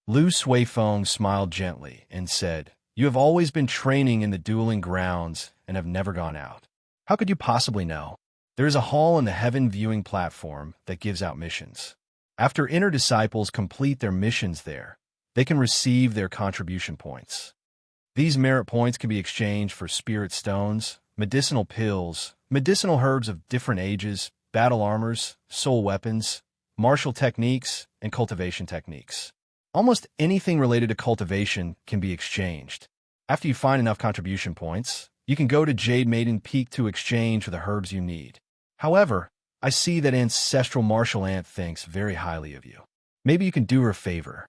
Lu Suifeng smiled gently and said, "You have always been training in the dueling grounds and have never gone out. How could you possibly know? There is a hall in the heaven viewing platform that gives out missions. After inner disciples complete their missions there, they can receive their contribution points. These merit points can be exchanged for spirit stones, medicinal pills, medicinal herbs of different ages, battle armors, soul weapons, martial techniques, and cultivation techniques. Almost anything related to cultivation can be exchanged. After you find enough contribution points, you can go to Jade Maiden Peak to exchange for the herbs you need. However, I see that Ancestral Martial Ant thinks very highly of you. Maybe you can do her a favor."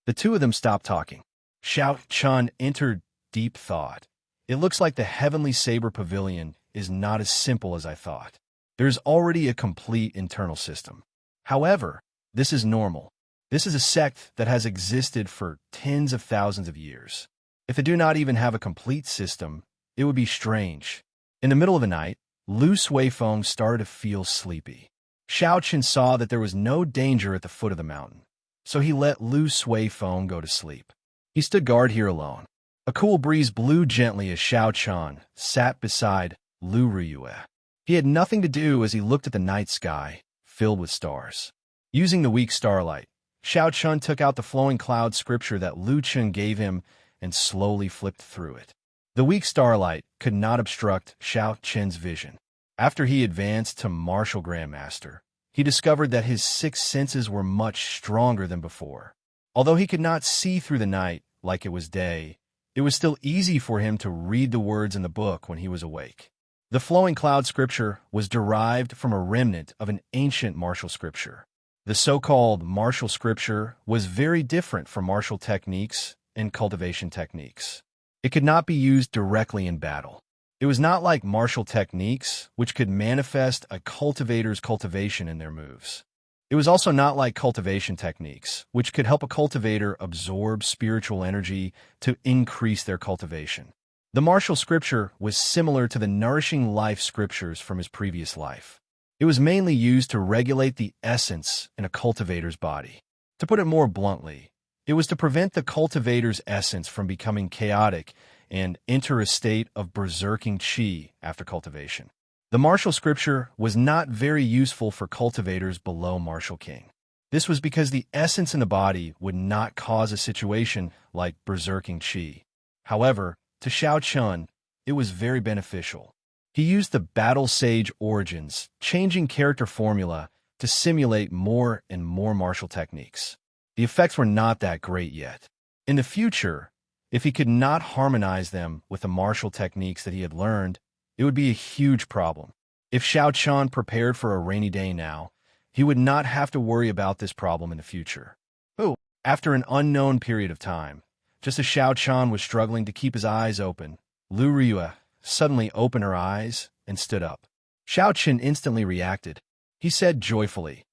The two of them stopped talking. Xiao Chun entered deep thought. It looks like the Heavenly Saber Pavilion is not as simple as I thought. There's already a complete internal system. However, this is normal. This is a sect that has existed for tens of thousands of years. If they do not even have a complete system, it would be strange. In the middle of the night, Lu Suifeng started to feel sleepy. Xiao Qin saw that there was no danger at the foot of the mountain, so he let Lu Suifeng go to sleep. He stood guard here alone. A cool breeze blew gently as Xiao Chun sat beside Lu Ruyue. He had nothing to do as he looked at the night sky, filled with stars. Using the weak starlight, Xiao Chun took out the flowing cloud scripture that Lu Chun gave him and slowly flipped through it. The weak starlight could not obstruct Xiao Chen's vision. After he advanced to Martial Grandmaster, he discovered that his six senses were much stronger than before. Although he could not see through the night like it was day, it was still easy for him to read the words in the book when he was awake. The flowing cloud scripture was derived from a remnant of an ancient martial scripture. The so-called martial scripture was very different from martial techniques and cultivation techniques. It could not be used directly in battle. It was not like martial techniques, which could manifest a cultivator's cultivation in their moves. It was also not like cultivation techniques, which could help a cultivator absorb spiritual energy to increase their cultivation. The martial scripture was similar to the nourishing life scriptures from his previous life. It was mainly used to regulate the essence in a cultivator's body. To put it more bluntly, it was to prevent the cultivator's essence from becoming chaotic and enter a state of berserking chi after cultivation. The martial scripture was not very useful for cultivators below Martial King. This was because the essence in the body would not cause a situation like berserking chi. However, to Xiao Chun, it was very beneficial. He used the Battle Sage Origins, changing character formula to simulate more and more martial techniques. The effects were not that great yet. In the future, if he could not harmonize them with the martial techniques that he had learned, it would be a huge problem. If Xiao Chun prepared for a rainy day now, he would not have to worry about this problem in the future. After an unknown period of time, just as Xiao Chun was struggling to keep his eyes open, Lu Ruyue suddenly opened her eyes and stood up. Xiao Qin instantly reacted. He said joyfully,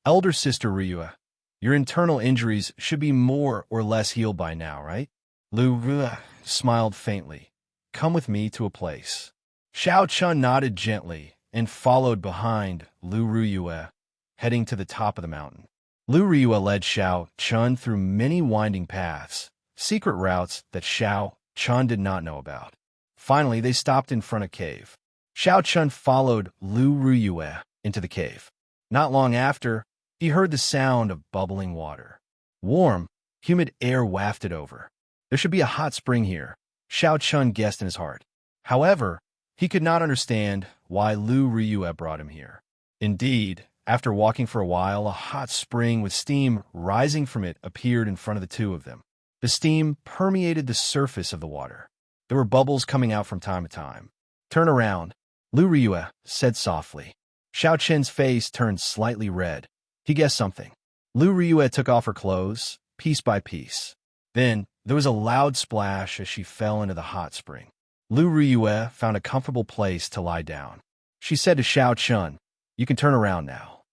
"Elder Sister Ruyue, your internal injuries should be more or less healed by now, right?" Lu Ruyue smiled faintly. "Come with me to a place." Xiao Chun nodded gently and followed behind Lu Ruyue, heading to the top of the mountain. Lu Ruyue led Xiao Chun through many winding paths, secret routes that Xiao Chun did not know about. Finally, they stopped in front of a cave. Xiao Chun followed Lu Ruyue into the cave. Not long after, he heard the sound of bubbling water. Warm, humid air wafted over. There should be a hot spring here, Xiao Chun guessed in his heart. However, he could not understand why Lu Ruyue brought him here. Indeed, after walking for a while, a hot spring with steam rising from it appeared in front of the two of them. The steam permeated the surface of the water. There were bubbles coming out from time to time. "Turn around," Lu Ruyue said softly. Xiao Chen's face turned slightly red. He guessed something. Lu Ruyue took off her clothes, piece by piece. Then, there was a loud splash as she fell into the hot spring. Lu Ruyue found a comfortable place to lie down. She said to Xiao Chun, "You can turn around now."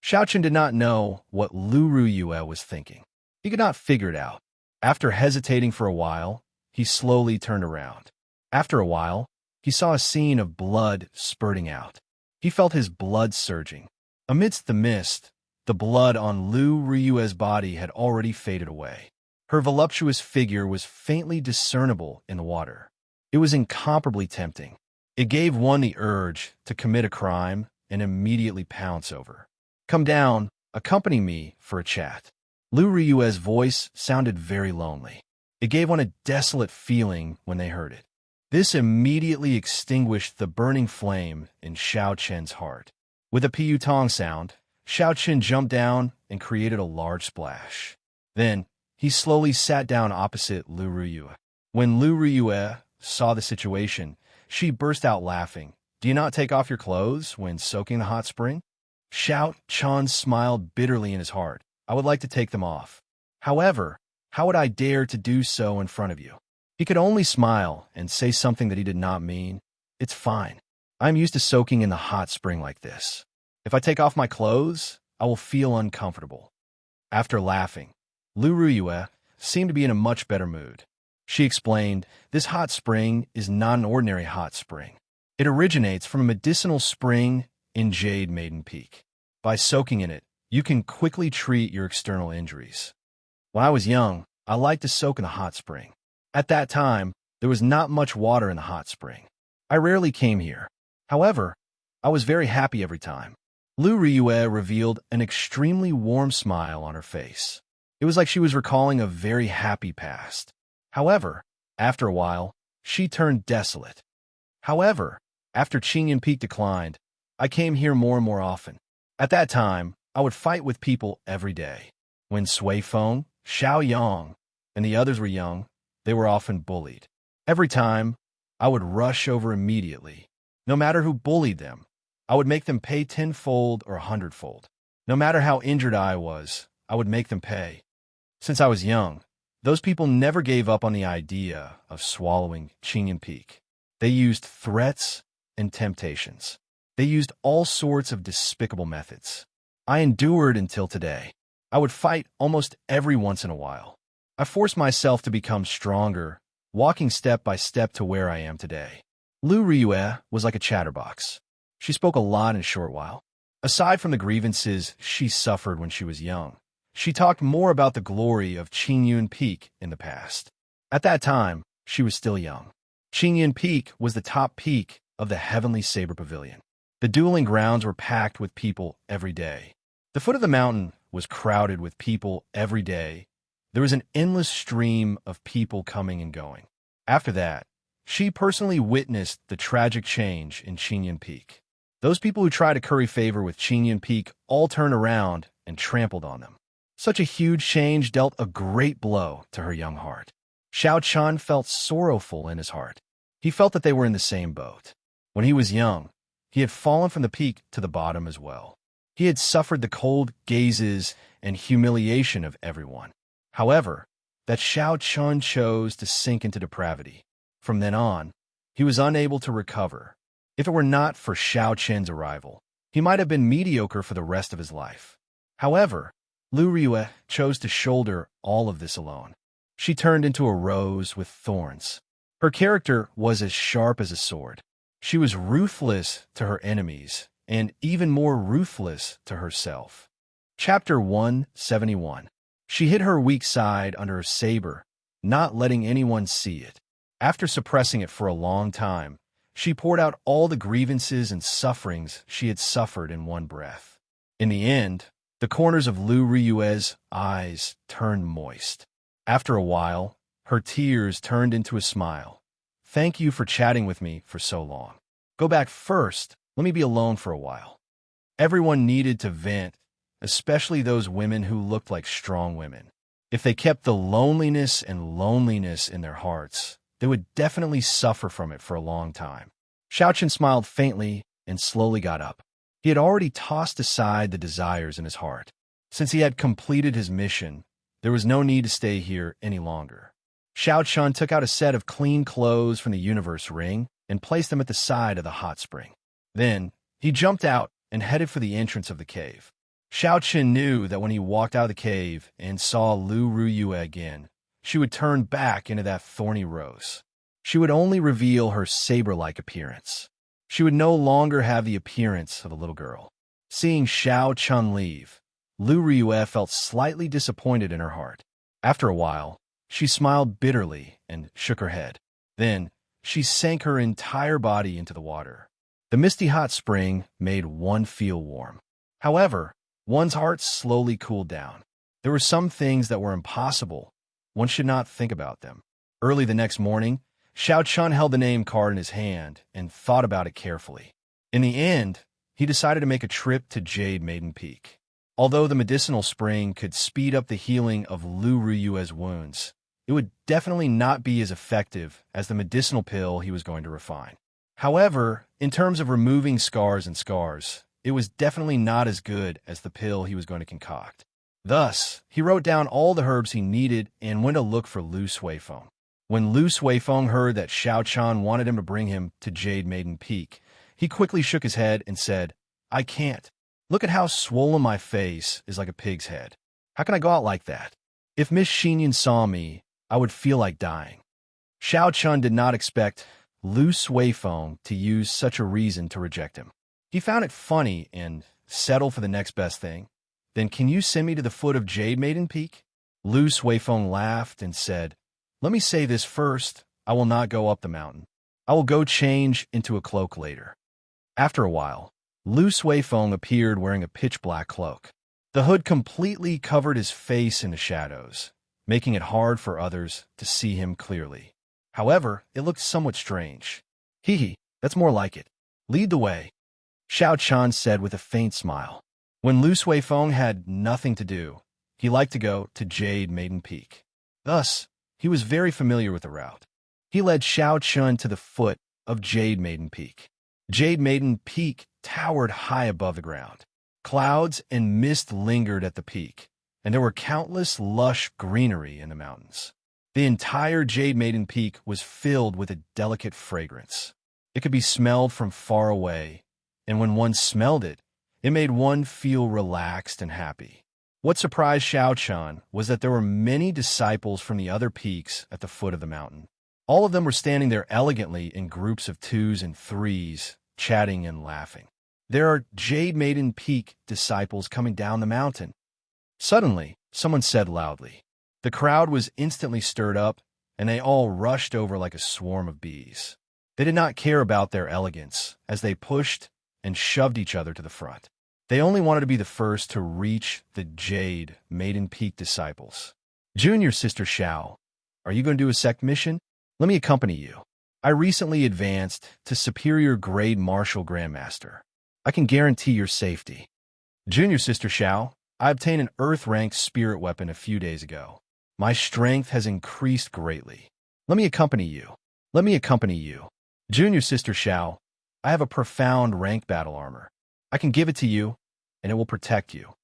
Xiao Chun did not know what Lu Ruyue was thinking. He could not figure it out. After hesitating for a while, he slowly turned around. After a while, he saw a scene of blood spurting out. He felt his blood surging. Amidst the mist, the blood on Lu Ryue's body had already faded away. Her voluptuous figure was faintly discernible in the water. It was incomparably tempting. It gave one the urge to commit a crime and immediately pounce over. "Come down, accompany me for a chat." Lu Ryue's voice sounded very lonely. It gave one a desolate feeling when they heard it. This immediately extinguished the burning flame in Xiao Chen's heart. With a piutong sound, Xiao Chen jumped down and created a large splash. Then, he slowly sat down opposite Lu Riyue. When Lu Riyue saw the situation, she burst out laughing. "Do you not take off your clothes when soaking the hot spring?" Xiao Chen smiled bitterly in his heart. "I would like to take them off. However, how would I dare to do so in front of you?" He could only smile and say something that he did not mean. "It's fine. I am used to soaking in the hot spring like this. If I take off my clothes, I will feel uncomfortable." After laughing, Lu Riyue seemed to be in a much better mood. She explained, "This hot spring is not an ordinary hot spring. It originates from a medicinal spring in Jade Maiden Peak. By soaking in it, you can quickly treat your external injuries. When I was young, I liked to soak in the hot spring. At that time, there was not much water in the hot spring. I rarely came here. However, I was very happy every time." Lu Riyue revealed an extremely warm smile on her face. It was like she was recalling a very happy past. However, after a while, she turned desolate. "However, after Qingyan Peak declined, I came here more and more often. At that time, I would fight with people every day. When Sui Feng, Xiao Yang, and the others were young, they were often bullied. Every time, I would rush over immediately. No matter who bullied them, I would make them pay tenfold or 100-fold. No matter how injured I was, I would make them pay. Since I was young, those people never gave up on the idea of swallowing Qingyan Peak. They used threats and temptations. They used all sorts of despicable methods. I endured until today. I would fight almost every once in a while. I forced myself to become stronger, walking step by step to where I am today." Lu Riyue was like a chatterbox. She spoke a lot in a short while. Aside from the grievances she suffered when she was young, she talked more about the glory of Qingyan Peak in the past. At that time, she was still young. Qingyan Peak was the top peak of the Heavenly Saber Pavilion. The dueling grounds were packed with people every day. The foot of the mountain was crowded with people every day. There was an endless stream of people coming and going. After that, she personally witnessed the tragic change in Qingyan Peak. Those people who tried to curry favor with Qingyan Peak all turned around and trampled on them. Such a huge change dealt a great blow to her young heart. Xiao Chen felt sorrowful in his heart. He felt that they were in the same boat. When he was young, he had fallen from the peak to the bottom as well. He had suffered the cold gazes and humiliation of everyone. However, that Xiao Chen chose to sink into depravity. From then on, he was unable to recover. If it were not for Xiao Chen's arrival, he might have been mediocre for the rest of his life. However, Lu Riyue chose to shoulder all of this alone. She turned into a rose with thorns. Her character was as sharp as a sword. She was ruthless to her enemies, and even more ruthless to herself. Chapter 171. She hid her weak side under her saber, not letting anyone see it. After suppressing it for a long time, she poured out all the grievances and sufferings she had suffered in one breath. In the end, the corners of Lu Riyue's eyes turned moist. After a while, her tears turned into a smile. "Thank you for chatting with me for so long. Go back first. Let me be alone for a while." Everyone needed to vent, especially those women who looked like strong women. If they kept the loneliness in their hearts, they would definitely suffer from it for a long time. Xiao Chen smiled faintly and slowly got up. He had already tossed aside the desires in his heart. Since he had completed his mission, there was no need to stay here any longer. Xiao Chen took out a set of clean clothes from the universe ring and placed them at the side of the hot spring. Then, he jumped out and headed for the entrance of the cave. Xiaoqin knew that when he walked out of the cave and saw Lu Ruyue again, she would turn back into that thorny rose. She would only reveal her saber-like appearance. She would no longer have the appearance of a little girl. Seeing Xiaoqin leave, Lu Ruyue felt slightly disappointed in her heart. After a while, she smiled bitterly and shook her head. Then, she sank her entire body into the water. The misty hot spring made one feel warm. However, one's heart slowly cooled down. There were some things that were impossible. One should not think about them. Early the next morning, Xiaoqin held the name card in his hand and thought about it carefully. In the end, he decided to make a trip to Jade Maiden Peak. Although the medicinal spring could speed up the healing of Lu Ruyue's wounds, it would definitely not be as effective as the medicinal pill he was going to refine. However, in terms of removing scars, it was definitely not as good as the pill he was going to concoct. Thus, he wrote down all the herbs he needed and went to look for Lu Suifeng. When Lu Suifeng heard that Xiaoqin wanted him to bring him to Jade Maiden Peak, he quickly shook his head and said, "I can't. Look at how swollen my face is like a pig's head. How can I go out like that? If Miss Xinyan saw me, I would feel like dying." Xiaoqin did not expect Lu Suifeng to use such a reason to reject him. He found it funny and settled for the next best thing. "Then can you send me to the foot of Jade Maiden Peak?" Lu Suifeng laughed and said, "Let me say this first, I will not go up the mountain. I will go change into a cloak later." After a while, Lu Suifeng appeared wearing a pitch-black cloak. The hood completely covered his face in the shadows, making it hard for others to see him clearly. However, it looked somewhat strange. "Hee, that's more like it. Lead the way," Xiaoqin said with a faint smile. When Lu Suifeng had nothing to do, he liked to go to Jade Maiden Peak. Thus, he was very familiar with the route. He led Xiaoqin to the foot of Jade Maiden Peak. Jade Maiden Peak towered high above the ground. Clouds and mist lingered at the peak, and there were countless lush greenery in the mountains. The entire Jade Maiden Peak was filled with a delicate fragrance. It could be smelled from far away, and when one smelled it, it made one feel relaxed and happy. What surprised Xiaoqin was that there were many disciples from the other peaks at the foot of the mountain. All of them were standing there elegantly in groups of 2s and 3s, chatting and laughing. "There are Jade Maiden Peak disciples coming down the mountain." Suddenly, someone said loudly. The crowd was instantly stirred up, and they all rushed over like a swarm of bees. They did not care about their elegance, as they pushed and shoved each other to the front. They only wanted to be the first to reach the Jade Maiden Peak disciples. "Junior Sister Xiao, are you going to do a sect mission? Let me accompany you. I recently advanced to Superior Grade Martial Grandmaster. I can guarantee your safety." "Junior Sister Xiao, I obtained an Earth-ranked spirit weapon a few days ago. My strength has increased greatly. Let me accompany you. Let me accompany you. Junior Sister Xiao, I have a profound rank battle armor. I can give it to you, and it will protect you."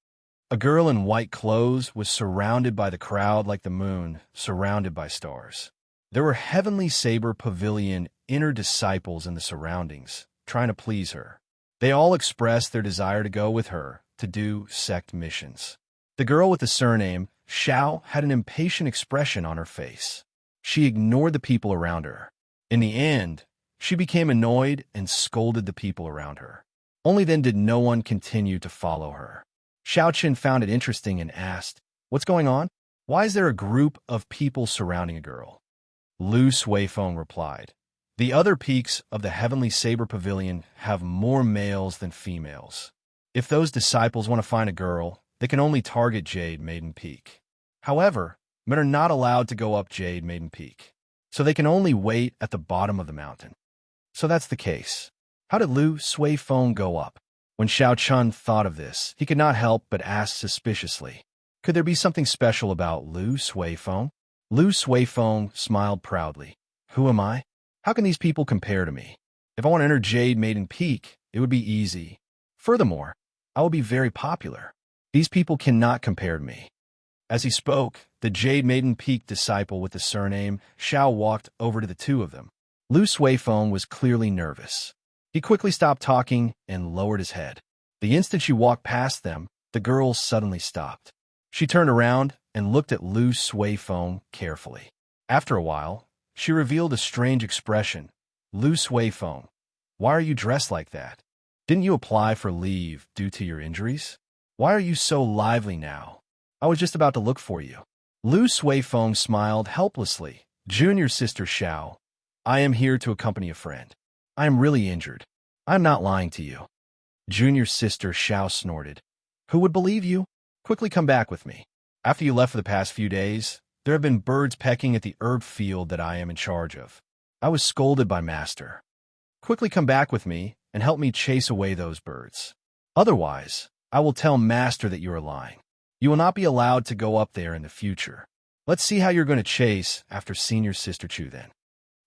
A girl in white clothes was surrounded by the crowd like the moon, surrounded by stars. There were Heavenly Saber Pavilion inner disciples in the surroundings, trying to please her. They all expressed their desire to go with her to do sect missions. The girl with the surname Xiao had an impatient expression on her face. She ignored the people around her. In the end, she became annoyed and scolded the people around her. Only then did no one continue to follow her. Xiaoqin found it interesting and asked, "What's going on? Why is there a group of people surrounding a girl?" Lu Suifeng replied, "The other peaks of the Heavenly Saber Pavilion have more males than females. If those disciples want to find a girl, they can only target Jade Maiden Peak. However, men are not allowed to go up Jade Maiden Peak, so they can only wait at the bottom of the mountain." So that's the case. How did Lu Suifeng go up? When Xiaoqin thought of this, he could not help but ask suspiciously, could there be something special about Lu Suifeng? Lu Suifeng smiled proudly. "Who am I? How can these people compare to me? If I want to enter Jade Maiden Peak, it would be easy. Furthermore, I will be very popular. These people cannot compare to me." As he spoke, the Jade Maiden Peak disciple with the surname Xiao walked over to the two of them. Lu Suifeng was clearly nervous. He quickly stopped talking and lowered his head. The instant she walked past them, The girl suddenly stopped. She turned around and looked at Lu Suifeng carefully. After a while, she revealed a strange expression. Lu Suifeng, why are you dressed like that? Didn't you apply for leave due to your injuries? Why are you so lively now? I was just about to look for you. Lu Suifeng smiled helplessly. Junior sister Xiao, I am here to accompany a friend. I am really injured. I am not lying to you. Junior sister Xiao snorted. Who would believe you? Quickly come back with me. After you left for the past few days, there have been birds pecking at the herb field that I am in charge of. I was scolded by Master. Quickly come back with me and help me chase away those birds. Otherwise, I will tell Master that you are lying. You will not be allowed to go up there in the future. Let's see how you're going to chase after Senior Sister Chu then.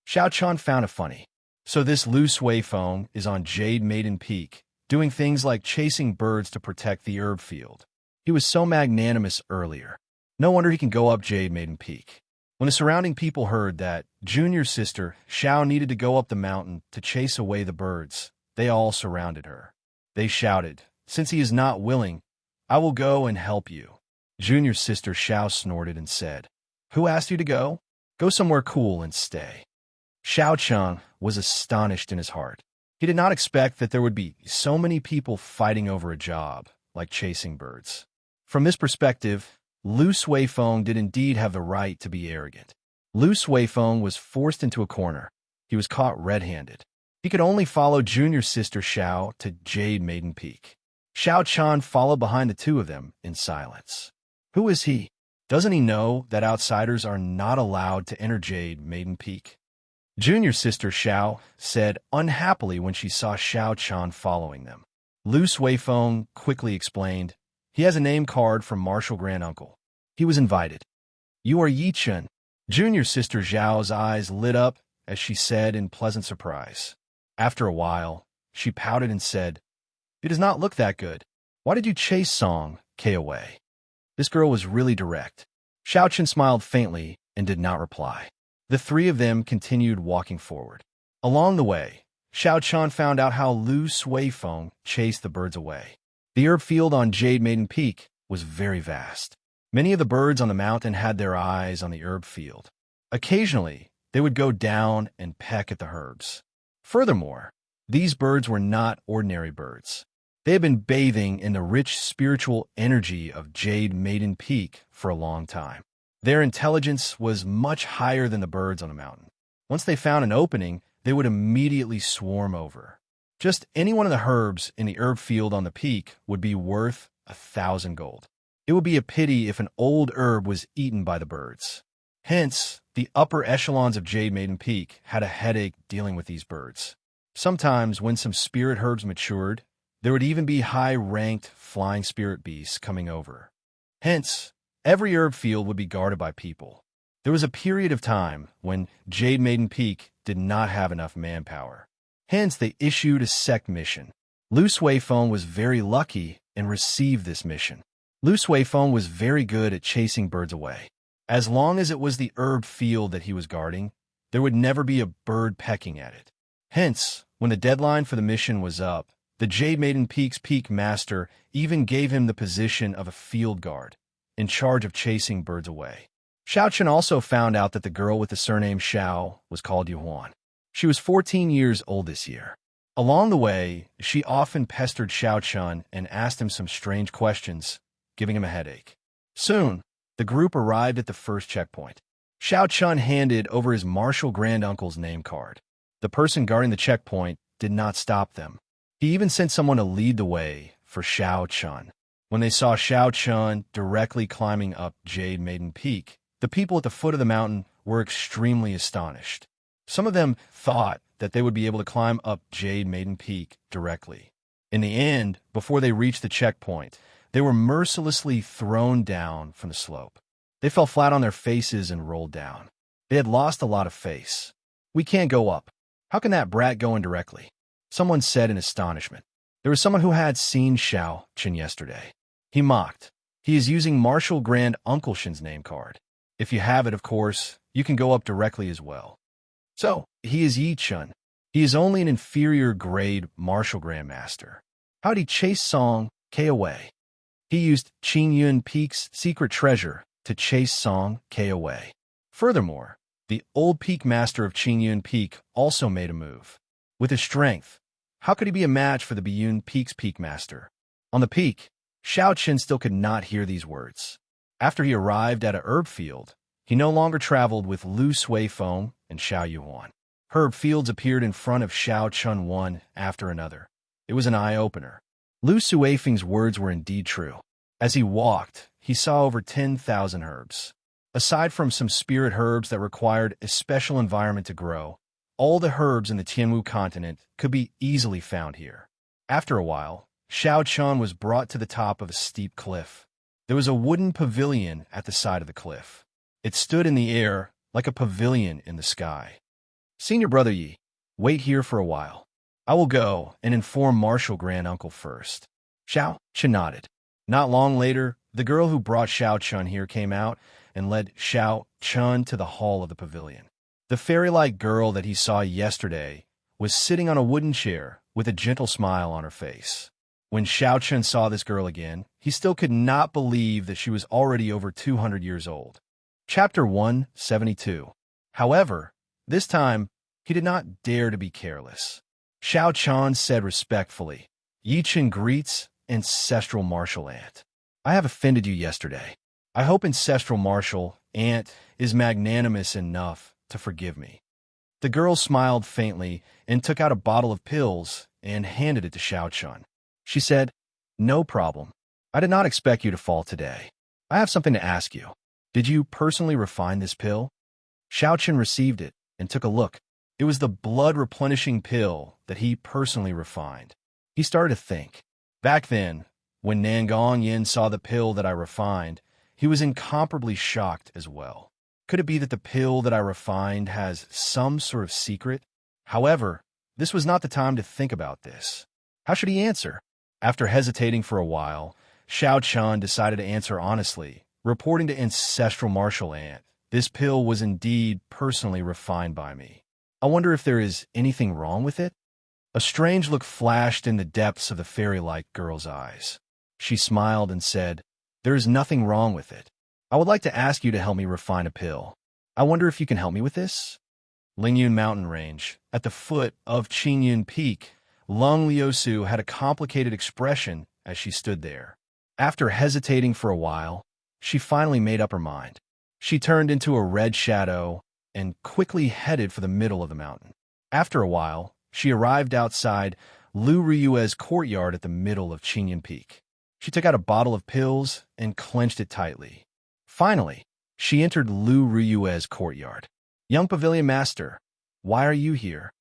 Xiao Chan found it funny. So this Lu Suifeng is on Jade Maiden Peak, doing things like chasing birds to protect the herb field. He was so magnanimous earlier. No wonder he can go up Jade Maiden Peak. When the surrounding people heard that Junior Sister Xiao needed to go up the mountain to chase away the birds, they all surrounded her. They shouted, since he is not willing, I will go and help you. Junior Sister Xiao snorted and said, Who asked you to go? Go somewhere cool and stay. Xiao Chang was astonished in his heart. He did not expect that there would be so many people fighting over a job, like chasing birds. From this perspective, Lu Suifeng did indeed have the right to be arrogant. Lu Suifeng was forced into a corner. He was caught red-handed. He could only follow Junior Sister Xiao to Jade Maiden Peak. Xiao Chan followed behind the two of them in silence. Who is he? Doesn't he know that outsiders are not allowed to enter Jade Maiden Peak? Junior Sister Xiao said unhappily when she saw Xiao Chan following them. Lu Suifeng quickly explained, he has a name card from Martial Granduncle. He was invited. You are Yi Chen. Junior Sister Zhao's eyes lit up as she said in pleasant surprise. After a while, she pouted and said, It does not look that good. Why did you chase Song K away? This girl was really direct. Xiao Chen smiled faintly and did not reply. The three of them continued walking forward. Along the way, Xiao Chan found out how Lu Suifeng chased the birds away. The herb field on Jade Maiden Peak was very vast. Many of the birds on the mountain had their eyes on the herb field. Occasionally, they would go down and peck at the herbs. Furthermore, these birds were not ordinary birds. They had been bathing in the rich spiritual energy of Jade Maiden Peak for a long time. Their intelligence was much higher than the birds on the mountain. Once they found an opening, they would immediately swarm over. Just any one of the herbs in the herb field on the peak would be worth 1,000 gold. It would be a pity if an old herb was eaten by the birds. Hence, the upper echelons of Jade Maiden Peak had a headache dealing with these birds. Sometimes, when some spirit herbs matured, there would even be high-ranked flying spirit beasts coming over. Hence, every herb field would be guarded by people. There was a period of time when Jade Maiden Peak did not have enough manpower. Hence, they issued a sect mission. Lu Suifeng was very lucky and received this mission. Lu Suifeng was very good at chasing birds away. As long as it was the herb field that he was guarding, there would never be a bird pecking at it. Hence, when the deadline for the mission was up, the Jade Maiden Peak's peak master even gave him the position of a field guard, in charge of chasing birds away. Xiao Chen also found out that the girl with the surname Xiao was called Yuan. She was 14 years old this year. Along the way, she often pestered Xiao Chen and asked him some strange questions, giving him a headache. Soon, the group arrived at the first checkpoint. Xiao Chen handed over his martial granduncle's name card. The person guarding the checkpoint did not stop them. He even sent someone to lead the way for Xiao Chen. When they saw Xiao Chen directly climbing up Jade Maiden Peak, the people at the foot of the mountain were extremely astonished. Some of them thought that they would be able to climb up Jade Maiden Peak directly. In the end, before they reached the checkpoint, they were mercilessly thrown down from the slope. They fell flat on their faces and rolled down. They had lost a lot of face. We can't go up. How can that brat go in directly? Someone said in astonishment. There was someone who had seen Xiao Chen yesterday. He mocked. He is using Martial Grand Uncle Shen's name card. If you have it, of course, you can go up directly as well. So, he is Yi Chen. He is only an inferior grade Martial Grandmaster. How'd he chase Song K away? He used Qingyun Peak's secret treasure to chase Song K away. Furthermore, the old peak master of Qingyun Peak also made a move. With his strength, how could he be a match for the Biyun Peak's peak master? On the peak, Xiaoqin still could not hear these words. After he arrived at a herb field, he no longer traveled with Lu Suifeng and Xiao Yuan. Herb fields appeared in front of Xiaoqin one after another. It was an eye-opener. Lu Suifeng's words were indeed true. As he walked, he saw over 10,000 herbs. Aside from some spirit herbs that required a special environment to grow, all the herbs in the Tianwu continent could be easily found here. After a while, Xiaoqin was brought to the top of a steep cliff. There was a wooden pavilion at the side of the cliff. It stood in the air like a pavilion in the sky. Senior Brother Yi, wait here for a while. I will go and inform Marshal Granduncle first. Xiaoqin nodded. Not long later, the girl who brought Xiaoqin here came out and led Xiaoqin to the hall of the pavilion. The fairy-like girl that he saw yesterday was sitting on a wooden chair with a gentle smile on her face. When Xiaoqin saw this girl again, he still could not believe that she was already over 200 years old. Chapter 172. However, this time, he did not dare to be careless. Xiaoqin said respectfully, Yichen greets Ancestral Martial Aunt. I have offended you yesterday. I hope Ancestral Martial Aunt is magnanimous enough to forgive me. The girl smiled faintly and took out a bottle of pills and handed it to Xiaoqin. She said, No problem. I did not expect you to fall today. I have something to ask you. Did you personally refine this pill? Xiaoqin received it and took a look. It was the blood-replenishing pill that he personally refined. He started to think. Back then, when Nangong Yin saw the pill that I refined, he was incomparably shocked as well. Could it be that the pill that I refined has some sort of secret? However, this was not the time to think about this. How should he answer? After hesitating for a while, Xiaoqin decided to answer honestly, reporting to Ancestral Martial Aunt. This pill was indeed personally refined by me. I wonder if there is anything wrong with it? A strange look flashed in the depths of the fairy-like girl's eyes. She smiled and said, There is nothing wrong with it. I would like to ask you to help me refine a pill. I wonder if you can help me with this? Lingyun Mountain Range, at the foot of Qingyun Peak, Lung Liusu had a complicated expression as she stood there. After hesitating for a while, she finally made up her mind. She turned into a red shadow and quickly headed for the middle of the mountain. After a while, she arrived outside Lu Riyue's courtyard at the middle of Qingyun Peak. She took out a bottle of pills and clenched it tightly. Finally, she entered Lu Riyue's courtyard. Young Pavilion Master, why are you here?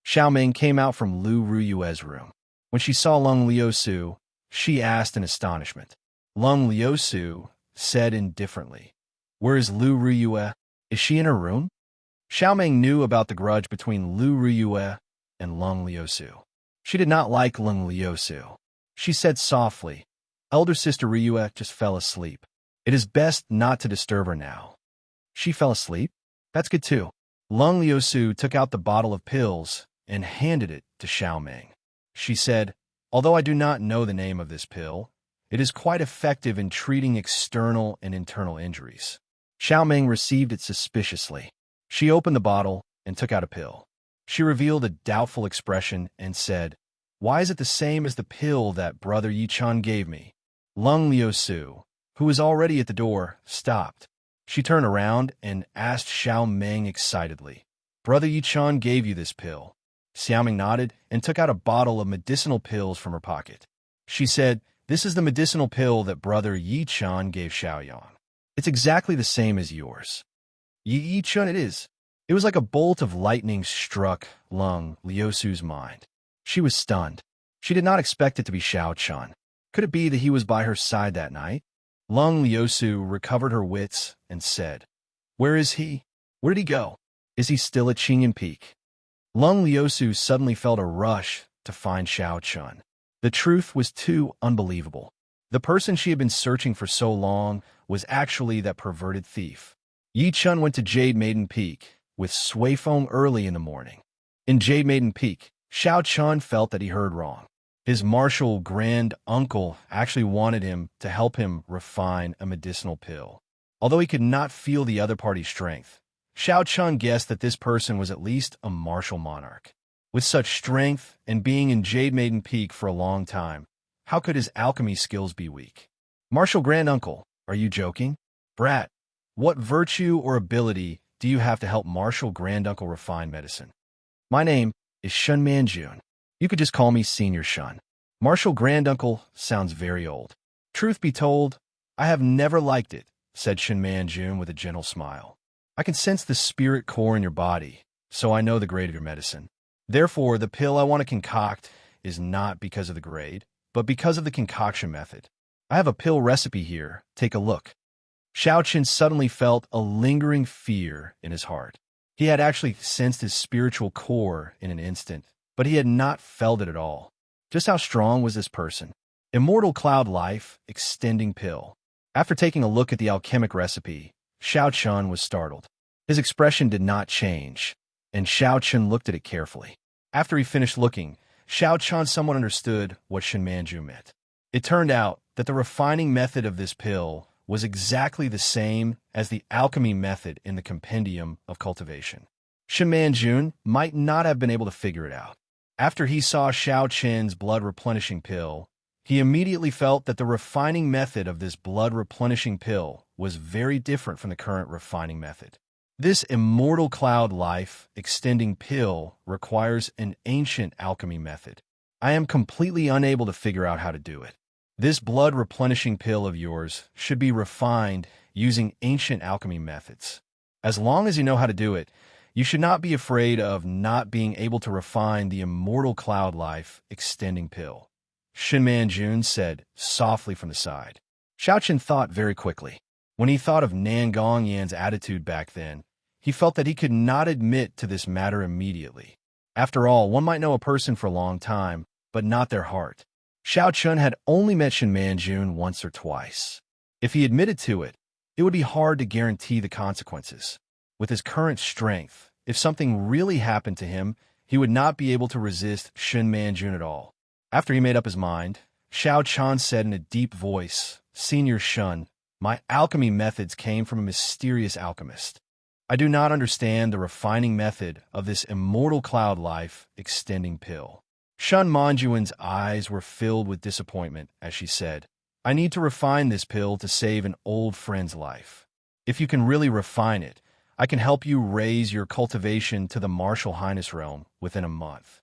Xiaoming came out from Lu Riyue's room. When she saw Lung Liusu, she asked in astonishment. Lung Liusu said indifferently, Where is Lu Riyue? Is she in her room? Xiaoming knew about the grudge between Lu Riyue and Lung Liusu. She did not like Lung Liusu. She said softly, Elder Sister Riyue just fell asleep. It is best not to disturb her now. She fell asleep? That's good too. Lung Liusu took out the bottle of pills and handed it to Xiaoming. She said, Although I do not know the name of this pill, it is quite effective in treating external and internal injuries. Xiaoming received it suspiciously. She opened the bottle and took out a pill. She revealed a doubtful expression and said, Why is it the same as the pill that Brother Yichun gave me? Lung Liusu, who was already at the door, stopped. She turned around and asked Xiaoming excitedly, Brother Yichun gave you this pill. Xiaoming nodded and took out a bottle of medicinal pills from her pocket. She said, This is the medicinal pill that Brother Yichun gave Xiaoyang. It's exactly the same as yours. Yichun it is. It was like a bolt of lightning struck Lung Liusu's mind. She was stunned. She did not expect it to be Xiaoqin. Could it be that he was by her side that night? Lung Liusu recovered her wits and said, Where is he? Where did he go? Is he still at Qingyun Peak? Lung Liusu suddenly felt a rush to find Xiaoqin. The truth was too unbelievable. The person she had been searching for so long was actually that perverted thief. Yichun went to Jade Maiden Peak with Suifeng early in the morning. In Jade Maiden Peak, Xiaoqin felt that he heard wrong. His martial grand uncle actually wanted him to help him refine a medicinal pill. Although he could not feel the other party's strength, Xiao Chun guessed that this person was at least a martial monarch. With such strength and being in Jade Maiden Peak for a long time, how could his alchemy skills be weak? Martial granduncle, are you joking? Brat, what virtue or ability do you have to help martial granduncle refine medicine? My name is Shun Manjun. You could just call me Senior Shun. Martial granduncle sounds very old. Truth be told, I have never liked it, said Shun Manjun with a gentle smile. I can sense the spirit core in your body, so I know the grade of your medicine. Therefore, the pill I want to concoct is not because of the grade, but because of the concoction method. I have a pill recipe here. Take a look. Xiao Qin suddenly felt a lingering fear in his heart. He had actually sensed his spiritual core in an instant, but he had not felt it at all. Just how strong was this person? Immortal Cloud Life Extending Pill. After taking a look at the alchemic recipe, Xiao Chun was startled. His expression did not change, and Xiao Chun looked at it carefully. After he finished looking, Xiao Chun somewhat understood what Shin Manju meant. It turned out that the refining method of this pill was exactly the same as the alchemy method in the compendium of cultivation. Shin Manjun might not have been able to figure it out. After he saw Xiao Chen's blood-replenishing pill, he immediately felt that the refining method of this blood-replenishing pill was very different from the current refining method. This Immortal Cloud Life Extending Pill requires an ancient alchemy method. I am completely unable to figure out how to do it. This blood-replenishing pill of yours should be refined using ancient alchemy methods. As long as you know how to do it, you should not be afraid of not being able to refine the Immortal Cloud Life Extending Pill, Shin Manjun said softly from the side. Xiao Qin thought very quickly. When he thought of Nan Gongyan's attitude back then, he felt that he could not admit to this matter immediately. After all, one might know a person for a long time, but not their heart. Xiao Chun had only met Shin Manjun once or twice. If he admitted to it, it would be hard to guarantee the consequences. With his current strength, if something really happened to him, he would not be able to resist Shin Manjun at all. After he made up his mind, Xiao Chun said in a deep voice, Senior Shun, my alchemy methods came from a mysterious alchemist. I do not understand the refining method of this Immortal Cloud Life Extending Pill. Shun Manjuan's eyes were filled with disappointment as she said, I need to refine this pill to save an old friend's life. If you can really refine it, I can help you raise your cultivation to the Martial Highness realm within a month.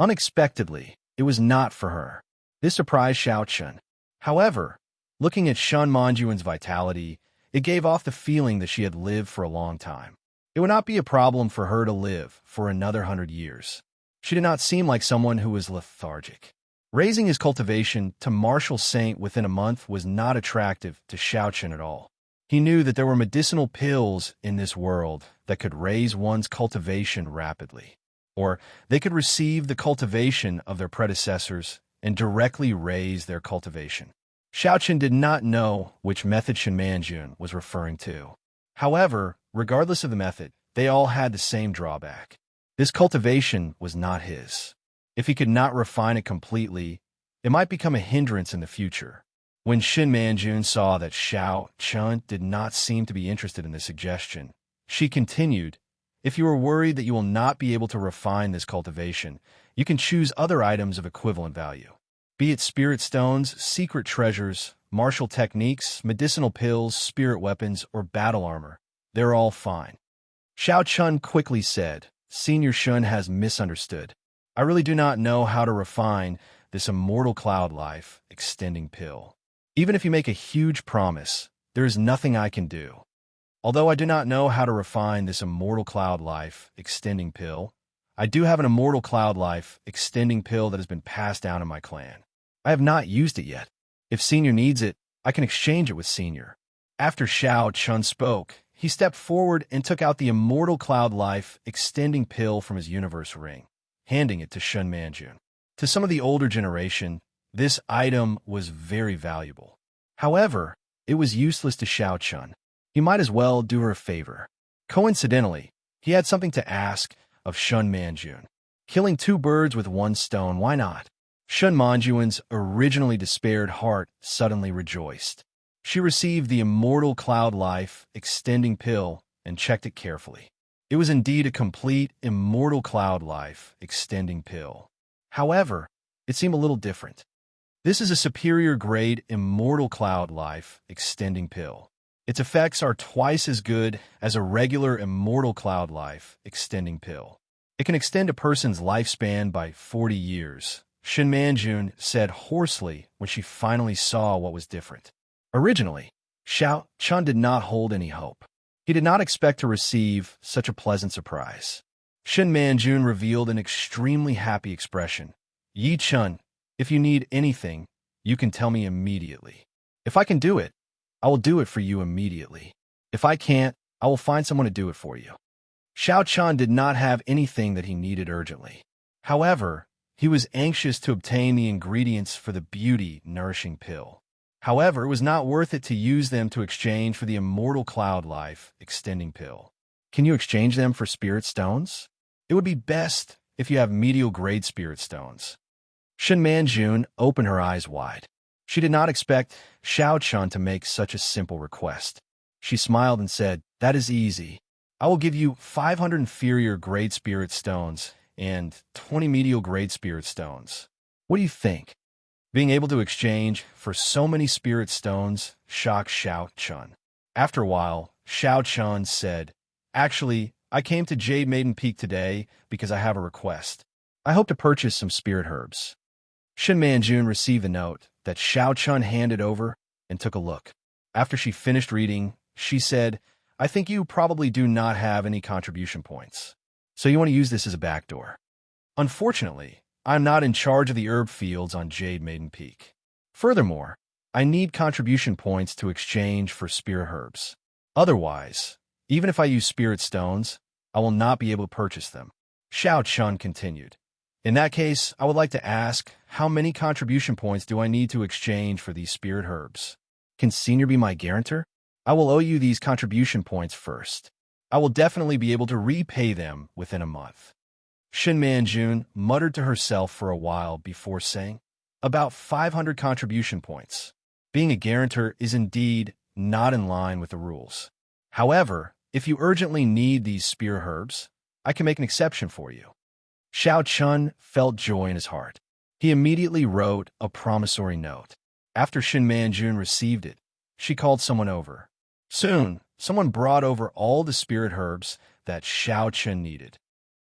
Unexpectedly, it was not for her. This surprised Xiao Chun. However, looking at Shun Manjuan's vitality, it gave off the feeling that she had lived for a long time. It would not be a problem for her to live for another 100 years. She did not seem like someone who was lethargic. Raising his cultivation to Martial Saint within a month was not attractive to Xiao Chun at all. He knew that there were medicinal pills in this world that could raise one's cultivation rapidly, or they could receive the cultivation of their predecessors and directly raise their cultivation. Xiao Chun did not know which method Shin Manjun was referring to. However, regardless of the method, they all had the same drawback. This cultivation was not his. If he could not refine it completely, it might become a hindrance in the future. When Shin Manjun saw that Xiao Chun did not seem to be interested in this suggestion, she continued, if you are worried that you will not be able to refine this cultivation, you can choose other items of equivalent value. Be it spirit stones, secret treasures, martial techniques, medicinal pills, spirit weapons, or battle armor. They're all fine. Xiao Chun quickly said, Senior Shun has misunderstood. I really do not know how to refine this Immortal Cloud Life Extending Pill. Even if you make a huge promise, there is nothing I can do. Although I do not know how to refine this Immortal Cloud Life Extending Pill, I do have an Immortal Cloud Life Extending Pill that has been passed down in my clan. I have not used it yet. If Senior needs it, I can exchange it with Senior. After Xiao Chun spoke, he stepped forward and took out the Immortal Cloud Life Extending Pill from his universe ring, handing it to Shun Manjun. To some of the older generation, this item was very valuable. However, it was useless to Xiao Chun. He might as well do her a favor. Coincidentally, he had something to ask of Shun Manjun. Killing two birds with one stone, why not? Shun Manjuan's originally despaired heart suddenly rejoiced. She received the Immortal Cloud Life Extending Pill and checked it carefully. It was indeed a complete Immortal Cloud Life Extending Pill. However, it seemed a little different. This is a superior grade Immortal Cloud Life Extending Pill. Its effects are twice as good as a regular Immortal Cloud Life Extending Pill. It can extend a person's lifespan by 40 years, Shin Manjun said hoarsely when she finally saw what was different. Originally, Xiao Chun did not hold any hope. He did not expect to receive such a pleasant surprise. Shin Manjun revealed an extremely happy expression. Yi Chun, if you need anything, you can tell me immediately. If I can do it, I will do it for you immediately. If I can't, I will find someone to do it for you. Xiao Chun did not have anything that he needed urgently. However, he was anxious to obtain the ingredients for the beauty-nourishing pill. However, it was not worth it to use them to exchange for the Immortal Cloud Life Extending Pill. Can you exchange them for spirit stones? It would be best if you have medial-grade spirit stones. Shin Manjun opened her eyes wide. She did not expect Xiao Chun to make such a simple request. She smiled and said, "That is easy. I will give you 500 inferior-grade spirit stones and 20 medial-grade spirit stones. What do you think?" Being able to exchange for so many spirit stones shocked Xiao Chun. After a while, Xiao Chun said, "Actually, I came to Jade Maiden Peak today because I have a request. I hope to purchase some spirit herbs." Shin Manjun received the note that Xiao Chun handed over and took a look. After she finished reading, she said, "I think you probably do not have any contribution points, so you want to use this as a backdoor. Unfortunately, I'm not in charge of the herb fields on Jade Maiden Peak. Furthermore, I need contribution points to exchange for spirit herbs. Otherwise, even if I use spirit stones, I will not be able to purchase them." Xiao Chun continued, "In that case, I would like to ask, how many contribution points do I need to exchange for these spirit herbs? Can Senior be my guarantor? I will owe you these contribution points first. I will definitely be able to repay them within a month." Shin Manjun muttered to herself for a while before saying, "About 500 contribution points. Being a guarantor is indeed not in line with the rules. However, if you urgently need these spirit herbs, I can make an exception for you." Xiao Chun felt joy in his heart. He immediately wrote a promissory note. After Shin Manjun received it, she called someone over. Soon, someone brought over all the spirit herbs that Xiao Chun needed.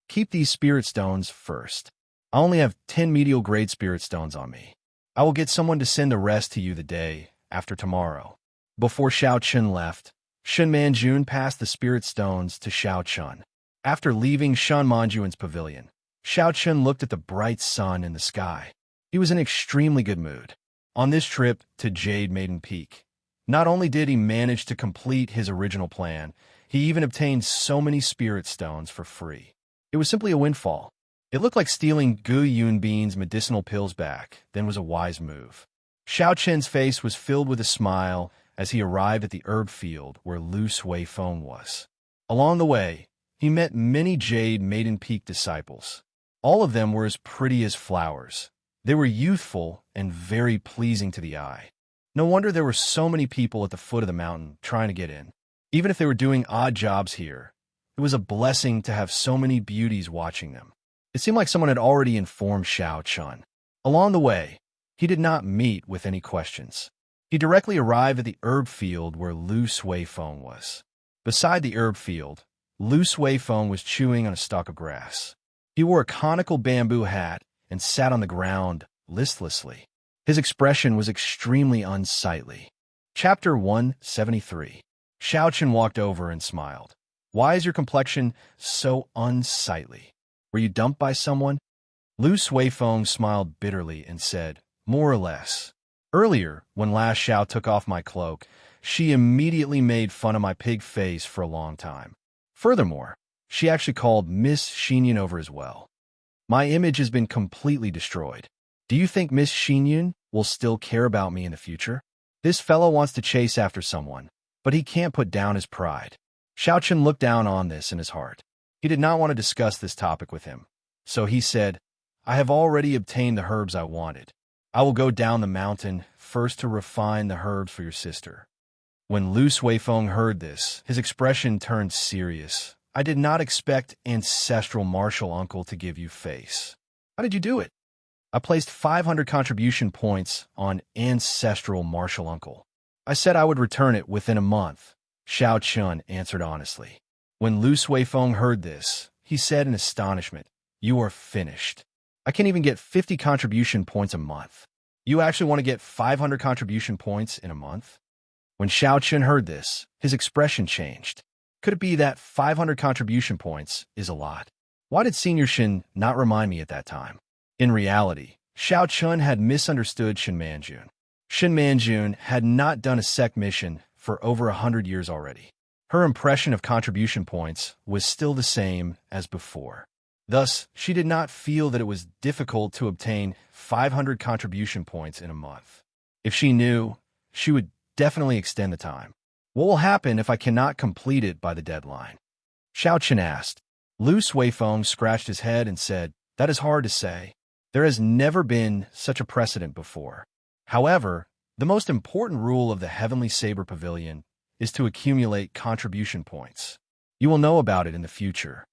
"Keep these spirit stones first. I only have 10 medial grade spirit stones on me. I will get someone to send the rest to you the day after tomorrow." Before Xiao Chun left, Shin Manjun passed the spirit stones to Xiao Chun. After leaving Shan Manjuan's pavilion, Xiao Chun looked at the bright sun in the sky. He was in extremely good mood. On this trip to Jade Maiden Peak, not only did he manage to complete his original plan, he even obtained so many spirit stones for free. It was simply a windfall. It looked like stealing Gu Yunbin's medicinal pills back, then was a wise move. Xiao Chen's face was filled with a smile as he arrived at the herb field where Lu Sui Feng was. Along the way, he met many Jade Maiden Peak disciples. All of them were as pretty as flowers. They were youthful and very pleasing to the eye. No wonder there were so many people at the foot of the mountain trying to get in. Even if they were doing odd jobs here, it was a blessing to have so many beauties watching them. It seemed like someone had already informed Xiao Chun. Along the way, he did not meet with any questions. He directly arrived at the herb field where Lu Sui Feng was. Beside the herb field, Lu Sui Feng was chewing on a stalk of grass. He wore a conical bamboo hat and sat on the ground listlessly. His expression was extremely unsightly. Chapter 173. Xiao Chun walked over and smiled. "Why is your complexion so unsightly? Were you dumped by someone?" Lu Sui Feng smiled bitterly and said, "More or less. Earlier, when last Xiao took off my cloak, she immediately made fun of my pig face for a long time. Furthermore, she actually called Miss Xinyun over as well. My image has been completely destroyed. Do you think Miss Xinyun will still care about me in the future? This fellow wants to chase after someone, but he can't put down his pride." Xiao Chun looked down on this in his heart. He did not want to discuss this topic with him, so he said, I have already obtained the herbs I wanted. I will go down the mountain first to refine the herbs for your sister." When Lu Suifeng heard this, his expression turned serious. "I did not expect ancestral martial uncle to give you face. How did you do it?" "I placed 500 contribution points on ancestral martial uncle. I said I would return it within a month," Xiao Chun answered honestly. When Lu Suifeng heard this, he said in astonishment, "You are finished. I can't even get 50 contribution points a month. You actually want to get 500 contribution points in a month?" When Xiao Chun heard this, his expression changed. Could it be that 500 contribution points is a lot? Why did Senior Shin not remind me at that time? In reality, Xiao Chun had misunderstood Shin Manjun. Shin Manjun had not done a sect mission for over 100 years already. Her impression of contribution points was still the same as before. Thus, she did not feel that it was difficult to obtain 500 contribution points in a month. If she knew, she would definitely extend the time. "What will happen if I cannot complete it by the deadline?" Xiao Chen asked. Lu Suifeng scratched his head and said, "That is hard to say. There has never been such a precedent before. However, the most important rule of the Heavenly Saber Pavilion is to accumulate contribution points. You will know about it in the future.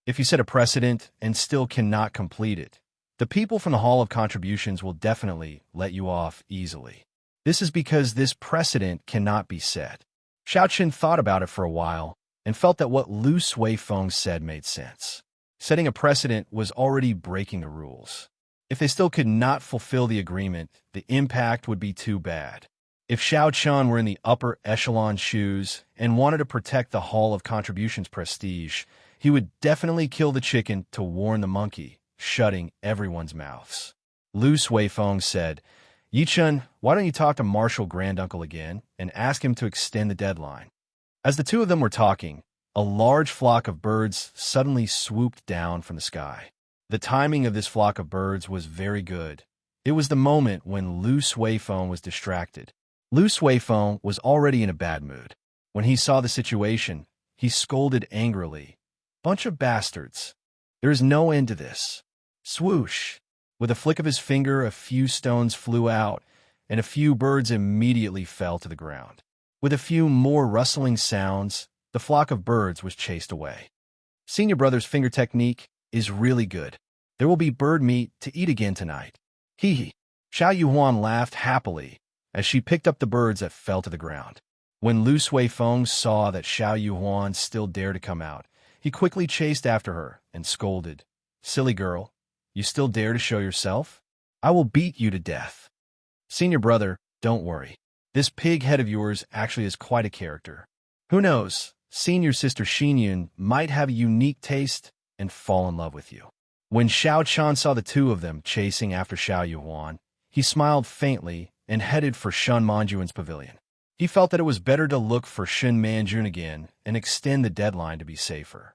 If you set a precedent and still cannot complete it, the people from the Hall of Contributions will definitely let you off easily. This is because this precedent cannot be set." Xiao Qin thought about it for a while and felt that what Lu Suifeng said made sense. Setting a precedent was already breaking the rules. If they still could not fulfill the agreement, the impact would be too bad. If Xiao Chun were in the upper echelon shoes and wanted to protect the Hall of Contributions prestige, he would definitely kill the chicken to warn the monkey, shutting everyone's mouths. Lu Suifeng said, "Yichun, why don't you talk to Marshal Granduncle again and ask him to extend the deadline?" As the two of them were talking, a large flock of birds suddenly swooped down from the sky. The timing of this flock of birds was very good. It was the moment when Lu Suifeng was distracted. Lu Suifeng was already in a bad mood. When he saw the situation, he scolded angrily, "Bunch of bastards. There is no end to this." Swoosh! With a flick of his finger, a few stones flew out, and a few birds immediately fell to the ground. With a few more rustling sounds, the flock of birds was chased away. Senior brother's finger technique is really good. There will be bird meat to eat again tonight. Hee hee. Xiao Yuhuan laughed happily as she picked up the birds that fell to the ground. When Lu Suifeng saw that Xiao Yuhuan still dared to come out, he quickly chased after her and scolded, "Silly girl, you still dare to show yourself? I will beat you to death." "Senior brother, don't worry. This pig head of yours actually is quite a character. Who knows, senior sister Xinyun might have a unique taste and fall in love with you." When Xiao Chan saw the two of them chasing after Xiao Yuhuan, he smiled faintly and headed for Shun Manjuan's pavilion. He felt that it was better to look for Shin Manjun again and extend the deadline to be safer.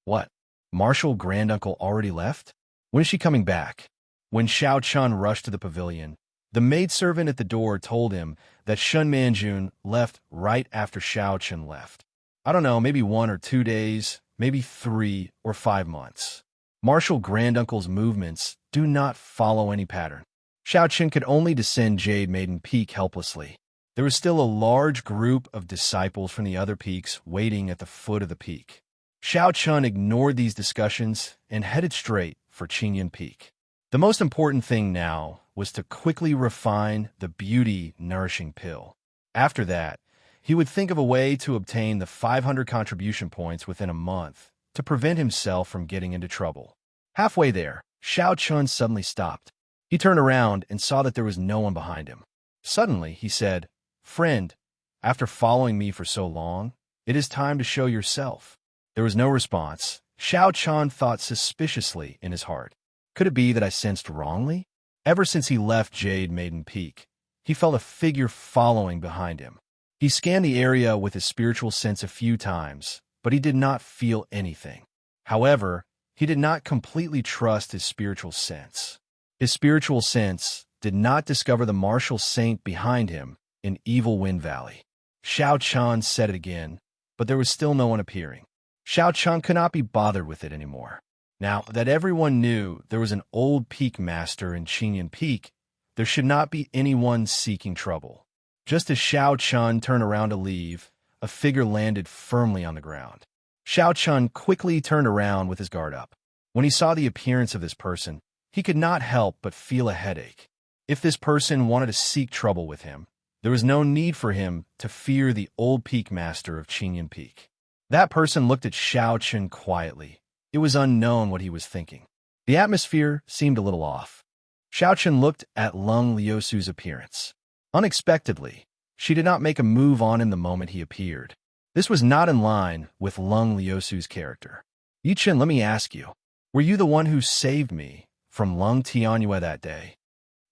What? Marshal Granduncle already left? When is she coming back? When Xiao Chun rushed to the pavilion, the maidservant at the door told him that Shun Manjun left right after Xiao Chun left. I don't know, maybe 1 or 2 days, maybe 3 or 5 months. Marshal Granduncle's movements do not follow any pattern. Xiao Chun could only descend Jade Maiden Peak helplessly. There was still a large group of disciples from the other peaks waiting at the foot of the peak. Xiao Chun ignored these discussions and headed straight for Qinyan Peak. The most important thing now was to quickly refine the beauty-nourishing pill. After that, he would think of a way to obtain the 500 contribution points within a month to prevent himself from getting into trouble. Halfway there, Xiao Chun suddenly stopped. He turned around and saw that there was no one behind him. Suddenly, he said, "Friend, after following me for so long, it is time to show yourself." There was no response. Xiao Chun thought suspiciously in his heart. Could it be that I sensed wrongly? Ever since he left Jade Maiden Peak, he felt a figure following behind him. He scanned the area with his spiritual sense a few times, but he did not feel anything. However, he did not completely trust his spiritual sense. His spiritual sense did not discover the martial saint behind him in Evil Wind Valley. Xiao Chun said it again, but there was still no one appearing. Xiao Chun could not be bothered with it anymore. Now that everyone knew there was an old peak master in Qinyan Peak, there should not be anyone seeking trouble. Just as Xiao Chun turned around to leave, a figure landed firmly on the ground. Xiao Chun quickly turned around with his guard up. When he saw the appearance of this person, he could not help but feel a headache. If this person wanted to seek trouble with him, there was no need for him to fear the old peak master of Qinyan Peak. That person looked at Xiao Chun quietly. It was unknown what he was thinking. The atmosphere seemed a little off. Xiao Chun looked at Lung Liusu's appearance. Unexpectedly, she did not make a move on him the moment he appeared. This was not in line with Lung Liusu's character. Yi Chen, let me ask you, were you the one who saved me from Lung Tianyue that day?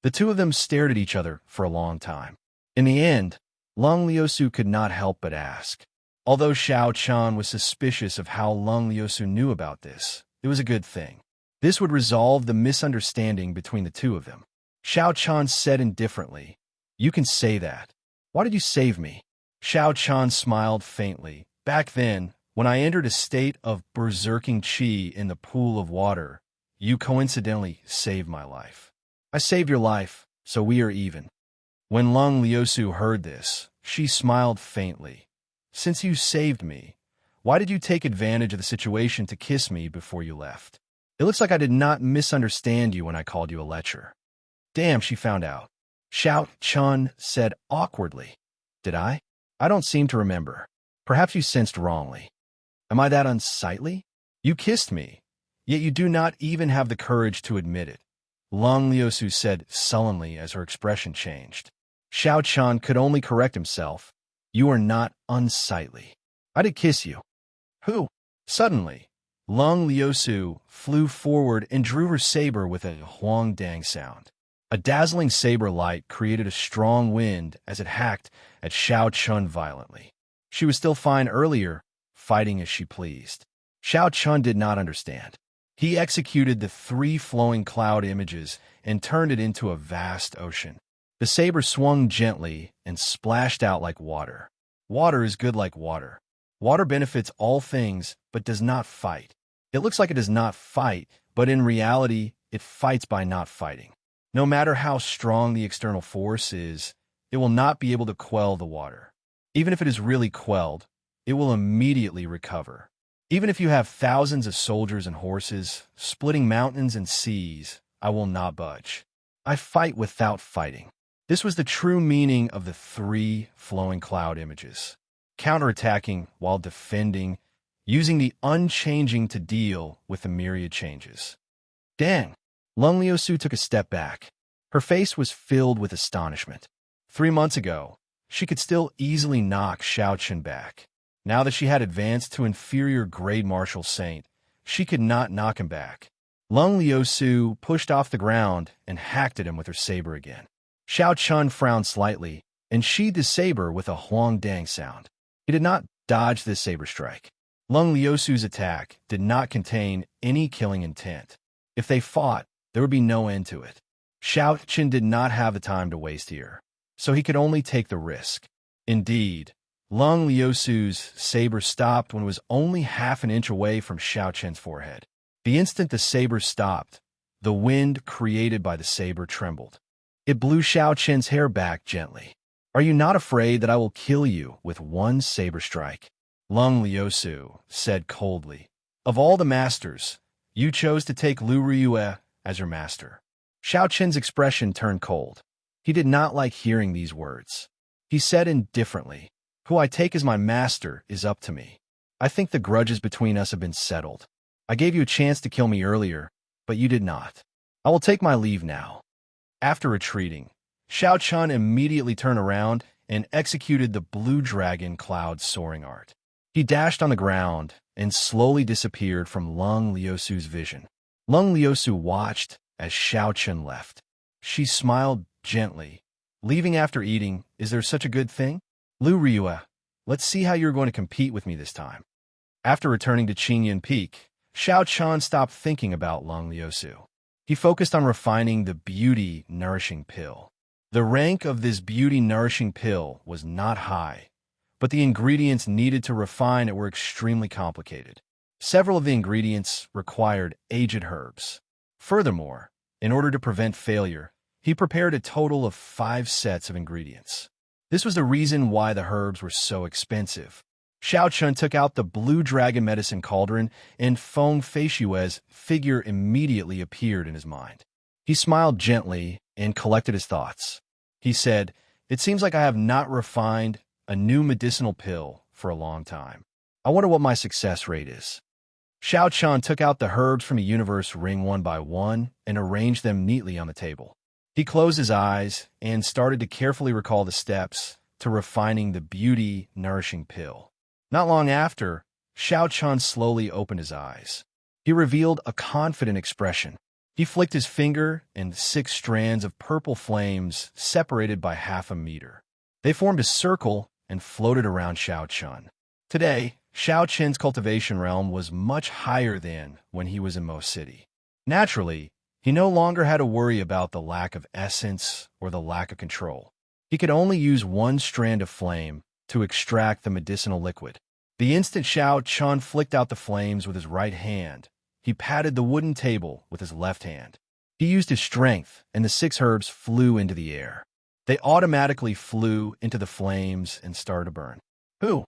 The two of them stared at each other for a long time. In the end, Lung Liusu could not help but ask. Although Xiao Chun was suspicious of how Lung Liusu knew about this, it was a good thing. This would resolve the misunderstanding between the two of them. Xiao Chun said indifferently, "You can say that. Why did you save me?" Xiao Chun smiled faintly. "Back then, when I entered a state of berserking qi in the pool of water, you coincidentally saved my life. I saved your life, so we are even." When Lung Liusu heard this, she smiled faintly. "Since you saved me, why did you take advantage of the situation to kiss me before you left? It looks like I did not misunderstand you when I called you a lecher." "Damn, she found out." Xiao Chun said awkwardly. "Did I? I don't seem to remember. Perhaps you sensed wrongly. Am I that unsightly? You kissed me, yet you do not even have the courage to admit it," Lung Liusu said sullenly as her expression changed. Xiao Chun could only correct himself. "You are not unsightly. I did kiss you." "Who?" Suddenly, Lung Liusu flew forward and drew her saber with a huang-dang sound. A dazzling saber light created a strong wind as it hacked at Xiao Chun violently. She was still fine earlier, fighting as she pleased. Xiao Chun did not understand. He executed the 3 flowing cloud images and turned it into a vast ocean. The saber swung gently and splashed out like water. Water is good like water. Water benefits all things, but does not fight. It looks like it does not fight, but in reality, it fights by not fighting. No matter how strong the external force is, it will not be able to quell the water. Even if it is really quelled, it will immediately recover. Even if you have thousands of soldiers and horses, splitting mountains and seas, I will not budge. I fight without fighting. This was the true meaning of the 3 flowing cloud images. Counterattacking while defending, using the unchanging to deal with the myriad changes. Dang! Lung Liusu took a step back. Her face was filled with astonishment. 3 months ago, she could still easily knock Xiao Chun back. Now that she had advanced to inferior grade martial saint, she could not knock him back. Lung Liusu pushed off the ground and hacked at him with her saber again. Xiao Chun frowned slightly and sheathed his saber with a huang-dang sound. He did not dodge this saber strike. Lung Liusu's attack did not contain any killing intent. If they fought, there would be no end to it. Xiao Chun did not have the time to waste here, so he could only take the risk. Indeed, Lung Liusu's saber stopped when it was only half an inch away from Xiao Chun's forehead. The instant the saber stopped, the wind created by the saber trembled. It blew Xiao Chun's hair back gently. "Are you not afraid that I will kill you with one saber strike?" Lung Liusu said coldly. "Of all the masters, you chose to take Lu Riyue as your master." Xiao Chun's expression turned cold. He did not like hearing these words. He said indifferently, "Who I take as my master is up to me. I think the grudges between us have been settled. I gave you a chance to kill me earlier, but you did not. I will take my leave now." After retreating, Xiao Chun immediately turned around and executed the blue dragon cloud soaring art. He dashed on the ground and slowly disappeared from Lung Liusu's vision. Lung Liusu watched as Xiao Chun left. She smiled gently. "Leaving after eating, is there such a good thing? Lu Riyue, let's see how you're going to compete with me this time." After returning to Qinyan Peak, Xiao Chun stopped thinking about Lung Liusu. He focused on refining the beauty-nourishing pill. The rank of this beauty-nourishing pill was not high, but the ingredients needed to refine it were extremely complicated. Several of the ingredients required aged herbs. Furthermore, in order to prevent failure, he prepared a total of 5 sets of ingredients. This was the reason why the herbs were so expensive. Xiaochun took out the blue dragon medicine cauldron, and Feng Feishue's figure immediately appeared in his mind. He smiled gently and collected his thoughts. He said, "It seems like I have not refined a new medicinal pill for a long time. I wonder what my success rate is." Xiaochun took out the herbs from a universe ring one by one and arranged them neatly on the table. He closed his eyes and started to carefully recall the steps to refining the beauty-nourishing pill. Not long after, Xiaochun slowly opened his eyes. He revealed a confident expression. He flicked his finger, and 6 strands of purple flames separated by half a meter. They formed a circle and floated around Xiaochun. Today, Xiaochun's cultivation realm was much higher than when he was in Mo City. Naturally, he no longer had to worry about the lack of essence or the lack of control. He could only use one strand of flame to extract the medicinal liquid. The instant Xiaochun flicked out the flames with his right hand, he patted the wooden table with his left hand. He used his strength, and the 6 herbs flew into the air. They automatically flew into the flames and started to burn. Who?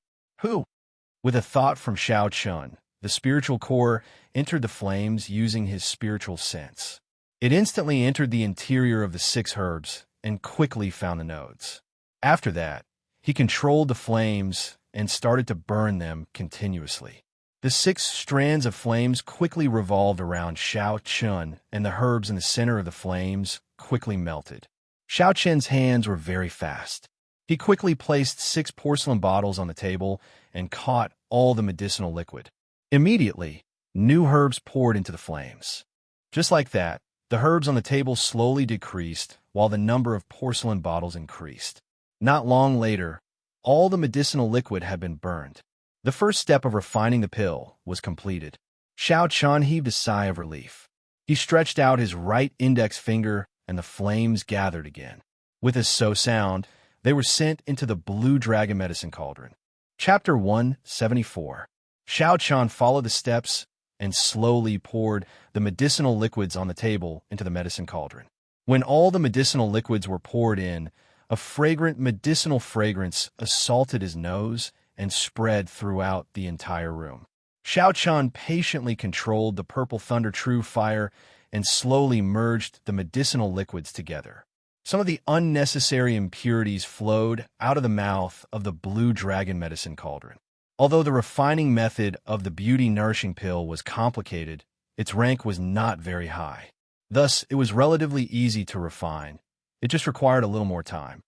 With a thought from Xiaochun, the spiritual core entered the flames using his spiritual sense. It instantly entered the interior of the 6 herbs and quickly found the nodes. After that, he controlled the flames and started to burn them continuously. The 6 strands of flames quickly revolved around Xiaochun, and the herbs in the center of the flames quickly melted. Xiaochun's hands were very fast. He quickly placed 6 porcelain bottles on the table and caught all the medicinal liquid. Immediately, new herbs poured into the flames. Just like that, the herbs on the table slowly decreased while the number of porcelain bottles increased. Not long later, all the medicinal liquid had been burned. The first step of refining the pill was completed. Xiaochun heaved a sigh of relief. He stretched out his right index finger, and the flames gathered again. With a so sound, they were sent into the blue dragon medicine cauldron. Chapter 174. Xiaochun followed the steps and slowly poured the medicinal liquids on the table into the medicine cauldron. When all the medicinal liquids were poured in, a fragrant medicinal fragrance assaulted his nose and spread throughout the entire room. Xiaochun patiently controlled the purple thunder true fire and slowly merged the medicinal liquids together. Some of the unnecessary impurities flowed out of the mouth of the blue dragon medicine cauldron. Although the refining method of the beauty-nourishing pill was complicated, its rank was not very high. Thus, it was relatively easy to refine. It just required a little more time.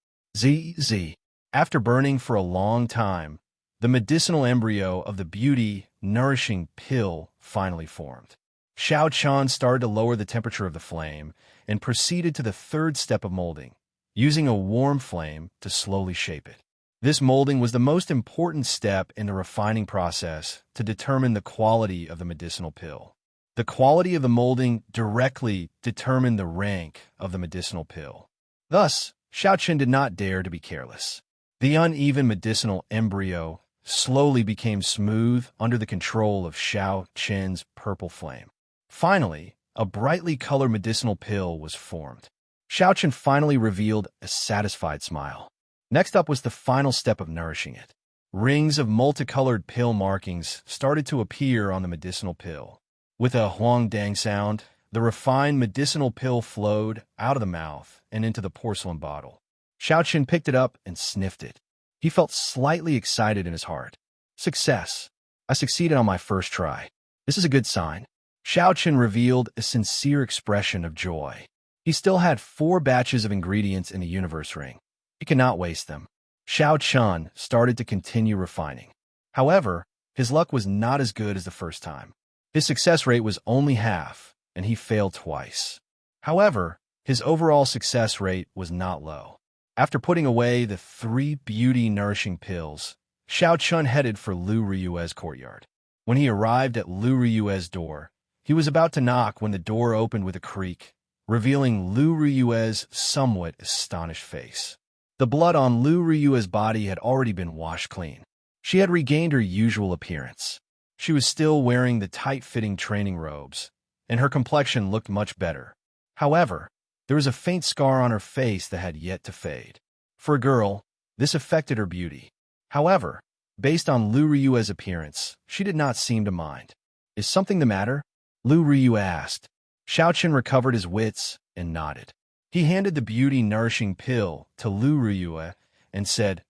After burning for a long time, the medicinal embryo of the beauty-nourishing pill finally formed. Xiaochun started to lower the temperature of the flame and proceeded to the 3rd step of molding, using a warm flame to slowly shape it. This molding was the most important step in the refining process to determine the quality of the medicinal pill. The quality of the molding directly determined the rank of the medicinal pill. Thus, Xiaochun did not dare to be careless. The uneven medicinal embryo slowly became smooth under the control of Xiaochun's purple flame. Finally, a brightly colored medicinal pill was formed. Xiaochun finally revealed a satisfied smile. Next up was the final step of nourishing it. Rings of multicolored pill markings started to appear on the medicinal pill. With a huangdang sound, the refined medicinal pill flowed out of the mouth and into the porcelain bottle. Xiaochun picked it up and sniffed it. He felt slightly excited in his heart. Success! I succeeded on my first try. This is a good sign. Xiaochun revealed a sincere expression of joy. He still had 4 batches of ingredients in the universe ring. He could not waste them. Xiaochun started to continue refining. However, his luck was not as good as the first time. His success rate was only half, and he failed twice. However, his overall success rate was not low. After putting away the 3 beauty-nourishing pills, Xiaochun headed for Lu Riyue's courtyard. When he arrived at Lu Riyue's door, he was about to knock when the door opened with a creak, revealing Lu Riyue's somewhat astonished face. The blood on Lu Riyue's body had already been washed clean. She had regained her usual appearance. She was still wearing the tight-fitting training robes, and her complexion looked much better. However, there was a faint scar on her face that had yet to fade. For a girl, this affected her beauty. However, based on Lu Ryue's appearance, she did not seem to mind. "Is something the matter?" Lu Ryu asked. Xiaoqin recovered his wits and nodded. He handed the beauty-nourishing pill to Lu Ryu and said,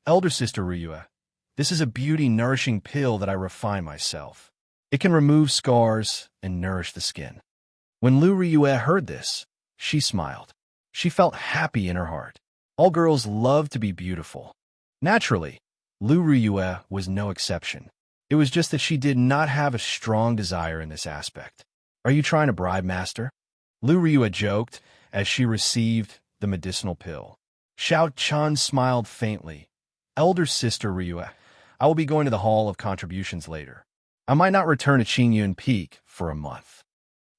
"Elder Sister Ryu, this is a beauty-nourishing pill that I refine myself. It can remove scars and nourish the skin." When Lu Ryu heard this, she smiled. She felt happy in her heart. All girls love to be beautiful. Naturally, Lu Ryu was no exception. It was just that she did not have a strong desire in this aspect. "Are you trying to bribe Master?" Lu Ryu joked as she received the medicinal pill. Xiaoqin smiled faintly. "Elder Sister Ryu, I will be going to the Hall of Contributions later. I might not return to Qingyun Peak for a month."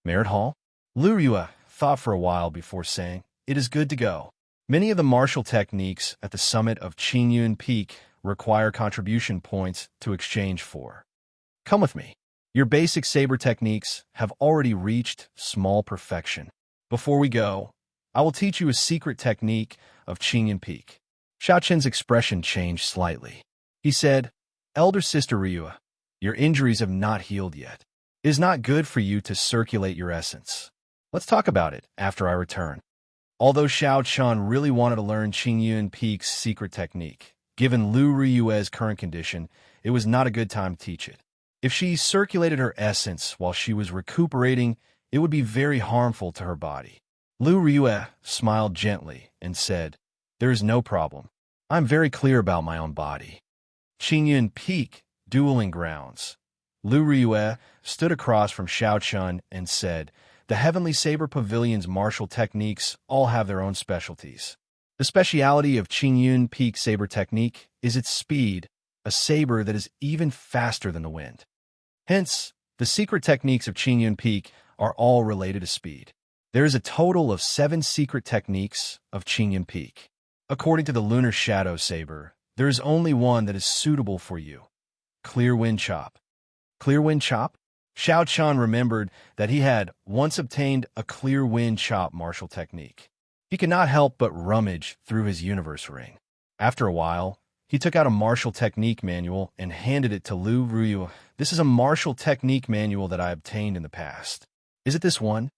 "Merit Hall?" Lu Ryu thought for a while before saying, "It is good to go." Many of the martial techniques at the summit of Qingyun Peak require contribution points to exchange for. "Come with me. Your basic saber techniques have already reached small perfection. Before we go, I will teach you a secret technique of Qingyun Peak." Xiaoqin's expression changed slightly. He said, "Elder Sister Ryu, your injuries have not healed yet. It is not good for you to circulate your essence. Let's talk about it after I return." Although Xiaoqin really wanted to learn Qingyun Peak's secret technique, given Lu Ryue's current condition, it was not a good time to teach it. If she circulated her essence while she was recuperating, it would be very harmful to her body. Lu Ryu smiled gently and said, "There is no problem. I'm very clear about my own body." Qingyun Peak, dueling grounds. Lu Ryu stood across from Xiaoqin and said, "The Heavenly Saber Pavilion's martial techniques all have their own specialties. The speciality of Qingyun Peak saber technique is its speed, a saber that is even faster than the wind. Hence, the secret techniques of Qingyun Peak are all related to speed. There is a total of 7 secret techniques of Qingyun Peak. According to the Lunar Shadow Saber, there is only one that is suitable for you. Clear Wind Chop." Clear Wind Chop? Xiaoqin remembered that he had once obtained a Clear Wind Chop martial technique. He could not help but rummage through his universe ring. After a while, he took out a martial technique manual and handed it to Lu Ryu. "This is a martial technique manual that I obtained in the past. Is it this one?"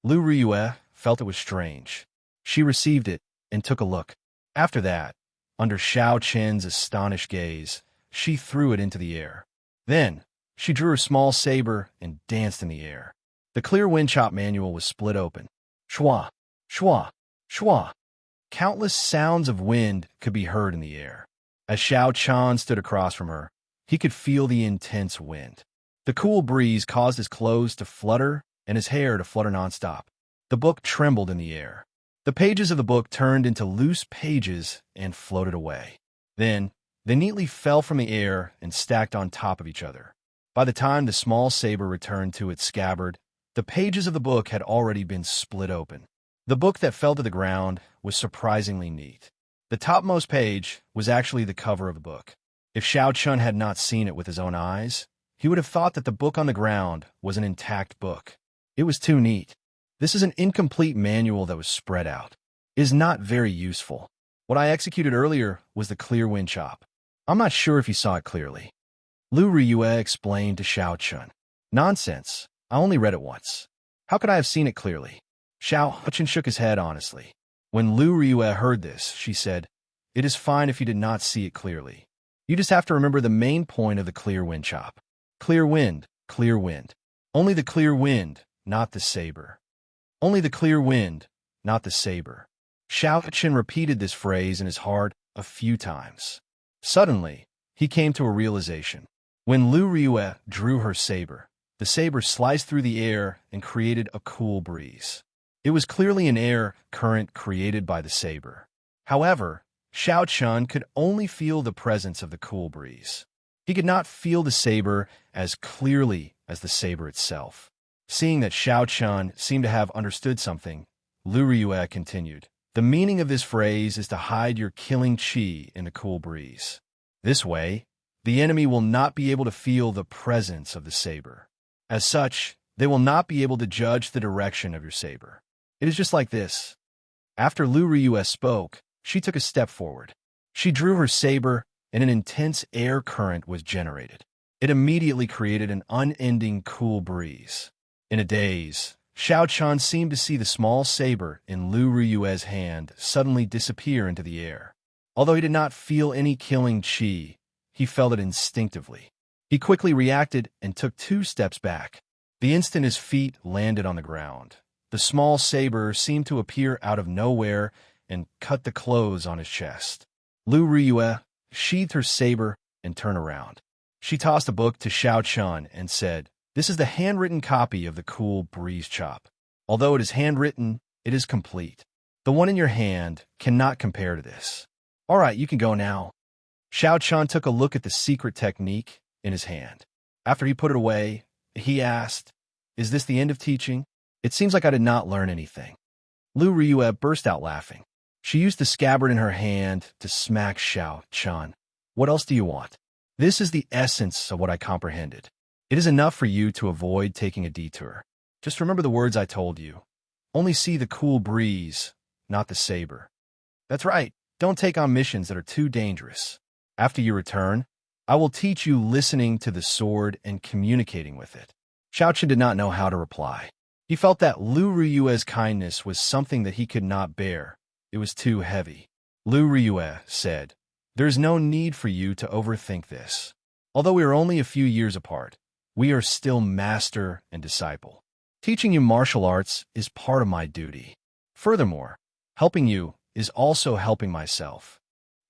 Lu Ryu felt it was strange. She received it and took a look. After that, under Xiaoqin's astonished gaze, she threw it into the air. Then, she drew her small saber and danced in the air. The Clear Wind Chop manual was split open. Shwa, shwa, shwa. Countless sounds of wind could be heard in the air. As Xiaoqin stood across from her, he could feel the intense wind. The cool breeze caused his clothes to flutter and his hair to flutter nonstop. The book trembled in the air. The pages of the book turned into loose pages and floated away. Then, they neatly fell from the air and stacked on top of each other. By the time the small saber returned to its scabbard, the pages of the book had already been split open. The book that fell to the ground was surprisingly neat. The topmost page was actually the cover of the book. If Xiaoqin had not seen it with his own eyes, he would have thought that the book on the ground was an intact book. It was too neat. This is an incomplete manual that was spread out. It is not very useful. What I executed earlier was the Clear Wind Chop. I'm not sure if you saw it clearly." Lu Ryu explained to Xiaoqin. "Nonsense. I only read it once. How could I have seen it clearly?" Xiaoqin shook his head honestly. When Lu Ryu heard this, she said, "It is fine if you did not see it clearly. You just have to remember the main point of the Clear Wind Chop. Clear wind, clear wind. Only the clear wind, not the saber. Only the clear wind, not the saber." Xiaoqin repeated this phrase in his heart a few times. Suddenly, he came to a realization. When Lu Ryu drew her saber, the saber sliced through the air and created a cool breeze. It was clearly an air current created by the saber. However, Xiaoqin could only feel the presence of the cool breeze. He could not feel the saber as clearly as the saber itself. Seeing that Xiaoqin seemed to have understood something, Lu Ryu continued, "The meaning of this phrase is to hide your killing qi in the cool breeze. This way, The enemy will not be able to feel the presence of the saber. As such, they will not be able to judge the direction of your saber. It is just like this. After Lu Riyue spoke, she took a step forward. She drew her saber, and an intense air current was generated. It immediately created an unending cool breeze. In a daze, Xiaoqian seemed to see the small saber in Lu Riyue's hand suddenly disappear into the air. Although he did not feel any killing qi, he felt it instinctively. He quickly reacted and took 2 steps back. The instant his feet landed on the ground, the small saber seemed to appear out of nowhere and cut the clothes on his chest. Lu Riyue sheathed her saber and turned around. She tossed a book to Xiaoqian and said, "This is the handwritten copy of the cool breeze chop. Although it is handwritten, it is complete. The one in your hand cannot compare to this. All right, you can go now." Xiaoqian took a look at the secret technique in his hand. After he put it away, he asked, "Is this the end of teaching? It seems like I did not learn anything." Lu Riyue burst out laughing. She used the scabbard in her hand to smack Xiaoqian. "What else do you want? This is the essence of what I comprehended. It is enough for you to avoid taking a detour. Just remember the words I told you. Only see the cool breeze, not the saber. That's right, don't take on missions that are too dangerous. After you return, I will teach you listening to the sword and communicating with it." Xiaoqian did not know how to reply. He felt that Lu Riyue's kindness was something that he could not bear. It was too heavy. Lu Riyue said, "There is no need for you to overthink this. Although we are only a few years apart, we are still master and disciple. Teaching you martial arts is part of my duty. Furthermore, helping you is also helping myself."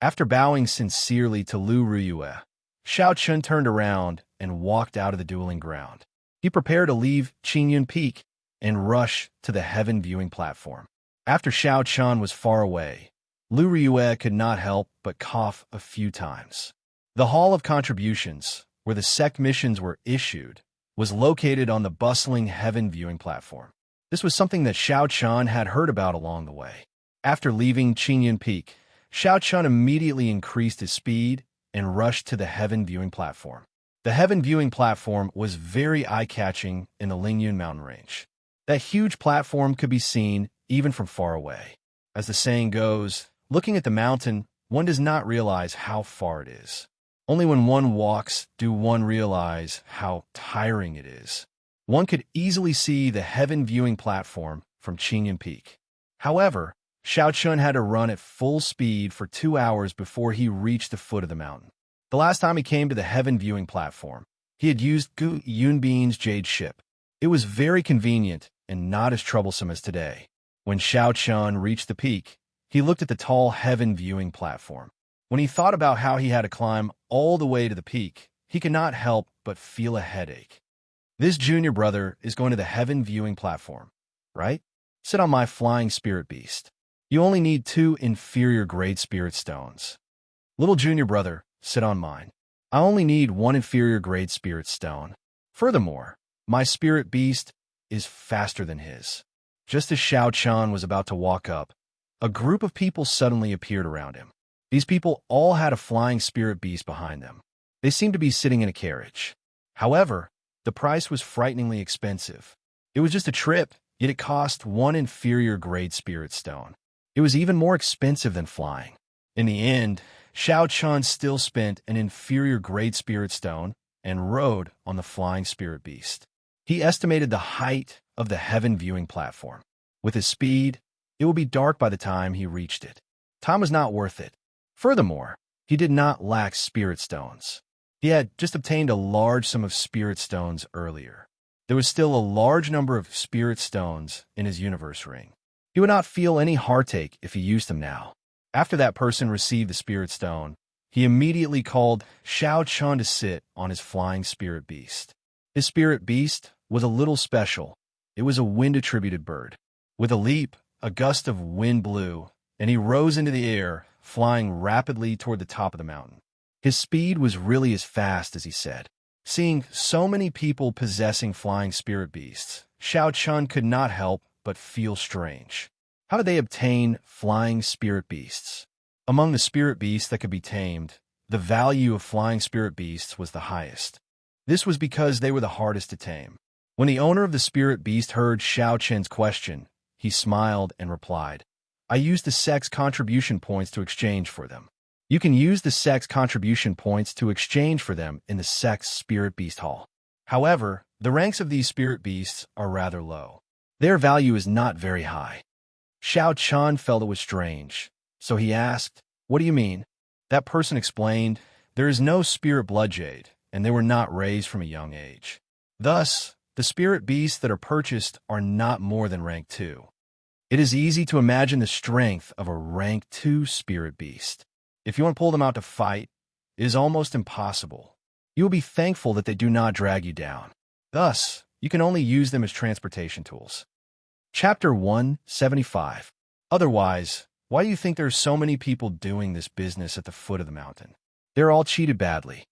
After bowing sincerely to Lu Riyue, Xiaoqian turned around and walked out of the dueling ground. He prepared to leave Qingyun Peak and rush to the heaven viewing platform. After Xiaoqian was far away, Lu Riyue could not help but cough a few times. The Hall of Contributions, where the sect missions were issued, was located on the bustling heaven viewing platform. This was something that Xiaoqian had heard about along the way. After leaving Qingyun Peak, Xiaoqian immediately increased his speed and rushed to the heaven viewing platform. The heaven viewing platform was very eye-catching in the Lingyun mountain range. That huge platform could be seen even from far away. As the saying goes, looking at the mountain, one does not realize how far it is. Only when one walks do one realize how tiring it is. One could easily see the heaven viewing platform from Qingyun Peak. However, Xiaoqian had to run at full speed for 2 hours before he reached the foot of the mountain. The last time he came to the heaven viewing platform, he had used Gu Yunbin's jade ship. It was very convenient and not as troublesome as today. When Xiaoqian reached the peak, he looked at the tall heaven viewing platform. When he thought about how he had to climb all the way to the peak, he could not help but feel a headache. This junior brother is going to the heaven viewing platform, right? Sit on my flying spirit beast. You only need 2 inferior grade spirit stones. Little junior brother, sit on mine. I only need 1 inferior grade spirit stone. Furthermore, my spirit beast is faster than his. Just as Xiaoqian was about to walk up, a group of people suddenly appeared around him. These people all had a flying spirit beast behind them. They seemed to be sitting in a carriage. However, the price was frighteningly expensive. It was just a trip, yet it cost 1 inferior grade spirit stone. It was even more expensive than flying. In the end, Xiaoqian still spent an inferior grade spirit stone and rode on the flying spirit beast. He estimated the height of the heaven viewing platform. With his speed, it would be dark by the time he reached it. Time was not worth it. Furthermore, he did not lack spirit stones. He had just obtained a large sum of spirit stones earlier. There was still a large number of spirit stones in his universe ring. He would not feel any heartache if he used them now. After that person received the spirit stone, he immediately called Xiaoqian to sit on his flying spirit beast. His spirit beast was a little special. It was a wind-attributed bird. With a leap, a gust of wind blew, and he rose into the air, flying rapidly toward the top of the mountain. His speed was really as fast as he said. Seeing so many people possessing flying spirit beasts, Xiaoqian could not help but feel strange. How did they obtain flying spirit beasts? Among the spirit beasts that could be tamed, the value of flying spirit beasts was the highest. This was because they were the hardest to tame. When the owner of the spirit beast heard Xianxia's question, he smiled and replied, "I used the sex contribution points to exchange for them." You can use the sex contribution points to exchange for them in the sex spirit beast hall. However, the ranks of these spirit beasts are rather low. Their value is not very high. Xianxia felt it was strange, so he asked, "What do you mean?" That person explained, "There is no spirit blood jade, and they were not raised from a young age. Thus, the spirit beasts that are purchased are not more than rank 2. It is easy to imagine the strength of a rank 2 spirit beast. If you want to pull them out to fight, it is almost impossible. You will be thankful that they do not drag you down. Thus, you can only use them as transportation tools." Chapter 175. Otherwise, why do you think there are so many people doing this business at the foot of the mountain? They're all cheated badly.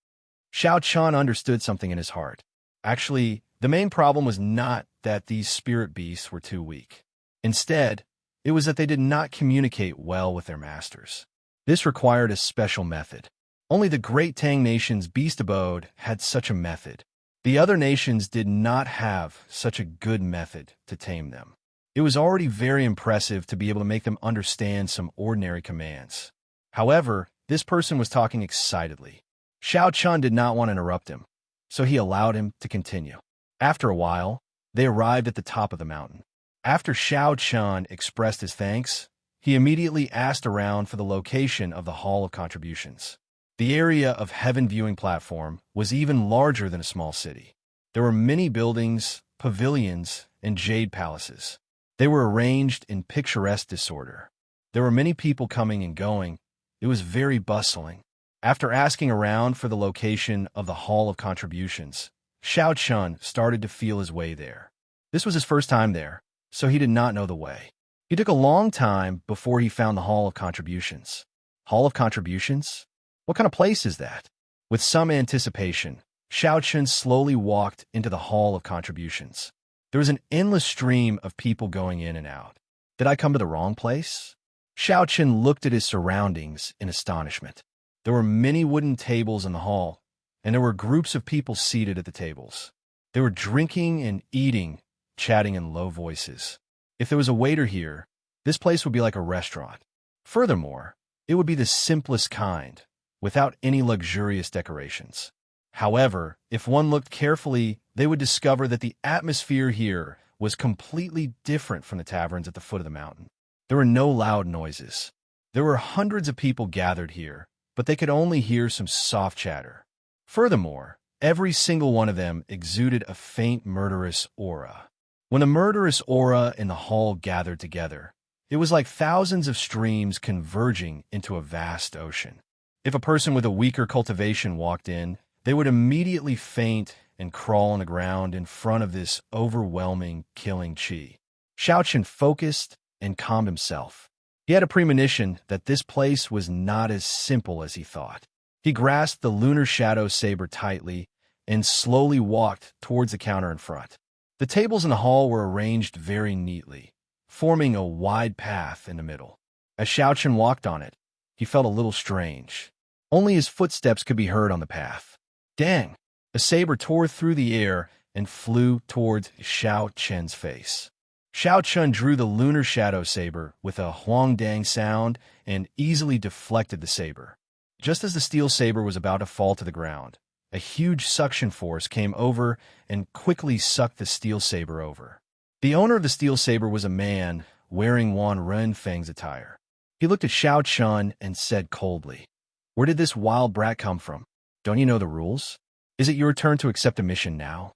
Xianxia understood something in his heart. Actually, the main problem was not that these spirit beasts were too weak. Instead, it was that they did not communicate well with their masters. This required a special method. Only the Great Tang Nation's beast abode had such a method. The other nations did not have such a good method to tame them. It was already very impressive to be able to make them understand some ordinary commands. However, this person was talking excitedly. Xianxia did not want to interrupt him, so he allowed him to continue. After a while, they arrived at the top of the mountain. After Xianxia expressed his thanks, he immediately asked around for the location of the Hall of Contributions. The area of Heaven Viewing Platform was even larger than a small city. There were many buildings, pavilions, and jade palaces. They were arranged in picturesque disorder. There were many people coming and going. It was very bustling. After asking around for the location of the Hall of Contributions, Xianxia started to feel his way there. This was his first time there, so he did not know the way. He took a long time before he found the Hall of Contributions. Hall of Contributions? What kind of place is that? With some anticipation, Xianxia slowly walked into the Hall of Contributions. There was an endless stream of people going in and out. Did I come to the wrong place? Xianxia looked at his surroundings in astonishment. There were many wooden tables in the hall, and there were groups of people seated at the tables. They were drinking and eating, chatting in low voices. If there was a waiter here, this place would be like a restaurant. Furthermore, it would be the simplest kind, without any luxurious decorations. However, if one looked carefully, they would discover that the atmosphere here was completely different from the taverns at the foot of the mountain. There were no loud noises. There were hundreds of people gathered here, but they could only hear some soft chatter. Furthermore, every single one of them exuded a faint murderous aura. When a murderous aura in the hall gathered together, it was like thousands of streams converging into a vast ocean. If a person with a weaker cultivation walked in, they would immediately faint and crawl on the ground in front of this overwhelming, killing chi. Xianxia focused and calmed himself. He had a premonition that this place was not as simple as he thought. He grasped the lunar shadow saber tightly and slowly walked towards the counter in front. The tables in the hall were arranged very neatly, forming a wide path in the middle. As Xianxia walked on it, he felt a little strange. Only his footsteps could be heard on the path. Dang! A saber tore through the air and flew towards Xianxia's face. Xianxia drew the lunar shadow saber with a huangdang sound and easily deflected the saber. Just as the steel saber was about to fall to the ground, a huge suction force came over and quickly sucked the steel saber over. The owner of the steel saber was a man wearing Wan Renfeng's attire. He looked at Xianxia and said coldly, "Where did this wild brat come from? Don't you know the rules? Is it your turn to accept a mission now?"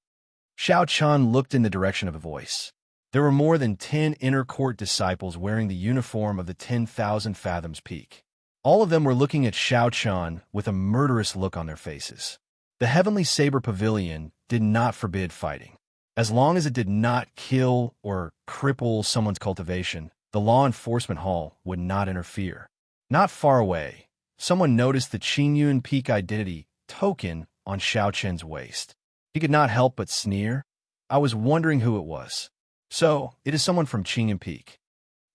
Xianxia looked in the direction of the voice. There were more than 10 inner court disciples wearing the uniform of the 10,000 Fathoms Peak. All of them were looking at Xianxia with a murderous look on their faces. The Heavenly Saber Pavilion did not forbid fighting. As long as it did not kill or cripple someone's cultivation, the law enforcement hall would not interfere. Not far away, someone noticed the Qingyun Peak identity token on Xianxia's waist. He could not help but sneer. I was wondering who it was. So, it is someone from Qingyun Peak.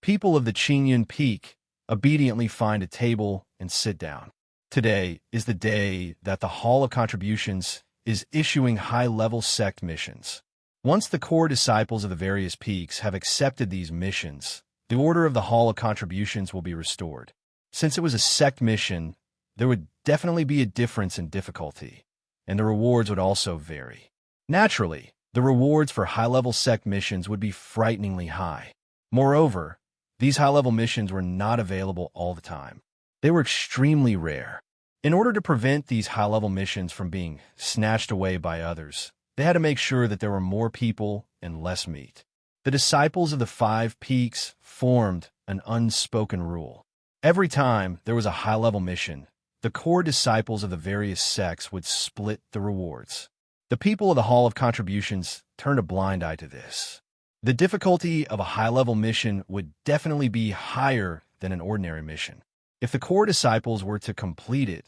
People of the Qingyun Peak obediently find a table and sit down. Today is the day that the Hall of Contributions is issuing high-level sect missions. Once the core disciples of the various peaks have accepted these missions, the order of the Hall of Contributions will be restored. Since it was a sect mission, there would definitely be a difference in difficulty, and the rewards would also vary. Naturally, the rewards for high-level sect missions would be frighteningly high. Moreover, these high-level missions were not available all the time. They were extremely rare. In order to prevent these high-level missions from being snatched away by others, they had to make sure that there were more people and less meat. The disciples of the 5 peaks formed an unspoken rule. Every time there was a high-level mission, the core disciples of the various sects would split the rewards. The people of the Hall of Contributions turned a blind eye to this. The difficulty of a high-level mission would definitely be higher than an ordinary mission. If the core disciples were to complete it,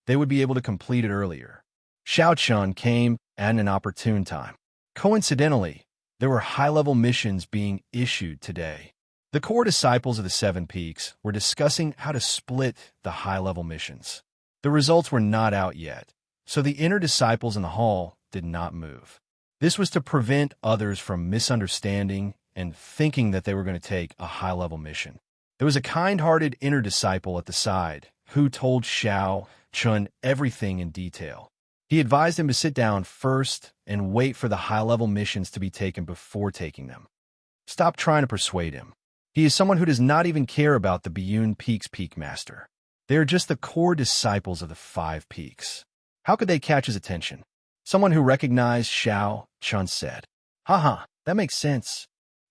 they would be able to complete it earlier. Xianxia came at an opportune time. Coincidentally, there were high-level missions being issued today. The core disciples of the 7 peaks were discussing how to split the high-level missions. The results were not out yet, so the inner disciples in the hall did not move. This was to prevent others from misunderstanding and thinking that they were going to take a high-level mission. There was a kind-hearted inner disciple at the side who told Xianxia everything in detail. He advised him to sit down first and wait for the high-level missions to be taken before taking them. Stop trying to persuade him. He is someone who does not even care about the Beyond Peaks Peak Master. They are just the core disciples of the 5 peaks. How could they catch his attention? Someone who recognized Xianxia said, Haha, that makes sense.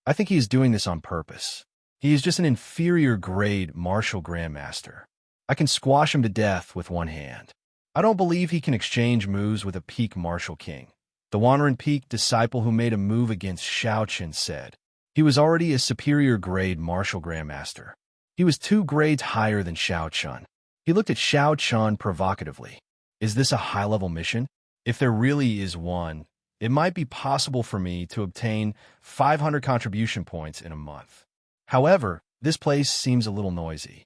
I think he is doing this on purpose. He is just an inferior grade martial grandmaster. I can squash him to death with one hand. I don't believe he can exchange moves with a peak martial king. The Wandering Peak disciple who made a move against Xianxia said. He was already a superior grade martial grandmaster. He was 2 grades higher than Xianxia. He looked at Xianxia provocatively. Is this a high-level mission? If there really is one, it might be possible for me to obtain 500 contribution points in a month. However, this place seems a little noisy.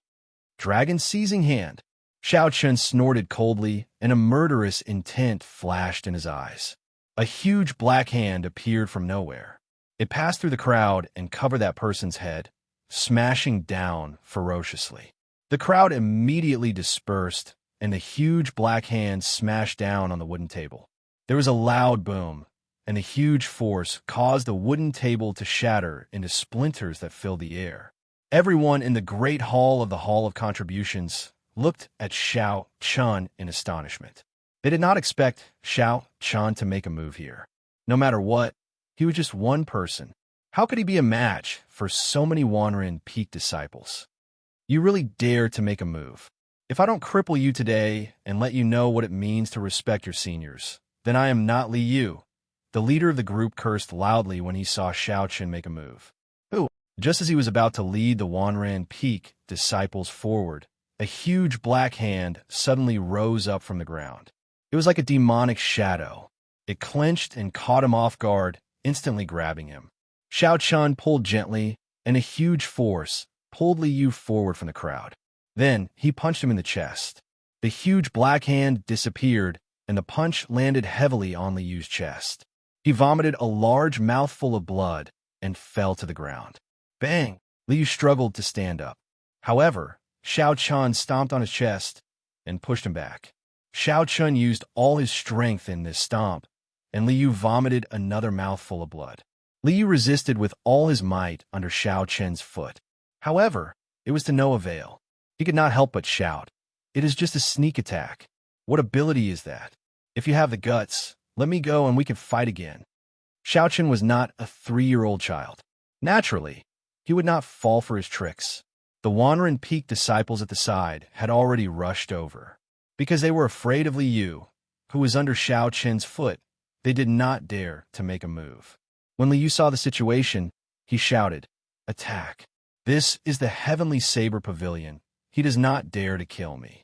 Dragon seizing hand. Xianxia snorted coldly, and a murderous intent flashed in his eyes. A huge black hand appeared from nowhere. It passed through the crowd and covered that person's head, smashing down ferociously. The crowd immediately dispersed, and the huge black hand smashed down on the wooden table. There was a loud boom, and the huge force caused the wooden table to shatter into splinters that filled the air. Everyone in the great hall of the Hall of Contributions looked at Xianxia in astonishment. They did not expect Xianxia to make a move here. No matter what, he was just one person. How could he be a match for so many Wandering Peak disciples? You really dare to make a move. If I don't cripple you today and let you know what it means to respect your seniors, then I am not Li Yu. The leader of the group cursed loudly when he saw Xianxia make a move. Just as he was about to lead the Wandering Peak disciples forward, a huge black hand suddenly rose up from the ground. It was like a demonic shadow. It clenched and caught him off guard, instantly grabbing him. Xianxia pulled gently, and a huge force pulled Li Yu forward from the crowd. Then he punched him in the chest. The huge black hand disappeared, and the punch landed heavily on Li Yu's chest. He vomited a large mouthful of blood and fell to the ground. Bang! Li Yu struggled to stand up. However, Xianxia stomped on his chest and pushed him back. Xianxia used all his strength in this stomp, and Li Yu vomited another mouthful of blood. Li Yu resisted with all his might under Xianxia's foot. However, it was to no avail. He could not help but shout, "It is just a sneak attack. What ability is that? If you have the guts, let me go and we can fight again." Xianxia was not a 3-year-old child. Naturally, he would not fall for his tricks. The Wandering Peak disciples at the side had already rushed over. Because they were afraid of Li Yu, who was under Xianxia's foot, they did not dare to make a move. When Li Yu saw the situation, he shouted, "Attack! This is the Heavenly Saber Pavilion. He does not dare to kill me."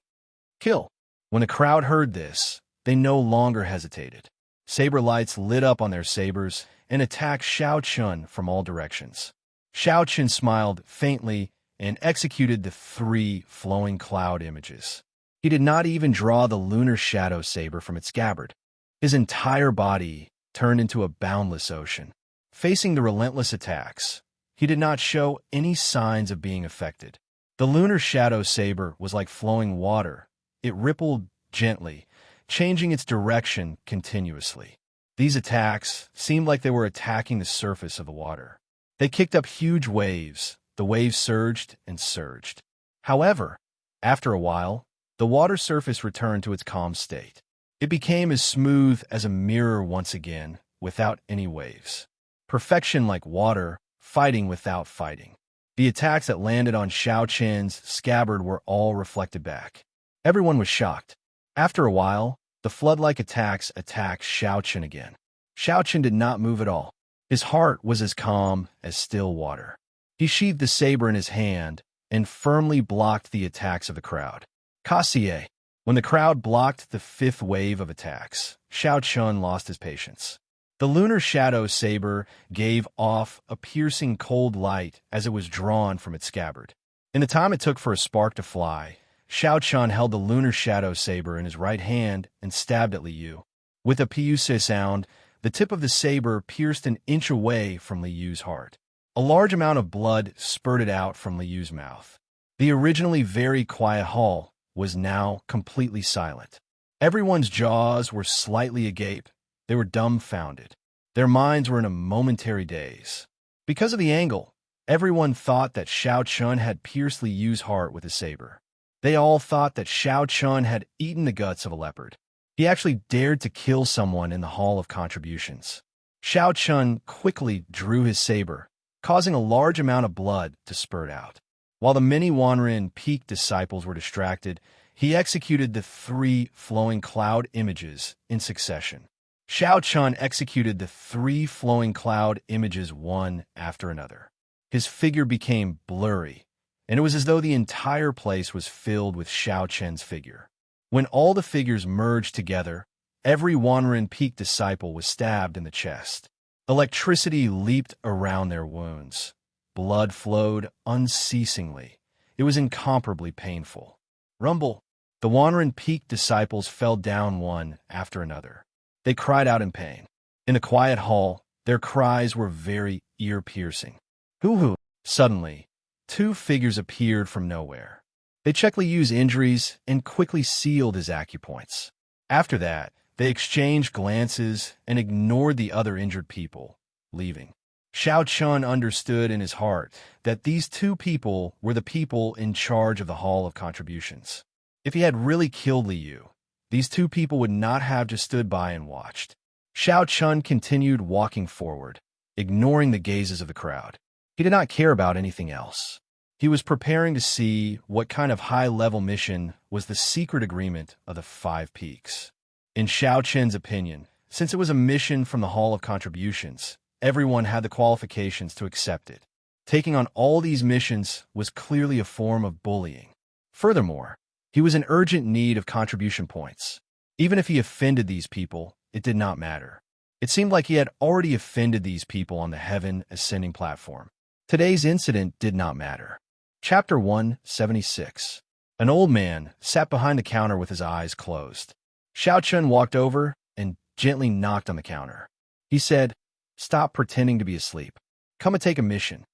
Kill! When the crowd heard this, they no longer hesitated. Saber lights lit up on their sabers and attacked Xianxia from all directions. Xianxia smiled faintly and executed the 3 flowing cloud images. He did not even draw the lunar shadow saber from its scabbard. His entire body turned into a boundless ocean. Facing the relentless attacks, he did not show any signs of being affected. The lunar shadow saber was like flowing water. It rippled gently, changing its direction continuously. These attacks seemed like they were attacking the surface of the water. They kicked up huge waves. The waves surged and surged. However, after a while, the water surface returned to its calm state. It became as smooth as a mirror once again, without any waves. Perfection like water, fighting without fighting. The attacks that landed on Xianxia's scabbard were all reflected back. Everyone was shocked. After a while, the flood-like attacks attacked Xianxia again. Xianxia did not move at all. His heart was as calm as still water. He sheathed the saber in his hand and firmly blocked the attacks of the crowd. Kasie. When the crowd blocked the fifth wave of attacks, Xianxia lost his patience. The lunar shadow saber gave off a piercing cold light as it was drawn from its scabbard. In the time it took for a spark to fly, Xianxia held the lunar shadow saber in his right hand and stabbed at Liu. With a piu-se sound, the tip of the saber pierced an inch away from Liu's heart. A large amount of blood spurted out from Liu's mouth. The originally very quiet hall was now completely silent. Everyone's jaws were slightly agape. They were dumbfounded. Their minds were in a momentary daze. Because of the angle, everyone thought that Xianxia had pierced Liu's heart with a saber. They all thought that Xianxia had eaten the guts of a leopard. He actually dared to kill someone in the Hall of Contributions. Xianxia quickly drew his saber, causing a large amount of blood to spurt out. While the many Wanren Peak disciples were distracted, he executed the 3 flowing cloud images in succession. Xianxia executed the 3 flowing cloud images one after another. His figure became blurry, and it was as though the entire place was filled with Xianxia's figure. When all the figures merged together, every Wanren Peak disciple was stabbed in the chest. Electricity leaped around their wounds. Blood flowed unceasingly. It was incomparably painful. Rumble! The Wanren Peak disciples fell down one after another. They cried out in pain. In the quiet hall, their cries were very ear-piercing. Hoo-hoo! Suddenly, 2 figures appeared from nowhere. They checked Liu's injuries and quickly sealed his acupoints. After that, they exchanged glances and ignored the other injured people, leaving. Xianxia understood in his heart that these 2 people were the people in charge of the Hall of Contributions. If he had really killed Liu, these 2 people would not have just stood by and watched. Xianxia continued walking forward, ignoring the gazes of the crowd. He did not care about anything else. He was preparing to see what kind of high-level mission was the secret agreement of the 5 Peaks. In Xianxia's opinion, since it was a mission from the Hall of Contributions, everyone had the qualifications to accept it. Taking on all these missions was clearly a form of bullying. Furthermore, he was in urgent need of contribution points. Even if he offended these people, it did not matter. It seemed like he had already offended these people on the Heaven Ascending platform. Today's incident did not matter. Chapter 176. An old man sat behind the counter with his eyes closed. Xianxia walked over and gently knocked on the counter. He said, "Stop pretending to be asleep. Come and take a mission."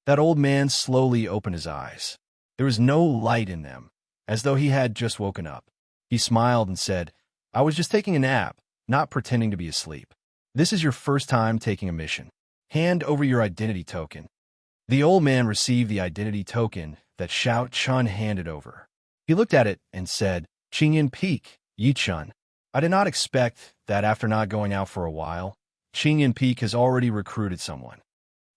That old man slowly opened his eyes. There was no light in them, as though he had just woken up. He smiled and said, "I was just taking a nap, not pretending to be asleep. This is your first time taking a mission. Hand over your identity token." The old man received the identity token that Xianxia handed over. He looked at it and said, "Qingyan Peak, Yichun. I did not expect that after not going out for a while, Qingyan Peak has already recruited someone.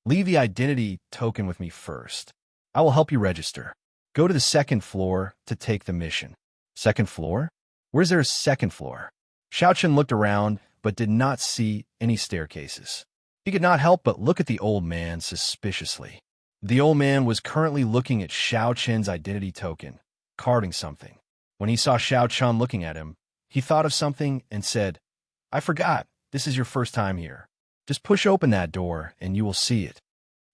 Leave the identity token with me first. I will help you register. Go to the 2nd floor to take the mission." "Second floor? Where's there a 2nd floor?" Xianxia looked around but did not see any staircases. He could not help but look at the old man suspiciously. The old man was currently looking at Xianxia's identity token, carving something. When he saw Xianxia looking at him, he thought of something and said, "I forgot, this is your first time here. Just push open that door and you will see it."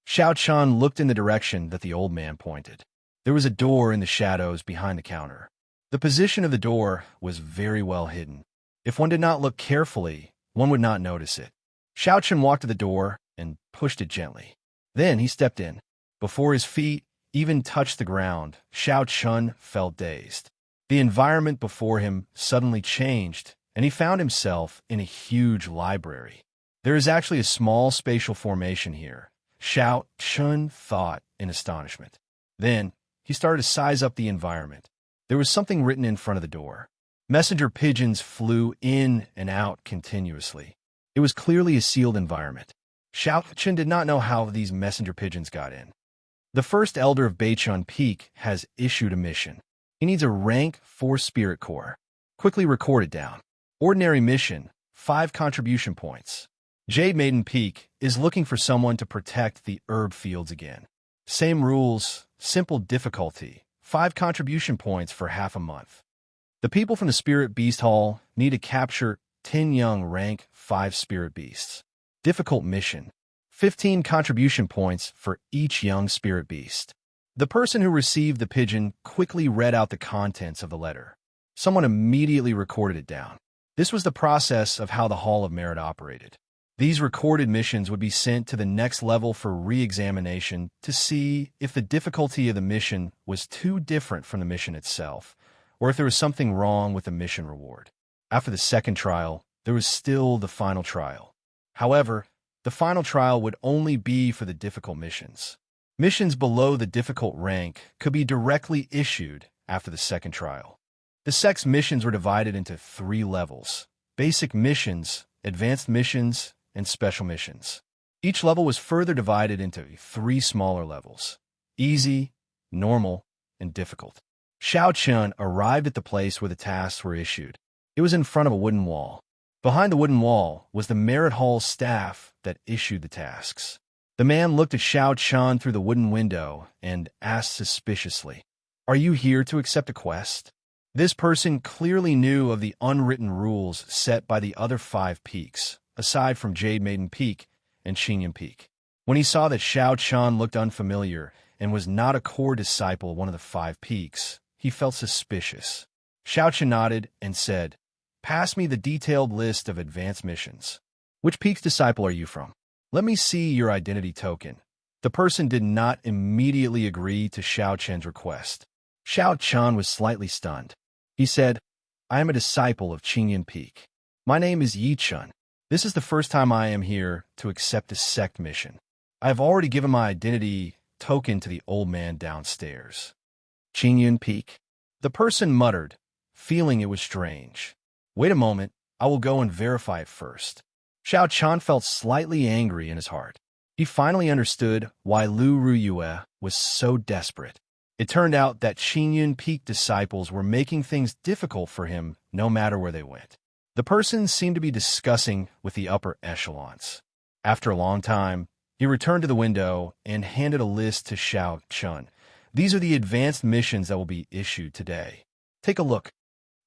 Xianxia looked in the direction that the old man pointed. There was a door in the shadows behind the counter. The position of the door was very well hidden. If one did not look carefully, one would not notice it. Xianxia walked to the door and pushed it gently. Then he stepped in. Before his feet even touched the ground, Xianxia felt dazed. The environment before him suddenly changed, and he found himself in a huge library. There is actually a small spatial formation here, Xianxia thought in astonishment. Then he started to size up the environment. There was something written in front of the door. Messenger pigeons flew in and out continuously. It was clearly a sealed environment. Xianxia did not know how these messenger pigeons got in. The first elder of Beichun Peak has issued a mission. He needs a rank 4 spirit core. Quickly record it down. Ordinary mission, 5 contribution points. Jade Maiden Peak is looking for someone to protect the herb fields again. Same rules, simple difficulty, 5 contribution points for half a month. The people from the Spirit Beast Hall need to capture 10 young rank 5 spirit beasts. Difficult mission, 15 contribution points for each young spirit beast. The person who received the pigeon quickly read out the contents of the letter. Someone immediately recorded it down. This was the process of how the Hall of Merit operated. These recorded missions would be sent to the next level for re-examination to see if the difficulty of the mission was too different from the mission itself, or if there was something wrong with the mission reward. After the second trial, there was still the final trial. However, the final trial would only be for the difficult missions. Missions below the difficult rank could be directly issued after the second trial. The sex missions were divided into 3 levels: basic missions, advanced missions, and special missions. Each level was further divided into 3 smaller levels: easy, normal, and difficult. Xianxia arrived at the place where the tasks were issued. It was in front of a wooden wall. Behind the wooden wall was the Merit Hall staff that issued the tasks. The man looked at Xianxia through the wooden window and asked suspiciously, "Are you here to accept a quest?" This person clearly knew of the unwritten rules set by the other 5 peaks, aside from Jade Maiden Peak and Xianxia Peak. When he saw that Xianxia looked unfamiliar and was not a core disciple of one of the 5 peaks, he felt suspicious. Xianxia nodded and said, "Pass me the detailed list of advanced missions. Which peak's disciple are you from? Let me see your identity token." The person did not immediately agree to Xianxia's request. Xianxia was slightly stunned. He said, "I am a disciple of Xianxia Peak. My name is Yichun. This is the first time I am here to accept a sect mission. I have already given my identity token to the old man downstairs." Xianxia Peak. The person muttered, feeling it was strange. "Wait a moment, I will go and verify it first." Xianxia felt slightly angry in his heart. He finally understood why Lu Ruyue was so desperate. It turned out that Xianxia Peak disciples were making things difficult for him no matter where they went. The person seemed to be discussing with the upper echelons. After a long time, he returned to the window and handed a list to Xianxia. "These are the advanced missions that will be issued today. Take a look."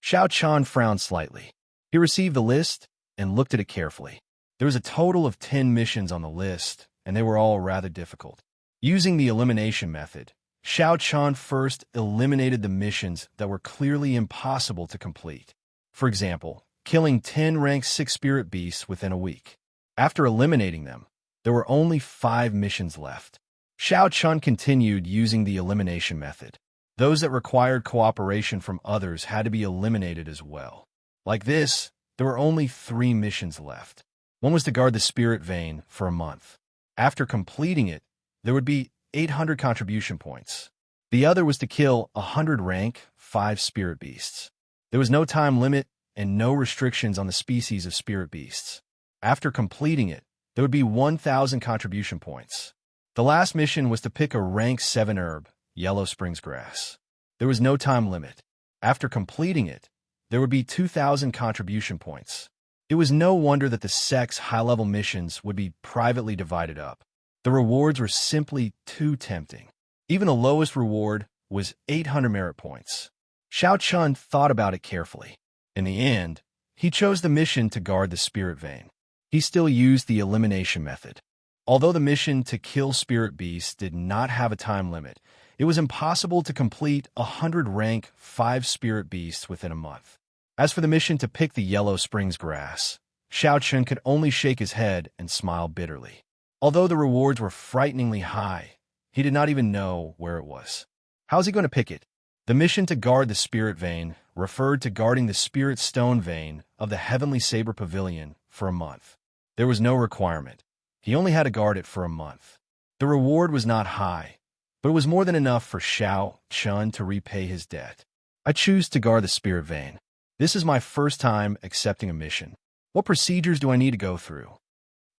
Xianxia frowned slightly. He received the list and looked at it carefully. There was a total of 10 missions on the list, and they were all rather difficult. Using the elimination method, Xianxia first eliminated the missions that were clearly impossible to complete. For example, killing 10 rank 6 spirit beasts within a week. After eliminating them, there were only 5 missions left. Xianxia continued using the elimination method. Those that required cooperation from others had to be eliminated as well. Like this, there were only 3 missions left. One was to guard the spirit vein for a month. After completing it, there would be 800 contribution points. The other was to kill 100 rank 5 spirit beasts. There was no time limit and no restrictions on the species of spirit beasts. After completing it, there would be 1,000 contribution points. The last mission was to pick a rank 7 herb, Yellow Springs Grass. There was no time limit. After completing it, there would be 2,000 contribution points. It was no wonder that the sect's high-level missions would be privately divided up. The rewards were simply too tempting. Even the lowest reward was 800 merit points. Xianxia thought about it carefully. In the end, he chose the mission to guard the spirit vein. He still used the elimination method. Although the mission to kill spirit beasts did not have a time limit, It was impossible to complete 100 rank 5 spirit beasts within a month. As for the mission to pick the Yellow Springs grass, Xiaochun could only shake his head and smile bitterly. Although the rewards were frighteningly high, he did not even know where it was. How's he going to pick it? The mission to guard the spirit vein referred to guarding the spirit stone vein of the Heavenly Saber Pavilion for a month. There was no requirement. He only had to guard it for a month. The reward was not high, but it was more than enough for Xiaochun to repay his debt. I choose to guard the spirit vein. This is my first time accepting a mission. What procedures do I need to go through?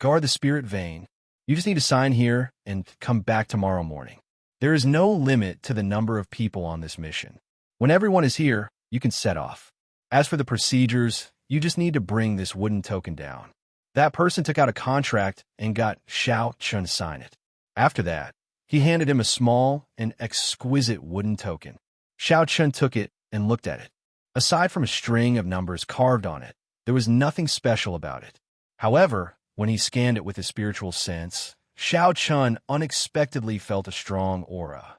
Guard the spirit vein. You just need to sign here and come back tomorrow morning. There is no limit to the number of people on this mission. When everyone is here, you can set off. As for the procedures, you just need to bring this wooden token down. That person took out a contract and got Xiaochun to sign it. After that, he handed him a small and exquisite wooden token. Xiaochun took it and looked at it. Aside from a string of numbers carved on it, there was nothing special about it. However, when he scanned it with his spiritual sense, Xiaochun unexpectedly felt a strong aura.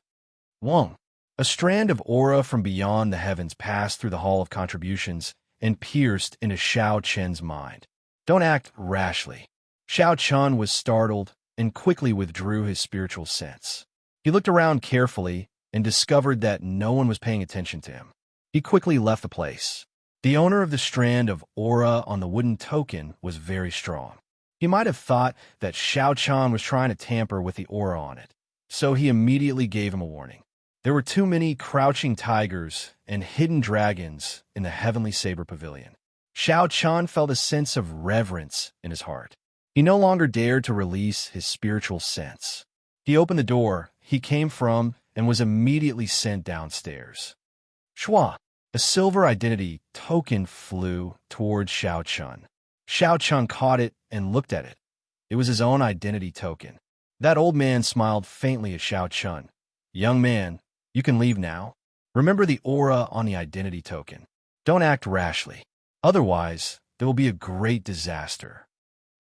Wong. A strand of aura from beyond the heavens passed through the Hall of Contributions and pierced into Xiaochun's mind. Don't act rashly. Xiaochun was startled and quickly withdrew his spiritual sense. He looked around carefully and discovered that no one was paying attention to him. He quickly left the place. The owner of the strand of aura on the wooden token was very strong. He might have thought that Xiaochun was trying to tamper with the aura on it, so he immediately gave him a warning. There were too many crouching tigers and hidden dragons in the Heavenly Saber Pavilion. Xiaochun felt a sense of reverence in his heart. He no longer dared to release his spiritual sense. He opened the door he came from and was immediately sent downstairs. Shua, a silver identity token flew towards Xiaochun. Xiaochun caught it and looked at it. It was his own identity token. That old man smiled faintly at Xiaochun. Young man, you can leave now. Remember the aura on the identity token. Don't act rashly. Otherwise, there will be a great disaster.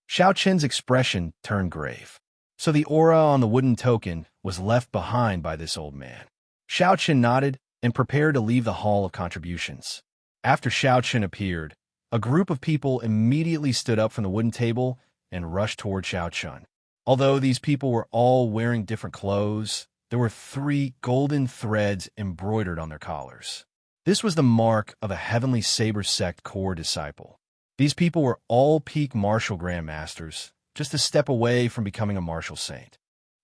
Xiaochun's expression turned grave. So the aura on the wooden token was left behind by this old man. Xiaochun nodded and prepared to leave the Hall of Contributions. After Xiaochun appeared, a group of people immediately stood up from the wooden table and rushed toward Xiaochun. Although these people were all wearing different clothes, there were 3 golden threads embroidered on their collars. This was the mark of a Heavenly Saber Sect core disciple. These people were all peak martial grandmasters, just a step away from becoming a martial saint.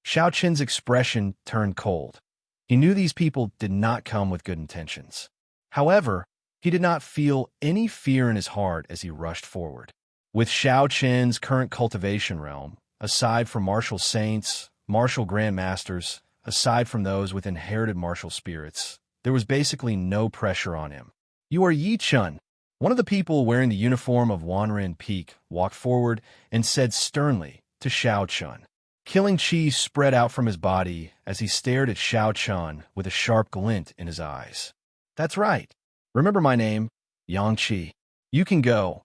Xiaochun's expression turned cold. He knew these people did not come with good intentions. However, he did not feel any fear in his heart as he rushed forward. With Xiaochun's current cultivation realm, aside from martial saints, martial grandmasters, aside from those with inherited martial spirits, there was basically no pressure on him. You are Yi Chun. One of the people wearing the uniform of Wanren Peak walked forward and said sternly to Xiaochun. Killing chi spread out from his body as he stared at Xiaochun with a sharp glint in his eyes. That's right. Remember my name, Xianxia. You can go.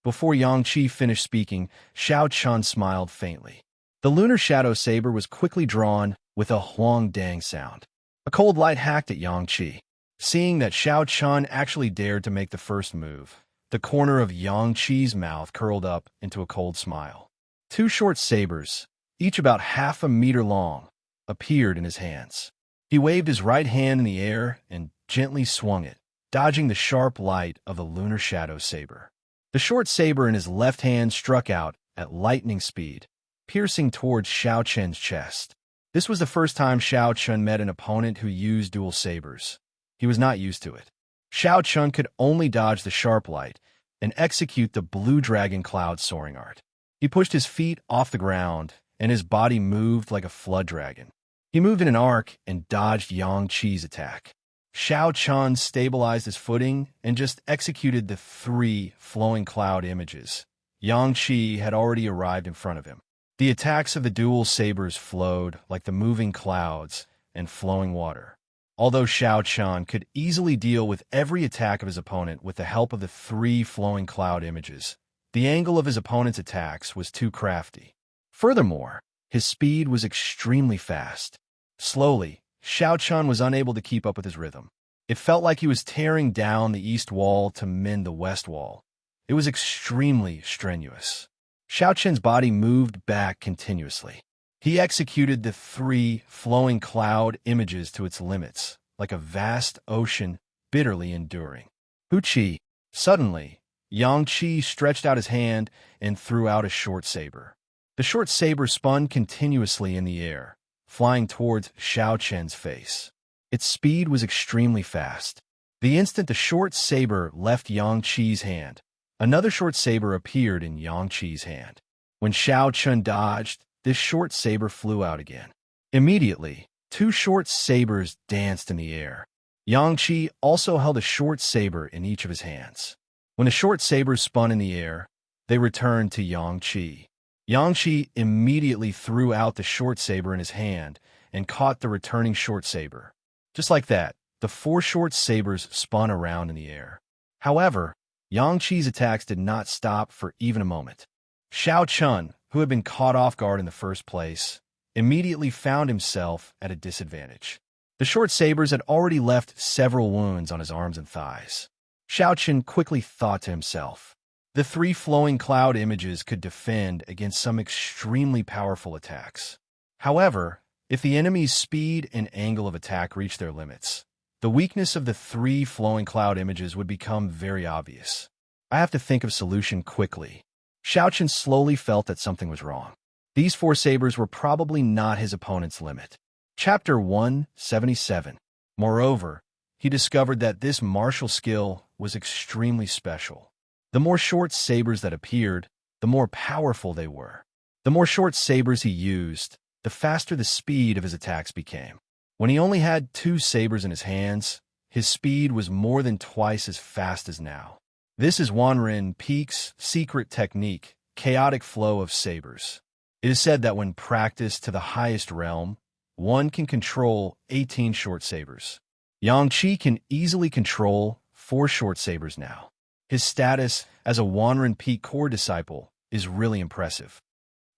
Before Xianxia finished speaking, Xiaochun smiled faintly. The lunar shadow saber was quickly drawn with a huang dang sound. A cold light hacked at Xianxia. Seeing that Xiaochun actually dared to make the first move, the corner of Xianxia's mouth curled up into a cold smile. 2 short sabers, each about half a meter long, appeared in his hands. He waved his right hand in the air and gently swung it, dodging the sharp light of the lunar shadow saber. The short saber in his left hand struck out at lightning speed, piercing towards Xiaochun's chest. This was the first time Xiaochun met an opponent who used dual sabers. He was not used to it. Xiaochun could only dodge the sharp light and execute the blue dragon cloud soaring art. He pushed his feet off the ground, and his body moved like a flood dragon. He moved in an arc and dodged Xianxia's attack. Xiaochun stabilized his footing and just executed the 3 flowing cloud images. Xianxia had already arrived in front of him. The attacks of the dual sabers flowed like the moving clouds and flowing water. Although Xiaochun could easily deal with every attack of his opponent with the help of the 3 flowing cloud images, the angle of his opponent's attacks was too crafty. Furthermore, his speed was extremely fast. Slowly, Xianxia was unable to keep up with his rhythm. It felt like he was tearing down the east wall to mend the west wall. It was extremely strenuous. Xiaoqian's body moved back continuously. He executed the 3 flowing cloud images to its limits, like a vast ocean bitterly enduring. Wuxia. Suddenly, Xianxia stretched out his hand and threw out a short saber. The short saber spun continuously in the air, flying towards Xiaoqian's face. Its speed was extremely fast. The instant the short saber left Xianxia's hand, another short saber appeared in Xianxia's hand. When Xiaoqian dodged, this short saber flew out again. Immediately, 2 short sabers danced in the air. Xianxia also held a short saber in each of his hands. When the short sabers spun in the air, they returned to Xianxia. Xianxia immediately threw out the short saber in his hand and caught the returning short saber. Just like that, the 4 short sabers spun around in the air. However, Xianxia's attacks did not stop for even a moment. Xiaoqian, who had been caught off guard in the first place, immediately found himself at a disadvantage. The short sabers had already left several wounds on his arms and thighs. Xiaoqian quickly thought to himself, the 3 flowing cloud images could defend against some extremely powerful attacks. However, if the enemy's speed and angle of attack reached their limits, the weakness of the 3 flowing cloud images would become very obvious. I have to think of a solution quickly. Xiaoqian slowly felt that something was wrong. These 4 sabers were probably not his opponent's limit. Chapter 177. Moreover, he discovered that this martial skill was extremely special. The more short sabers that appeared, the more powerful they were. The more short sabers he used, the faster the speed of his attacks became. When he only had 2 sabers in his hands, his speed was more than twice as fast as now. This is Wanren Peak's secret technique, chaotic flow of sabers. It is said that when practiced to the highest realm, one can control 18 short sabers. Xianxia can easily control 4 short sabers now. His status as a Wanren Peak core disciple is really impressive.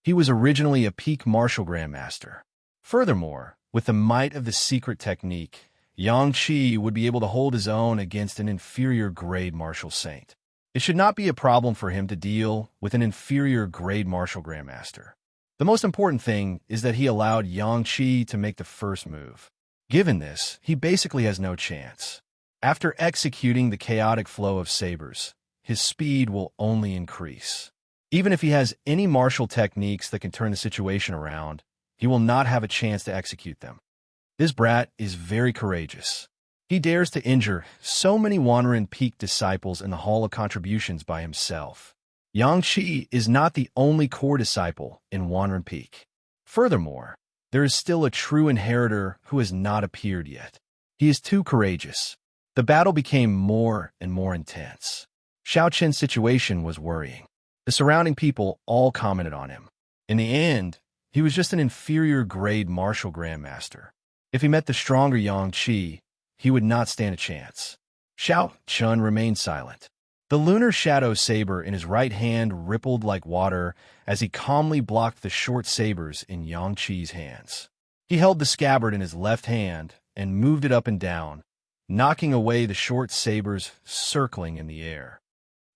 He was originally a peak martial grandmaster. Furthermore, with the might of the secret technique, Xianxia would be able to hold his own against an inferior grade martial saint. It should not be a problem for him to deal with an inferior grade martial grandmaster. The most important thing is that he allowed Xianxia to make the first move. Given this, he basically has no chance. After executing the chaotic flow of sabers, his speed will only increase. Even if he has any martial techniques that can turn the situation around, he will not have a chance to execute them. This brat is very courageous. He dares to injure so many Wanren Peak disciples in the Hall of Contributions by himself. Xianxia is not the only core disciple in Wanren Peak. Furthermore, there is still a true inheritor who has not appeared yet. He is too courageous. The battle became more and more intense. Xiaoqian's situation was worrying. The surrounding people all commented on him. In the end, he was just an inferior grade martial grandmaster. If he met the stronger Xianxia, he would not stand a chance. Xiaoqian remained silent. The lunar shadow saber in his right hand rippled like water as he calmly blocked the short sabers in Xianxia's hands. He held the scabbard in his left hand and moved it up and down, knocking away the short sabers circling in the air.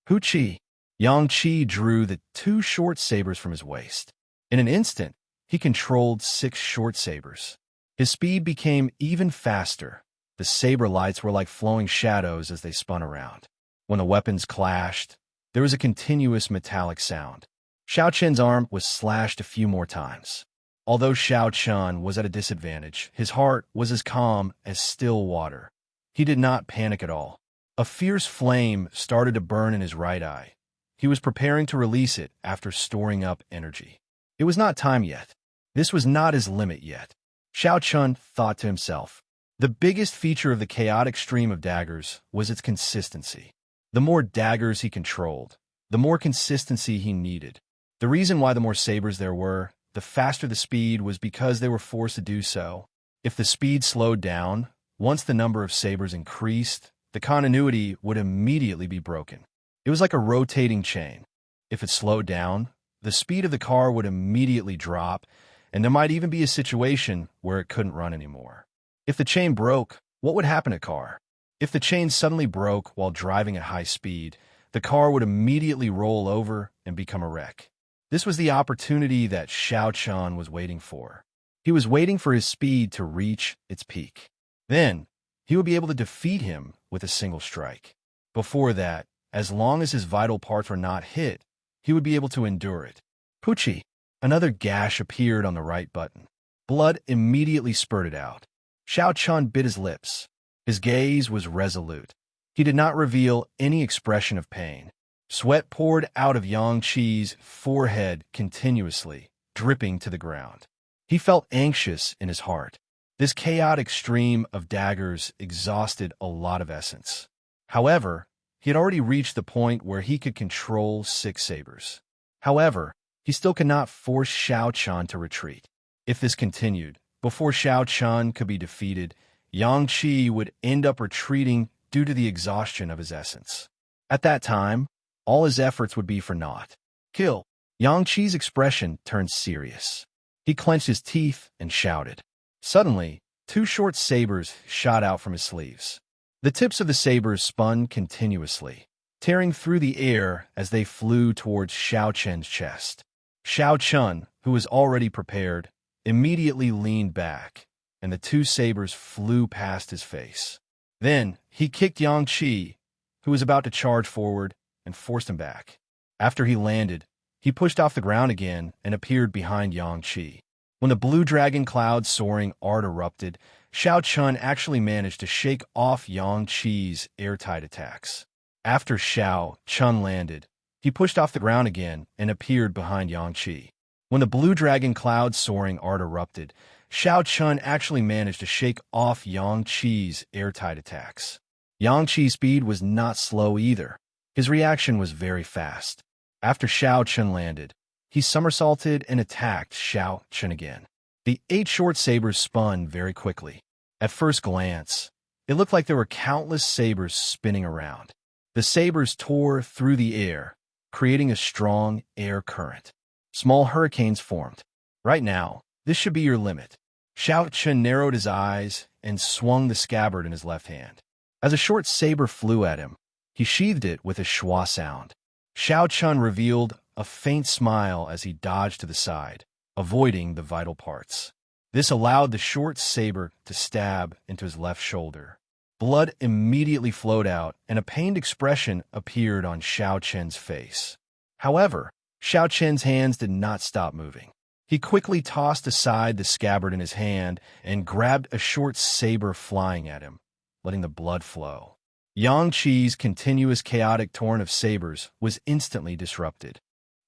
Wuxia. Xianxia drew the 2 short sabers from his waist. In an instant, he controlled 6 short sabers. His speed became even faster. The saber lights were like flowing shadows as they spun around. When the weapons clashed, there was a continuous metallic sound. Xiaoqian's arm was slashed a few more times. Although Xiaoqian was at a disadvantage, his heart was as calm as still water. He did not panic at all. A fierce flame started to burn in his right eye. He was preparing to release it after storing up energy. It was not time yet. This was not his limit yet. Xiaoqian thought to himself. The biggest feature of the chaotic stream of daggers was its consistency. The more daggers he controlled, the more consistency he needed. The reason why the more sabers there were, the faster the speed was because they were forced to do so. If the speed slowed down, once the number of sabers increased, the continuity would immediately be broken. It was like a rotating chain. If it slowed down, the speed of the car would immediately drop, and there might even be a situation where it couldn't run anymore. If the chain broke, what would happen to the car? If the chain suddenly broke while driving at high speed, the car would immediately roll over and become a wreck. This was the opportunity that Xianxia was waiting for. He was waiting for his speed to reach its peak. Then, he would be able to defeat him with a single strike. Before that, as long as his vital parts were not hit, he would be able to endure it. Pucci! Another gash appeared on the right button. Blood immediately spurted out. Xianxia bit his lips. His gaze was resolute. He did not reveal any expression of pain. Sweat poured out of Xianxia's forehead continuously, dripping to the ground. He felt anxious in his heart. This chaotic stream of daggers exhausted a lot of essence. However, he had already reached the point where he could control 6 sabers. However, he still could not force Xianxia to retreat. If this continued, before Xianxia could be defeated, Xianxia would end up retreating due to the exhaustion of his essence. At that time, all his efforts would be for naught. Kill! Xianxia's expression turned serious. He clenched his teeth and shouted. Suddenly, 2 short sabers shot out from his sleeves. The tips of the sabers spun continuously, tearing through the air as they flew towards Xiaoqian's chest. Xiaoqian, who was already prepared, immediately leaned back, and the 2 sabers flew past his face. Then, he kicked Xianxia, who was about to charge forward, and forced him back. After he landed, he pushed off the ground again and appeared behind Xianxia. When the blue dragon cloud soaring art erupted, Xiaoqian actually managed to shake off Xianxia's airtight attacks. After Xiaoqian landed, he pushed off the ground again and appeared behind Xianxia. When the blue dragon cloud soaring art erupted, Xiaoqian actually managed to shake off Xianxia's airtight attacks. Xianxia's speed was not slow either. His reaction was very fast. After Xiaoqian landed, he somersaulted and attacked Xiaoqian again. The 8 short sabers spun very quickly. At first glance, it looked like there were countless sabers spinning around. The sabers tore through the air, creating a strong air current. Small hurricanes formed. Right now, this should be your limit. Xiaoqian narrowed his eyes and swung the scabbard in his left hand. As a short saber flew at him, he sheathed it with a schwa sound. Xiaoqian revealed a faint smile as he dodged to the side, avoiding the vital parts. This allowed the short saber to stab into his left shoulder. Blood immediately flowed out, and a pained expression appeared on Xiaoqian's face. However, Xiaoqian's hands did not stop moving. He quickly tossed aside the scabbard in his hand and grabbed a short saber flying at him, letting the blood flow. Xianxia's continuous chaotic torrent of sabers was instantly disrupted.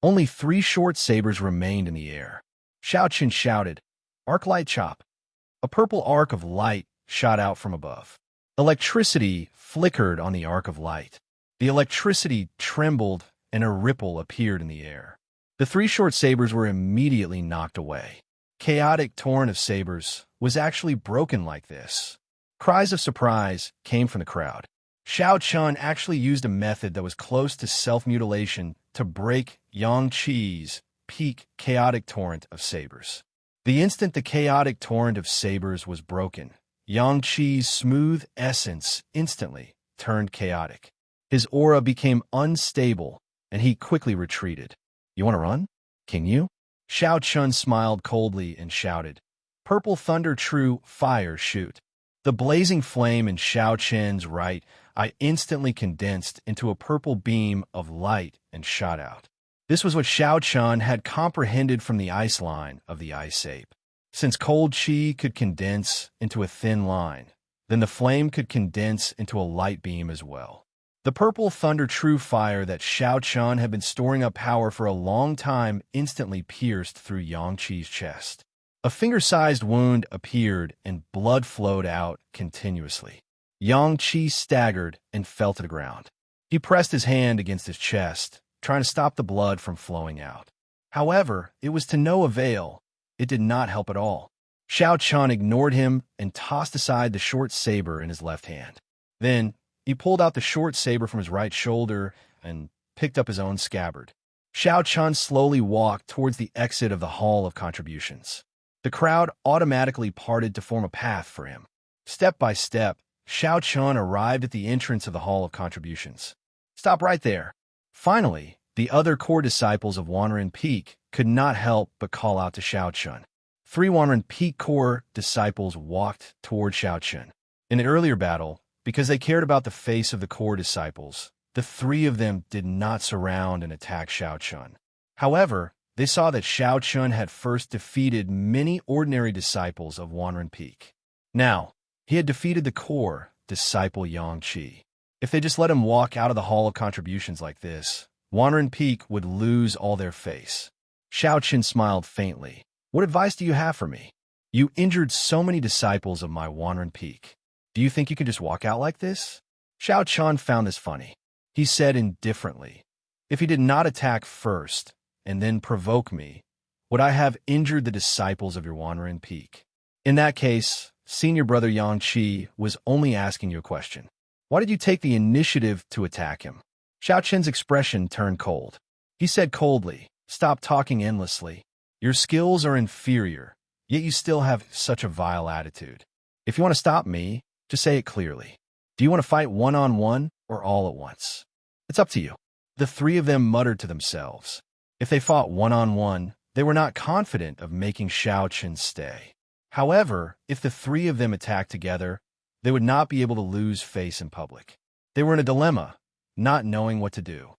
Only 3 short sabers remained in the air. Xiaoqian shouted, "Arc light chop!" A purple arc of light shot out from above. Electricity flickered on the arc of light. The electricity trembled and a ripple appeared in the air. The 3 short sabers were immediately knocked away. Chaotic torrent of sabers was actually broken like this. Cries of surprise came from the crowd. Xiaoqian actually used a method that was close to self-mutilation to break Xianxia's peak chaotic torrent of sabers. The instant the chaotic torrent of sabers was broken, Xianxia's smooth essence instantly turned chaotic. His aura became unstable, and he quickly retreated. "You want to run? Can you?" Xiaoqian smiled coldly and shouted, "Purple thunder, true fire, shoot." The blazing flame in Xiaoqian's right eye instantly condensed into a purple beam of light and shot out. This was what Xiaoqian had comprehended from the ice line of the ice ape. Since cold qi could condense into a thin line, then the flame could condense into a light beam as well. The purple thunder true fire that Xiaoqian had been storing up power for a long time instantly pierced through Xianxia's chest. A finger-sized wound appeared and blood flowed out continuously. Xianxia staggered and fell to the ground. He pressed his hand against his chest, trying to stop the blood from flowing out. However, it was to no avail. It did not help at all. Xiaoqian ignored him and tossed aside the short saber in his left hand. Then, he pulled out the short saber from his right shoulder and picked up his own scabbard. Xiaoqian slowly walked towards the exit of the Hall of Contributions. The crowd automatically parted to form a path for him. Step by step, Xianxia arrived at the entrance of the Hall of Contributions. Stop right there. Finally, the other core disciples of Wanren Peak could not help but call out to Xianxia. 3 Wanren Peak core disciples walked toward Xianxia. In an earlier battle, because they cared about the face of the core disciples, the 3 of them did not surround and attack Xianxia. However, they saw that Xianxia had first defeated many ordinary disciples of Wanren Peak. Now, he had defeated the core disciple Xianxia. If they just let him walk out of the Hall of Contributions like this, Wanren Peak would lose all their face. Xianxia smiled faintly. What advice do you have for me? You injured so many disciples of my Wanren Peak. Do you think you can just walk out like this? Xianxia found this funny. He said indifferently, if he did not attack first and then provoke me, would I have injured the disciples of your Wanren Peak? In that case, senior brother Xianxia was only asking you a question. Why did you take the initiative to attack him? Xiaoqian's expression turned cold. He said coldly, stop talking endlessly. Your skills are inferior, yet you still have such a vile attitude. If you want to stop me, just say it clearly. Do you want to fight one-on-one or all at once? It's up to you. The 3 of them muttered to themselves. If they fought one-on-one, they were not confident of making Xiaoqian stay. However, if the 3 of them attacked together, they would not be able to lose face in public. They were in a dilemma, not knowing what to do.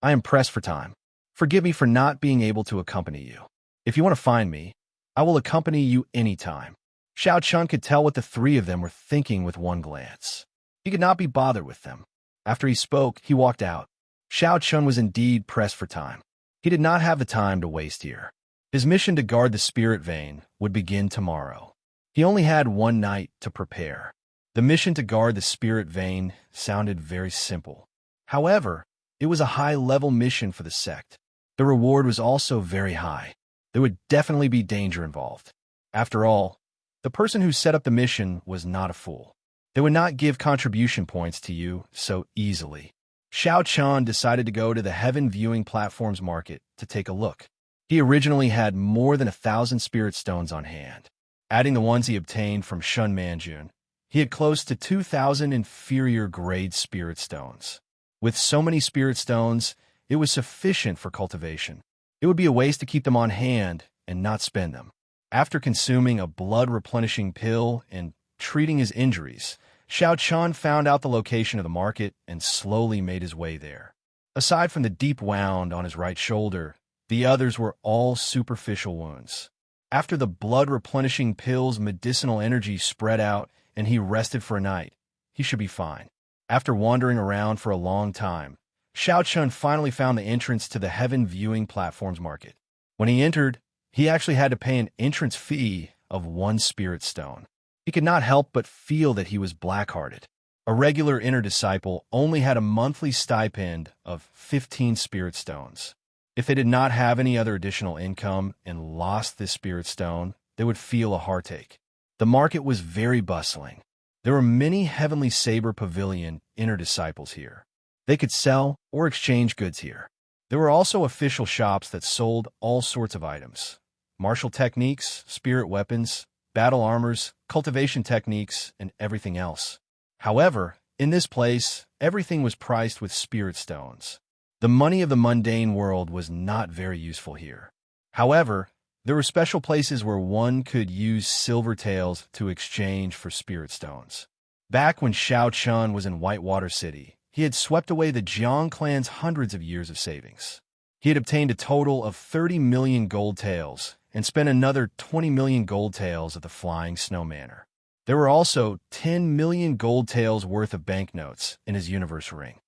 I am pressed for time. Forgive me for not being able to accompany you. If you want to find me, I will accompany you anytime. Xiaoqian could tell what the 3 of them were thinking with one glance. He could not be bothered with them. After he spoke, he walked out. Xiaoqian was indeed pressed for time. He did not have the time to waste here. His mission to guard the spirit vein would begin tomorrow. He only had one night to prepare. The mission to guard the spirit vein sounded very simple. However, it was a high-level mission for the sect. The reward was also very high. There would definitely be danger involved. After all, the person who set up the mission was not a fool. They would not give contribution points to you so easily. Xiaoqian decided to go to the Heaven Viewing Platforms market to take a look. He originally had more than 1,000 spirit stones on hand. Adding the ones he obtained from Shun Manjun, he had close to 2,000 inferior grade spirit stones. With so many spirit stones, it was sufficient for cultivation. It would be a waste to keep them on hand and not spend them. After consuming a blood-replenishing pill and treating his injuries, Xiaoqian found out the location of the market and slowly made his way there. Aside from the deep wound on his right shoulder, the others were all superficial wounds. After the blood-replenishing pill's medicinal energy spread out and he rested for a night, he should be fine. After wandering around for a long time, Xiaoqian finally found the entrance to the Heaven Viewing Platforms market. When he entered, he actually had to pay an entrance fee of 1 spirit stone. He could not help but feel that he was black-hearted. A regular inner disciple only had a monthly stipend of 15 spirit stones. If they did not have any other additional income and lost this spirit stone, they would feel a heartache. The market was very bustling. There were many Heavenly Saber Pavilion inner disciples here. They could sell or exchange goods here. There were also official shops that sold all sorts of items: martial techniques, spirit weapons, battle armors, cultivation techniques, and everything else. However, in this place, everything was priced with spirit stones. The money of the mundane world was not very useful here. However, there were special places where one could use silver tails to exchange for spirit stones. Back when Xiaoqian was in Whitewater City, he had swept away the Jiang clan's hundreds of years of savings. He had obtained a total of 30 million gold taels and spent another 20 million gold taels at the Flying Snow Manor. There were also 10 million gold taels worth of banknotes in his universe ring.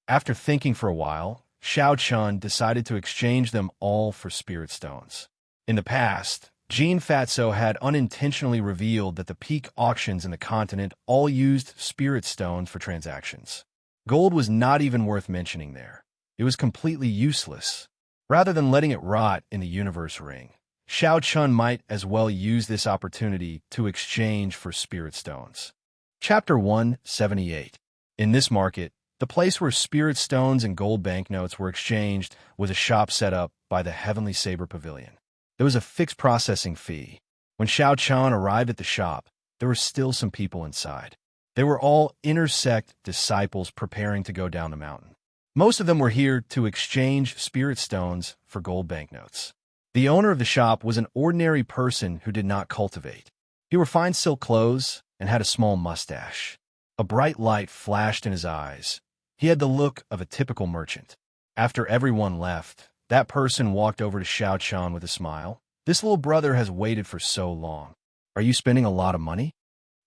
After thinking for a while, Xiaoqian decided to exchange them all for spirit stones. In the past, Jean Fatso had unintentionally revealed that the peak auctions in the continent all used spirit stones for transactions. Gold was not even worth mentioning there. It was completely useless. Rather than letting it rot in the universe ring, Xiaoqian might as well use this opportunity to exchange for spirit stones. Chapter 178. In this market, the place where spirit stones and gold banknotes were exchanged was a shop set up by the Heavenly Saber Pavilion. There was a fixed processing fee. When Xiaoqian arrived at the shop, there were still some people inside. They were all inner sect disciples preparing to go down the mountain. Most of them were here to exchange spirit stones for gold banknotes. The owner of the shop was an ordinary person who did not cultivate. He wore fine silk clothes and had a small mustache. A bright light flashed in his eyes. He had the look of a typical merchant. After everyone left, that person walked over to Xianxia with a smile. "This little brother has waited for so long. Are you spending a lot of money?"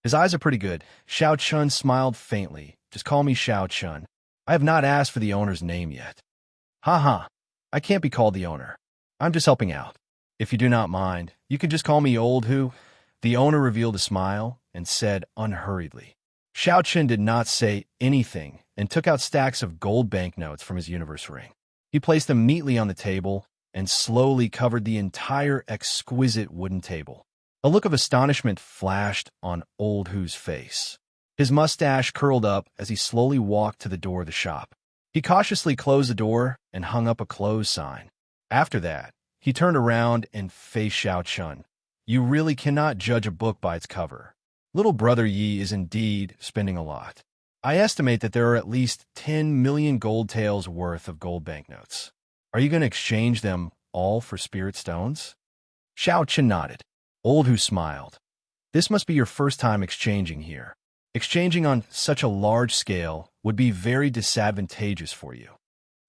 "His eyes are pretty good." Xianxia smiled faintly. "Just call me Xianxia. I have not asked for the owner's name yet." "Ha. I can't be called the owner. I'm just helping out. If you do not mind, you can just call me Old Who." The owner revealed a smile and said unhurriedly. Xianxia did not say anything and took out stacks of gold banknotes from his universe ring. He placed them neatly on the table and slowly covered the entire exquisite wooden table. A look of astonishment flashed on Old Who's face. His mustache curled up as he slowly walked to the door of the shop. He cautiously closed the door and hung up a close sign. After that, he turned around and faced Xianxia. "You really cannot judge a book by its cover. Little brother Yi is indeed spending a lot. I estimate that there are at least 10 million gold taels worth of gold banknotes. Are you going to exchange them all for spirit stones?" Xianxia nodded. Old Who smiled. "This must be your first time exchanging here. Exchanging on such a large scale would be very disadvantageous for you.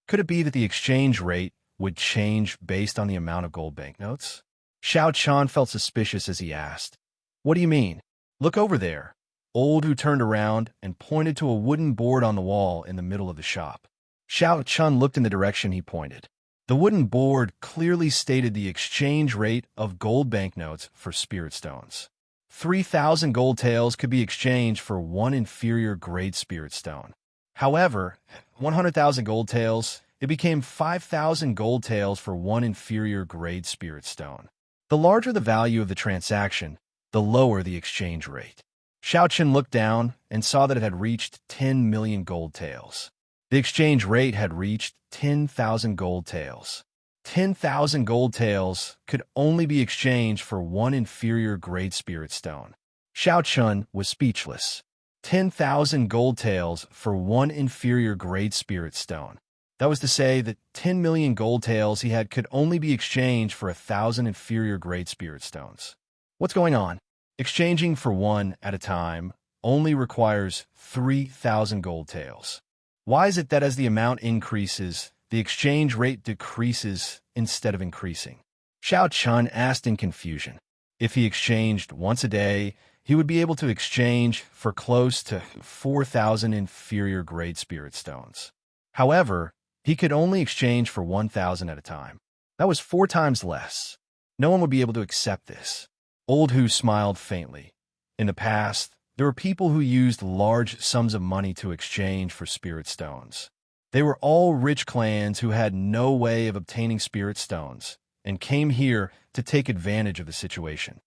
Could it be that the exchange rate would change based on the amount of gold banknotes?" Xianxia felt suspicious as he asked. "What do you mean?" "Look over there." Old Who turned around and pointed to a wooden board on the wall in the middle of the shop. Xianxia looked in the direction he pointed. The wooden board clearly stated the exchange rate of gold banknotes for spirit stones. 3,000 gold taels could be exchanged for one inferior grade spirit stone. However, 100,000 gold taels, it became 5,000 gold taels for one inferior grade spirit stone. The larger the value of the transaction, the lower the exchange rate. Xianxia looked down and saw that it had reached 10 million gold taels. The exchange rate had reached 10,000 gold taels. 10,000 gold taels could only be exchanged for one inferior grade spirit stone. Xianxia was speechless. 10,000 gold taels for one inferior grade spirit stone. That was to say that 10 million gold taels he had could only be exchanged for 1,000 inferior grade spirit stones. What's going on? Exchanging for one at a time only requires 3,000 gold taels. Why is it that as the amount increases, the exchange rate decreases instead of increasing? Xianxia asked in confusion. If he exchanged once a day, he would be able to exchange for close to 4,000 inferior grade spirit stones. However, he could only exchange for 1,000 at a time. That was 4 times less. No one would be able to accept this. Old Who smiled faintly. In the past, there were people who used large sums of money to exchange for spirit stones. They were all rich clans who had no way of obtaining spirit stones and came here to take advantage of the situation.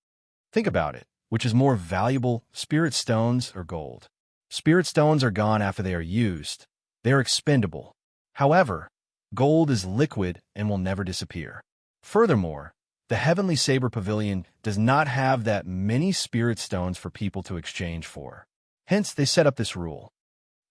Think about it. Which is more valuable, spirit stones or gold? Spirit stones are gone after they are used. They are expendable. However, gold is liquid and will never disappear. Furthermore, the Heavenly Saber Pavilion does not have that many spirit stones for people to exchange for. Hence, they set up this rule.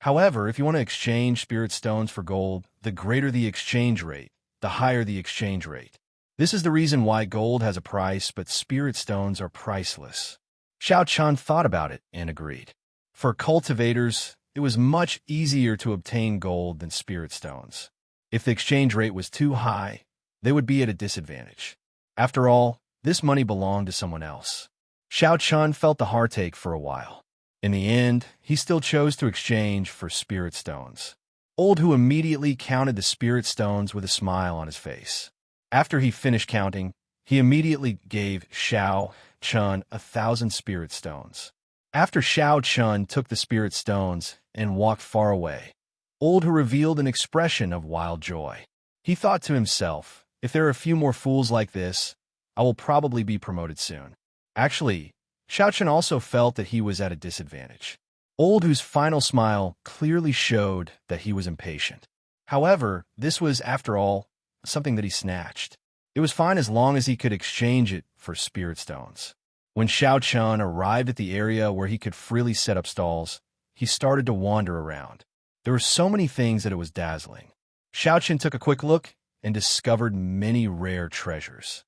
However, if you want to exchange spirit stones for gold, the greater the exchange rate, the higher the exchange rate. This is the reason why gold has a price, but spirit stones are priceless. Xianxia thought about it and agreed. For cultivators, it was much easier to obtain gold than spirit stones. If the exchange rate was too high, they would be at a disadvantage. After all, this money belonged to someone else. Xianxia felt the heartache for a while. In the end, he still chose to exchange for spirit stones. Old Who immediately counted the spirit stones with a smile on his face. After he finished counting, he immediately gave Xianxia 1,000 spirit stones. After Xianxia took the spirit stones and walked far away, Old Who revealed an expression of wild joy. He thought to himself, if there are a few more fools like this, I will probably be promoted soon. Actually, Xianxia also felt that he was at a disadvantage. Old Who's final smile clearly showed that he was impatient. However, this was, after all, something that he snatched. It was fine as long as he could exchange it for spirit stones. When Xiao Chun arrived at the area where he could freely set up stalls, he started to wander around. There were so many things that it was dazzling. Xiao Chun took a quick look and discovered many rare treasures.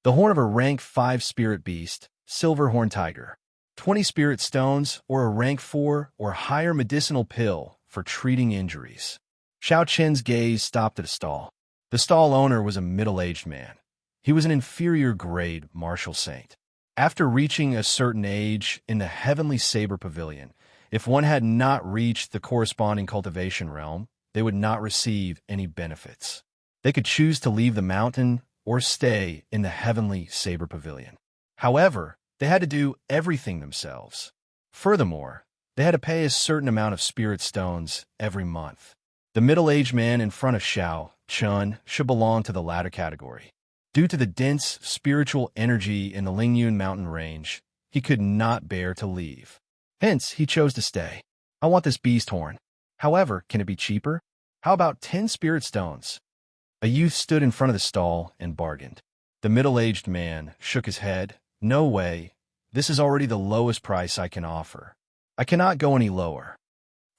The horn of a rank 5 spirit beast, silver horn tiger, 20 spirit stones, or a rank 4 or higher medicinal pill for treating injuries. Xiao Chen's gaze stopped at a stall. The stall owner was a middle-aged man. He was an inferior grade martial saint. After reaching a certain age in the Heavenly Saber Pavilion, if one had not reached the corresponding cultivation realm, they would not receive any benefits. They could choose to leave the mountain or stay in the Heavenly Saber Pavilion. However, they had to do everything themselves. Furthermore, they had to pay a certain amount of spirit stones every month. The middle-aged man in front of Xiao Chun should belong to the latter category. Due to the dense spiritual energy in the Lingyun mountain range, he could not bear to leave. Hence, he chose to stay. I want this beast horn. However, can it be cheaper? How about 10 spirit stones? A youth stood in front of the stall and bargained. The middle-aged man shook his head. No way. This is already the lowest price I can offer. I cannot go any lower.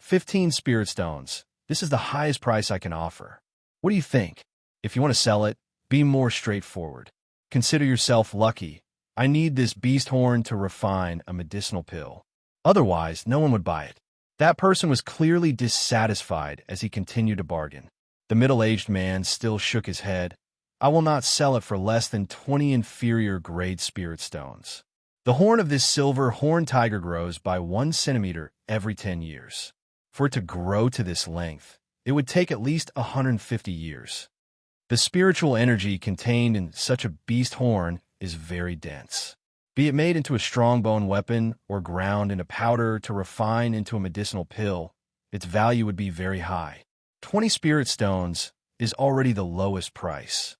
15 spirit stones. This is the highest price I can offer. What do you think? If you want to sell it, be more straightforward. Consider yourself lucky. I need this beast horn to refine a medicinal pill. Otherwise, no one would buy it. That person was clearly dissatisfied as he continued to bargain. The middle-aged man still shook his head. I will not sell it for less than 20 inferior grade spirit stones. The horn of this silver horn tiger grows by 1 centimeter every 10 years. For it to grow to this length, it would take at least 150 years. The spiritual energy contained in such a beast horn is very dense. Be it made into a strong bone weapon or ground into powder to refine into a medicinal pill, its value would be very high. 20 spirit stones is already the lowest price.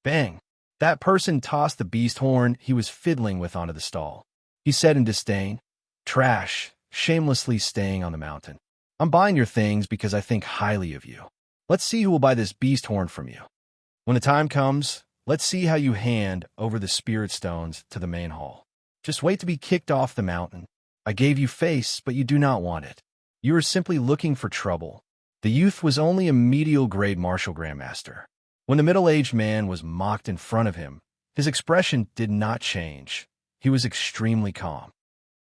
Bang! That person tossed the beast horn he was fiddling with onto the stall. He said in disdain, "Trash, shamelessly staying on the mountain. I'm buying your things because I think highly of you. Let's see who will buy this beast horn from you. When the time comes, let's see how you hand over the spirit stones to the main hall. Just wait to be kicked off the mountain. I gave you face, but you do not want it. You are simply looking for trouble." The youth was only a medial grade martial grandmaster. When the middle-aged man was mocked in front of him, his expression did not change. He was extremely calm.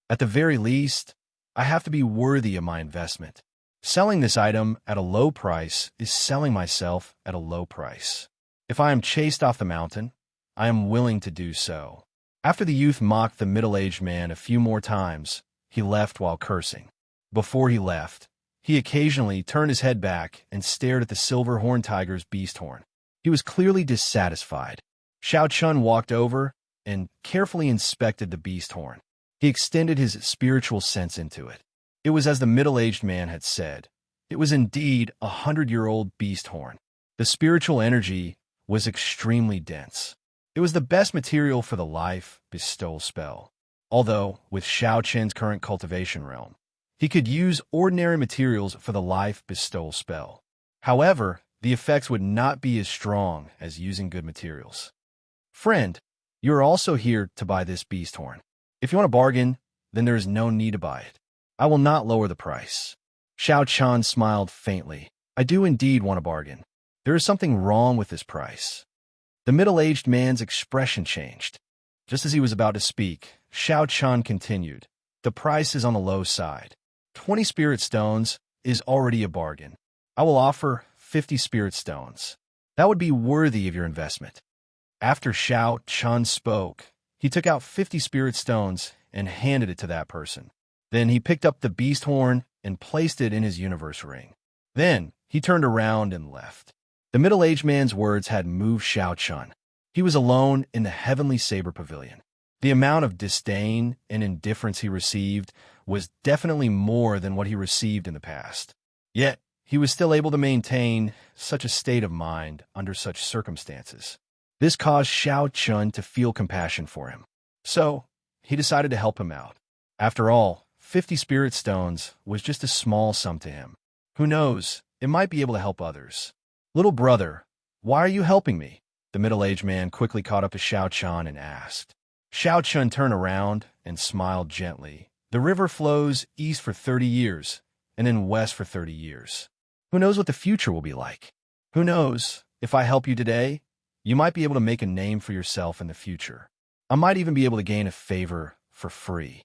At the very least, I have to be worthy of my investment. Selling this item at a low price is selling myself at a low price. If I am chased off the mountain, I am willing to do so. After the youth mocked the middle-aged man a few more times, he left while cursing. Before he left, he occasionally turned his head back and stared at the silver horn tiger's beast horn. He was clearly dissatisfied. Xiao Chun walked over and carefully inspected the beast horn. He extended his spiritual sense into it. It was as the middle-aged man had said. It was indeed a 100-year-old beast horn. The spiritual energy was extremely dense. It was the best material for the life bestowal spell. Although, with Xiao Chen's current cultivation realm, he could use ordinary materials for the life bestowal spell. However, the effects would not be as strong as using good materials. Friend, you are also here to buy this beast horn. If you want a bargain, then there is no need to buy it. I will not lower the price. Xiao Chan smiled faintly. I do indeed want a bargain. There is something wrong with this price. The middle-aged man's expression changed. Just as he was about to speak, Xiao Chan continued. The price is on the low side. 20 spirit stones is already a bargain. I will offer 50 spirit stones. That would be worthy of your investment. After Xiao Chan spoke, he took out 50 spirit stones and handed it to that person. Then he picked up the beast horn and placed it in his universe ring. Then he turned around and left. The middle-aged man's words had moved Xiao Chun. He was alone in the Heavenly Saber Pavilion. The amount of disdain and indifference he received was definitely more than what he received in the past. Yet, he was still able to maintain such a state of mind under such circumstances. This caused Xiao Chun to feel compassion for him. So, he decided to help him out. After all, 50 spirit stones was just a small sum to him. Who knows, it might be able to help others. Little brother, why are you helping me? The middle-aged man quickly caught up to Xiao Chan and asked. Xiaochun turned around and smiled gently. The river flows east for 30 years, and then west for 30 years. Who knows what the future will be like? Who knows, if I help you today, you might be able to make a name for yourself in the future. I might even be able to gain a favor for free.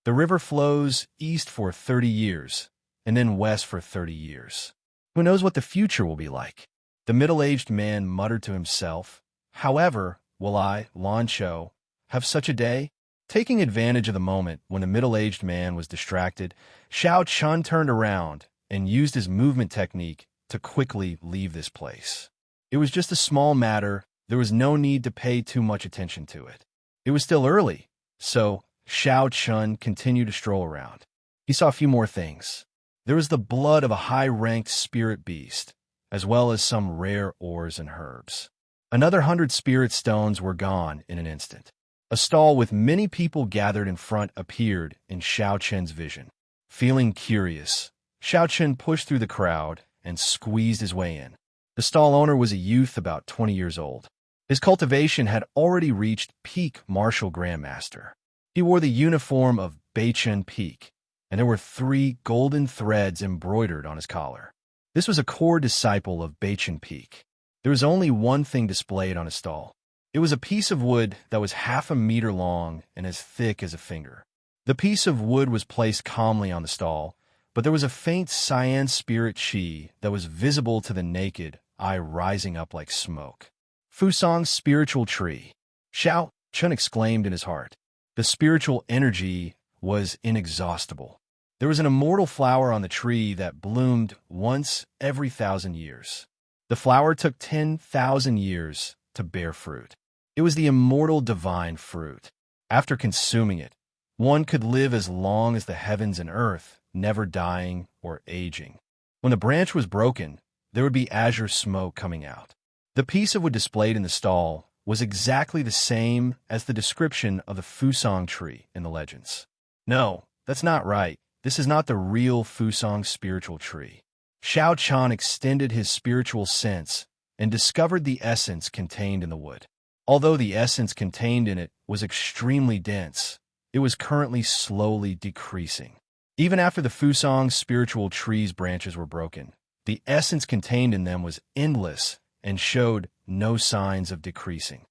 The river flows east for 30 years, and then west for 30 years. Who knows what the future will be like? The middle-aged man muttered to himself. However, will I, Lan Cho, have such a day? Taking advantage of the moment when the middle-aged man was distracted, Xiao Chun turned around and used his movement technique to quickly leave this place. It was just a small matter. There was no need to pay too much attention to it. It was still early, so Xiao Chun continued to stroll around. He saw a few more things. There was the blood of a high-ranked spirit beast, as well as some rare ores and herbs. Another 100 spirit stones were gone in an instant. A stall with many people gathered in front appeared in Xiao Chen's vision. Feeling curious, Xiao Chen pushed through the crowd and squeezed his way in. The stall owner was a youth about 20 years old. His cultivation had already reached peak martial grandmaster. He wore the uniform of Beichen Peak, and there were 3 golden threads embroidered on his collar. This was a core disciple of Beichen Peak. There was only one thing displayed on his stall. It was a piece of wood that was half a meter long and as thick as a finger. The piece of wood was placed calmly on the stall, but there was a faint cyan spirit chi that was visible to the naked eye rising up like smoke. Fusang's spiritual tree. Xiao Chun exclaimed in his heart. The spiritual energy was inexhaustible. There was an immortal flower on the tree that bloomed once every 1,000 years. The flower took 10,000 years to bear fruit. It was the immortal divine fruit. After consuming it, one could live as long as the heavens and earth, never dying or aging. When the branch was broken, there would be azure smoke coming out. The piece of wood displayed in the stall was exactly the same as the description of the Fusang tree in the legends. No, that's not right. This is not the real Fusang spiritual tree. Xiao Chan extended his spiritual sense and discovered the essence contained in the wood. Although the essence contained in it was extremely dense, it was currently slowly decreasing. Even after the Fusang spiritual tree's branches were broken, the essence contained in them was endless and showed no signs of decreasing.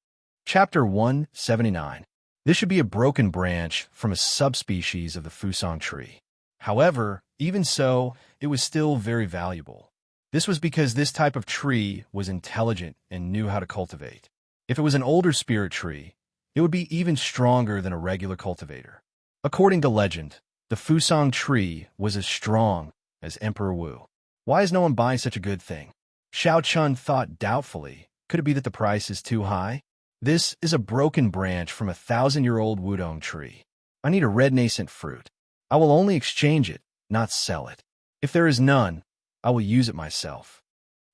Chapter 179. This should be a broken branch from a subspecies of the Fusang tree. However, even so, it was still very valuable. This was because this type of tree was intelligent and knew how to cultivate. If it was an older spirit tree, it would be even stronger than a regular cultivator. According to legend, the Fusang tree was as strong as Emperor Wu. Why is no one buying such a good thing? Xiao Chun thought doubtfully. Could it be that the price is too high? This is a broken branch from a 1,000-year-old Wudong tree. I need a red nascent fruit. I will only exchange it, not sell it. If there is none, I will use it myself.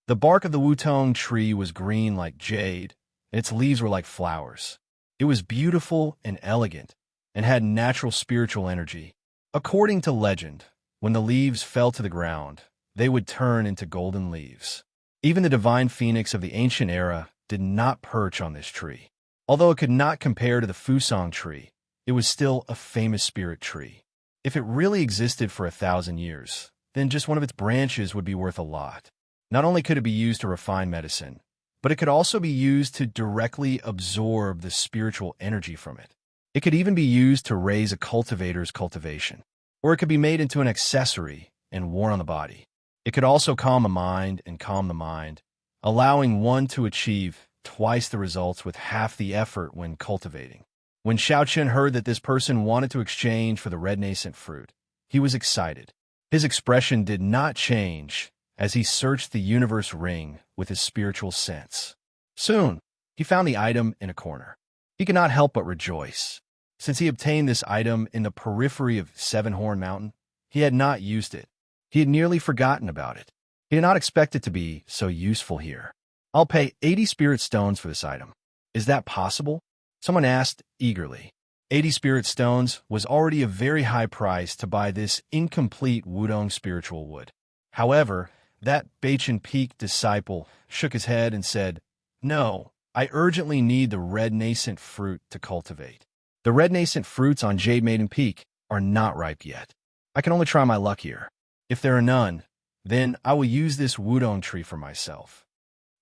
The bark of the Wutong tree was green like jade, and its leaves were like flowers. It was beautiful and elegant, and had natural spiritual energy. According to legend, when the leaves fell to the ground, they would turn into golden leaves. Even the divine phoenix of the ancient era did not perch on this tree. Although it could not compare to the Fusang tree, it was still a famous spirit tree. If it really existed for 1,000 years, then just one of its branches would be worth a lot. Not only could it be used to refine medicine, but it could also be used to directly absorb the spiritual energy from it. It could even be used to raise a cultivator's cultivation, or it could be made into an accessory and worn on the body. It could also calm a mind and calm the mind, allowing one to achieve twice the results with half the effort when cultivating. When Xiao Chen heard that this person wanted to exchange for the red nascent fruit, he was excited. His expression did not change as he searched the universe ring with his spiritual sense. Soon, he found the item in a corner. He could not help but rejoice. Since he obtained this item in the periphery of Seven Horn Mountain, he had not used it. He had nearly forgotten about it. He did not expect it to be so useful here. I'll pay 80 spirit stones for this item. Is that possible? Someone asked eagerly. 80 spirit stones was already a very high price to buy this incomplete Wudong spiritual wood. However, that Beichen Peak disciple shook his head and said, "No, I urgently need the red nascent fruit to cultivate. The red nascent fruits on Jade Maiden Peak are not ripe yet. I can only try my luck here. If there are none, then I will use this Wudong tree for myself.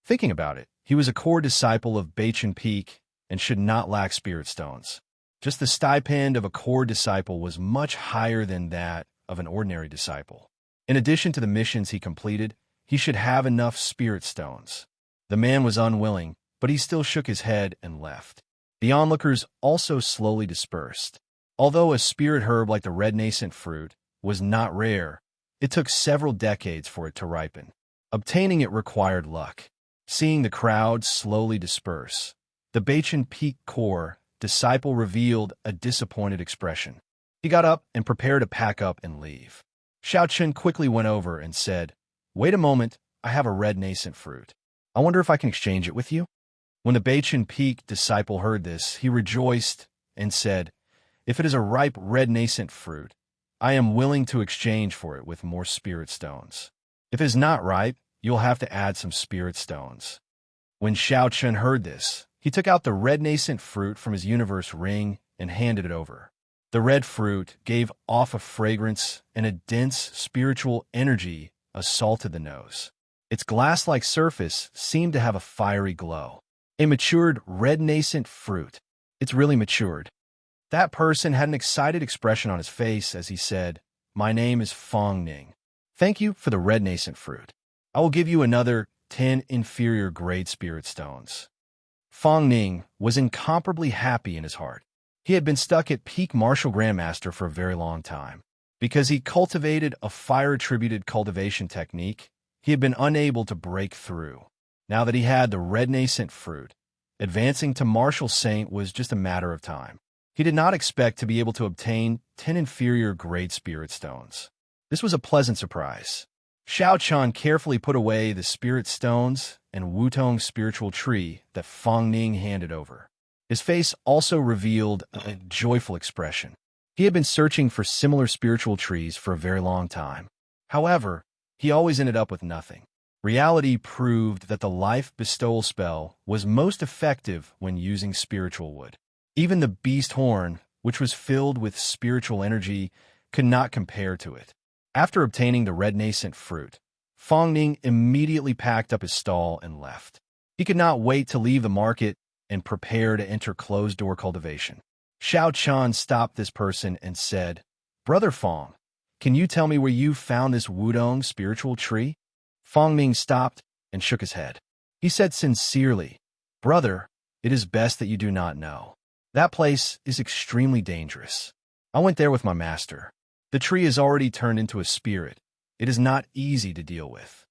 Thinking about it, he was a core disciple of Baichen Peak and should not lack spirit stones. Just the stipend of a core disciple was much higher than that of an ordinary disciple. In addition to the missions he completed, he should have enough spirit stones. The man was unwilling, but he still shook his head and left. The onlookers also slowly dispersed. Although a spirit herb like the red nascent fruit was not rare, it took several decades for it to ripen. Obtaining it required luck. Seeing the crowd slowly disperse, the Baichen Peak core disciple revealed a disappointed expression. He got up and prepared to pack up and leave. Xianxia quickly went over and said, "Wait a moment, I have a red nascent fruit. I wonder if I can exchange it with you?" When the Baichen Peak disciple heard this, he rejoiced and said, "If it is a ripe red nascent fruit, I am willing to exchange for it with more spirit stones. If it is not ripe, you'll have to add some spirit stones." When Xianxia heard this, he took out the red nascent fruit from his universe ring and handed it over. The red fruit gave off a fragrance, and a dense spiritual energy assaulted the nose. Its glass-like surface seemed to have a fiery glow. A matured red nascent fruit. It's really matured. That person had an excited expression on his face as he said, "My name is Fong Ning. Thank you for the red nascent fruit. I will give you another 10 inferior grade spirit stones." Fong Ning was incomparably happy in his heart. He had been stuck at peak martial grandmaster for a very long time. Because he cultivated a fire-attributed cultivation technique, he had been unable to break through. Now that he had the red nascent fruit, advancing to martial saint was just a matter of time. He did not expect to be able to obtain 10 inferior grade spirit stones. This was a pleasant surprise. Xianxia carefully put away the spirit stones and Wutong's spiritual tree that Fong Ning handed over. His face also revealed a joyful expression. He had been searching for similar spiritual trees for a very long time. However, he always ended up with nothing. Reality proved that the life bestowal spell was most effective when using spiritual wood. Even the beast horn, which was filled with spiritual energy, could not compare to it. After obtaining the red nascent fruit, Fong Ning immediately packed up his stall and left. He could not wait to leave the market and prepare to enter closed-door cultivation. Xianxia stopped this person and said, "Brother Fong, can you tell me where you found this Wudong spiritual tree?" Fong Ning stopped and shook his head. He said sincerely, "Brother, it is best that you do not know. That place is extremely dangerous. I went there with my master. The tree has already turned into a spirit. It is not easy to deal with."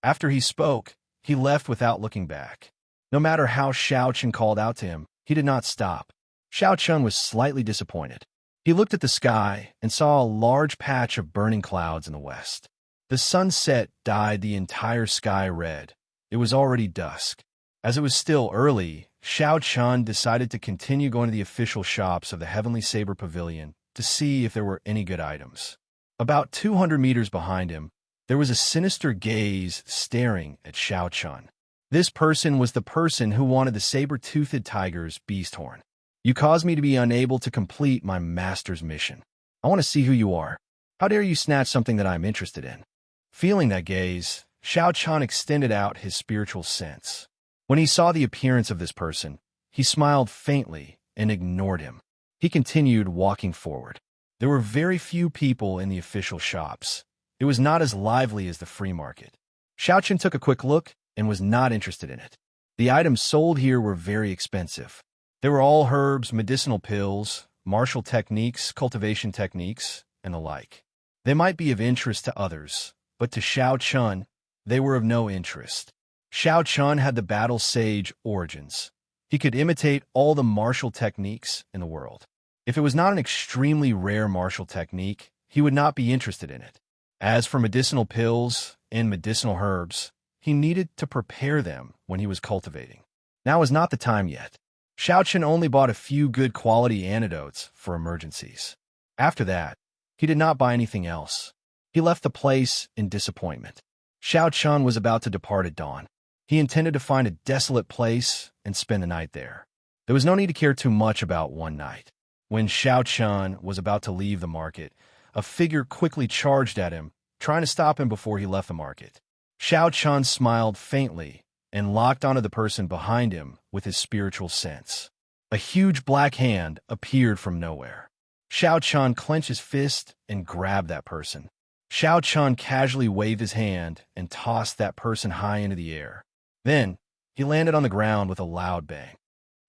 After he spoke, he left without looking back. No matter how Xianxia called out to him, he did not stop. Xianxia was slightly disappointed. He looked at the sky and saw a large patch of burning clouds in the west. The sunset dyed the entire sky red. It was already dusk. As it was still early, Xianxia decided to continue going to the official shops of the Heavenly Saber Pavilion to see if there were any good items. About 200 meters behind him, there was a sinister gaze staring at Xianxia. This person was the person who wanted the saber-toothed tiger's beast horn. "You caused me to be unable to complete my master's mission. I want to see who you are. How dare you snatch something that I am interested in?" Feeling that gaze, Xianxia extended out his spiritual sense. When he saw the appearance of this person, he smiled faintly and ignored him. He continued walking forward. There were very few people in the official shops. It was not as lively as the free market. Xianxia took a quick look and was not interested in it. The items sold here were very expensive. They were all herbs, medicinal pills, martial techniques, cultivation techniques, and the like. They might be of interest to others, but to Xianxia, they were of no interest. Xianxia had the battle sage origins. He could imitate all the martial techniques in the world. If it was not an extremely rare martial technique, he would not be interested in it. As for medicinal pills and medicinal herbs, he needed to prepare them when he was cultivating. Now was not the time yet. Xianxia only bought a few good quality antidotes for emergencies. After that, he did not buy anything else. He left the place in disappointment. Xianxia was about to depart at dawn. He intended to find a desolate place and spend the night there. There was no need to care too much about one night. When Xianxia was about to leave the market, a figure quickly charged at him, trying to stop him before he left the market. Xianxia smiled faintly and locked onto the person behind him with his spiritual sense. A huge black hand appeared from nowhere. Xianxia clenched his fist and grabbed that person. Xianxia casually waved his hand and tossed that person high into the air. Then, he landed on the ground with a loud bang.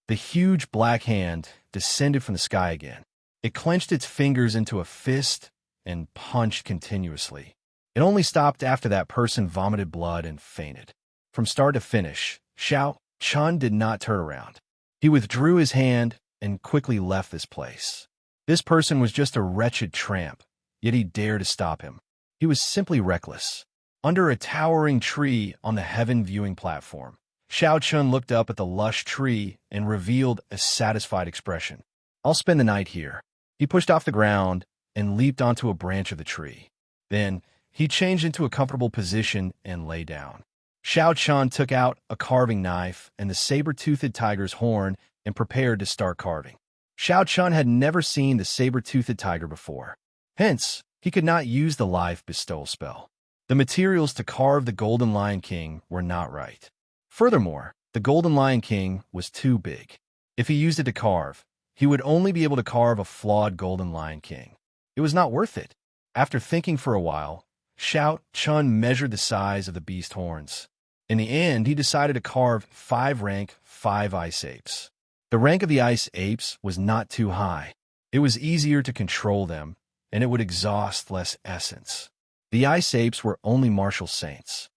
The huge black hand descended from the sky again. It clenched its fingers into a fist and punched continuously. It only stopped after that person vomited blood and fainted. From start to finish, Xianxia did not turn around. He withdrew his hand and quickly left this place. This person was just a wretched tramp, yet he dared to stop him. He was simply reckless. Under a towering tree on the heaven viewing platform, Xianxia looked up at the lush tree and revealed a satisfied expression. "I'll spend the night here." He pushed off the ground and leaped onto a branch of the tree. Then, he changed into a comfortable position and lay down. Xianxia took out a carving knife and the saber-toothed tiger's horn and prepared to start carving. Xianxia had never seen the saber-toothed tiger before. Hence, he could not use the life bestowal spell. The materials to carve the Golden Lion King were not right. Furthermore, the Golden Lion King was too big. If he used it to carve, he would only be able to carve a flawed Golden Lion King. It was not worth it. After thinking for a while, Xianxia measured the size of the beast horns. In the end, he decided to carve 5 rank 5 ice apes. The rank of the ice apes was not too high. It was easier to control them, and it would exhaust less essence. The ice apes were only martial saints.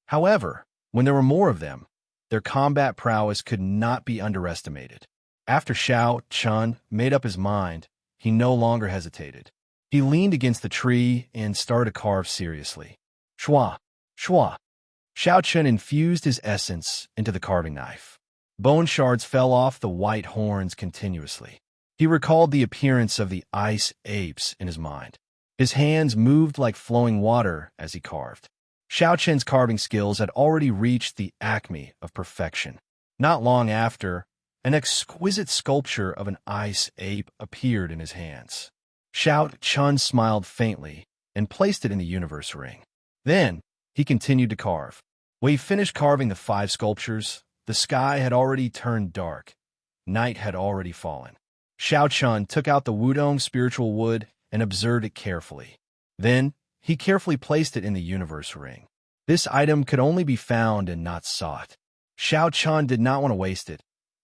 However, when there were more of them, their combat prowess could not be underestimated. After Xianxia made up his mind, he no longer hesitated. He leaned against the tree and started to carve seriously. Shua, shua. Xianxia infused his essence into the carving knife. Bone shards fell off the white horns continuously. He recalled the appearance of the ice apes in his mind. His hands moved like flowing water as he carved. Xianxia's carving skills had already reached the acme of perfection. Not long after, an exquisite sculpture of an ice ape appeared in his hands. Xianxia smiled faintly and placed it in the universe ring. Then, he continued to carve. When he finished carving the 5 sculptures, the sky had already turned dark. Night had already fallen. Xianxia took out the Wudong spiritual wood and observed it carefully. Then, he carefully placed it in the universe ring. This item could only be found and not sought. Xianxia did not want to waste it.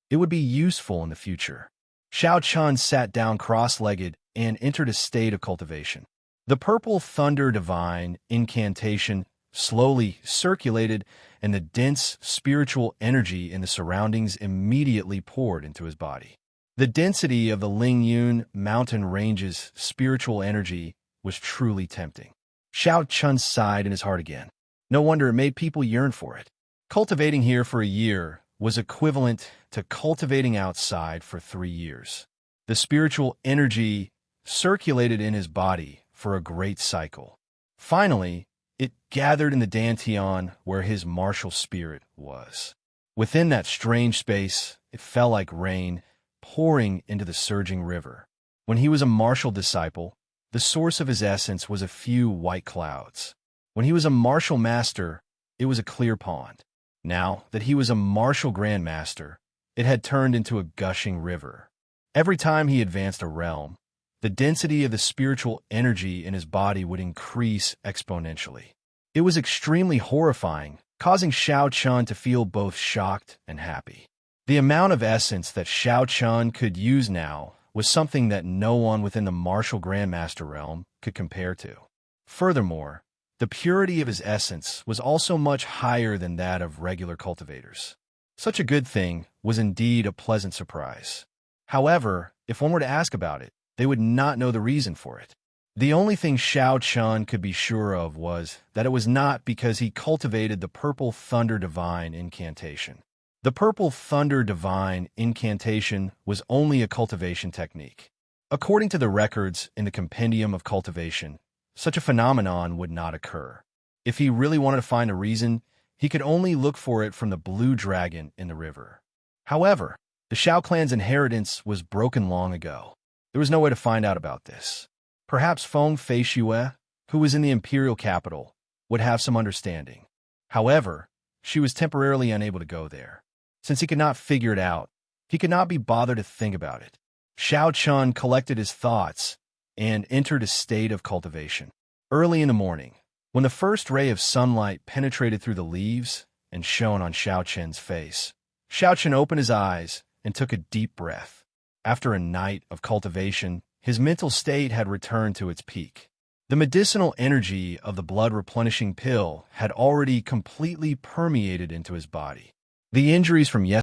It would be useful in the future. Xianxia sat down cross-legged and entered a state of cultivation. The purple thunder divine incantation slowly circulated, and the dense spiritual energy in the surroundings immediately poured into his body. The density of the Lingyun mountain range's spiritual energy was truly tempting. Xianxia sighed in his heart again. No wonder it made people yearn for it. Cultivating here for a year was equivalent to cultivating outside for 3 years. The spiritual energy circulated in his body for a great cycle. Finally, it gathered in the dantian where his martial spirit was. Within that strange space, it fell like rain, pouring into the surging river. When he was a martial disciple, the source of his essence was a few white clouds. When he was a martial master, it was a clear pond. Now that he was a martial grandmaster, it had turned into a gushing river. Every time he advanced a realm, the density of the spiritual energy in his body would increase exponentially. It was extremely horrifying, causing Xianxia to feel both shocked and happy. The amount of essence that Xianxia could use now was something that no one within the martial grandmaster realm could compare to. Furthermore, the purity of his essence was also much higher than that of regular cultivators. Such a good thing was indeed a pleasant surprise. However, if one were to ask about it, they would not know the reason for it. The only thing Xianxia could be sure of was that it was not because he cultivated the Purple Thunder Divine incantation. The Purple Thunder Divine incantation was only a cultivation technique. According to the records in the Compendium of Cultivation, such a phenomenon would not occur. If he really wanted to find a reason, he could only look for it from the blue dragon in the river. However, the Shao clan's inheritance was broken long ago. There was no way to find out about this. Perhaps Feng Feishue, who was in the imperial capital, would have some understanding. However, she was temporarily unable to go there. Since he could not figure it out, he could not be bothered to think about it. Xiao Chun collected his thoughts and entered a state of cultivation. Early in the morning, when the first ray of sunlight penetrated through the leaves and shone on Xiao Chen's face, Xiao Chen opened his eyes and took a deep breath. After a night of cultivation, his mental state had returned to its peak. The medicinal energy of the blood-replenishing pill had already completely permeated into his body. The injuries from yesterday